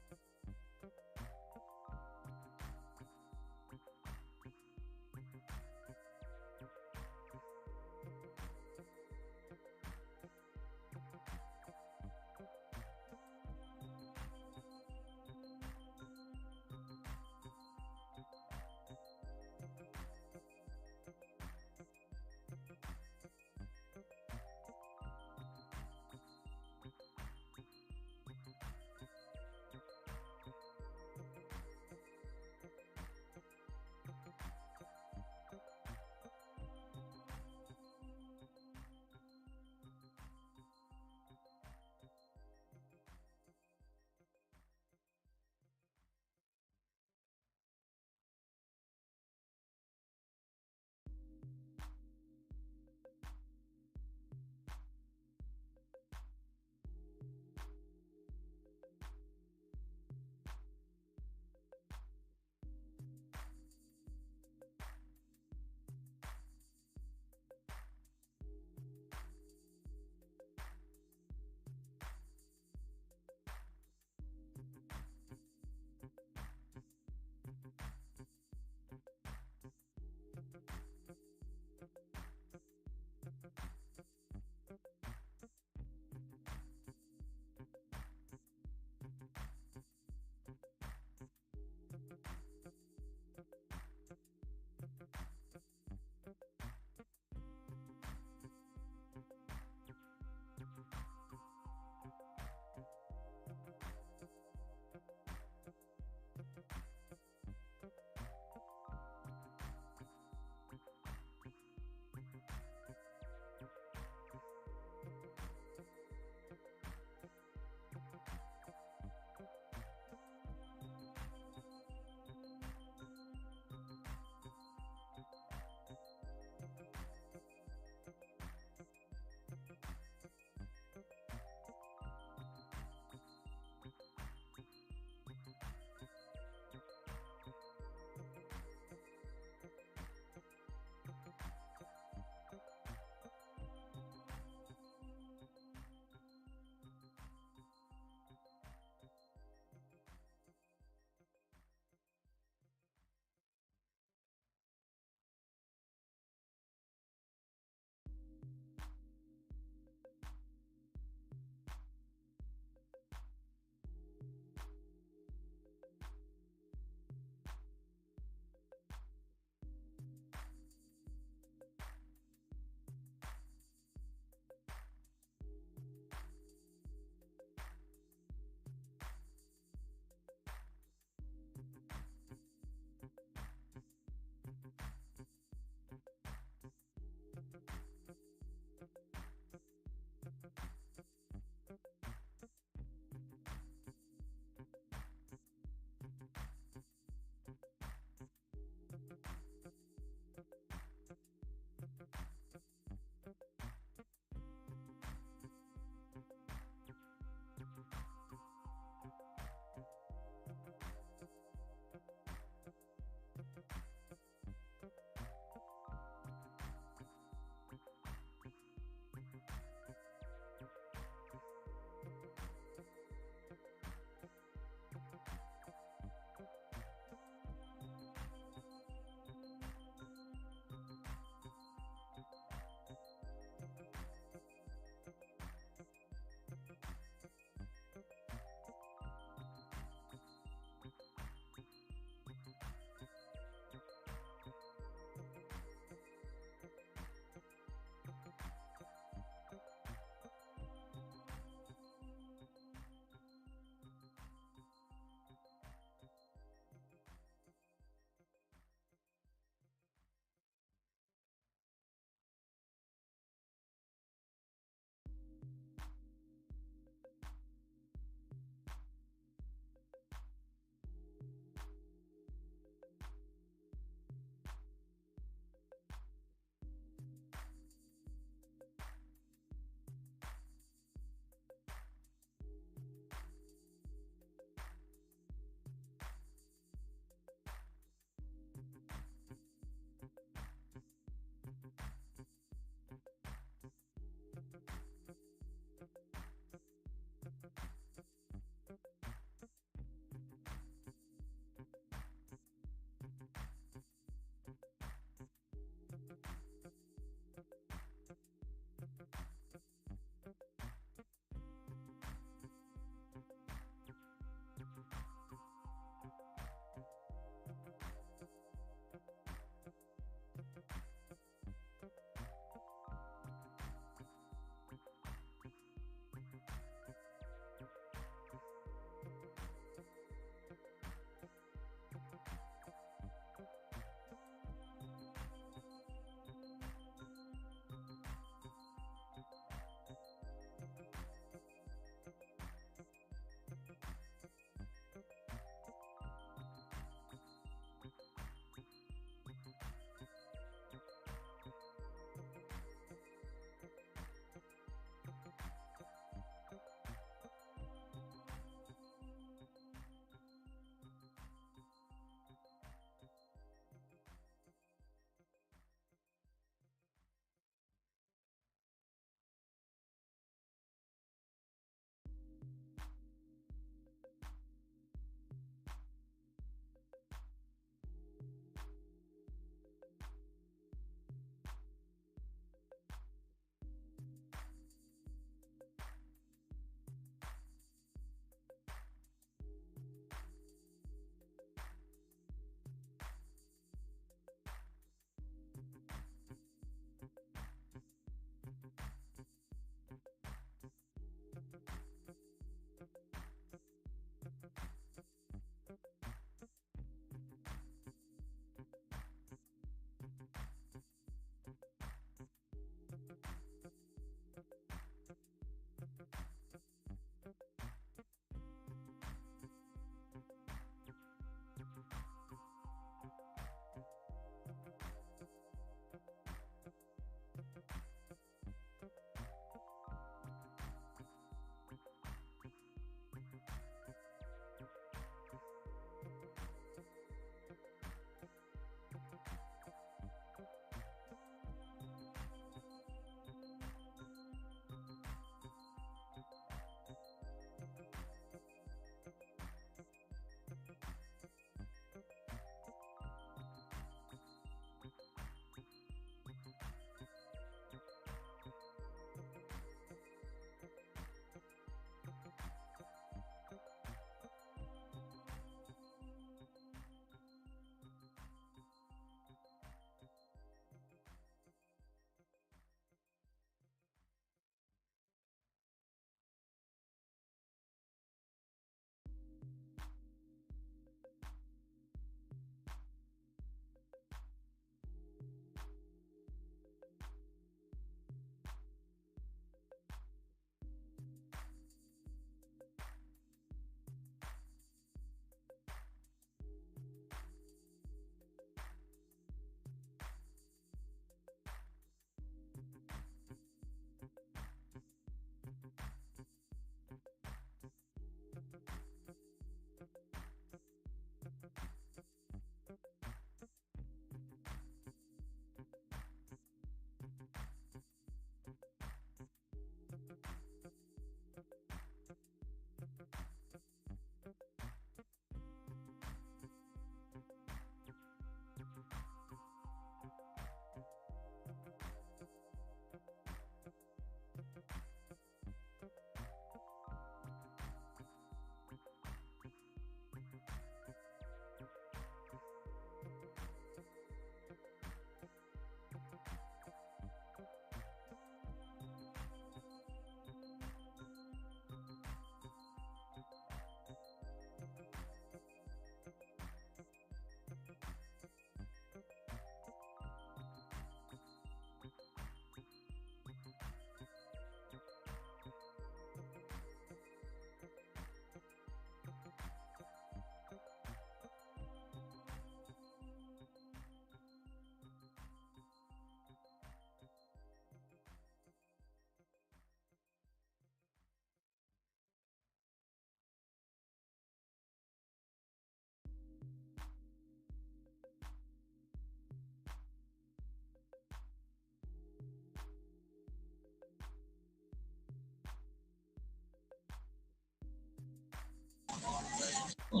P: But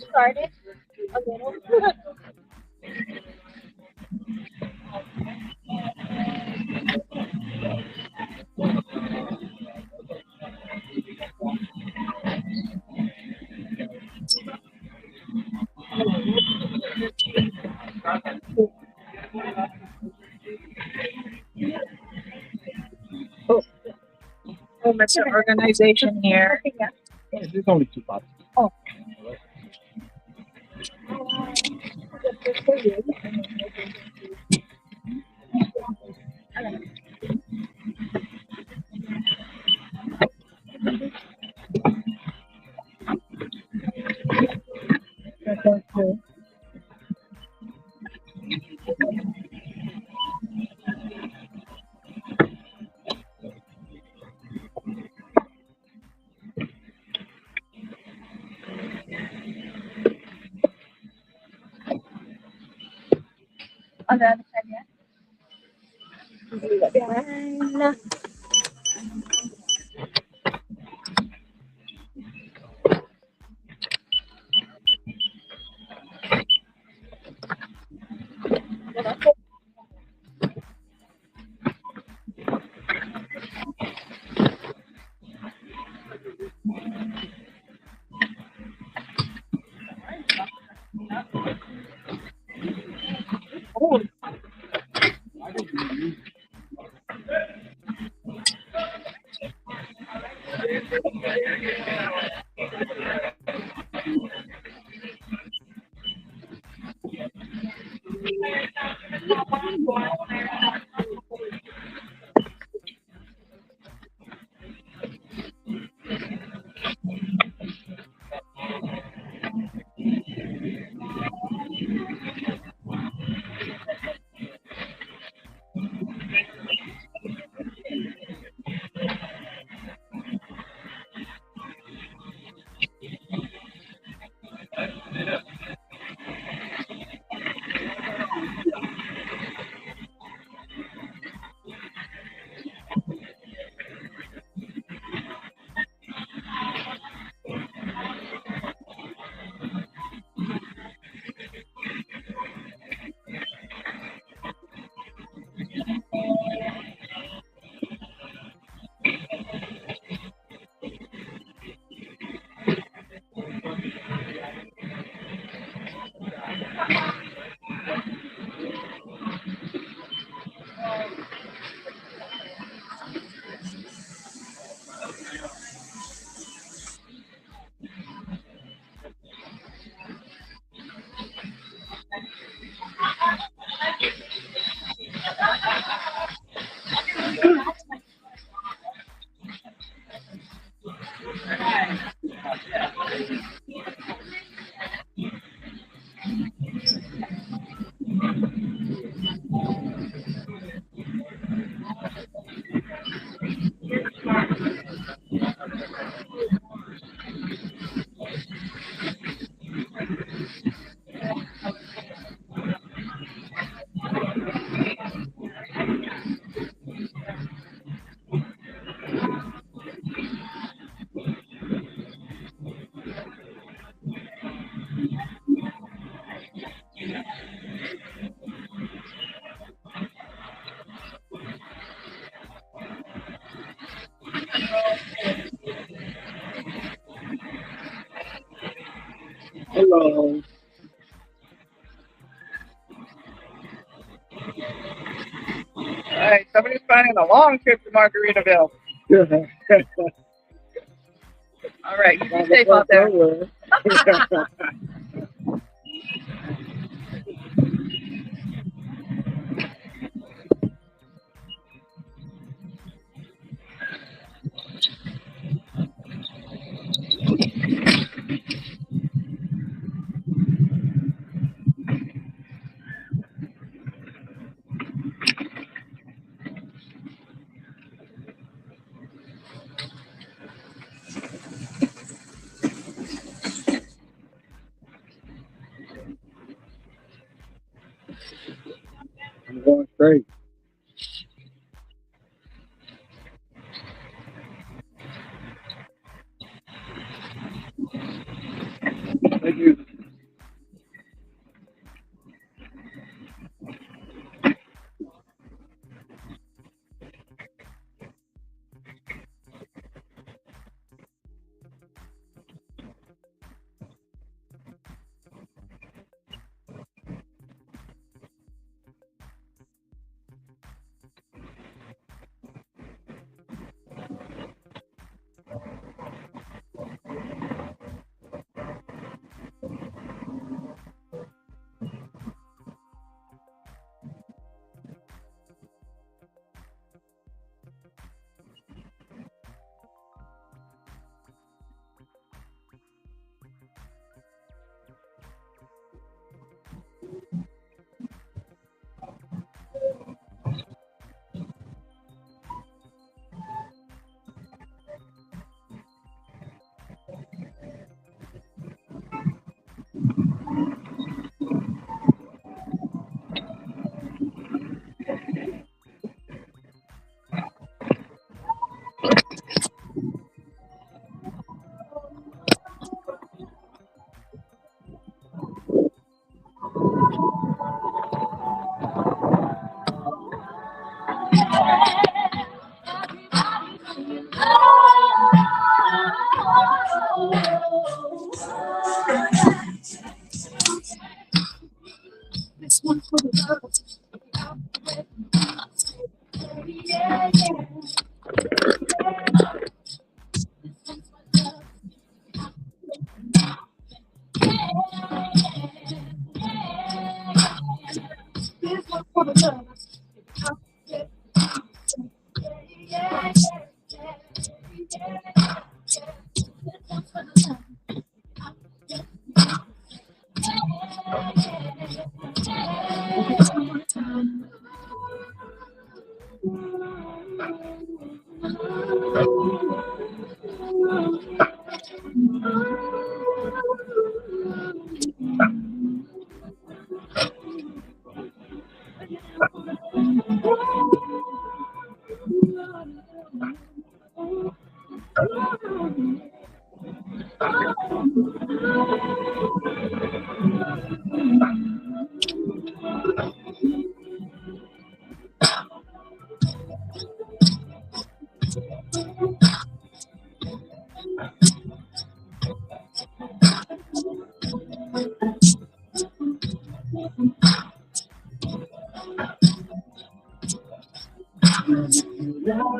P: started a little. Oh, Mr. Organization here.
B: There's only 2 pots.
P: Oh. on the other side, yeah. One.
B: Hello.
Q: All right, somebody's planning a long trip to Margaritaville. All right, you be safe out there.
B: I'm going straight. Thank you.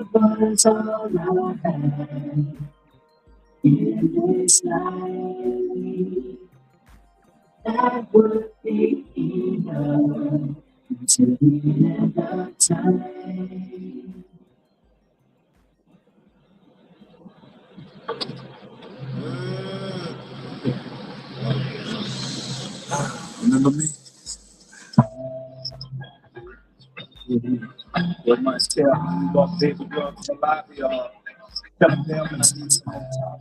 R: Lovers all around in this life, that would be enough until the end of time.
E: Remember me? With myself, walk baby girl to the lobby, tell them I need some more time.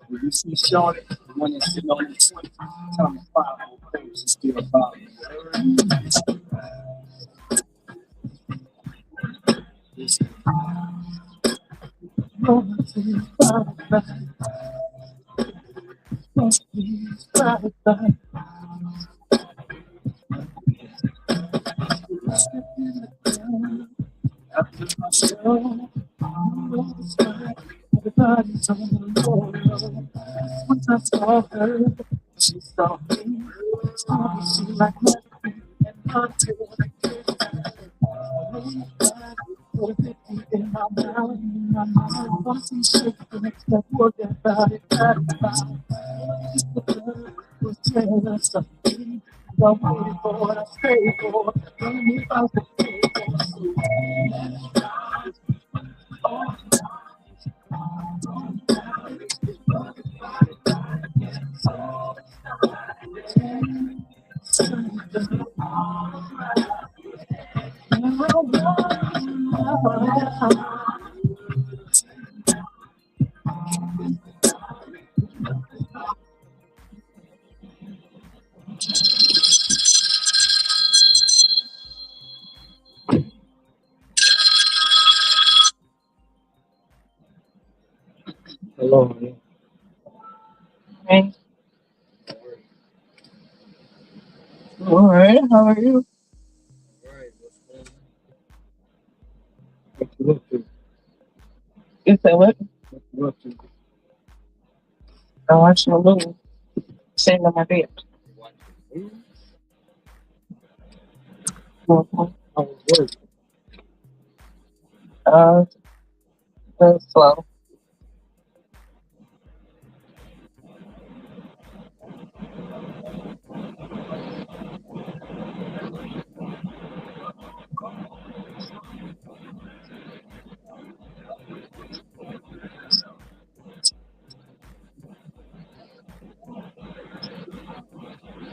E: When you see Shorty, the one that's sitting on the 20, tell me 5 more pages and still about me.
R: Everybody's on the road. Once I saw her, she saw me. She like nothing and until I get in my mind, once he shook the next step, work about it, was telling us something. Don't wait for it, I stay for it. Tell me about the
Q: Hello, honey.
P: Hey. All right. How are you?
Q: What you up to?
P: You said what?
Q: What you up to?
P: I'm watching a movie. Sitting on my bed.
Q: How was work?
P: Very slow.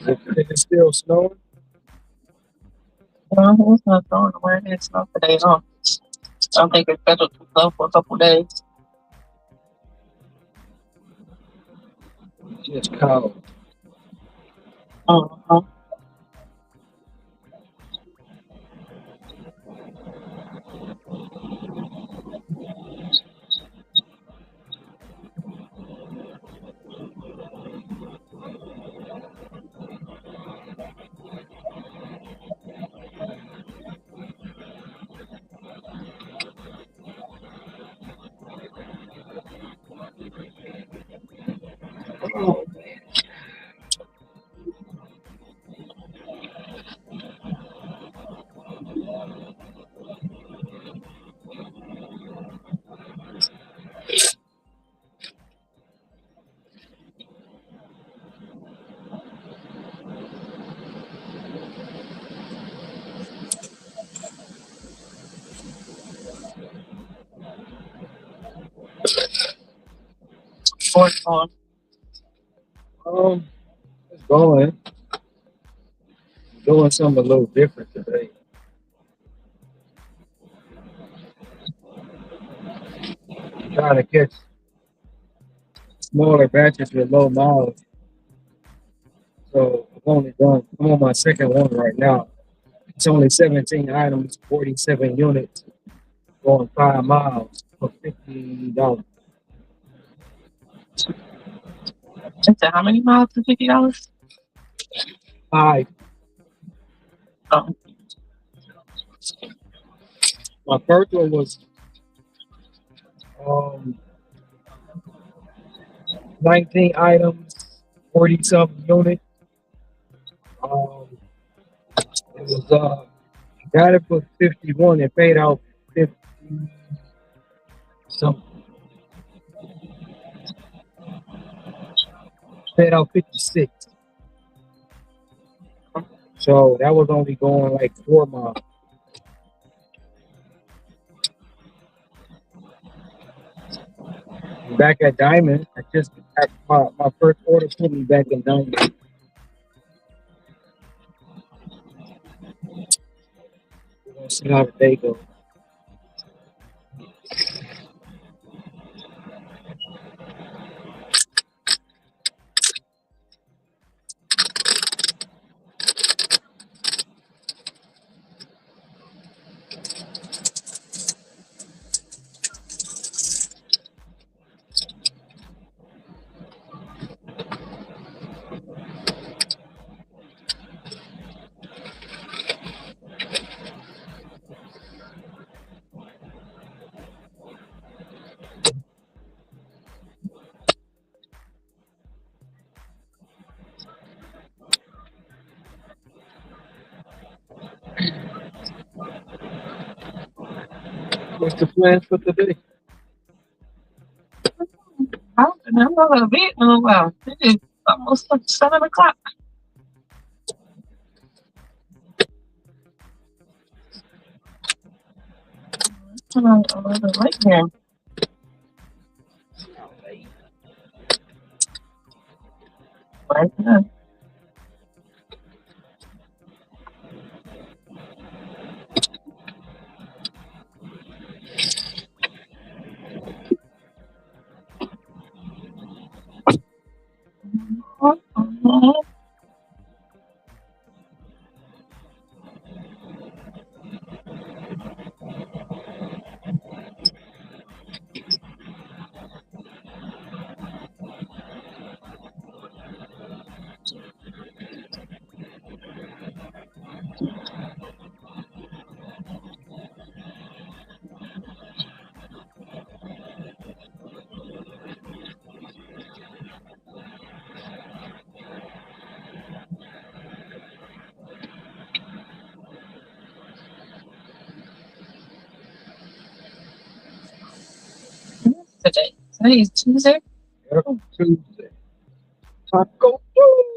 Q: It's still snowing?
P: It's not going nowhere. It's not today, huh? I don't think it's scheduled to go for a couple days.
Q: Just cold.
P: Uh-huh. sports on?
I: It's going. Doing something a little different today. Trying to catch smaller batches with low miles. So I'm on my second one right now. It's only 17 items, 47 units, going 5 miles for $50.
P: I said, how many miles for $50?
I: 5.
P: Oh.
I: My first one was 19 items, 40 something units. It was got it for 51 and paid out 50 something. Paid out 56. So that was only going like 4 miles. Back at Diamond, I just my first order put me back in Diamond. We're gonna see how the day goes. What's the plan for today?
P: I'm not gonna be in a little while. It is almost like 7 o'clock. I'm a little late here. Right now. Today. Today is Tuesday.
I: Yep, Tuesday. Taco Tuesday.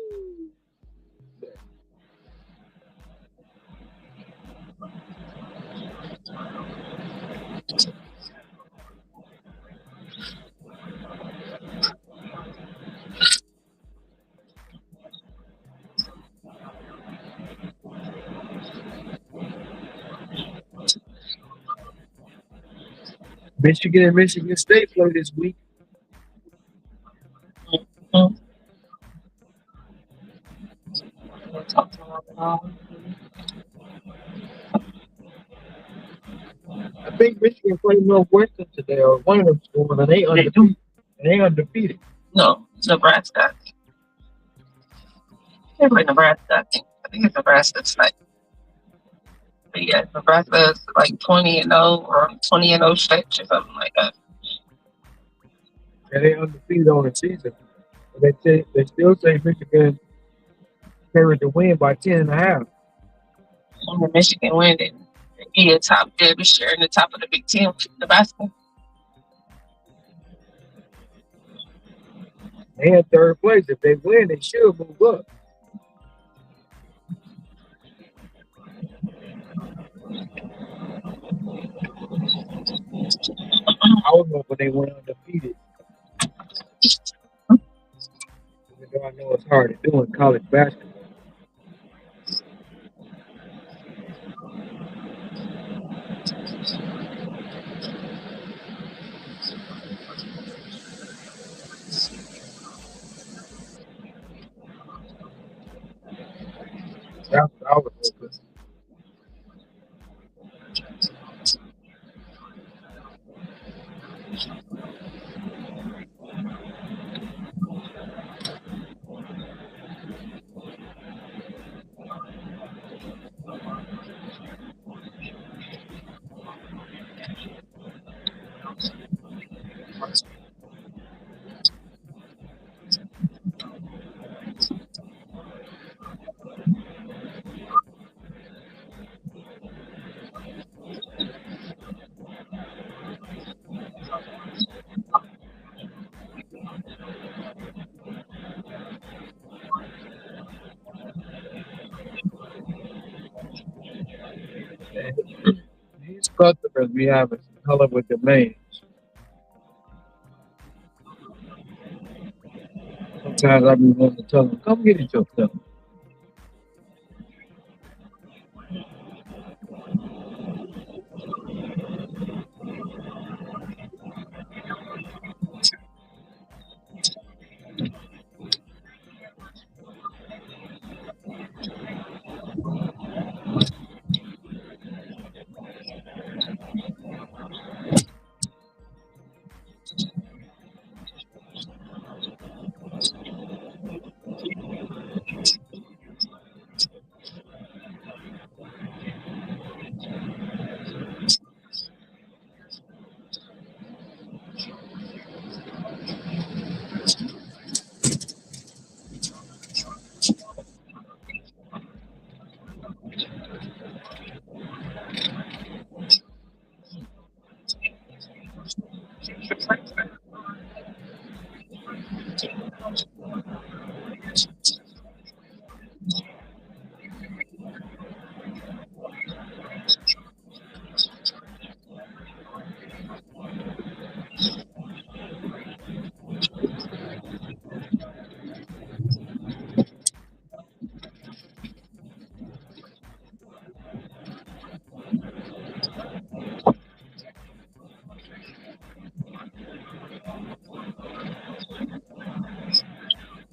I: Michigan and Michigan State play this week. I think Michigan played Northwestern today, or one of them scored, and they undefeated.
P: No, it's Nebraska. They play Nebraska. I think it's Nebraska tonight. But yeah, Nebraska is like 20-0 or 20-0 stretch or something like that.
I: And they undefeated on the season. But they still say Michigan carried the win by 10.5.
P: When the Michigan win, they be a top debut share in the top of the Big Ten with Nebraska.
I: They had third place. If they win, they should move up. I was when they went undefeated. I know it's hard to do in college basketball. That's what I was hoping. These customers be having some hell of a demands. Sometimes I be wanting to tell them, come get it yourself.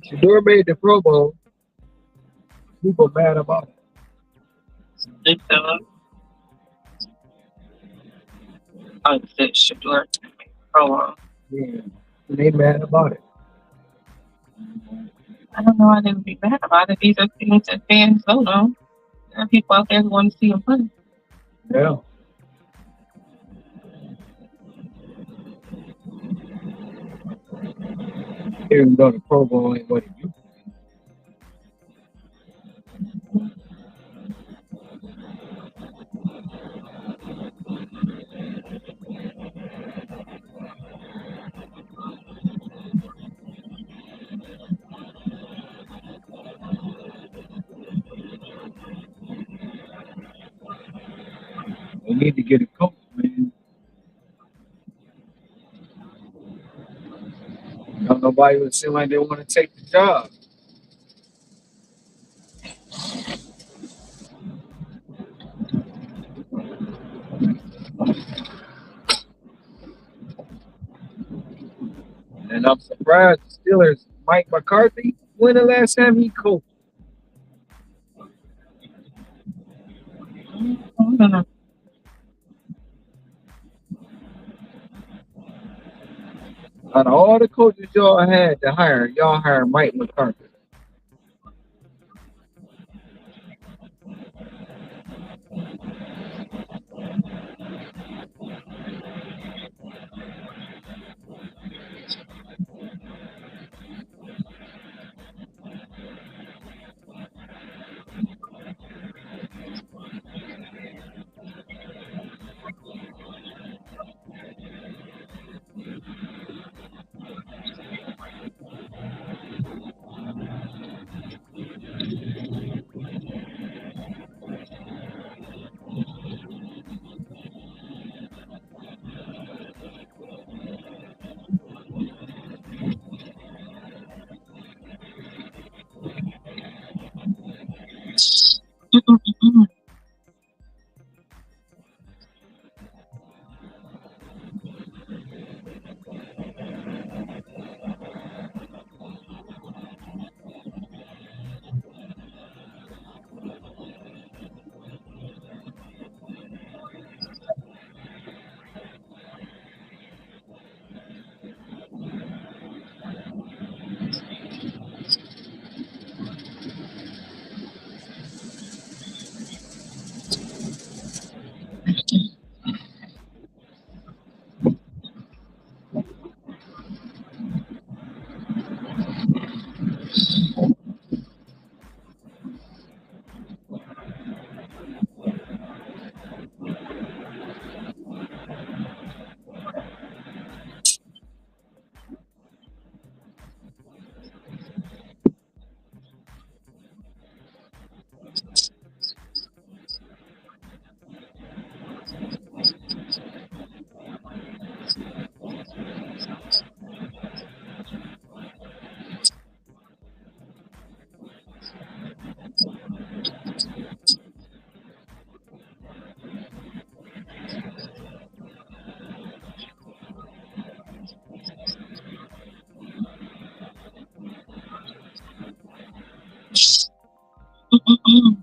I: Shador made the Pro Bowl. People mad about it.
P: I said Shador. Oh,
I: Yeah, they mad about it.
P: I don't know why they would be mad about it. These are things that fans vote on. There are people out there who want to see him play.
I: Yeah. Even though the Pro Bowl ain't what it used to be. They need to get a coach, man. Don't nobody would seem like they want to take the job. And I'm surprised the Steelers, Mike McCarthy, when the last time he coached?
P: I don't know.
I: Out of all the coaches y'all had to hire, y'all hired Mike McCarthy. You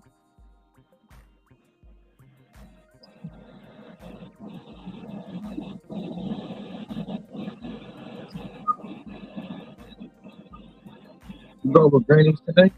I: go with Granny's today?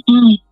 P: Mm.